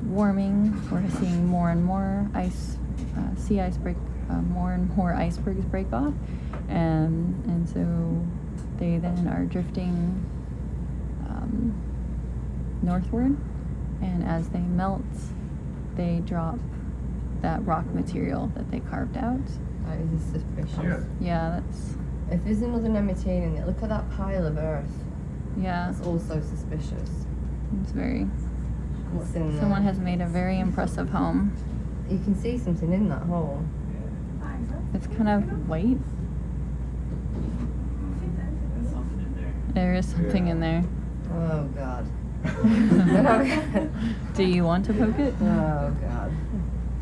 warming, we're seeing more and more sea ice break, more and more icebergs break off, and so they then are drifting northward, and as they melt, they drop that rock material that they carved out. That is suspicious. Yeah, that's... If there's another nematine in it, look at that pile of earth. Yeah. It's also suspicious. It's very... What's in there? Someone has made a very impressive home. You can see something in that hole. It's kind of white. There's something in there. There is something in there. Oh God. Do you want to poke it? Oh God.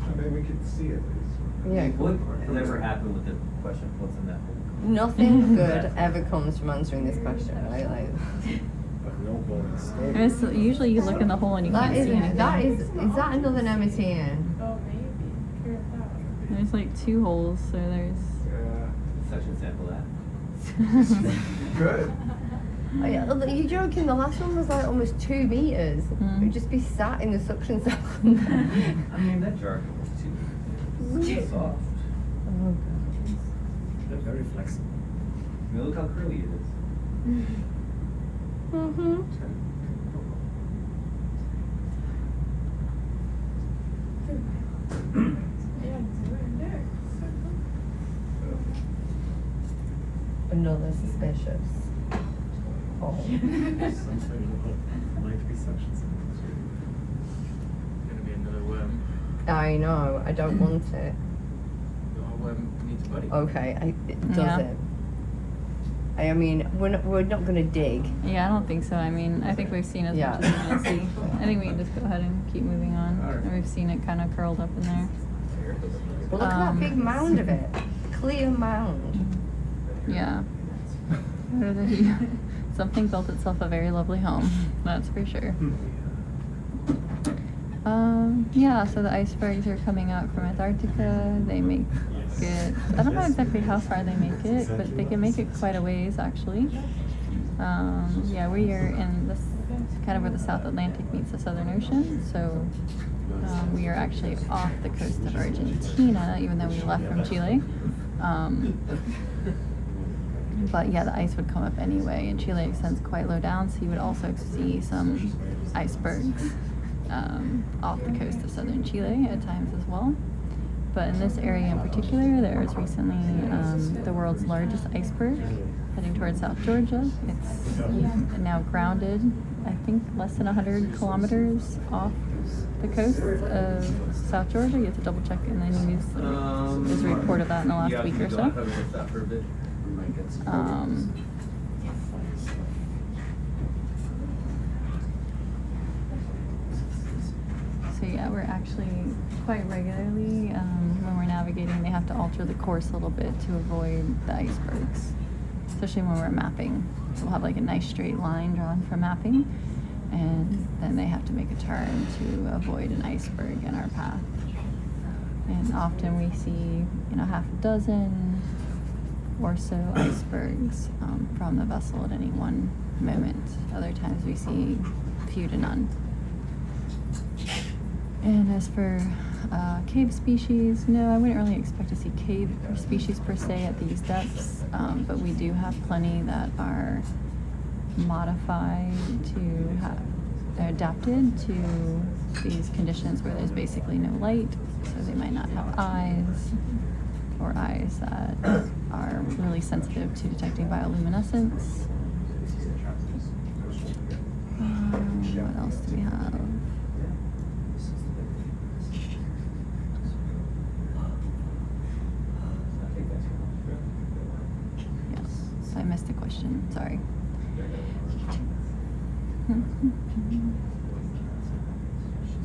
I mean, we could see it. Yeah. What has ever happened with the question, what's in that hole? Nothing good ever comes from answering this question, right? Like, But no bonus. Usually you look in the hole and you that can't see anything. is that another nematine? Oh, maybe. There's like 2 holes, so there's... Section sample that. Good. Oh, yeah, you're joking, the last one was like almost 2 meters. Mm. It would just be sat in the suction cell. I mean, that jar was too soft. Oh God. They're very flexible. I mean, look how curly it is. Mm-hmm. Another suspicious hole. Might be sections. Gonna be another worm. I know, I don't want it. Our worm needs a buddy. Okay, it does Yeah. it. I mean, we're not gonna dig. Yeah, I don't think so. I mean, I think we've seen as Yeah. much as we're gonna see. I think we can just go ahead and keep moving on. And we've seen it kind of curled up in there. Well, look at that big mound of it. Clear mound. Yeah. Something built itself a very lovely home, that's for sure. Yeah, so the icebergs are coming out from Antarctica. They make it, I don't know exactly how far they make it, but they can make it quite a ways actually. Yeah, we are in the kind of where the South Atlantic meets the Southern Ocean. So we are actually off the coast of Argentina, even though we left from Chile. But yeah, the ice would come up anyway, and Chile extends quite low down, so you would also see some icebergs off the coast of southern Chile at times as well. But in this area in particular, there was recently the world's largest iceberg heading towards South Georgia. It's now grounded, I think, less than 100 kilometers off the coast of South Georgia. You have to double check in the news. There's a report of that in the last week or so. So yeah, we're actually quite regularly, when we're navigating, they have to alter the course a little bit to avoid the icebergs, especially when we're mapping. So we'll have like a nice straight line drawn for mapping, and then they have to make a turn to avoid an iceberg in our path. And often we see, half a dozen or so icebergs from the vessel at any one moment. Other times we see few to none. And as for cave species, no, I wouldn't really expect to see cave species per se at these depths, but we do have plenty that are modified to they're adapted to these conditions where there's basically no light, so they might not have eyes, or eyes that are really sensitive to detecting bioluminescence. What else do we have? Yes, I missed a question, sorry.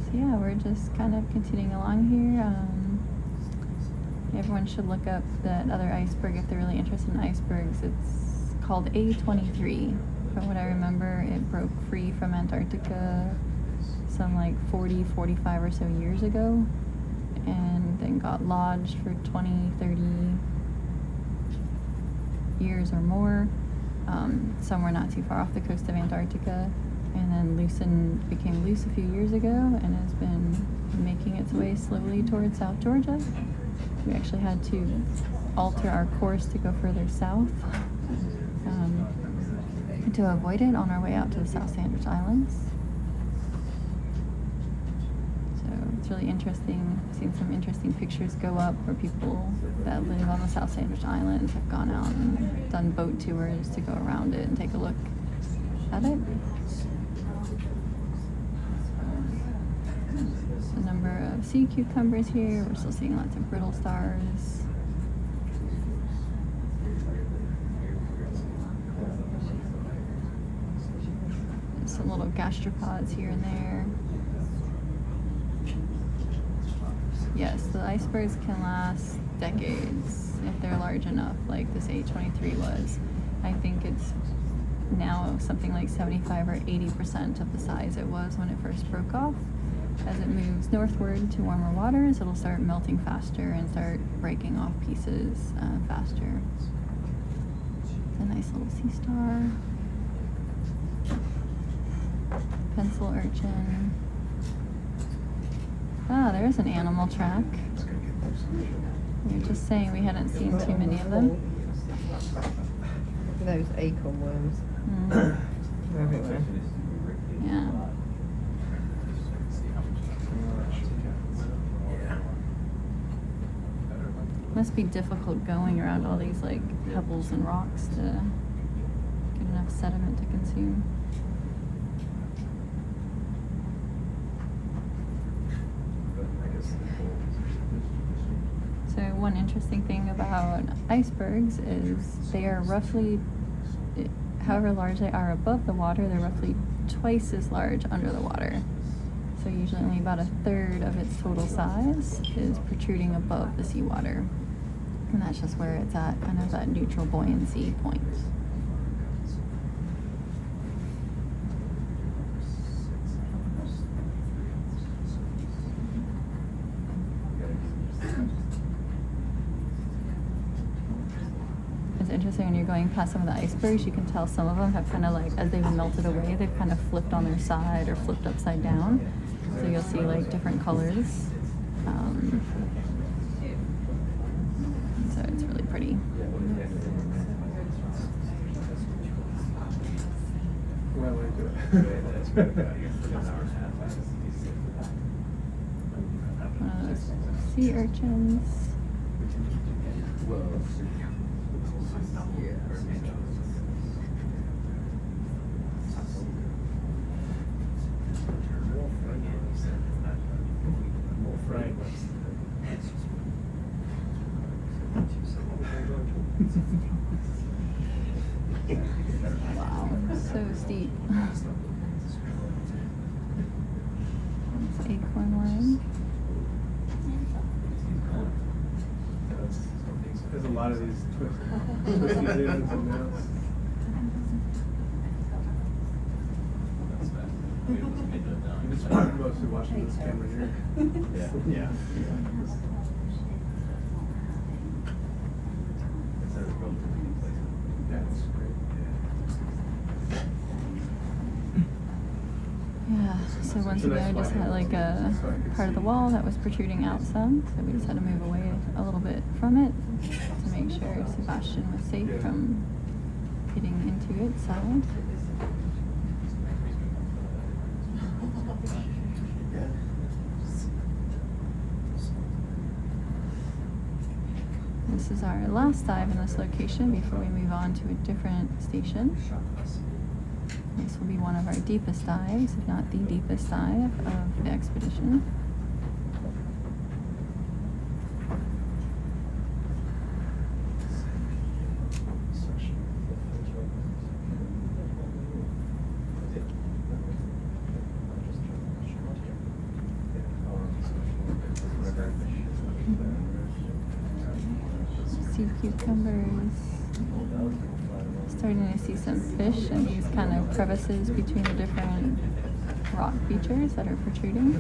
So yeah, we're just kind of continuing along here. Everyone should look up that other iceberg if they're really interested in icebergs. It's called A23. From what I remember, it broke free from Antarctica some like 40, 45 or so years ago, and then got lodged for 20, 30 years or more, somewhere not too far off the coast of Antarctica, and then became loose a few years ago and has been making its way slowly towards South Georgia. We actually had to alter our course to go further south to avoid it on our way out to the South Sandwich Islands. So it's really interesting. I've seen some interesting pictures go up where people that live on the South Sandwich Islands have gone out and done boat tours to go around it and take a look at it. A number of sea cucumbers here. We're still seeing lots of brittle stars. There's some little gastropods here and there. Yes, the icebergs can last decades if they're large enough, like this A23 was. I think it's now something like 75 or 80% of the size it was when it first broke off. As it moves northward to warmer waters, it'll start melting faster and start breaking off pieces faster. It's a nice little sea star. Pencil urchin. Ah, there's an animal track. We were just saying we hadn't seen too many of them. Those acorn worms. They're everywhere. Yeah. Must be difficult going around all these like pebbles and rocks to get enough sediment to consume. So one interesting thing about icebergs is they are roughly, however large they are above the water, they're roughly twice as large under the water. So usually only about a third of its total size is protruding above the seawater. And that's just where it's at, kind of that neutral buoyancy point. Is it's interesting when you're going past some of the icebergs, you can tell some of them have kind of like, as they've been melted away, they've kind of flipped on their side or flipped upside down. So you'll see like different colors. So it's really pretty. Well into it. One of those sea urchins. Wow, so steep. It's acorn worm. There's a lot of these twisty zooms and mounts. I'm just mostly watching this camera here. Yeah. That's great. Yeah, so once again, I just had like a part of the wall that was protruding out some, so we just had to move away a little bit from it to make sure Sebastian was safe from hitting into its side. This is our last dive in this location before we move on to a different station. This will be one of our deepest dives, if not the deepest dive of the expedition. Sea cucumbers. Starting to see some fish in these kind of crevices between the different rock features that are protruding.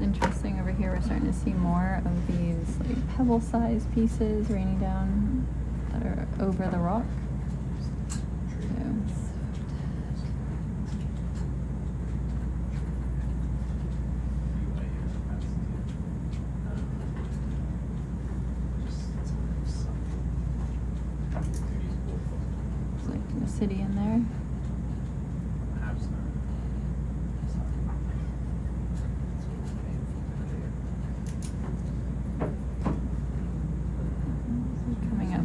Interesting over here, we're starting to see more of these like pebble-sized pieces raining down that are over the rock. It's like a city in there.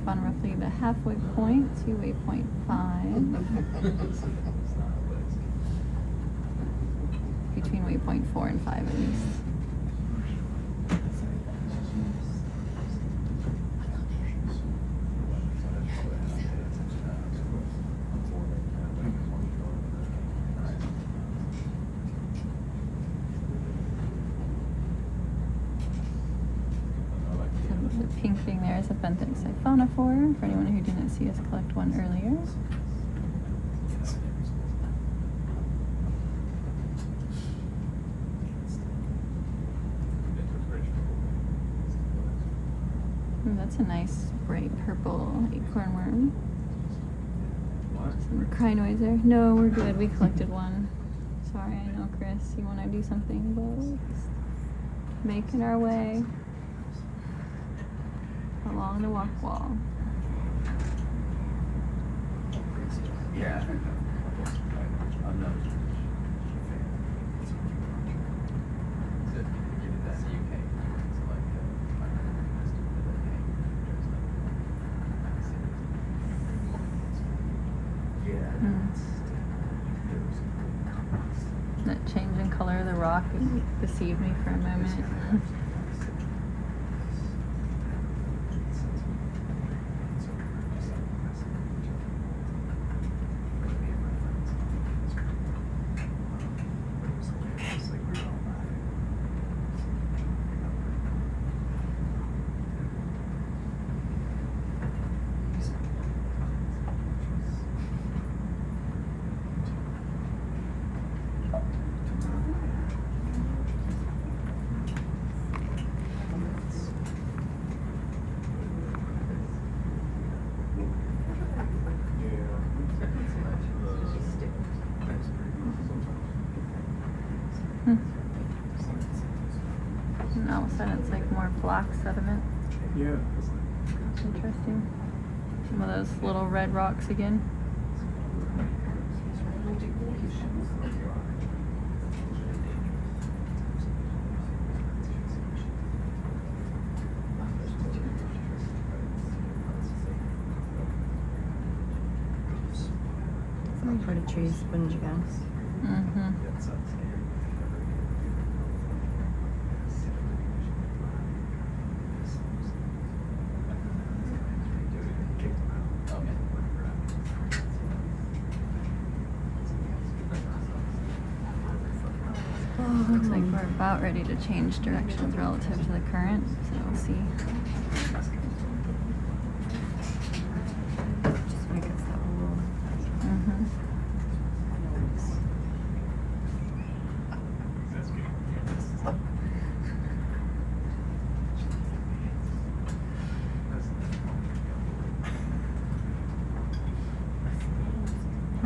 On roughly the halfway point to waypoint 5. Between waypoint 4 and 5 at least. The pink thing there is a benthic siphonophore, for anyone who didn't see us collect one earlier. Ooh, that's a nice bright purple acorn worm. Some crinoids there. No, we're good. We collected one. Sorry, I know, Chris. You want to do something, but making our way along the walk wall. Yeah. I'm not. That change in color of the rock deceived me for a moment. and all of a sudden it's like more black sediment. Yeah. That's interesting. Some of those little red rocks again. Something for the tree sponge again. Mm-hmm. Looks like we're about ready to change directions relative to the current, so we'll see. Just when it gets that wall. Mm-hmm.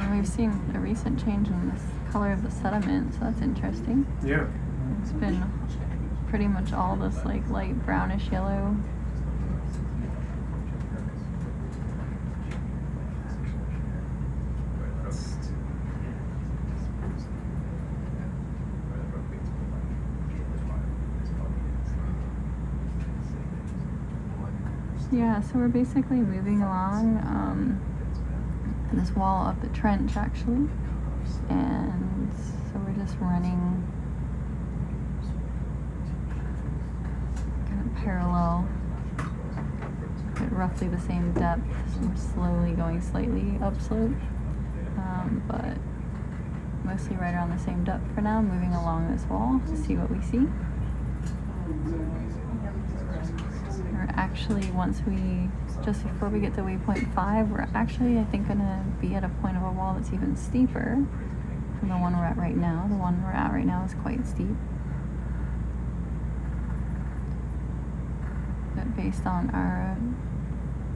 And we've seen a recent change in this color of the sediment, so that's interesting. Yeah. It's been pretty much all this like light brownish yellow. Yeah, so we're basically moving along this wall of the trench actually, and so we're just running kind of parallel at roughly the same depth, so we're slowly going slightly upslope, but mostly right around the same depth for now, moving along this wall to see what we see. We're actually, just before we get to waypoint 5, we're actually, I think, gonna be at a point of a wall that's even steeper from the one we're at right now. The one we're at right now is quite steep. But based on our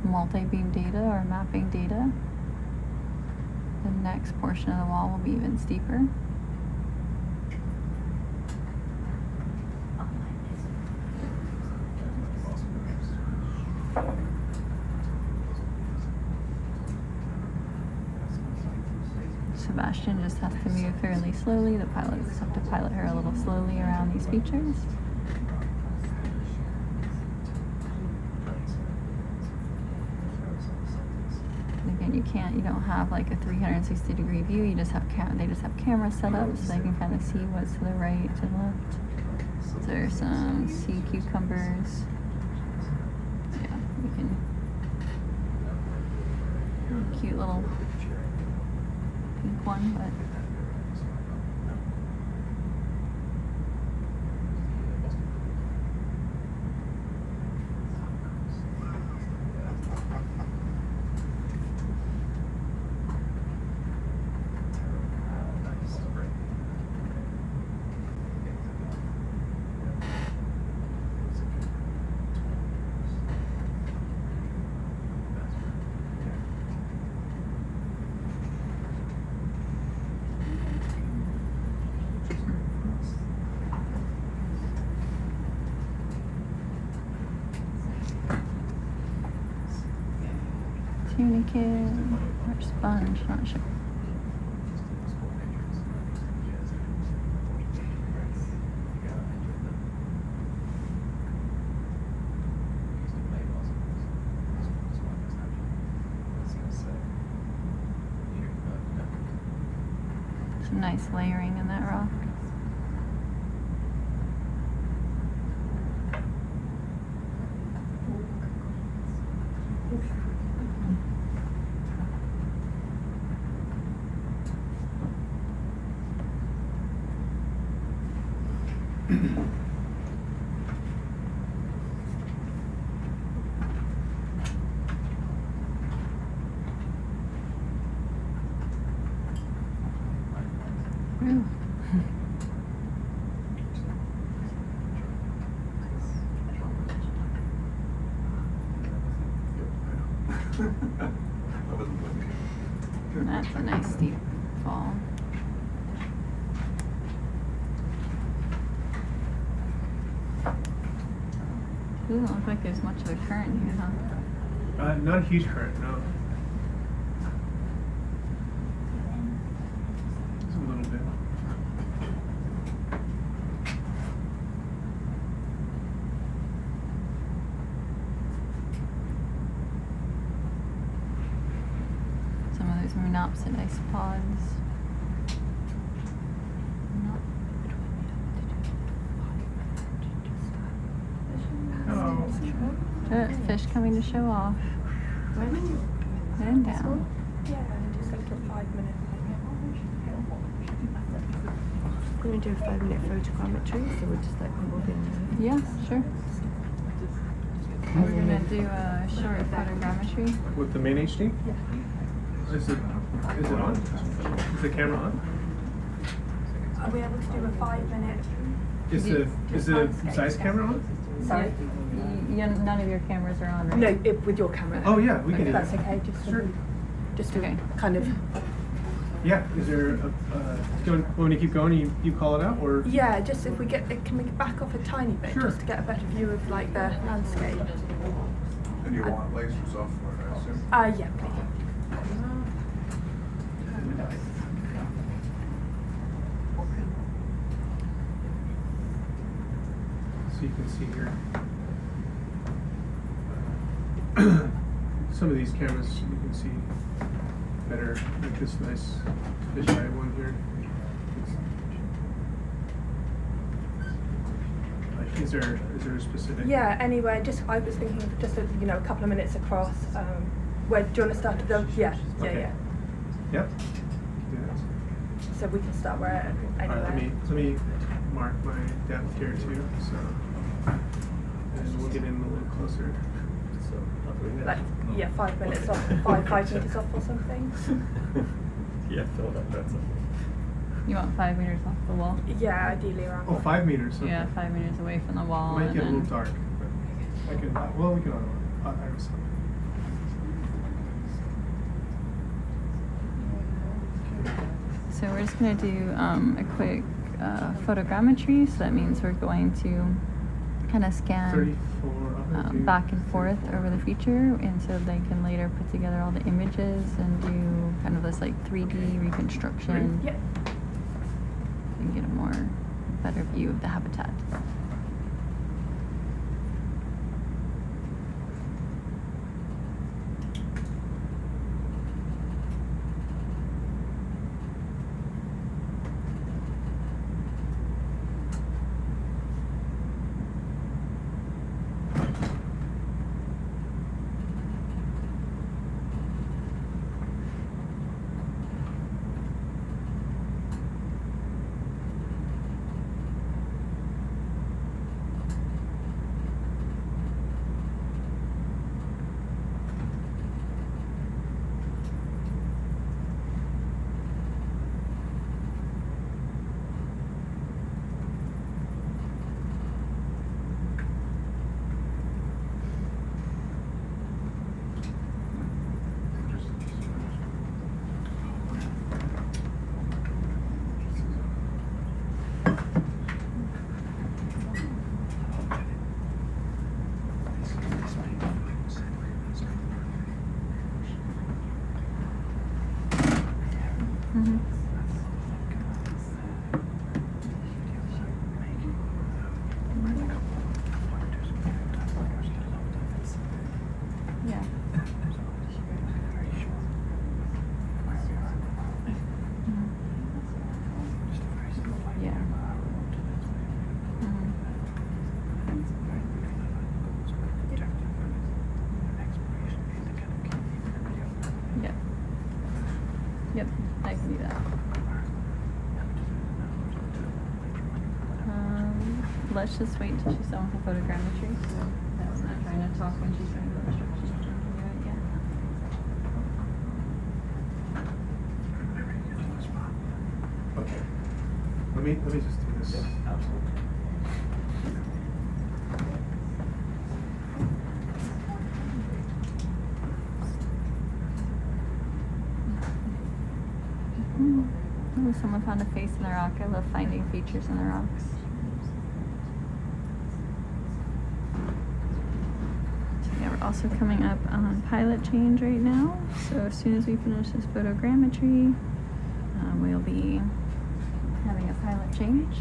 multi-beam data or mapping data, the next portion of the wall will be even steeper. Sebastian just has to move fairly slowly. The pilots have to pilot her a little slowly around these features. Again, you don't have like a 360-degree view. You just have they just have cameras set up so they can kind of see what's to the right, to the left. So there's some sea cucumbers. Yeah, we can. Cute little pink one, but. Tunicate or sponge, not sure. Some nice layering in that rock. Ooh. That's a nice steep fall. Doesn't look like there's much of a current here, huh? Not a huge current, no. Just a little bit. Some of those monopsid isopods. Fish coming to show off. And down. Yeah, just a little 5 minute. I'm going to do a 5-minute photogrammetry, so we'll just like move in. Yeah, sure. We're gonna do a short photogrammetry. With the main HD? Yeah. Is it on? Is the camera on? Are we able to do a 5-minute? Is the Zeiss camera on? Sorry? None of your cameras are on, right? No, with your camera. Oh yeah, we can do That's that. okay, just to Okay. kind of. Yeah, is there do you want me to keep going and you call it out, or? Yeah, just if we can we back off a tiny bit, Sure. just to get a better view of like the landscape. And you want laser software, I assume? Yeah, please. So you can see here. Some of these cameras you can see better, like this nice fisheye one here. Is there a specific? Yeah, anyway, I was thinking of just a couple of minutes across. Where do you want to start at the? Yeah. Okay. Yep. Do So we can start where anywhere. Alright, let me mark my depth here too. So, and we'll get in a little closer. Like 5 minutes off, 5 meters off or something. Yeah, fill that. That's it. You want 5 meters off the wall? Yeah, ideally around. Oh, 5 meters. Okay. Yeah, 5 meters away from the wall. It might and get a little then- dark. But I can. Well, we can iris up. So we're just going to do a quick photogrammetry. So that means we're going to kind of scan 34 up back and forth over the feature, and so they can later put together all the images and do kind of this like 3D reconstruction. Yeah. And get a more better view of the habitat. Yeah. Yeah. Yep. Yep, I can do that. Let's just wait till she's done with the photogrammetry. So that's not trying to talk when she's doing the instructions. She can do it yet. Okay. Let me just do this. Yeah, absolutely. Ooh, someone found a face in the rock. I love finding features in the rocks. also coming up on pilot change right now. So as soon as we finish this photogrammetry, we'll be having a pilot change.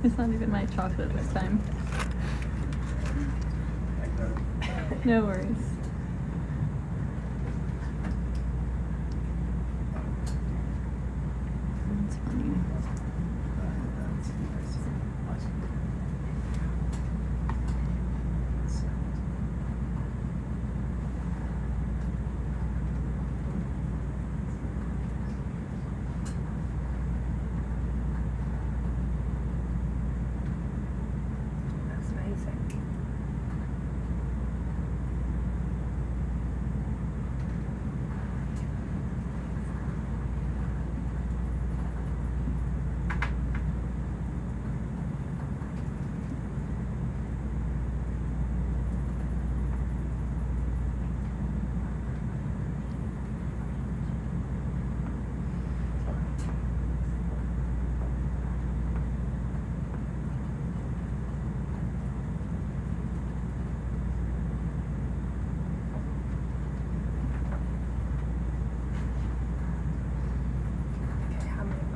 It's not even my chocolate this time. No worries. That's funny. That's amazing.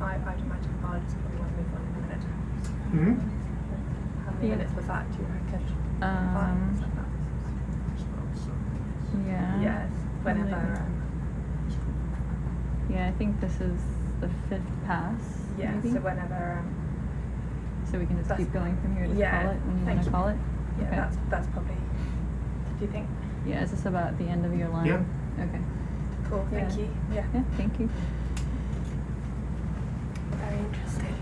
I'd imagine biologists probably want to move on in a minute. How many Yeah. minutes was that, do you reckon? Yeah. Yes, whenever. Yeah, I think this is the 5th pass. Yeah, maybe? so whenever. So we can just keep going from here, just yeah, call it when you thank want to call it? Yeah, Okay. that's probably. Do you think? Yeah, is this about the end of your line? Yeah. Okay. Cool, thank Yeah. you. Yeah. Yeah, thank you. Very interesting.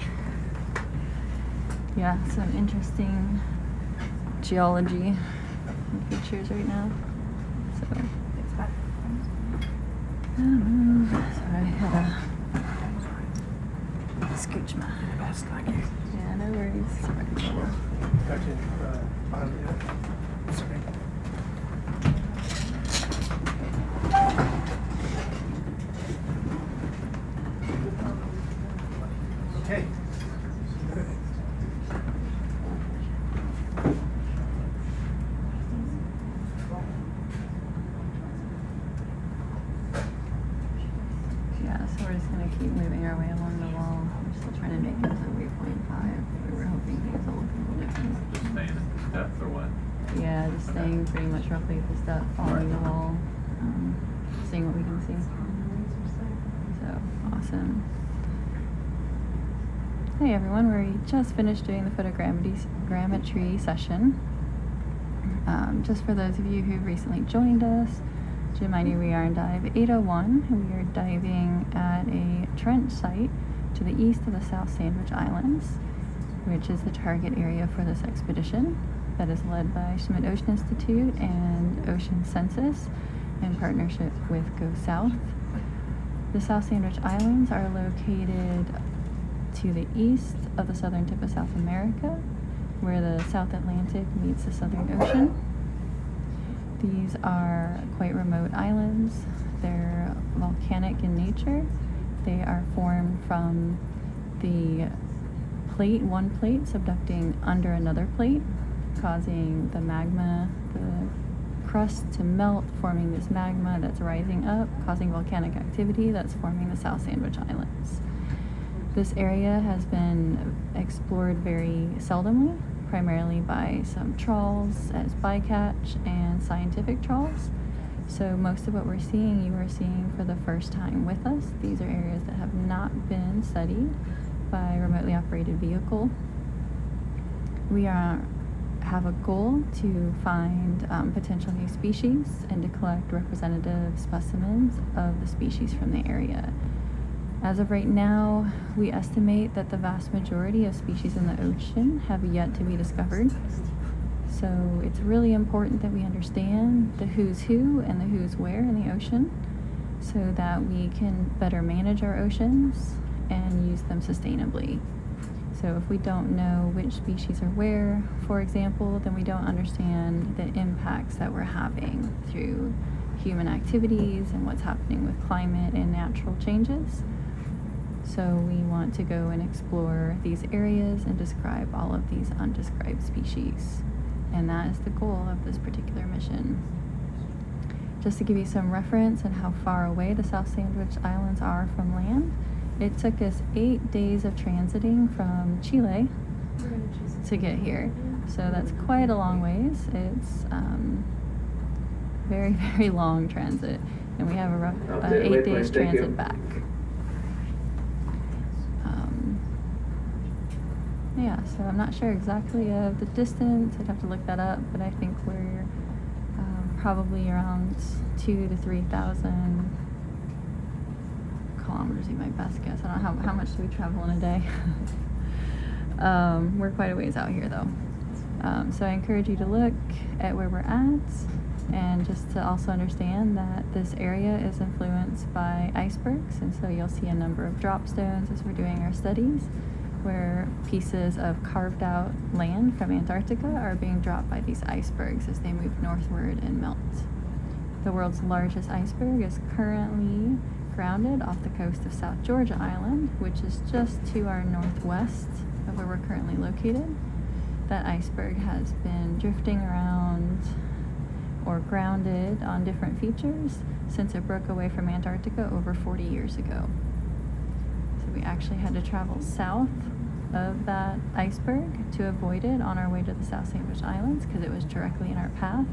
Yeah, some interesting geology features right now. So, It's bad. sorry, I had a scooch my. Best, thank you. Yeah, no worries. Sorry. Gotcha. Sorry. Okay. Yeah, so we're just gonna keep moving our way along the wall. We're still trying to make it to waypoint 5. We were hoping things will look a little different. Just staying at depth or what? Yeah, just staying pretty much roughly at this depth, following the wall, seeing what we can see. So, awesome. Hey everyone, we just finished doing the photogrammetry session. Just for those of you who've recently joined us, to remind you, we are in dive 801. We are diving at a trench site to the east of the South Sandwich Islands, which is the target area for this expedition that is led by Schmidt Ocean Institute and Ocean Census in partnership with Go South. The South Sandwich Islands are located to the east of the southern tip of South America, where the South Atlantic meets the Southern Ocean. These are quite remote islands. They're volcanic in nature. They are formed from the one plate subducting under another plate, causing the magma, the crust to melt, forming this magma that's rising up, causing volcanic activity that's forming the South Sandwich Islands. This area has been explored very seldomly, primarily by some trawls as bycatch and scientific trawls. So most of what we're seeing, you are seeing for the first time with us. These are areas that have not been studied by a remotely operated vehicle. We have a goal to find potential new species and to collect representative specimens of the species from the area. As of right now, we estimate that the vast majority of species in the ocean have yet to be discovered. So it's really important that we understand the who's who and the who's where in the ocean so that we can better manage our oceans and use them sustainably. So if we don't know which species are where, for example, then we don't understand the impacts that we're having through human activities and what's happening with climate and natural changes. So we want to go and explore these areas and describe all of these undescribed species. And that is the goal of this particular mission. Just to give you some reference on how far away the South Sandwich Islands are from land, it took us 8 days of transiting from Chile to get here. So that's quite a long ways. It's very, very long transit. And we have a rough 8 days transit back. Yeah, so I'm not sure exactly of the distance. I'd have to look that up, but I think we're probably around 2,000 to 3,000 kilometers, be my best guess. I don't know how much do we travel in a day. We're quite a ways out here though. So I encourage you to look at where we're at and just to also understand that this area is influenced by icebergs, and so you'll see a number of drop stones as we're doing our studies, where pieces of carved out land from Antarctica are being dropped by these icebergs as they move northward and melt. The world's largest iceberg is currently grounded off the coast of South Georgia Island, which is just to our northwest of where we're currently located. That iceberg has been drifting around or grounded on different features since it broke away from Antarctica over 40 years ago. So we actually had to travel south of that iceberg to avoid it on our way to the South Sandwich Islands because it was directly in our path,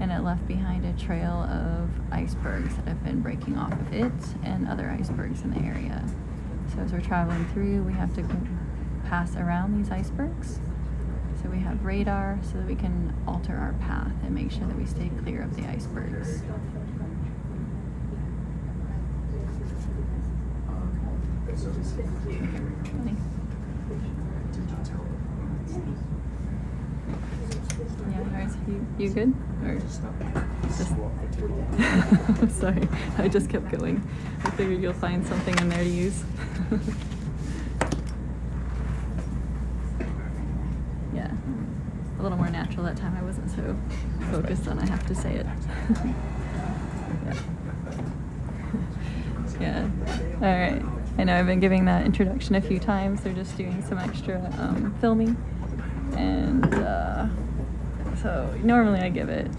and it left behind a trail of icebergs that have been breaking off of it and other icebergs in the area. So as we're traveling through, we have to pass around these icebergs. So we have radar so that we can alter our path and make sure that we stay clear of the icebergs. Yeah, you good? Or just sorry, I just kept going. I figured you'll find something in there to use. Yeah, a little more natural that time. I wasn't so focused on I have to say it. Yeah. All right. I know I've been giving that introduction a few times. They're just doing some extra filming, and so normally I give it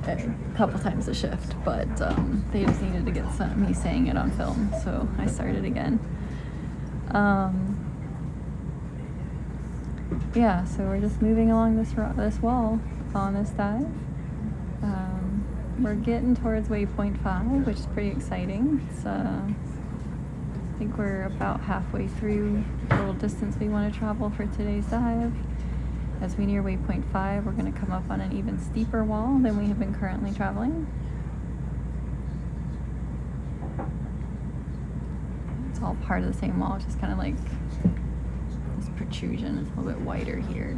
a couple times a shift, but they just needed to get me saying it on film, so I started again. Yeah, so we're just moving along this wall on this dive. We're getting towards waypoint 5, which is pretty exciting. It's I think we're about halfway through the little distance we want to travel for today's dive. As we near waypoint 5, we're going to come up on an even steeper wall than we have been currently traveling. It's all part of the same wall, just kind of like this protrusion. It's a little bit wider here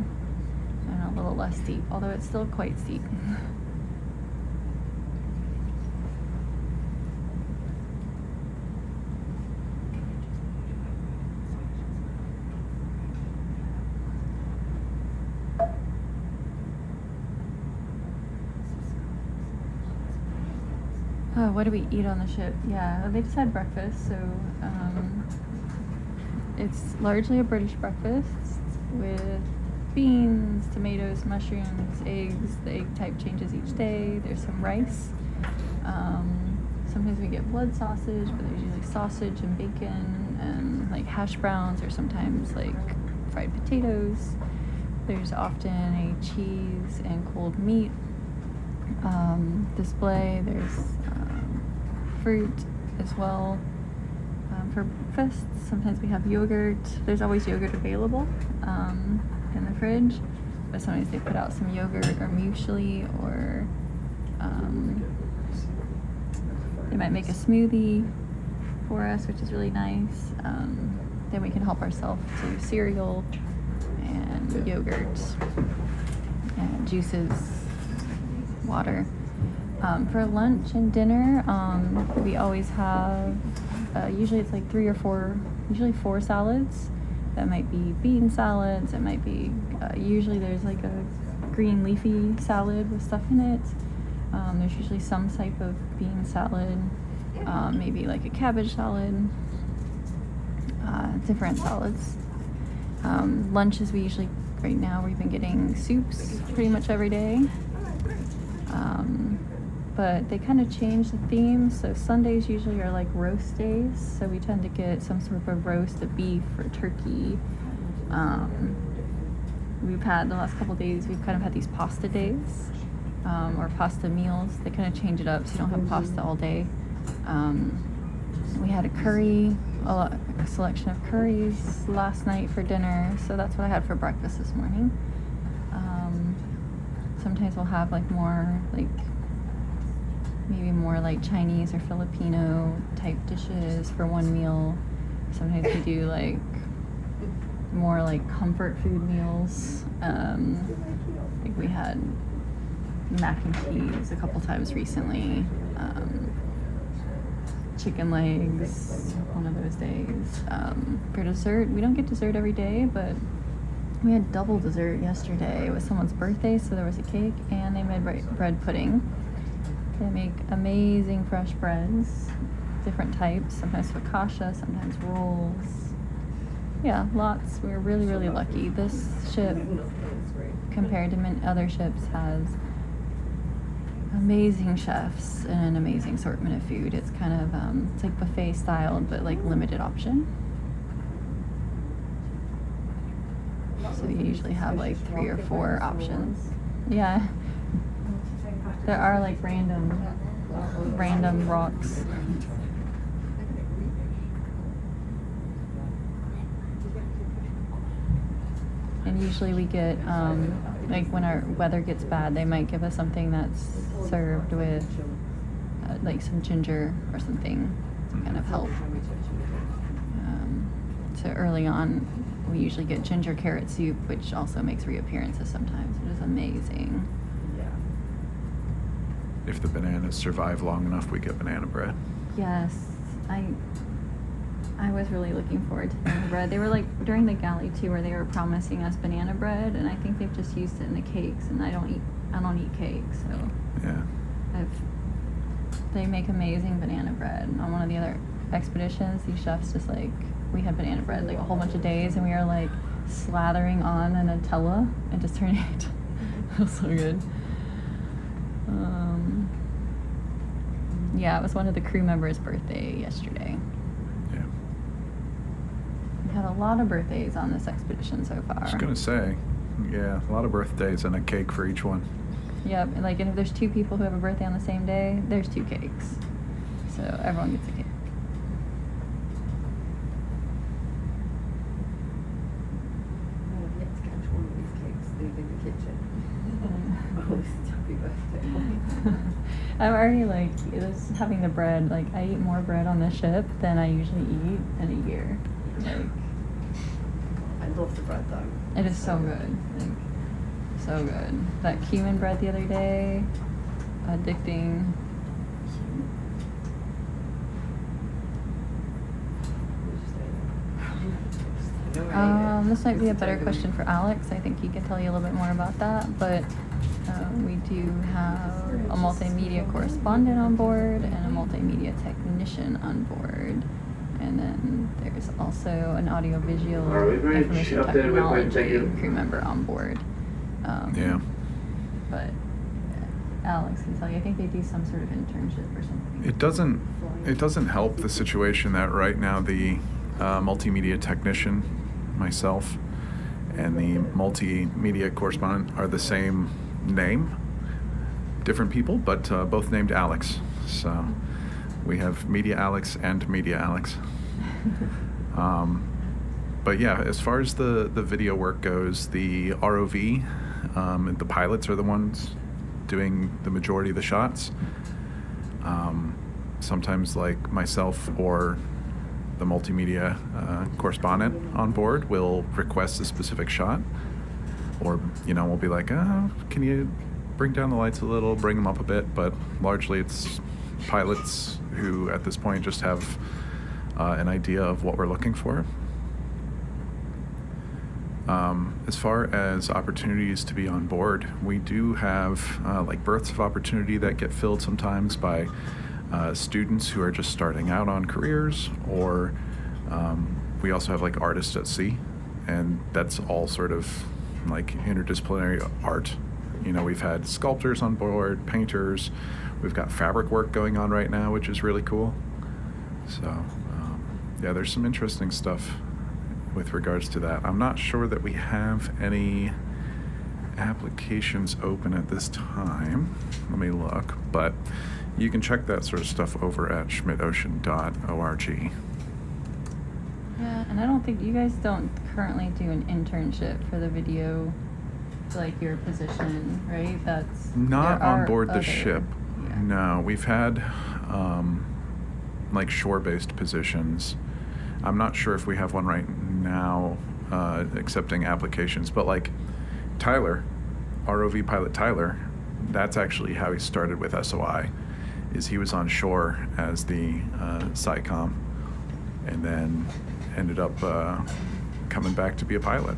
and a little less steep, although it's still quite steep. Oh, what do we eat on the ship? Yeah, they just had breakfast, so it's largely a British breakfast with beans, tomatoes, mushrooms, eggs. The egg type changes each day. There's some rice. Sometimes we get blood sausage, but there's usually sausage and bacon and like hash browns, or sometimes like fried potatoes. There's often a cheese and cold meat display. There's fruit as well. For breakfast, sometimes we have yogurt. There's always yogurt available in the fridge, but sometimes they put out some yogurt or muesli, or they might make a smoothie for us, which is really nice. Then we can help ourselves to cereal and yogurt and juices, water. For lunch and dinner, we always have, usually it's like 3 or 4, usually 4 salads. That might be bean salads, it might be, usually there's like a green leafy salad with stuff in it. There's usually some type of bean salad, maybe like a cabbage salad, different salads. Lunches, we usually, right now we've been getting soups pretty much every day. But they kind of change the theme, so Sundays usually are like roast days, so we tend to get some sort of roast of beef or turkey. We've had, the last couple of days, we've kind of had these pasta days, or pasta meals. They kind of change it up so you don't have pasta all day. We had a curry, a selection of curries last night for dinner, so that's what I had for breakfast this morning. Sometimes we'll have like more, like maybe more like Chinese or Filipino type dishes for one meal. Sometimes we do like more like comfort food meals. Like we had mac and cheese a couple times recently. Chicken legs one of those days. For dessert, we don't get dessert every day, but we had double dessert yesterday. It was someone's birthday, so there was a cake, and they made bread pudding. They make amazing fresh breads, different types, sometimes focaccia, sometimes rolls. Yeah, lots. We're really, really lucky. This ship, compared to many other ships, has amazing chefs and an amazing assortment of food. It's kind of it's like buffet styled, but like limited option. So you usually have like 3 or 4 options. Yeah. There are like random rocks. And usually we get, like when our weather gets bad, they might give us something that's served with like some ginger or something to kind of help. So early on, we usually get ginger carrot soup, which also makes reappearances sometimes. It is amazing. If the bananas survive long enough, we get banana bread. Yes, I was really looking forward to banana bread. They were like during the galley tour, they were promising us banana bread, and I think they've just used it in the cakes. And I don't eat cakes, so yeah. They make amazing banana bread. On one of the other expeditions, these chefs just like, we had banana bread like a whole bunch of days, and we were like slathering on a Nutella and just turning it. It was so good. Yeah, it was one of the crew members' birthday yesterday. Yeah. We had a lot of birthdays on this expedition so far. I was gonna say, yeah, a lot of birthdays and a cake for each one. Yep, and like, and if there's 2 people who have a birthday on the same day, there's 2 cakes. So everyone gets a cake. I've yet to catch one of these cakes leaving the kitchen. Oh, this is happy birthday. I'm already like, just having the bread, like I eat more bread on the ship than I usually eat in a year. Like, I love the bread though. it is so good. Like, so good. That cumin bread the other day, addicting. This might be a better question for Alex. I think he can tell you a little bit more about that. But we do have a multimedia correspondent on board and a multimedia technician on board. And then there's also an audiovisual information technology crew member on board. Yeah. But Alex can tell you, I think they do some sort of internship or something. It doesn't help the situation that right now the multimedia technician, myself, and the multimedia correspondent are the same name, different people, but both named Alex. So we have Media Alex and Media Alex. But yeah, as far as the video work goes, the ROV, the pilots are the ones doing the majority of the shots. Sometimes like myself or the multimedia correspondent on board will request a specific shot, or we'll be like, can you bring down the lights a little, bring them up a bit, but largely it's pilots who at this point just have an idea of what we're looking for. As far as opportunities to be on board, we do have like berths of opportunity that get filled sometimes by students who are just starting out on careers, or we also have like artists at sea, and that's all sort of like interdisciplinary art. We've had sculptors on board, painters, we've got fabric work going on right now, which is really cool. So yeah, there's some interesting stuff with regards to that. I'm not sure that we have any applications open at this time. Let me look, but you can check that sort of stuff over at schmidtocean.org. Yeah, and I don't think you guys don't currently do an internship for the video, like your position, right? That's not there on are board the other- ship. yeah. No, we've had like shore-based positions. I'm not sure if we have one right now accepting applications, but like Tyler, ROV pilot Tyler, that's actually how he started with SOI. Is he was on shore as the SciComm, and then ended up coming back to be a pilot.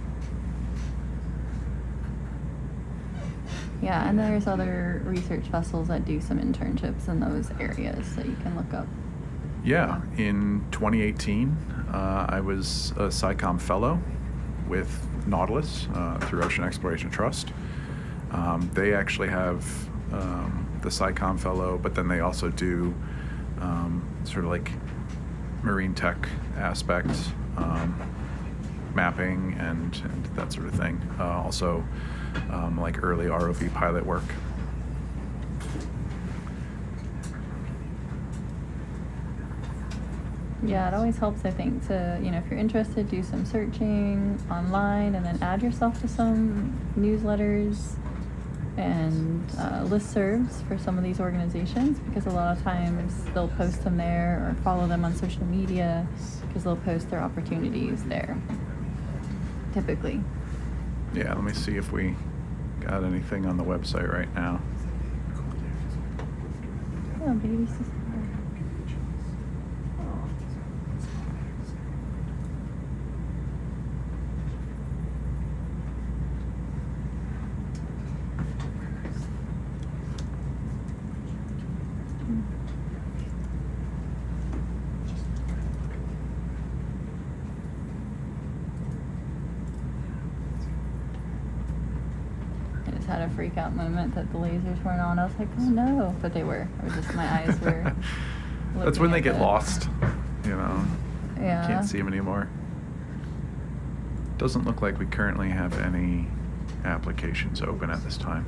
Yeah, and there's other research vessels that do some internships in those areas that you can look up. Yeah, in 2018, I was a SciComm fellow with Nautilus through Ocean Exploration Trust. They actually have the SciComm fellow, but then they also do sort of like marine tech aspects, mapping and that sort of thing. Also like early ROV pilot work. Yeah, it always helps, I think, to, you know, if you're interested, do some searching online and then add yourself to some newsletters and listservs for some of these organizations, because a lot of times they'll post them there, or follow them on social media because they'll post their opportunities there, typically. Yeah, let me see if we got anything on the website right now. Oh, baby sister. Had a freak out moment that the lasers weren't on. I was like, oh no, but they were. It was just my eyes were. That's when they get lost, you know. Yeah. Can't see them anymore. Doesn't look like we currently have any applications open at this time.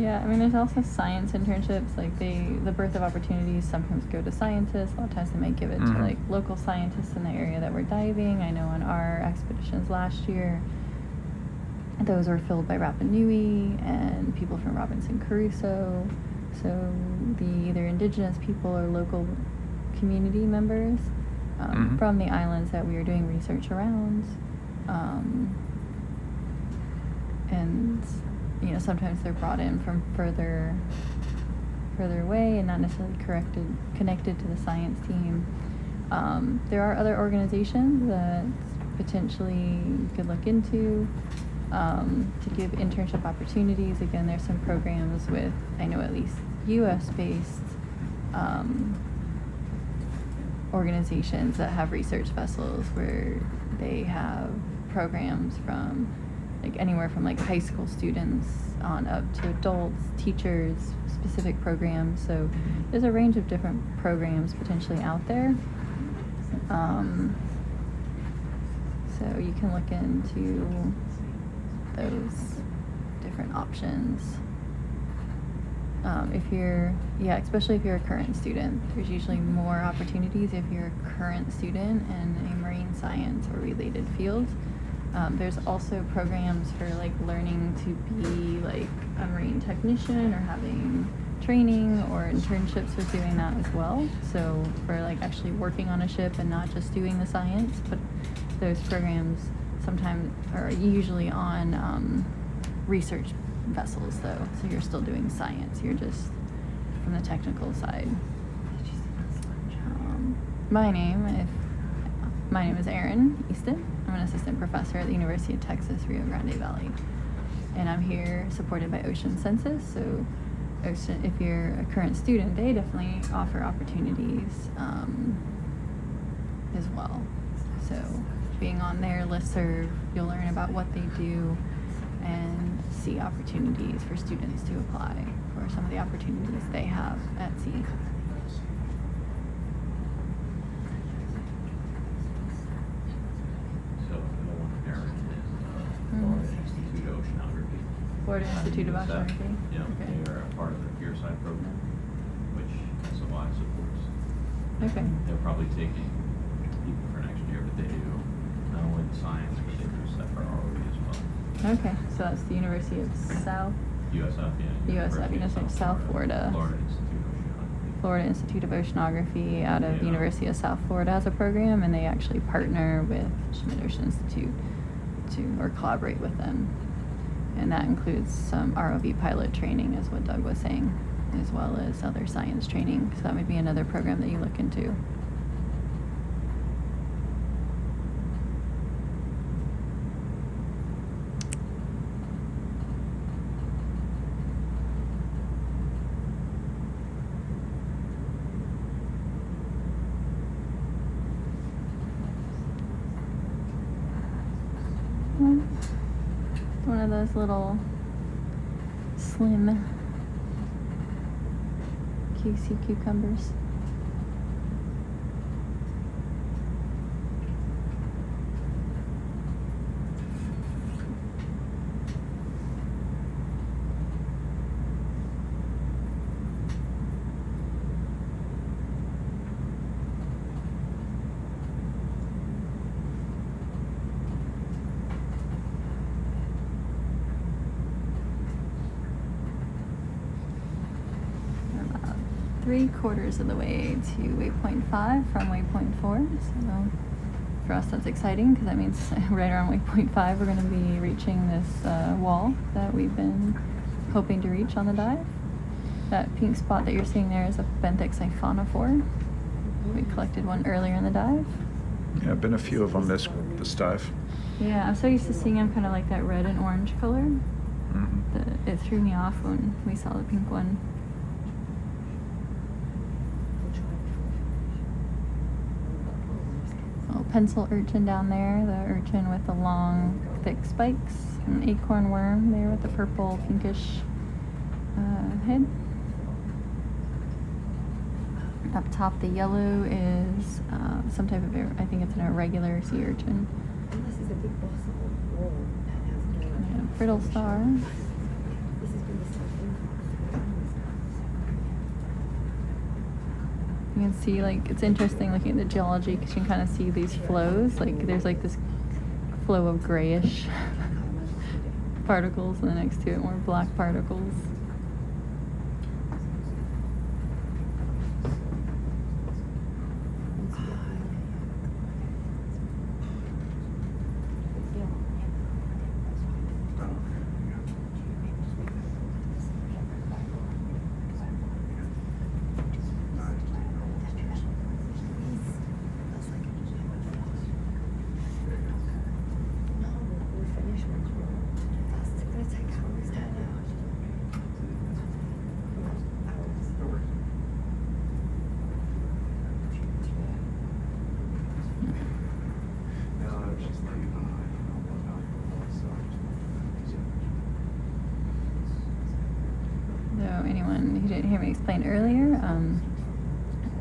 Yeah, I mean, there's also science internships. Like the birth of opportunities sometimes go to scientists. A lot of times they might give it to like local scientists in the area that we're diving. I know on our expeditions last year, those were filled by Rapa Nui and people from Robinson Crusoe. So the either indigenous people or local community members from the islands that we were doing research around. And you know, sometimes they're brought in from further away and not necessarily connected to the science team. There are other organizations that potentially you could look into to give internship opportunities. Again, there's some programs with, I know at least US-based organizations that have research vessels where they have programs from like anywhere from like high school students on up to adults, teachers, specific programs. So there's a range of different programs potentially out there. So you can look into those different options. Especially if you're a current student, there's usually more opportunities if you're a current student in a marine science or related field. There's also programs for like learning to be like a marine technician or having training or internships with doing that as well. So for like actually working on a ship and not just doing the science, but those programs sometimes are usually on research vessels though. So you're still doing science. You're just from the technical side. My name is Erin Easton. I'm an assistant professor at the University of Texas, Rio Grande Valley. And I'm here supported by Ocean Census. So if you're a current student, they definitely offer opportunities as well. So being on their listserv, you'll learn about what they do and see opportunities for students to apply for some of the opportunities they have at sea. Florida Institute of Oceanography. Yeah, okay. They are a part of the Pierside program, which SOI supports. Okay. They're probably taking people for next year, but they do not only the science, but they do stuff for ROV as well. Okay, so that's the University of South. USF, yeah. University of South Florida. Florida Institute of Oceanography out of the University of South Florida has a program, and they actually partner with Schmidt Ocean Institute or collaborate with them. And that includes some ROV pilot training, is what Doug was saying, as well as other science training. So that would be another program that you look into. those little slim QC cucumbers. About 3/4 of the way to waypoint 5 from waypoint 4. So for us that's exciting because that means right around waypoint 5 we're going to be reaching this wall that we've been hoping to reach on the dive. That pink spot that you're seeing there is a benthic siphonophore. We collected one earlier in the dive. Yeah, been a few of them this dive. Yeah, I'm so used to seeing them kind of like that red and orange color. Mm-hmm. That it threw me off when we saw the pink one. Little pencil urchin down there, the urchin with the long, thick spikes, an acorn worm there with the purple, pinkish head. Up top, the yellow is some type of, I think it's an irregular sea urchin. This is a big boss wall that has no And a brittle star. This has been the same. You can see, like, it's interesting looking at the geology because you can kind of see these flows. Like, there's like this flow of grayish particles, and then next to it more black particles. So anyone who didn't hear me explain earlier,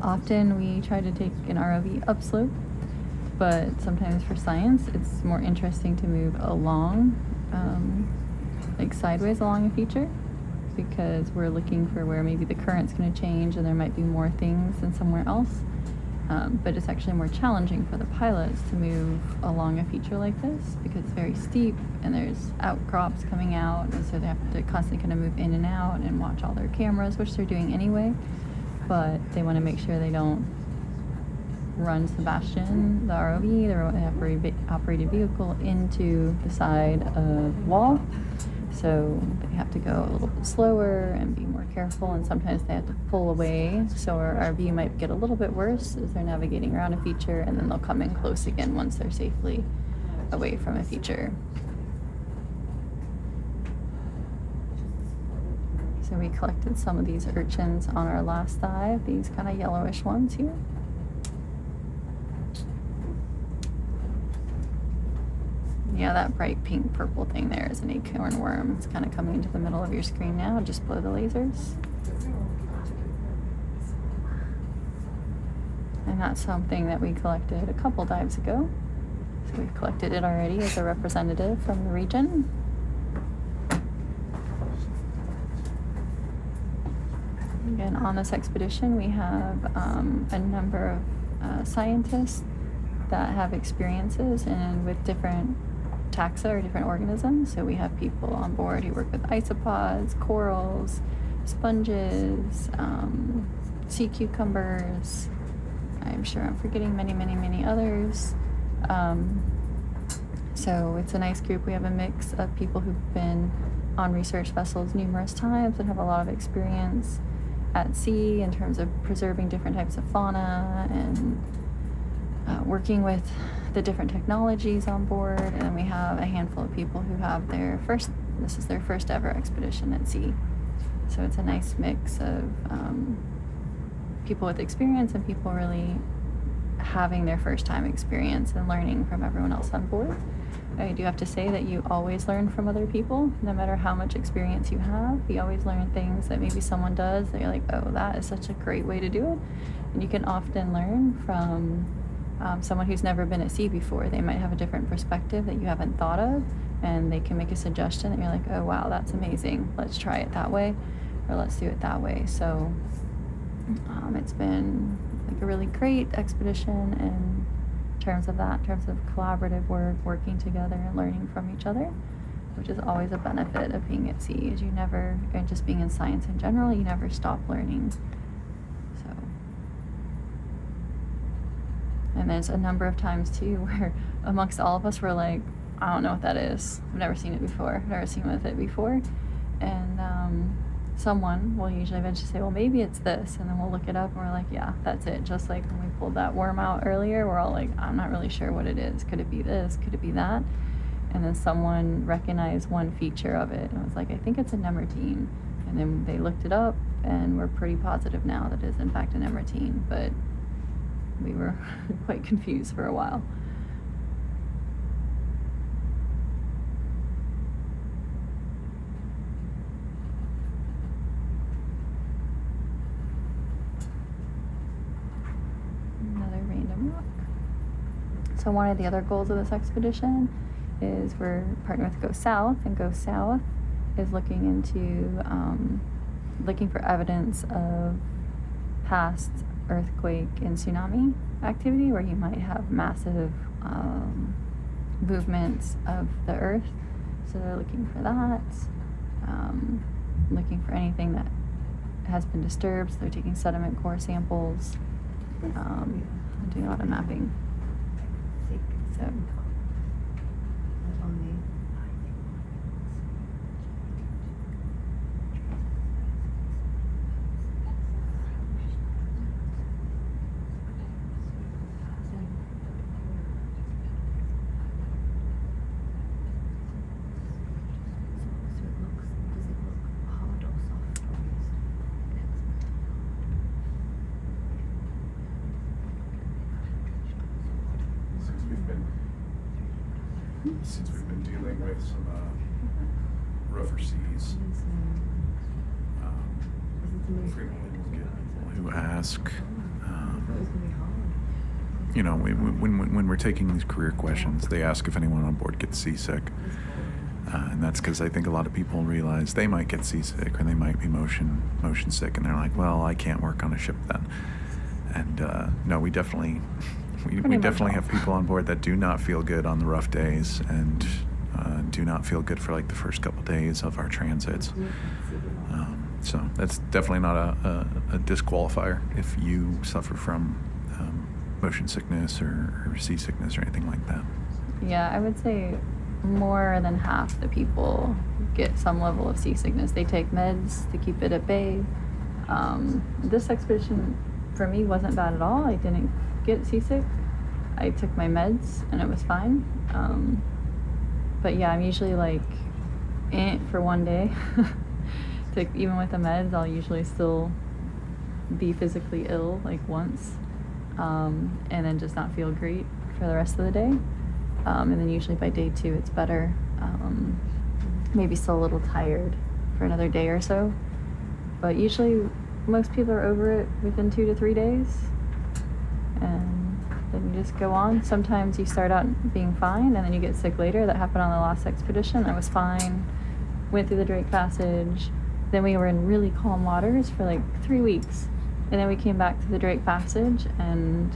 often we try to take an ROV upslope, but sometimes for science it's more interesting to move along, like sideways along a feature, because we're looking for where maybe the current's going to change and there might be more things than somewhere else. But it's actually more challenging for the pilots to move along a feature like this because it's very steep and there's outcrops coming out, and so they have to constantly kind of move in and out and watch all their cameras, which they're doing anyway, but they want to make sure they don't run Sebastian, the ROV, the operated vehicle, into the side of wall. So they have to go a little bit slower and be more careful, and sometimes they have to pull away, so our RV might get a little bit worse as they're navigating around a feature, and then they'll come in close again once they're safely away from a feature. So we collected some of these urchins on our last dive, these kind of yellowish ones here. Yeah, that bright pink purple thing there is an acorn worm. It's kind of coming into the middle of your screen now, just below the lasers. And that's something that we collected a couple dives ago. So we've collected it already as a representative from the region. Again, on this expedition, we have a number of scientists that have experiences and with different taxa or different organisms. So we have people on board who work with isopods, corals, sponges, sea cucumbers. I'm sure I'm forgetting many, many, many others. So it's a nice group. We have a mix of people who've been on research vessels numerous times and have a lot of experience at sea in terms of preserving different types of fauna and working with the different technologies on board. And then we have a handful of people who have this is their first ever expedition at sea. So it's a nice mix of people with experience and people really having their first time experience and learning from everyone else on board. I do have to say that you always learn from other people, no matter how much experience you have. You always learn things that maybe someone does that you're like, oh, that is such a great way to do it. And you can often learn from someone who's never been at sea before. They might have a different perspective that you haven't thought of, and they can make a suggestion that you're like, oh, wow, that's amazing. Let's try it that way, or let's do it that way. So it's been like a really great expedition in terms of that, in terms of collaborative work, working together and learning from each other, which is always a benefit of being at sea. Is you never, and just being in science in general, you never stop learning. So, and there's a number of times too where amongst all of us we're like, I don't know what that is. I've never seen it before. I've never seen with it before, and someone will usually eventually say, well, maybe it's this, and then we'll look it up and we're like, yeah, that's it. Just like when we pulled that worm out earlier, we're all like, I'm not really sure what it is. Could it be this? Could it be that? And then someone recognized one feature of it and was like, I think it's a nemertine. And then they looked it up, and we're pretty positive now that it is in fact a nemertine, but we were quite confused for a while. So one of the other goals of this expedition is we're partnered with Go South, and Go South is looking into looking for evidence of past earthquake and tsunami activity where you might have massive movements of the earth. So they're looking for that, looking for anything that has been disturbed. So they're taking sediment core samples, doing a lot of mapping. So. Since we've been dealing with some rougher seas, frequently we'll get people who ask, you know, when we're taking these career questions, they ask if anyone on board gets seasick. And that's because I think a lot of people realize they might get seasick or they might be motion sick, and they're like, well, I can't work on a ship then. And no, we definitely have people on board that do not feel good on the rough days, and do not feel good for like the first couple days of our transits. So that's definitely not a disqualifier if you suffer from motion sickness or seasickness or anything like that. Yeah, I would say more than half the people get some level of seasickness. They take meds to keep it at bay. This expedition for me wasn't bad at all. I didn't get seasick. I took my meds and it was fine. But yeah, I'm usually like for one day. Even with the meds, I'll usually still be physically ill like once, and then just not feel great for the rest of the day. And then usually by day 2 it's better. Maybe still a little tired for another day or so. But usually most people are over it within 2 to 3 days. And then you just go on. Sometimes you start out being fine and then you get sick later. That happened on the last expedition. I was fine, went through the Drake Passage. Then we were in really calm waters for like 3 weeks. And then we came back to the Drake Passage and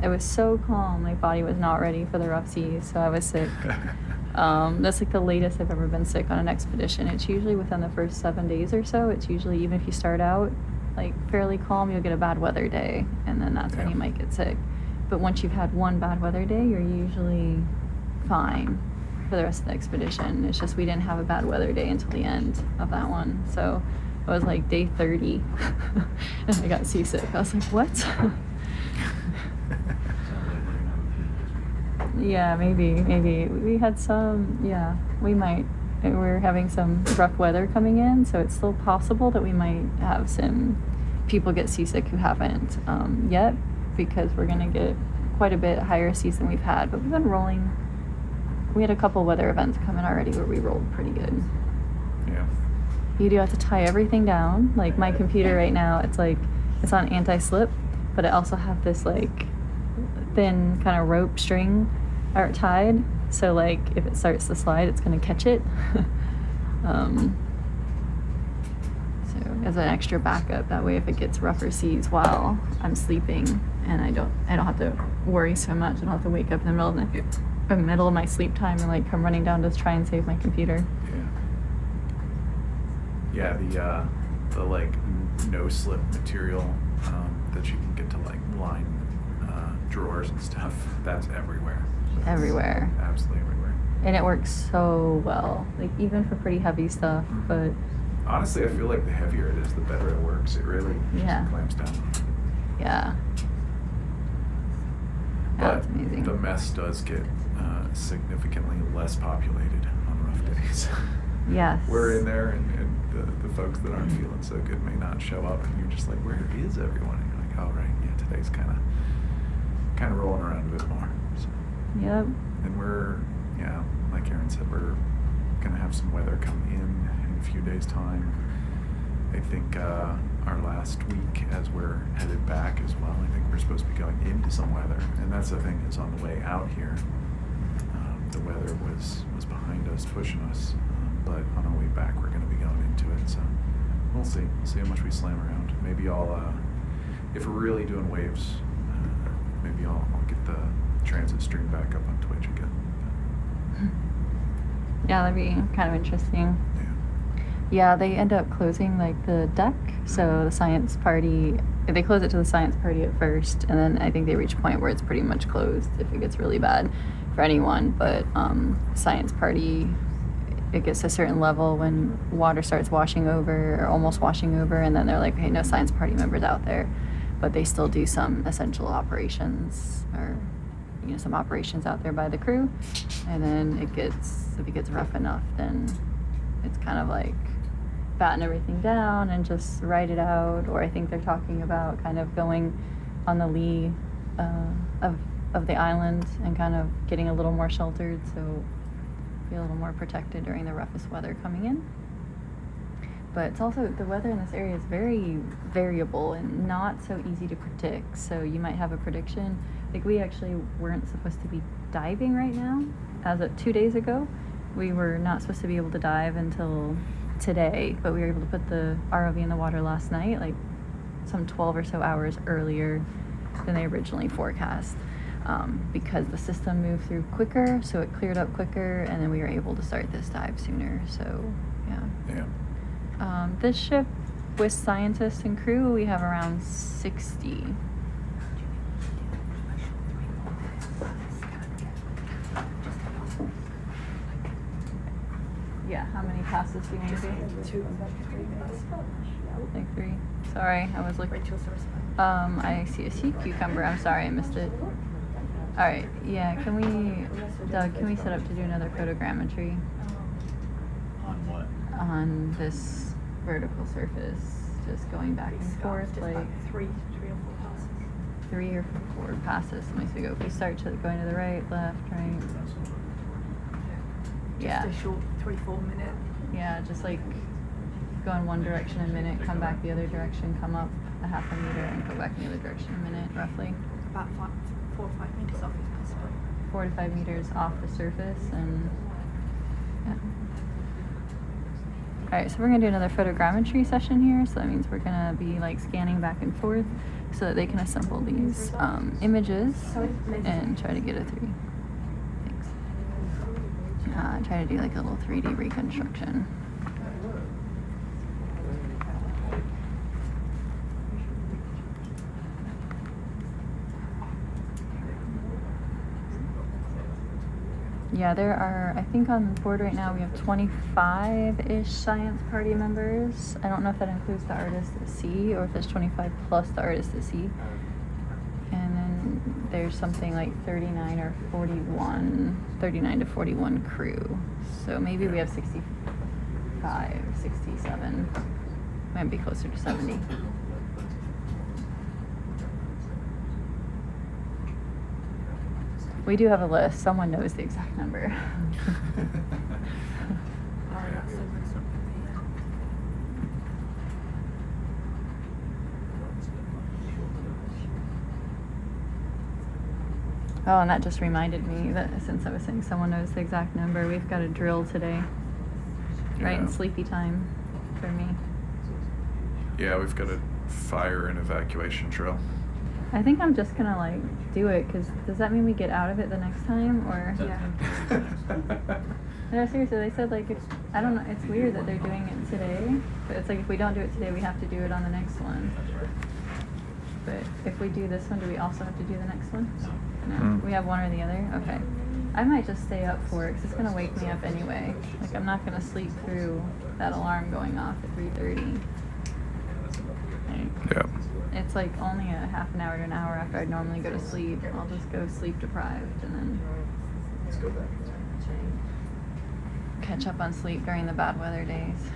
it was so calm. My body was not ready for the rough seas, so I was sick. That's like the latest I've ever been sick on an expedition. It's usually within the first 7 days or so. It's usually, even if you start out like fairly calm, you'll get a bad weather day, and then that's when you might get sick. But once you've had one bad weather day, you're usually fine for the rest of the expedition. It's just we didn't have a bad weather day until the end of that one. So it was like day 30 and I got seasick. I was like, what? Yeah, maybe. We had some, yeah, we might. We're having some rough weather coming in, so it's still possible that we might have some people get seasick who haven't we're going to get quite a bit higher seas than we've had. But we've been rolling we had a couple weather events coming already where we rolled pretty good. Yeah. You do have to tie everything down. Like my computer right now, it's on anti-slip, but it also have this like thin kind of rope string tied. So like if it starts to slide, it's gonna catch it. So as an extra backup, that way if it gets rougher seas while I'm sleeping, and I don't have to worry so much. I don't have to wake up in the middle of my sleep time and like come running down to try and save my computer. Yeah, the like no slip material that you can get to like line drawers and stuff. That's everywhere. Everywhere. Absolutely everywhere. And it works so well, like even for pretty heavy stuff. But honestly, I feel like the heavier it is, the better it works. It really just clamps down. Yeah. But That's amazing. the mess does get significantly less populated on rough days. Yes. We're in there, and the folks that aren't feeling so good may not show up, and you're just like, where is everyone? And you're like, oh, right, yeah, today's kind of rolling around a bit more. So. Yep. And we're, like Aaron said, we're going to have some weather come in a few days' time. I think our last week, as we're headed back as well, I think we're supposed to be going into some weather. And that's the thing, is on the way out here, the weather was behind us, pushing us. But on our way back, we're going to be going into it. So we'll see. We'll see how much we slam around. Maybe I'll, if we're really doing waves, maybe I'll get the transit stream back up on Twitch again. Yeah, that'd be kind of interesting. Yeah, they end up closing like the deck. So the science party, they close it to the science party at first, and then I think they reach a point where it's pretty much closed if it gets really bad for anyone. But science party, it gets to a certain level when water starts washing over or almost washing over, and then they're like, hey, no science party members out there, but they still do some essential operations, or some operations out there by the crew. And then if it gets rough enough, then it's kind of like batten everything down and just ride it out. Or I think they're talking about kind of going on the lee of the island and kind of getting a little more sheltered, so be a little more protected during the roughest weather coming in. But it's also, the weather in this area is very variable and not so easy to predict. So you might have a prediction. Like we actually weren't supposed to be diving right now. As of 2 days ago, we were not supposed to be able to dive until today, but we were able to put the ROV in the water last night, like some 12 or so hours earlier than they originally forecast. Because the system moved through quicker, so it cleared up quicker, and then we were able to start this dive sooner. So, yeah. This ship, with scientists and crew, we have around 60. Yeah, how many passes do you want to do? 2 and 3 minutes. Like 3. Sorry, I was looking. I see a sea cucumber. I'm sorry, I missed it. All right, yeah, Doug, can we set up to do another photogrammetry? On what? On this vertical surface, just going back and forth, like 3 or 4 passes. 3 or 4 passes. Let me see, if we start to going to the right, left, right. Just a short 3-4 minute. Yeah, just like go in one direction a minute, come back the other direction, come up a half a meter, and go back in the other direction a minute, roughly. About 4 or 5 meters off if possible. 4 to 5 meters off the surface, and yeah. All right, so we're gonna do another photogrammetry session here. So that means we're gonna be like scanning back and forth so that they can assemble these images and try to get a 3. Thanks. Try to do like a little 3D reconstruction. Yeah, there are, I think on board right now we have 25-ish science party members. I don't know if that includes the artist at sea or if it's 25 plus the artist at sea. And then there's something like 39 to 41 crew. So maybe we have 65, 67, might be closer to 70. We do have a list. Someone knows the exact number. Oh, and that just reminded me that since I was saying someone knows the exact number, we've got a drill today. Right in Yeah. sleepy time for me. Yeah, we've got a fire and evacuation drill. I think I'm just gonna like do it because does that mean we get out of it the next time or? No, seriously, they said like if, I don't know. It's weird that they're doing it today, but it's like if we don't do it today, we have to do it on the next one. But if we do this one, do we also have to do the next one? No, we have one or the other. Okay, I might just stay up for it because it's gonna wake me up anyway. Like I'm not gonna sleep through that alarm going off at 3:30. Yeah. It's like only a half an hour to an hour after I'd normally go to sleep. I'll just go sleep deprived and then Let's go back. catch up on sleep during the bad weather days.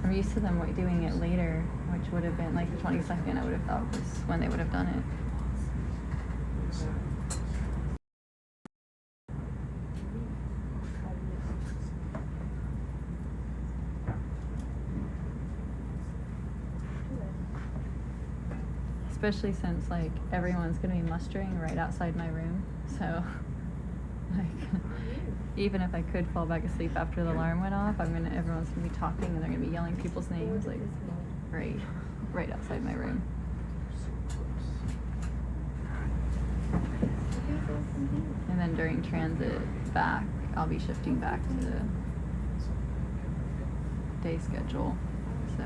I'm used to them doing it later, which would have been like the 22nd. I would have thought was when they would have done it. Especially since like everyone's gonna be mustering right outside my room, so like even if I could fall back asleep after the alarm went off, everyone's gonna be talking and they're gonna be yelling people's names like right outside my room. And then during transit back, I'll be shifting back to the day schedule, so.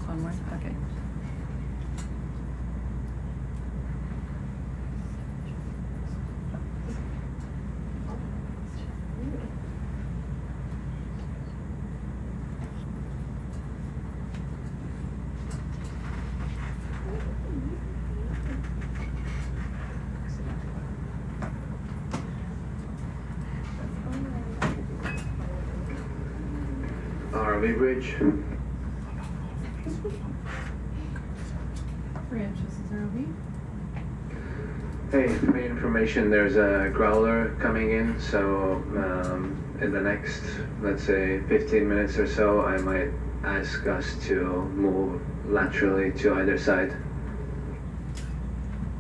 One more? Okay. RV bridge. 3 inches is ROV. Hey, for your information, there's a growler coming in, so in the next, let's say, 15 minutes or so, I might ask us to move laterally to either side.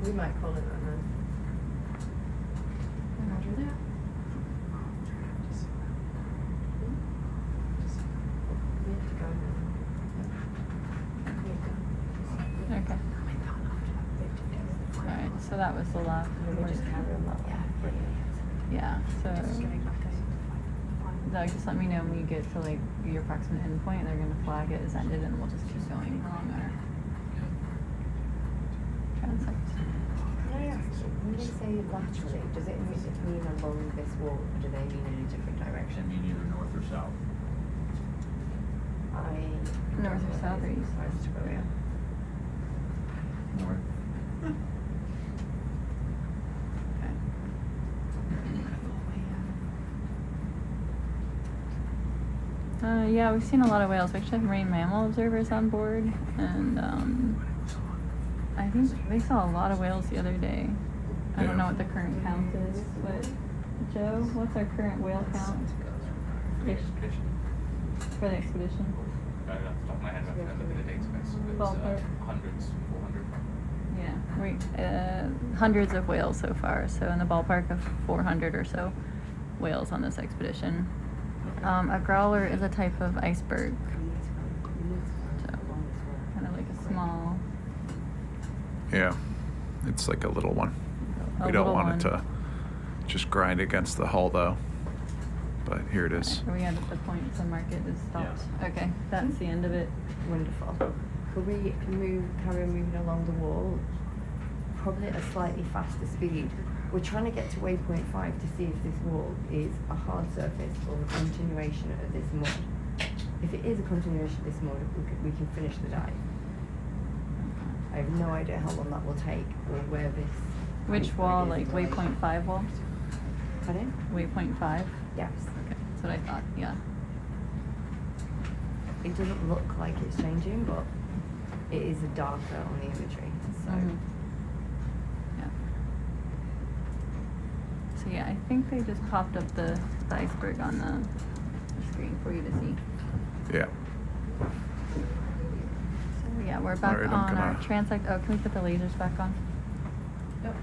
We might call it that then. Roger that. We have to go now. Okay. Alright, so that was the last. Yeah, so Doug, just let me know when you get to like your approximate endpoint. They're gonna flag it as ended, and we'll just keep going along our transect. When they say laterally, does it mean along this wall, or do they mean in a different direction? Mean either north or south. North or south or east? North. Yeah, we've seen a lot of whales. We actually have marine mammal observers on board, and I think they saw a lot of whales the other day. I don't know what the current count is, but Joe, what's our current whale count? For the expedition? Off the top of my head, I have to look at the database. It's hundreds, 400. Yeah, hundreds of whales so far. So in the ballpark of 400 or so whales on this expedition. A growler is a type of iceberg. So kind of like a small. Yeah, it's like a little one. A We don't little want it one. to just grind against the hull though. But here it is. Are we at the point to mark it is stopped? Okay, that's the end of it. Wonderful. Could we carry on moving along the wall, probably at a slightly faster speed? We're trying to get to waypoint 5 to see if this wall is a hard surface or a continuation of this mud. If it is a continuation of this mud, we can finish the dive. I have no idea how long that will take or where this... Which wall, like waypoint 5 wall? Pardon? Waypoint 5? Yes. Okay, that's what I thought, yeah. It doesn't look like it's changing, but it is darker on the imagery, so... Yeah. So yeah, I think they just popped up the iceberg on the screen for you to see. Yeah. So yeah, we're back Alright, I'm on our gonna- transect. Oh, can we put the lasers back on? Yep.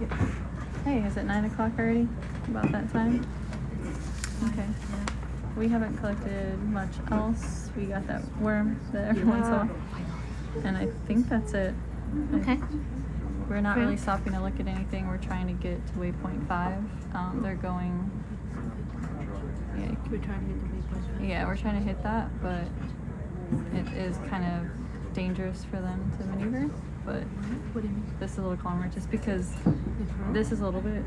Yes. Hey, is it 9 o'clock already? About that time? Okay. We haven't collected much else. We got that worm that everyone saw. And I think that's it. Okay. We're not Cool. really stopping to look at anything. We're trying to get to waypoint 5. They're going... Yeah, We're trying to hit the waypoint. yeah, we're trying to hit that, but it is kind of dangerous for them to maneuver. But What do you mean? this is a little calmer just because this is a little bit...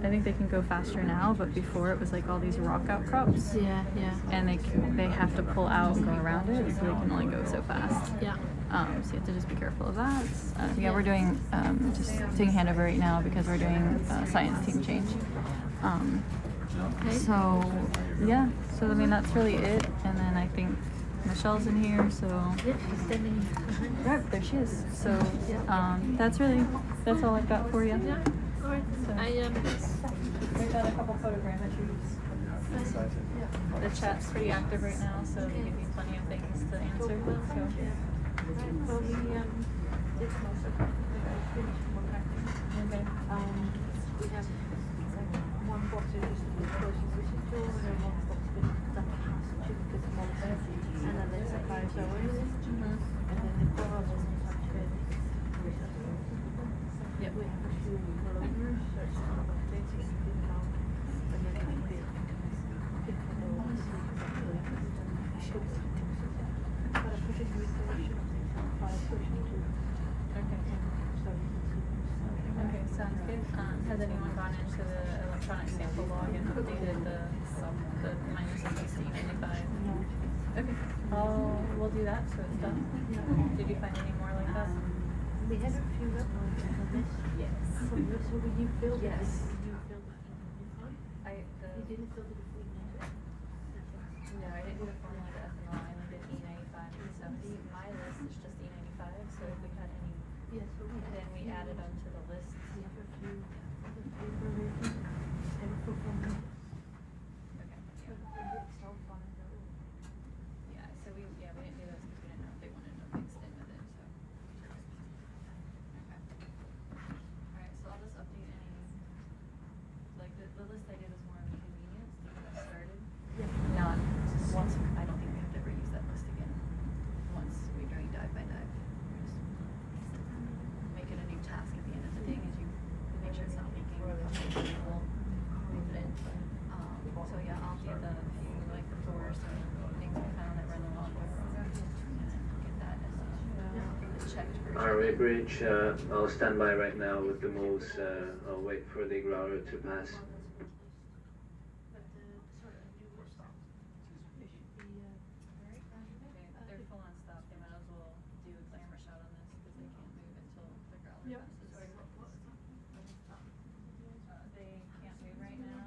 I think they can go faster now, but before it was like all these rock outcrops. Yeah, yeah. And they have to pull out and go around it, so they can only go so fast. Yeah. So you have to just be careful of that. Yeah, we're doing just taking handover right now because we're doing science team change. So yeah, so I mean that's really it. And then I think Michelle's in here, so Yep, she's standing behind. right there she is. So that's all I've got for you. Yeah. All right. So, we've got a couple photogrammetries. The chat's pretty active right now, so they give you plenty of things to answer. So. Well, we did most of it. Finished one acting. Okay. We have one box is just the closest vision tool, and then one box with that certificate of molestation, and then there's a SOI list, and then the 4 others is actually Yep. we have a few followers, so it's not about dating, and then I can pick from the ones should but I put it in research, I push it to Okay. so you can see. Okay, sounds good. Has anyone gone into the electronic sample log and updated the minus 1695? No. Okay. We'll do that, so it's done. Did you find any more like that? We had a few up on this. Yes. So when you filled it, Yes. you filled it in your phone? You didn't fill it in No, I didn't do the formula to ethanol. I only did E95 and 70. My list is just E95, so if we had any, Yes, so we then we added them to the list. We have a few other paper ratings and for from Okay. Yeah, so we didn't do those because we didn't know if they wanted to mix in with it, so. Okay. Alright, so I'll just update any, like the list I did was more of a convenience to get us started. Not once, I don't think we have to ever use that list again, once we're doing dive by dive. Just make it a new task at the end of the day as you make sure it's not leaking, we'll move it in. So yeah, I'll do the few, like the doors and things we found that were in the logbook. And get that as checked version. Alright, bridge, I'll stand by right now with the moves. I'll wait for the growler to pass. They're full on stop. They might as well do a glamour shot on this because they can't move until the growler passes. They can't move right now.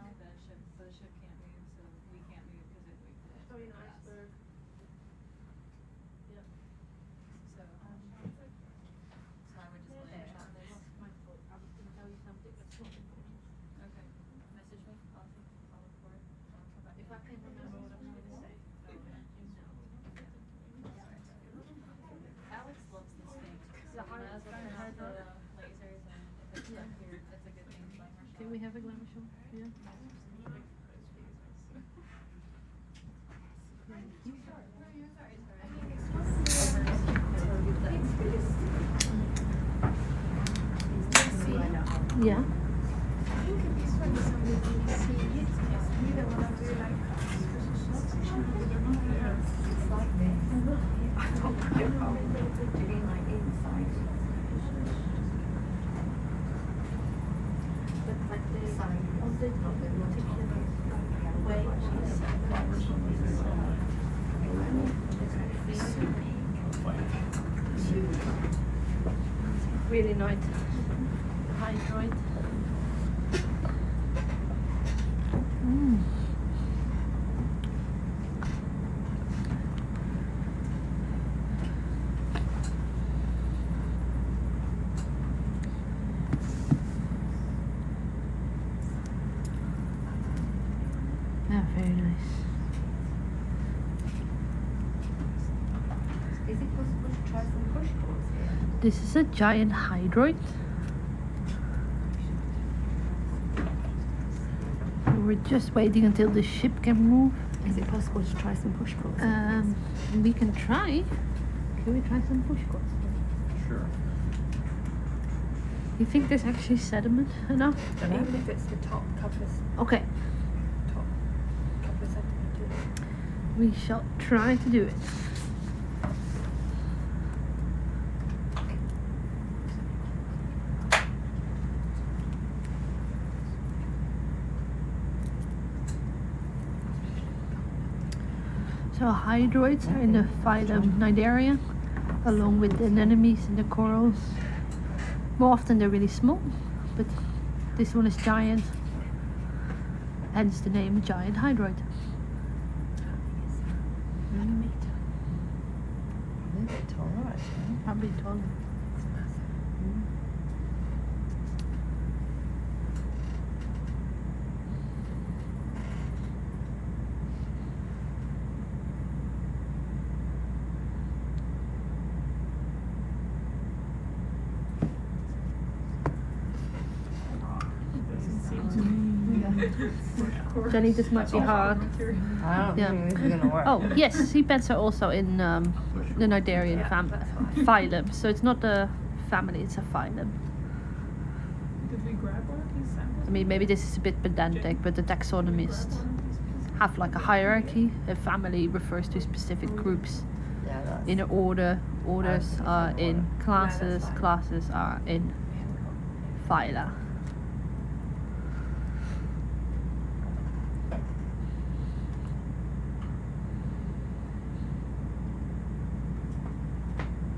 Yeah. Really nice. Hydroid. Yeah, very nice. Is it possible to try some push balls here? This is a giant hydroid. We're just waiting until the ship can move. Is it possible to try some push balls? We can try. Can we try some push balls? Sure. You think there's actually sediment enough? Even if it's the top couple of Okay, centimeters. we shall try to do it. So hydroids are in the phylum Cnidaria, along with the anemones and the corals. More often they're really small, but this one is giant, hence the name giant hydroid. A bit taller actually. Probably taller. Jenny, this might be hard. I don't think this is gonna work. Oh, yes, seabeds are also in the Cnidarian phylum. So it's not a family, it's a phylum. Did we grab one of these samples? I mean, maybe this is a bit pedantic, but the taxonomists have like a hierarchy. A family refers to specific groups in an order. Orders are in classes, classes are in phyla.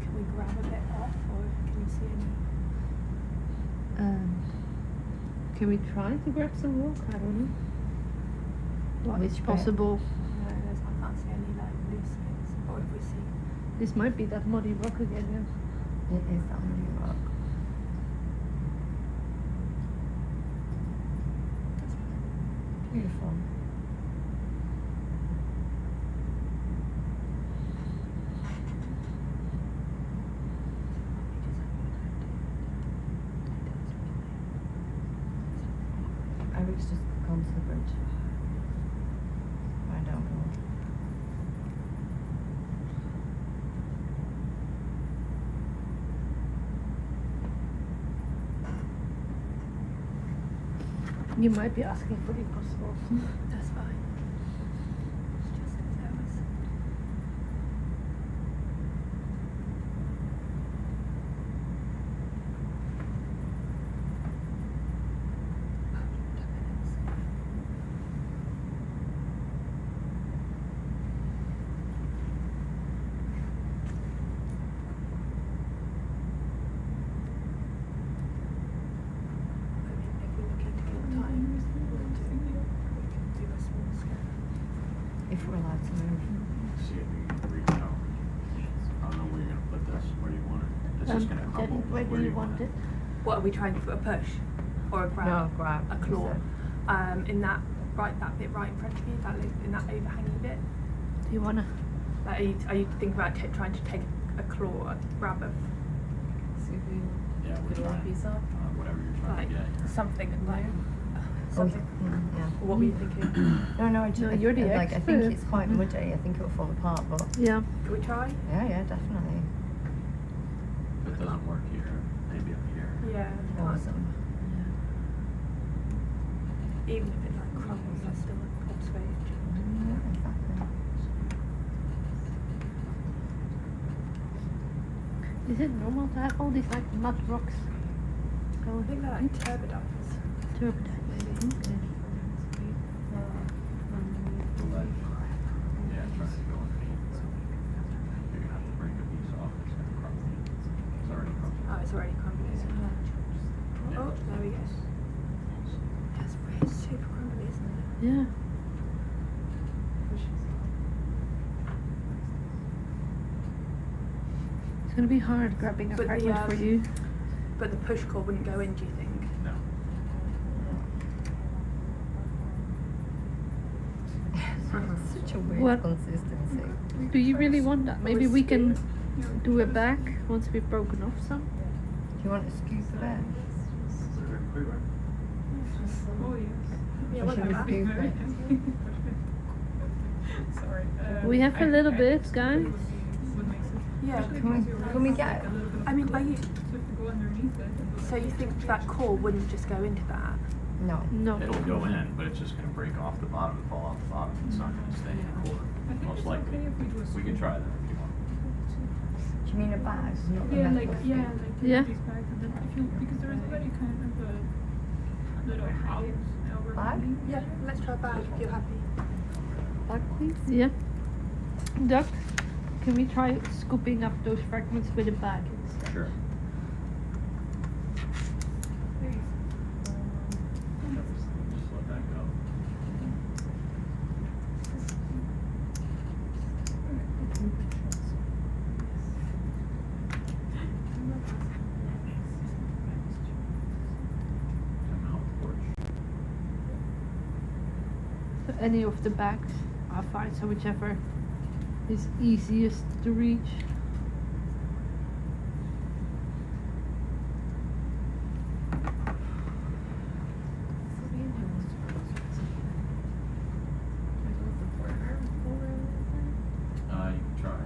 Can we grab a bit off, or can you see any? Can we try to grab some rock? I don't know. Well, it's possible. No, I can't see any like loose bits. Or if we see. This might be that muddy rock again. Yeah. It is that muddy rock. Beautiful. I wish just come to the bridge. Find out more. You might be asking for the impossible. That's fine. It's just 'cause there was. If we're allowed to move. See if we can reach out. I don't know where you're gonna put this. Where do you want it? It's just gonna come Jenny, over. where do you want it? What are we trying for, a push or a grab? No, grab, A you claw. said. In that bit right in front of you, in that overhanging bit. Do you wanna? Like, are you thinking about trying to take a claw, a grab of Yeah, we're trying. Whatever you're trying like to get here. something like something? Yeah. Or what were you thinking? No, I just, No, you're the like, I think expert. it's quite muddy. I think it'll fall apart, but Yeah. Can we try? yeah, definitely. If it doesn't work here, maybe up here. Yeah. Awesome. Even if it like crumbles, that's still an observation. Yeah, exactly. Is it normal to have all these like mud rocks? I think they're like turbidites. Turbidite, maybe. Yeah, try to go underneath. You're gonna have to break a piece off. It's gonna crumble. It's already crumbling. Oh, it's already crumbling. Oh, there we go. That's weird. Super crumbly, isn't it? Yeah. It's gonna be hard grabbing a But the, fragment for you. But the push core wouldn't go in, do you think? No. Such a weird What? consistency. Do you really want that? Maybe we can do it back once we've broken off some. Do you want to scoop it in? Oh, yes. Yeah, what Should we about scoop it? Sorry. We have a little bit, guys. Yeah. Can we get it? I mean, are you? So if you go underneath it. So you think that core wouldn't just go into that? No. No. It'll go in, but it's just gonna break off the bottom and fall off the bottom. It's not gonna stay in the core. Most likely. We can try that if you want. Do you mean a bag? Not the Yeah, metal like scoop? Yeah. these bags, and then if you because there is already kind of a little house over Bag? Yeah, let's try bag if you're happy. Bag, please? Yeah. Doug, can we try scooping up those fragments with a bag instead? Sure. Just let that go. Come out porch. So any of the bags are fine, so whichever is easiest to reach. You can try.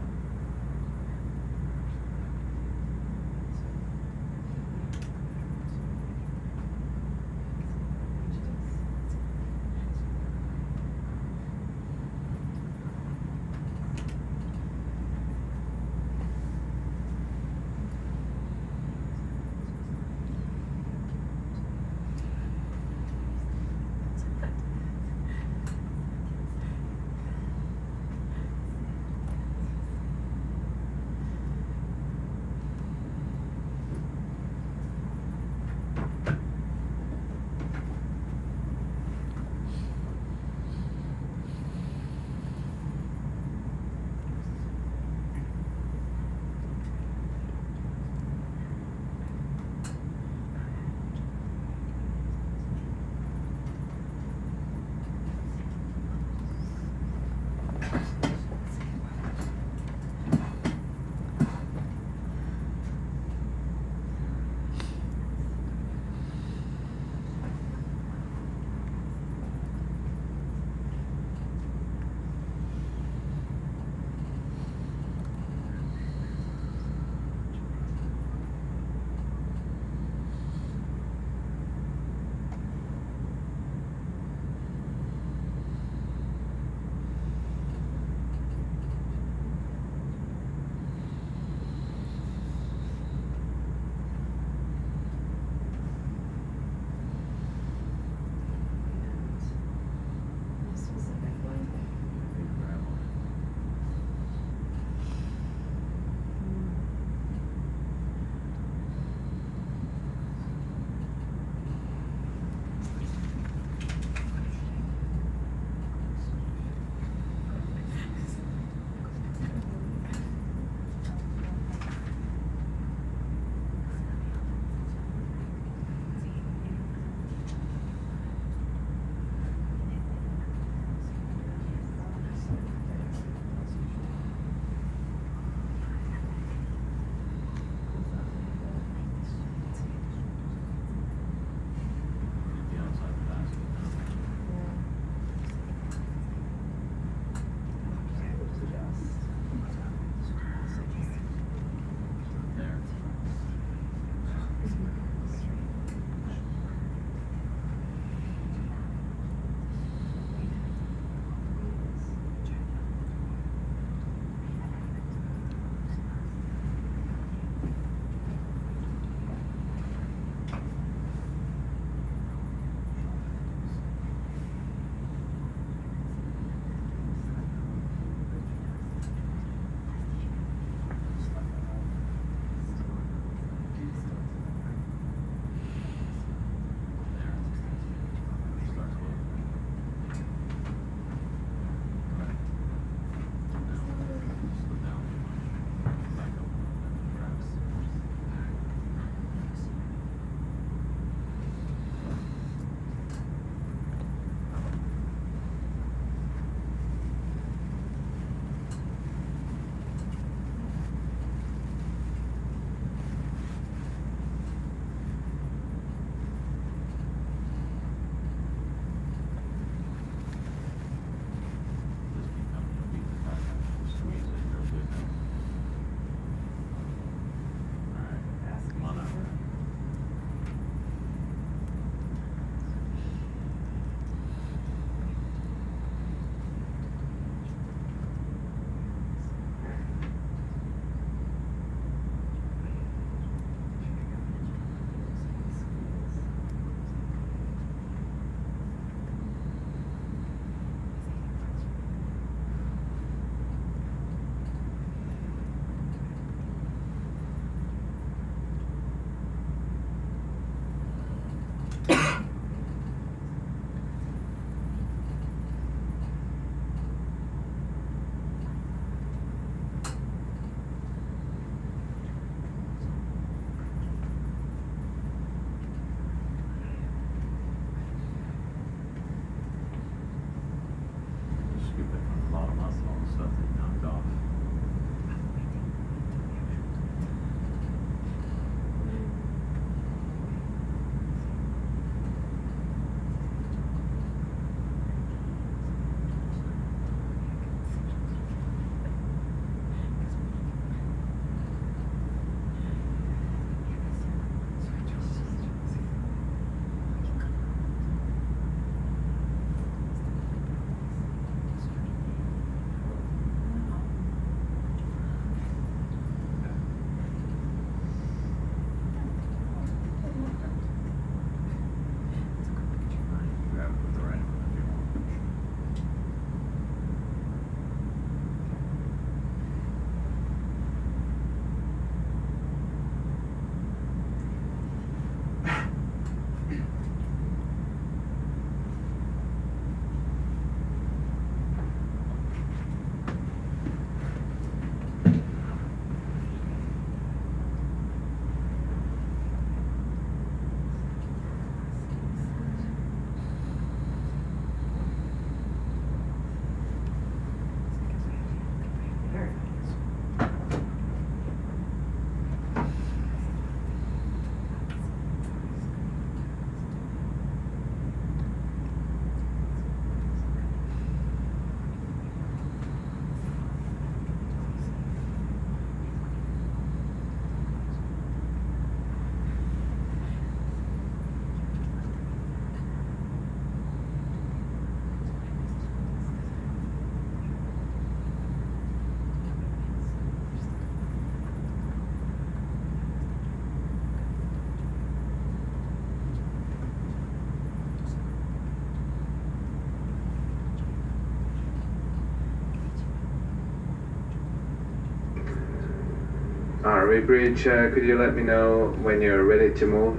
RV Bridge, could you let me know when you're ready to move?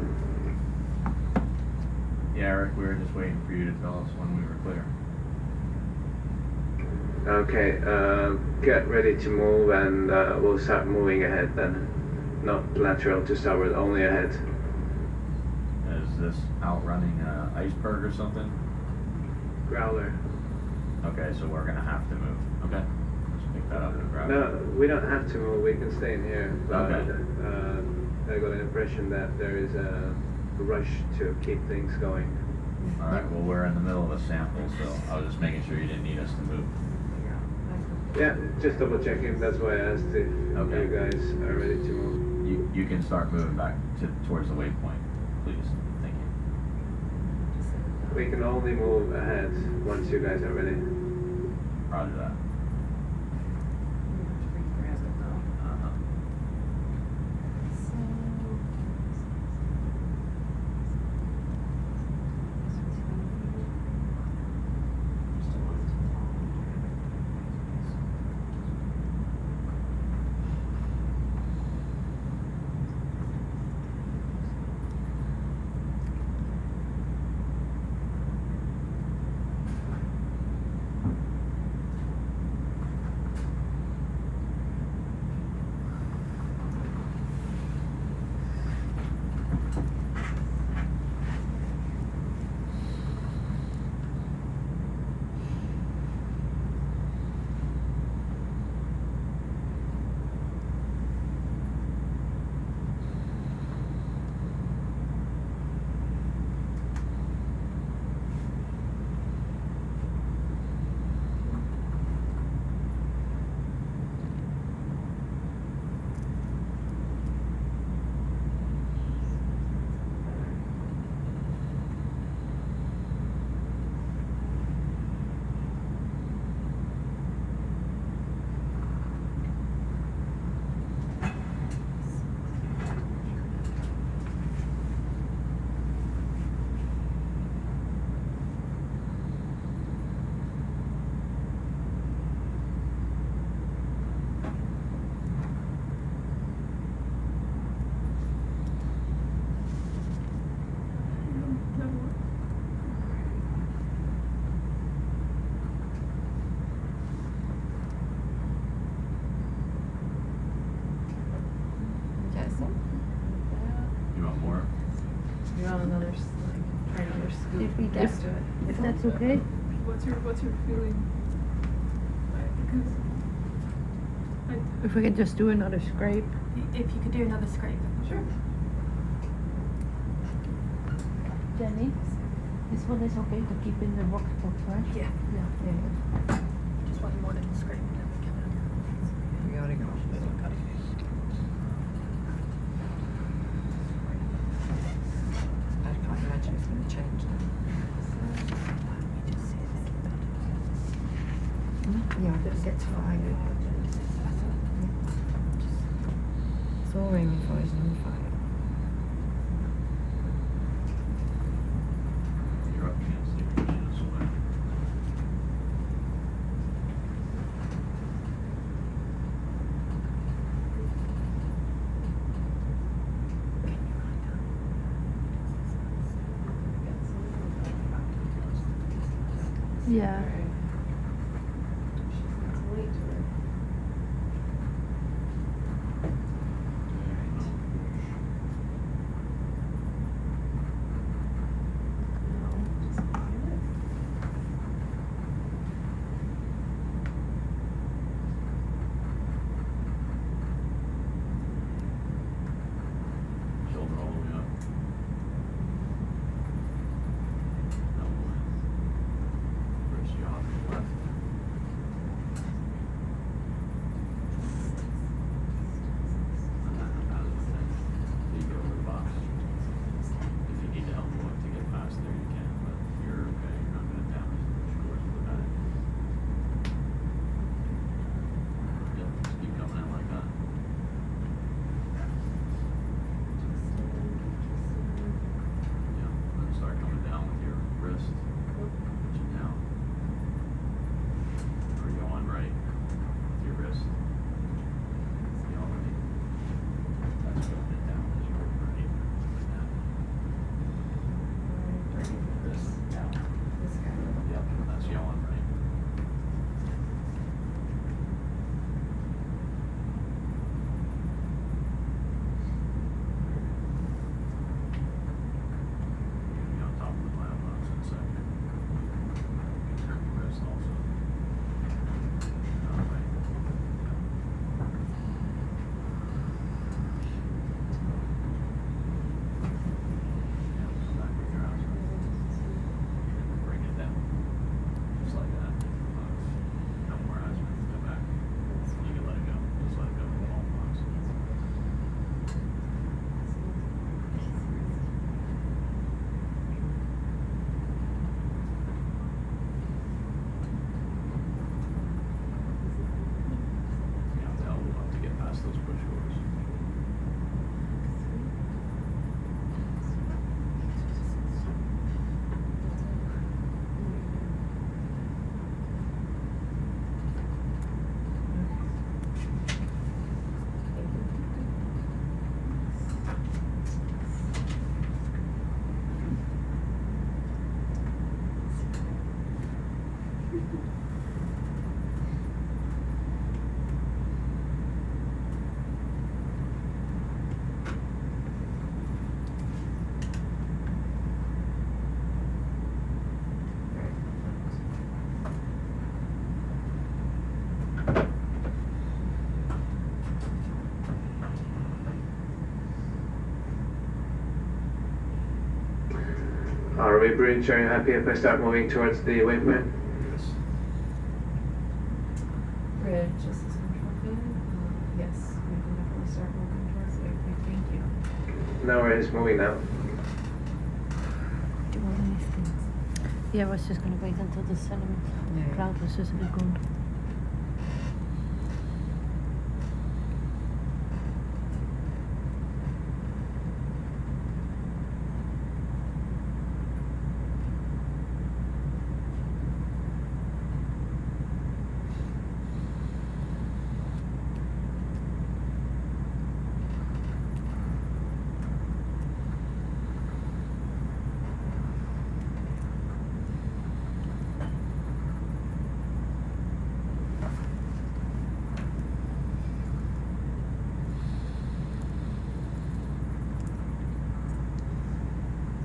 Yeah, Eric, we were just waiting for you to tell us when we were clear. Okay, get ready to move and we'll start moving ahead then. Not lateral to starboard, only ahead. Is this outrunning an iceberg or something? Growler. Okay, so we're gonna have to move. Okay. Just pick that up and grab it. No, we don't have to move, we can stay in here. But, Okay. I got an impression that there is a rush to keep things going. Alright, well, we're in the middle of a sample, so I was just making sure you didn't need us to move. Yeah, just double checking, that's why I asked if Okay. you guys are ready to move. You can start moving back towards the waypoint, please. Thank you. We can only move ahead once you guys are ready. Roger that. Uh-huh. You want more? You want another, try another scoop? If we get Let's do it. if that's okay. What's your feeling? Because If we could just do another scrape. If you could do another scrape. Sure. Jenny, this one is okay to keep in the rock box, right? Yeah. Yeah. Just one more little scrape and then we can. We gotta go. I can't imagine it's gonna change now. Yeah, but it gets fire. It's all rainforest and fire. You're up against the urchins away. Yeah. Shoulder all the way up. Elbow in. Wrist yaw. Norway Bridge, are you happy if I start moving towards the waypoint? Bridge, this is control good. Yes, we can definitely start moving towards the waypoint. Thank you. No worries, moving now. Do you want anything? Yeah, I was just gonna wait until the sediment cloud was just a bit gone.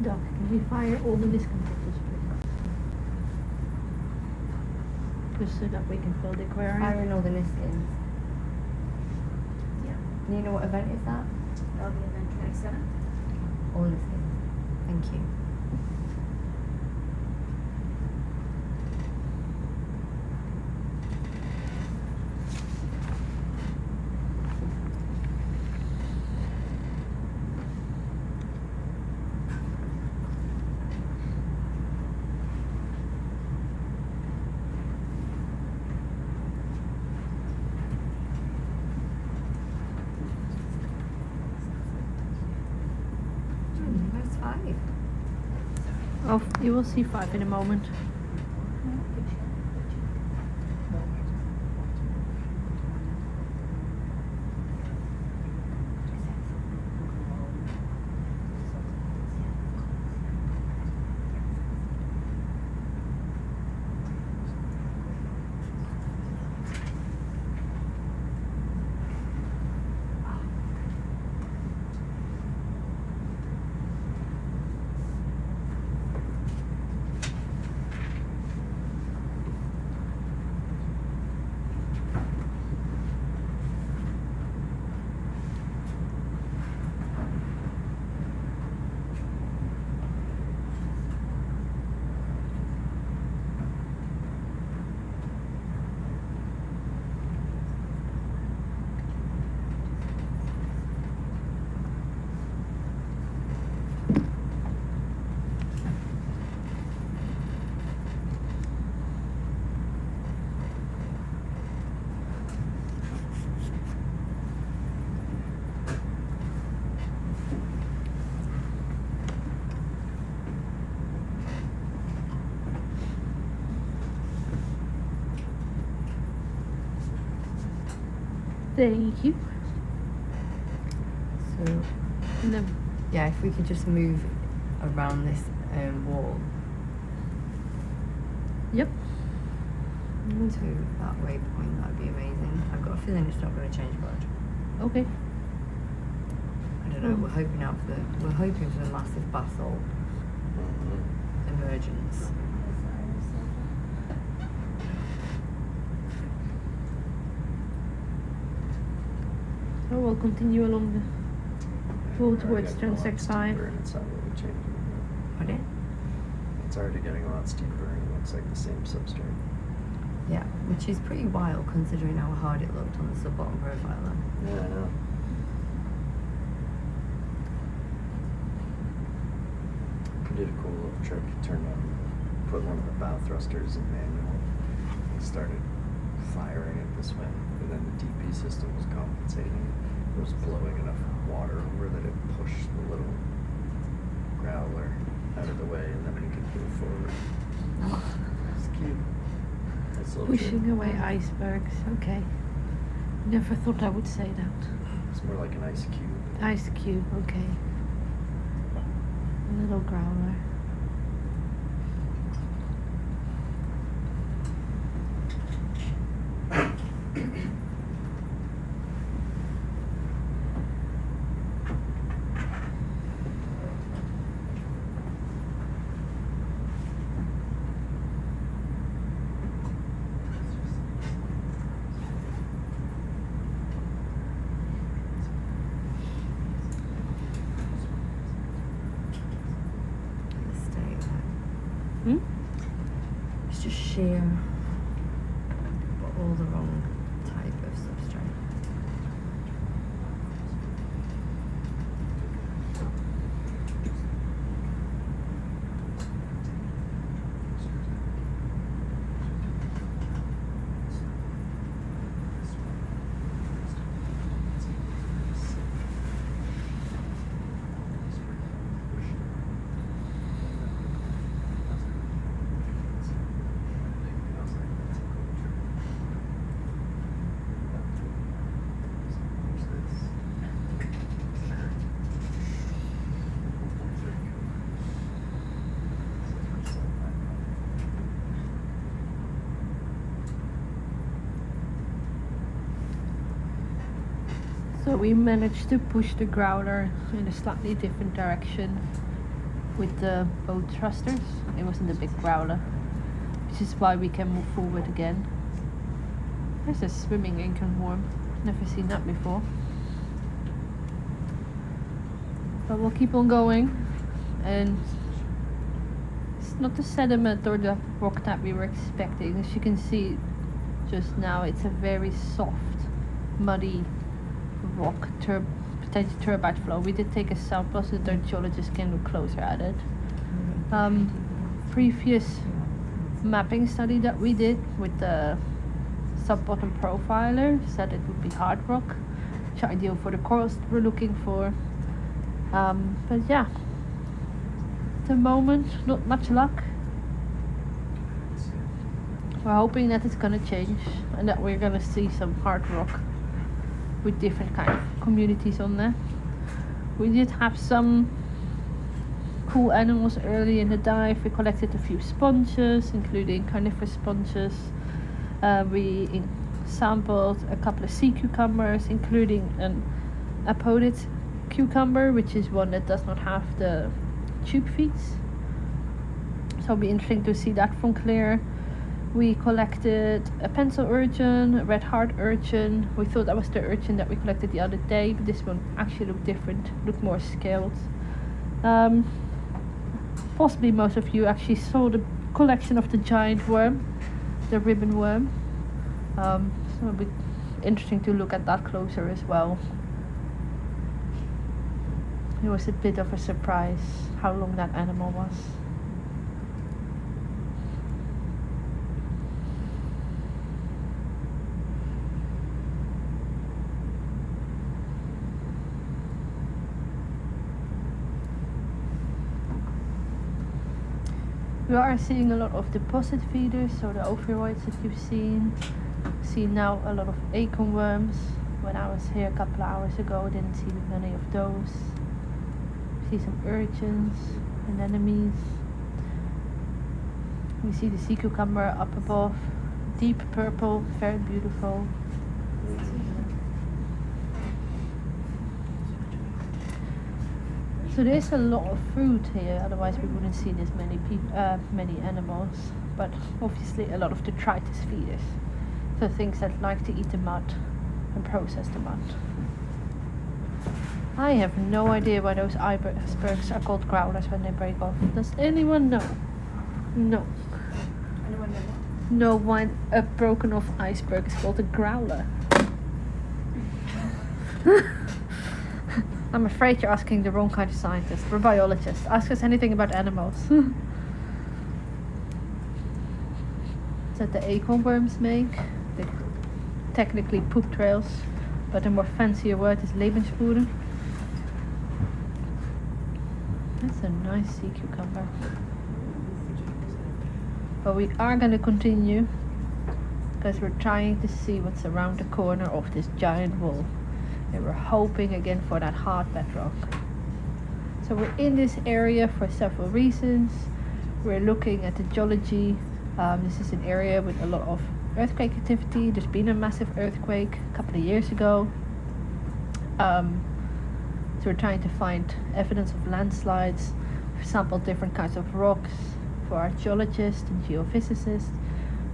Doc, can we fire all the disc controllers, please? Just so that we can fill the aquarium. Firing all the listings. Yeah. Do you know what event is that? That'll be event 27. All listings. Thank you. Where's 5? Oh, you will see 5 in a moment. Thank you. So, No. yeah, if we could just move around this wall. Yep. To that waypoint, that'd be amazing. I've got a feeling it's not going to change much. Okay. I don't know. We're hoping for the massive basalt emergence. So we'll continue along the road towards transect 5. And it's not really changing. Pardon? It's already getting a lot steeper and it looks like the same substrate. Yeah, which is pretty wild considering how hard it looked on the sub-bottom profile though. Yeah, I know. We did a cool little trick. Turned on, put one of the bow thrusters in manual and started firing it this way. And then the DP system was compensating. It was blowing enough water over that it pushed the little growler out of the way and then we could move forward. It's cute. Nice little Pushing trick. away icebergs. Okay. Never thought I would say that. It's more like an ice cube. Ice cube. Okay. A little growler. shear, but all the wrong type of substrate. So we managed to push the growler in a slightly different direction with the boat thrusters. It wasn't a big growler, which is why we can move forward again. There's a swimming acorn worm. Never seen that before. But we'll keep on going, and it's not the sediment or the rock that we were expecting. As you can see just now, it's a very soft, muddy rock, potential turbide flow. We did take a sample so the geologists can look closer at it. Previous mapping study that we did with the sub-bottom profiler said it would be hard rock, which is ideal for the corals that we're looking for. But yeah, at the moment, not much luck. We're hoping that it's gonna change and that we're gonna see some hard rock with different kind of communities on there. We did have some cool animals early in the dive. We collected a few sponges, including carnivorous sponges. We sampled a couple of sea cucumbers, including an apodid cucumber, which is one that does not have the tube feet. So it'll be interesting to see that from clear. We collected a pencil urchin, a red heart urchin. We thought that was the urchin that we collected the other day, but this one actually looked different, looked more scaled. Possibly most of you actually saw the collection of the giant worm, the ribbon worm. So it'll be interesting to look at that closer as well. It was a bit of a surprise how long that animal was. We are seeing a lot of deposit feeders, so the ophiroids that you've seen. See now a lot of acorn worms. When I was here a couple of hours ago, I didn't see many of those. See some urchins, anemones. We see the sea cucumber up above, deep purple, very beautiful. So there's a lot of fruit here, otherwise we wouldn't see this many animals. But obviously a lot of detritus feeders, so things that like to eat the mud and process the mud. I have no idea why those icebergs are called growlers when they break off. Does anyone know? No. Anyone know what? No, why a broken off iceberg is called a growler. I'm afraid you're asking the wrong kind of scientist. We're biologists. Ask us anything about animals. That the acorn worms make. They technically poop trails, but a more fancier word is Lebensspuren. That's a nice sea cucumber. But we are going to continue because we're trying to see what's around the corner of this giant wall. And we're hoping again for that hard bedrock. So we're in this area for several reasons. We're looking at the geology. This is an area with a lot of earthquake activity. There's been a massive earthquake a couple of years ago. So we're trying to find evidence of landslides. We've sampled different kinds of rocks for our geologists and geophysicists.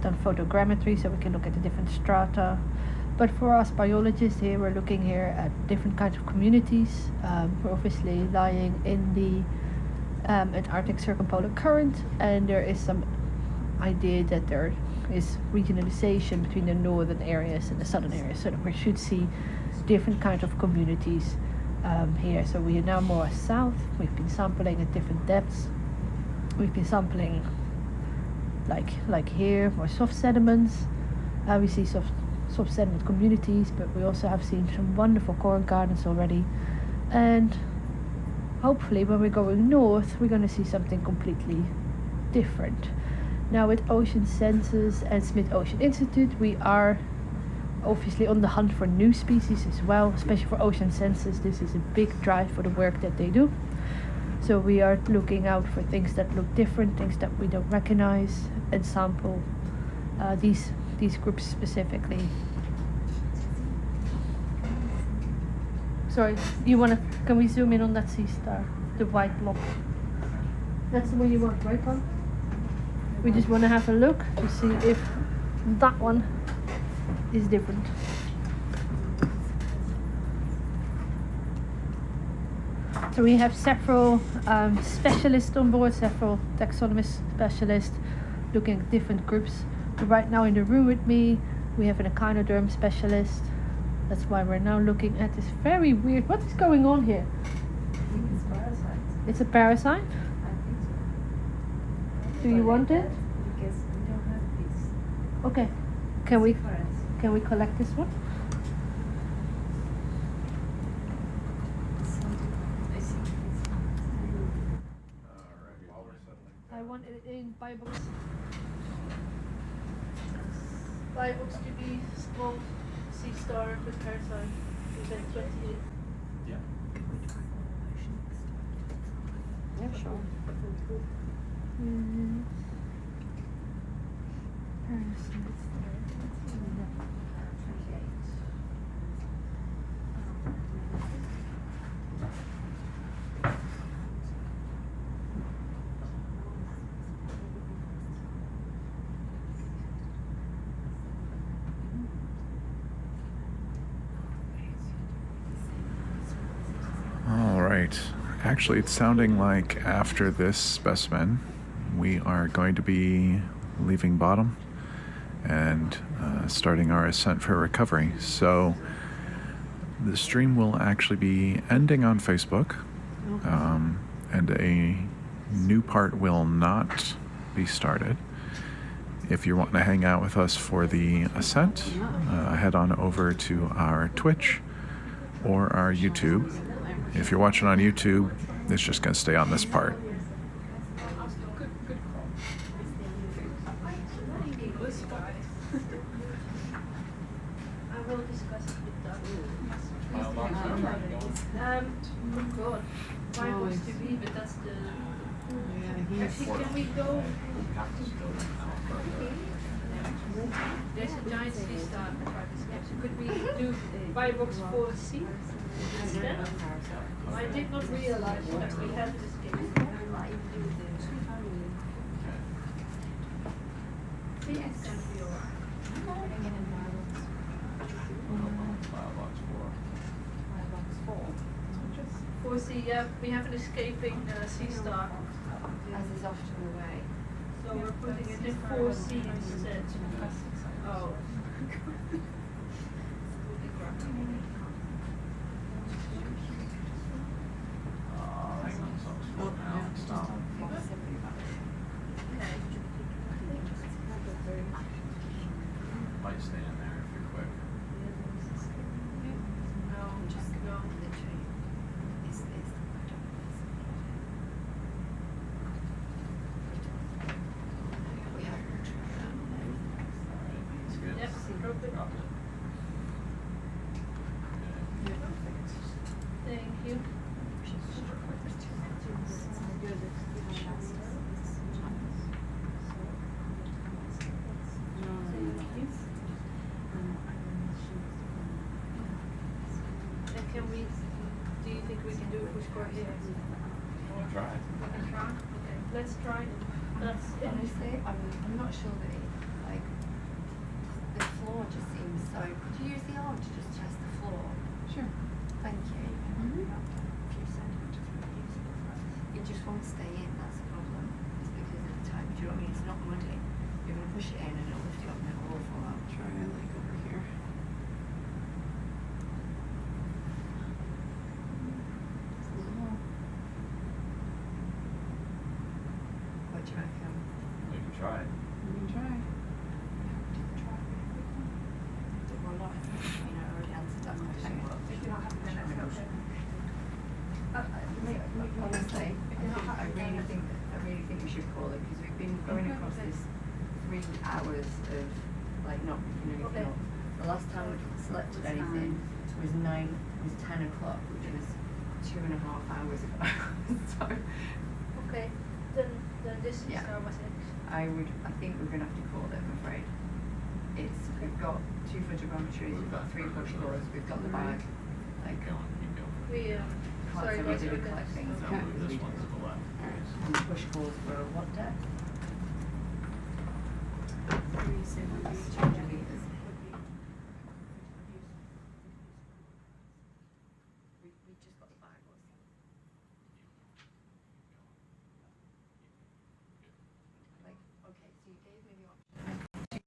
Done photogrammetry so we can look at the different strata. But for us biologists here, we're looking here at different kinds of communities. We're obviously lying in the Antarctic circumpolar current, and there is some idea that there is regionalization between the northern areas and the southern areas, so that we should see different kinds of communities here. So we are now more south. We've been sampling at different depths. We've been sampling like here, more soft sediments. We see soft sediment communities, but we also have seen some wonderful corn gardens already. And hopefully when we're going north, we're going to see something completely different. Now with Ocean Census and Schmidt Ocean Institute, we are obviously on the hunt for new species as well, especially for Ocean Census. This is a big drive for the work that they do. So we are looking out for things that look different, things that we don't recognize, and sample these groups specifically. Sorry, can we zoom in on that sea star, the white blob? That's the one you want, right, Con? We just want to have a look to see if that one is different. So we have several specialists on board, several taxonomist specialists looking at different groups. So right now in the room with me, we have an echinoderm specialist. That's why we're now looking at this very weird, what is going on here? I think it's parasite. It's a parasite? I think so. Do you want it? Because we don't have this. Okay. Can we collect this one? I want it in buy box. Buy box to be small sea star with parasite. Is that 28? Yeah. Yeah, sure. All right. Actually, it's sounding like after this specimen, we are going to be leaving bottom and starting our ascent for recovery. So the stream will actually be ending on Facebook, and a new part will not be started. If you're wanting to hang out with us for the ascent, head on over to our Twitch or our YouTube. If you're watching on YouTube, it's just going to stay on this part. I will discuss it with Doug. Oh God, why was to be, but that's the. Actually, can we go? There's a giant sea star in front of us. So could we do buy box 4C instead? I did not realize that we had this game. Yes. 4C, yeah, we have an escaping sea star. As is often the way. So we're putting it in 4C instead. Oh. Might stay in there if you're quick. Thank you. And can we, do you think we can do a push core here? We'll try. We can try? Okay, let's try. That's Honestly, I'm not sure that it, like, the floor just seems so. Could you use the arm to just test the floor? Sure. Thank you. It just won't stay in, that's the problem. It's because of the time. Do you know what I mean? It's not muddy. push it in and it'll lift it up and it'll all fall out. Try and like over here. Just a little more. What do you reckon? We can try it. We can try. Well, not, you know, I already answered that question. Honestly, I really think we should call it, because we've been going across this 3 hours of like not picking anything up. The last time we selected anything was 10 o'clock, which was 2.5 hours ago. So Okay, then this is our message. I think we're gonna have to call it, I'm afraid. We've got 2 photogrammetries, we've got 3 push cores, we've got the bag. Like, Keep going. We can't sorry, say guys, we we did collect things. No, this one's to the left. And the push cores were what depth? 200 meters. We just got the bag, like, okay, so you gave me the option.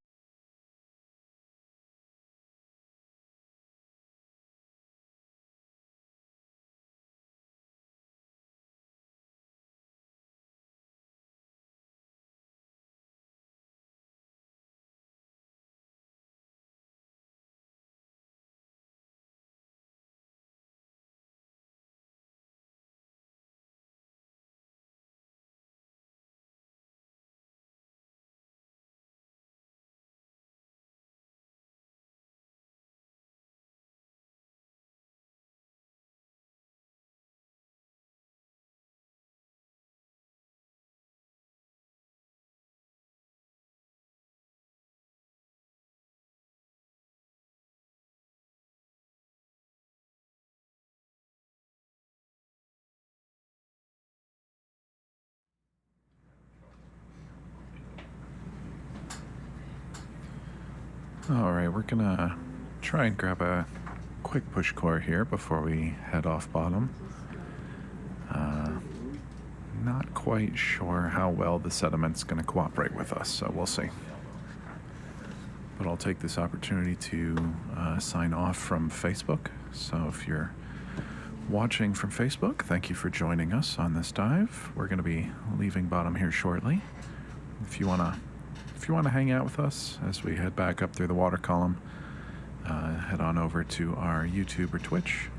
All right, we're gonna try and grab a quick push core here before we head off bottom. Not quite sure how well the sediment's gonna cooperate with us, so we'll see. But I'll take this opportunity to sign off from Facebook. So if you're watching from Facebook, thank you for joining us on this dive. We're gonna be leaving bottom here shortly. If you wanna hang out with us as we head back up through the water column, head on over to our YouTube or Twitch.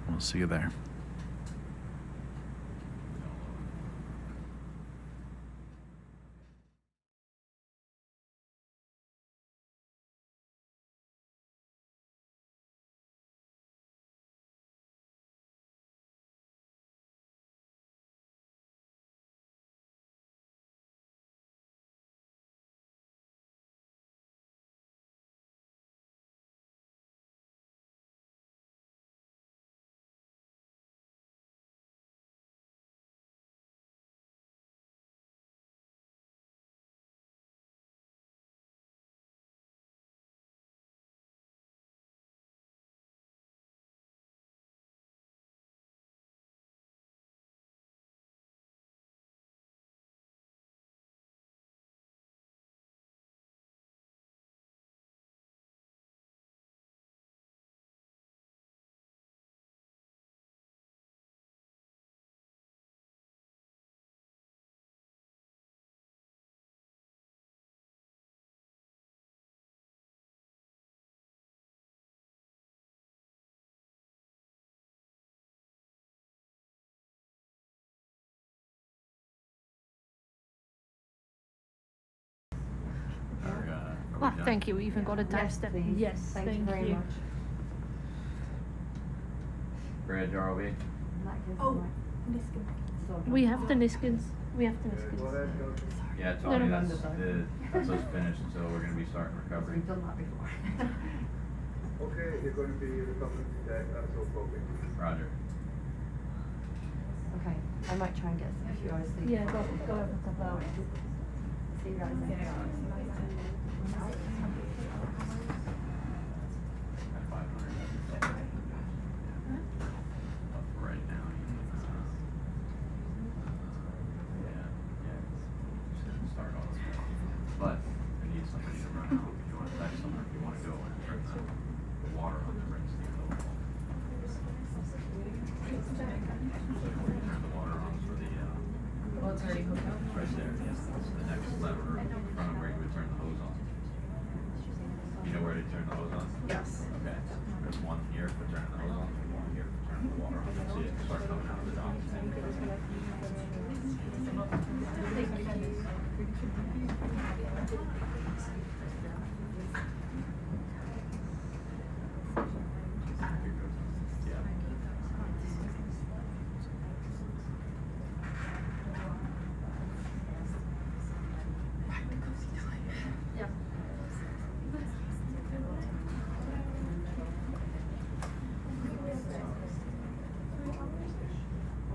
We'll see you there. Ah, thank you. We even got a dive step. Yes, thank you very much. Bridge ROV. Oh, we have the Niskins. We have the Niskins. Yeah, Tony, that's us finished, so we're gonna be starting recovery. We've done that before. Okay, you're going to be recovering today, that's all probably. Roger. Okay, I might try and get a few hours sleep. Yeah, go over to that. See you guys later. Right now. Start all this. But turn the hose on? Yes. Okay. There's one here for turning the hose on, and one here for turning the water on. You see it start coming out of the dock.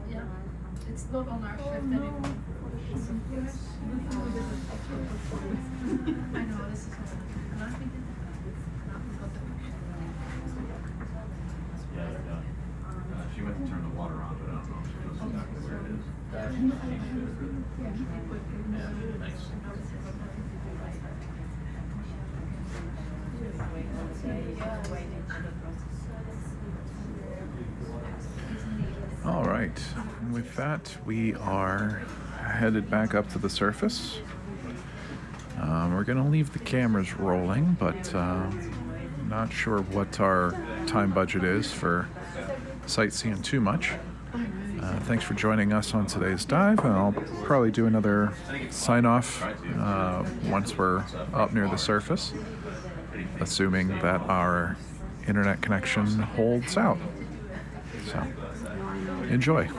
Yeah, it's not on our shift anymore. I know, this is and I think Yeah, they're done. She went to turn the water on, but I don't know if she knows exactly where it is. Yeah, thanks. All right, with that, we are headed back up to the surface. We're going to leave the cameras rolling, but not sure what our time budget is for sightseeing too much. Thanks for joining us on today's dive, and I'll probably do another sign-off once we're up near the surface, assuming that our internet connection holds out. So, enjoy.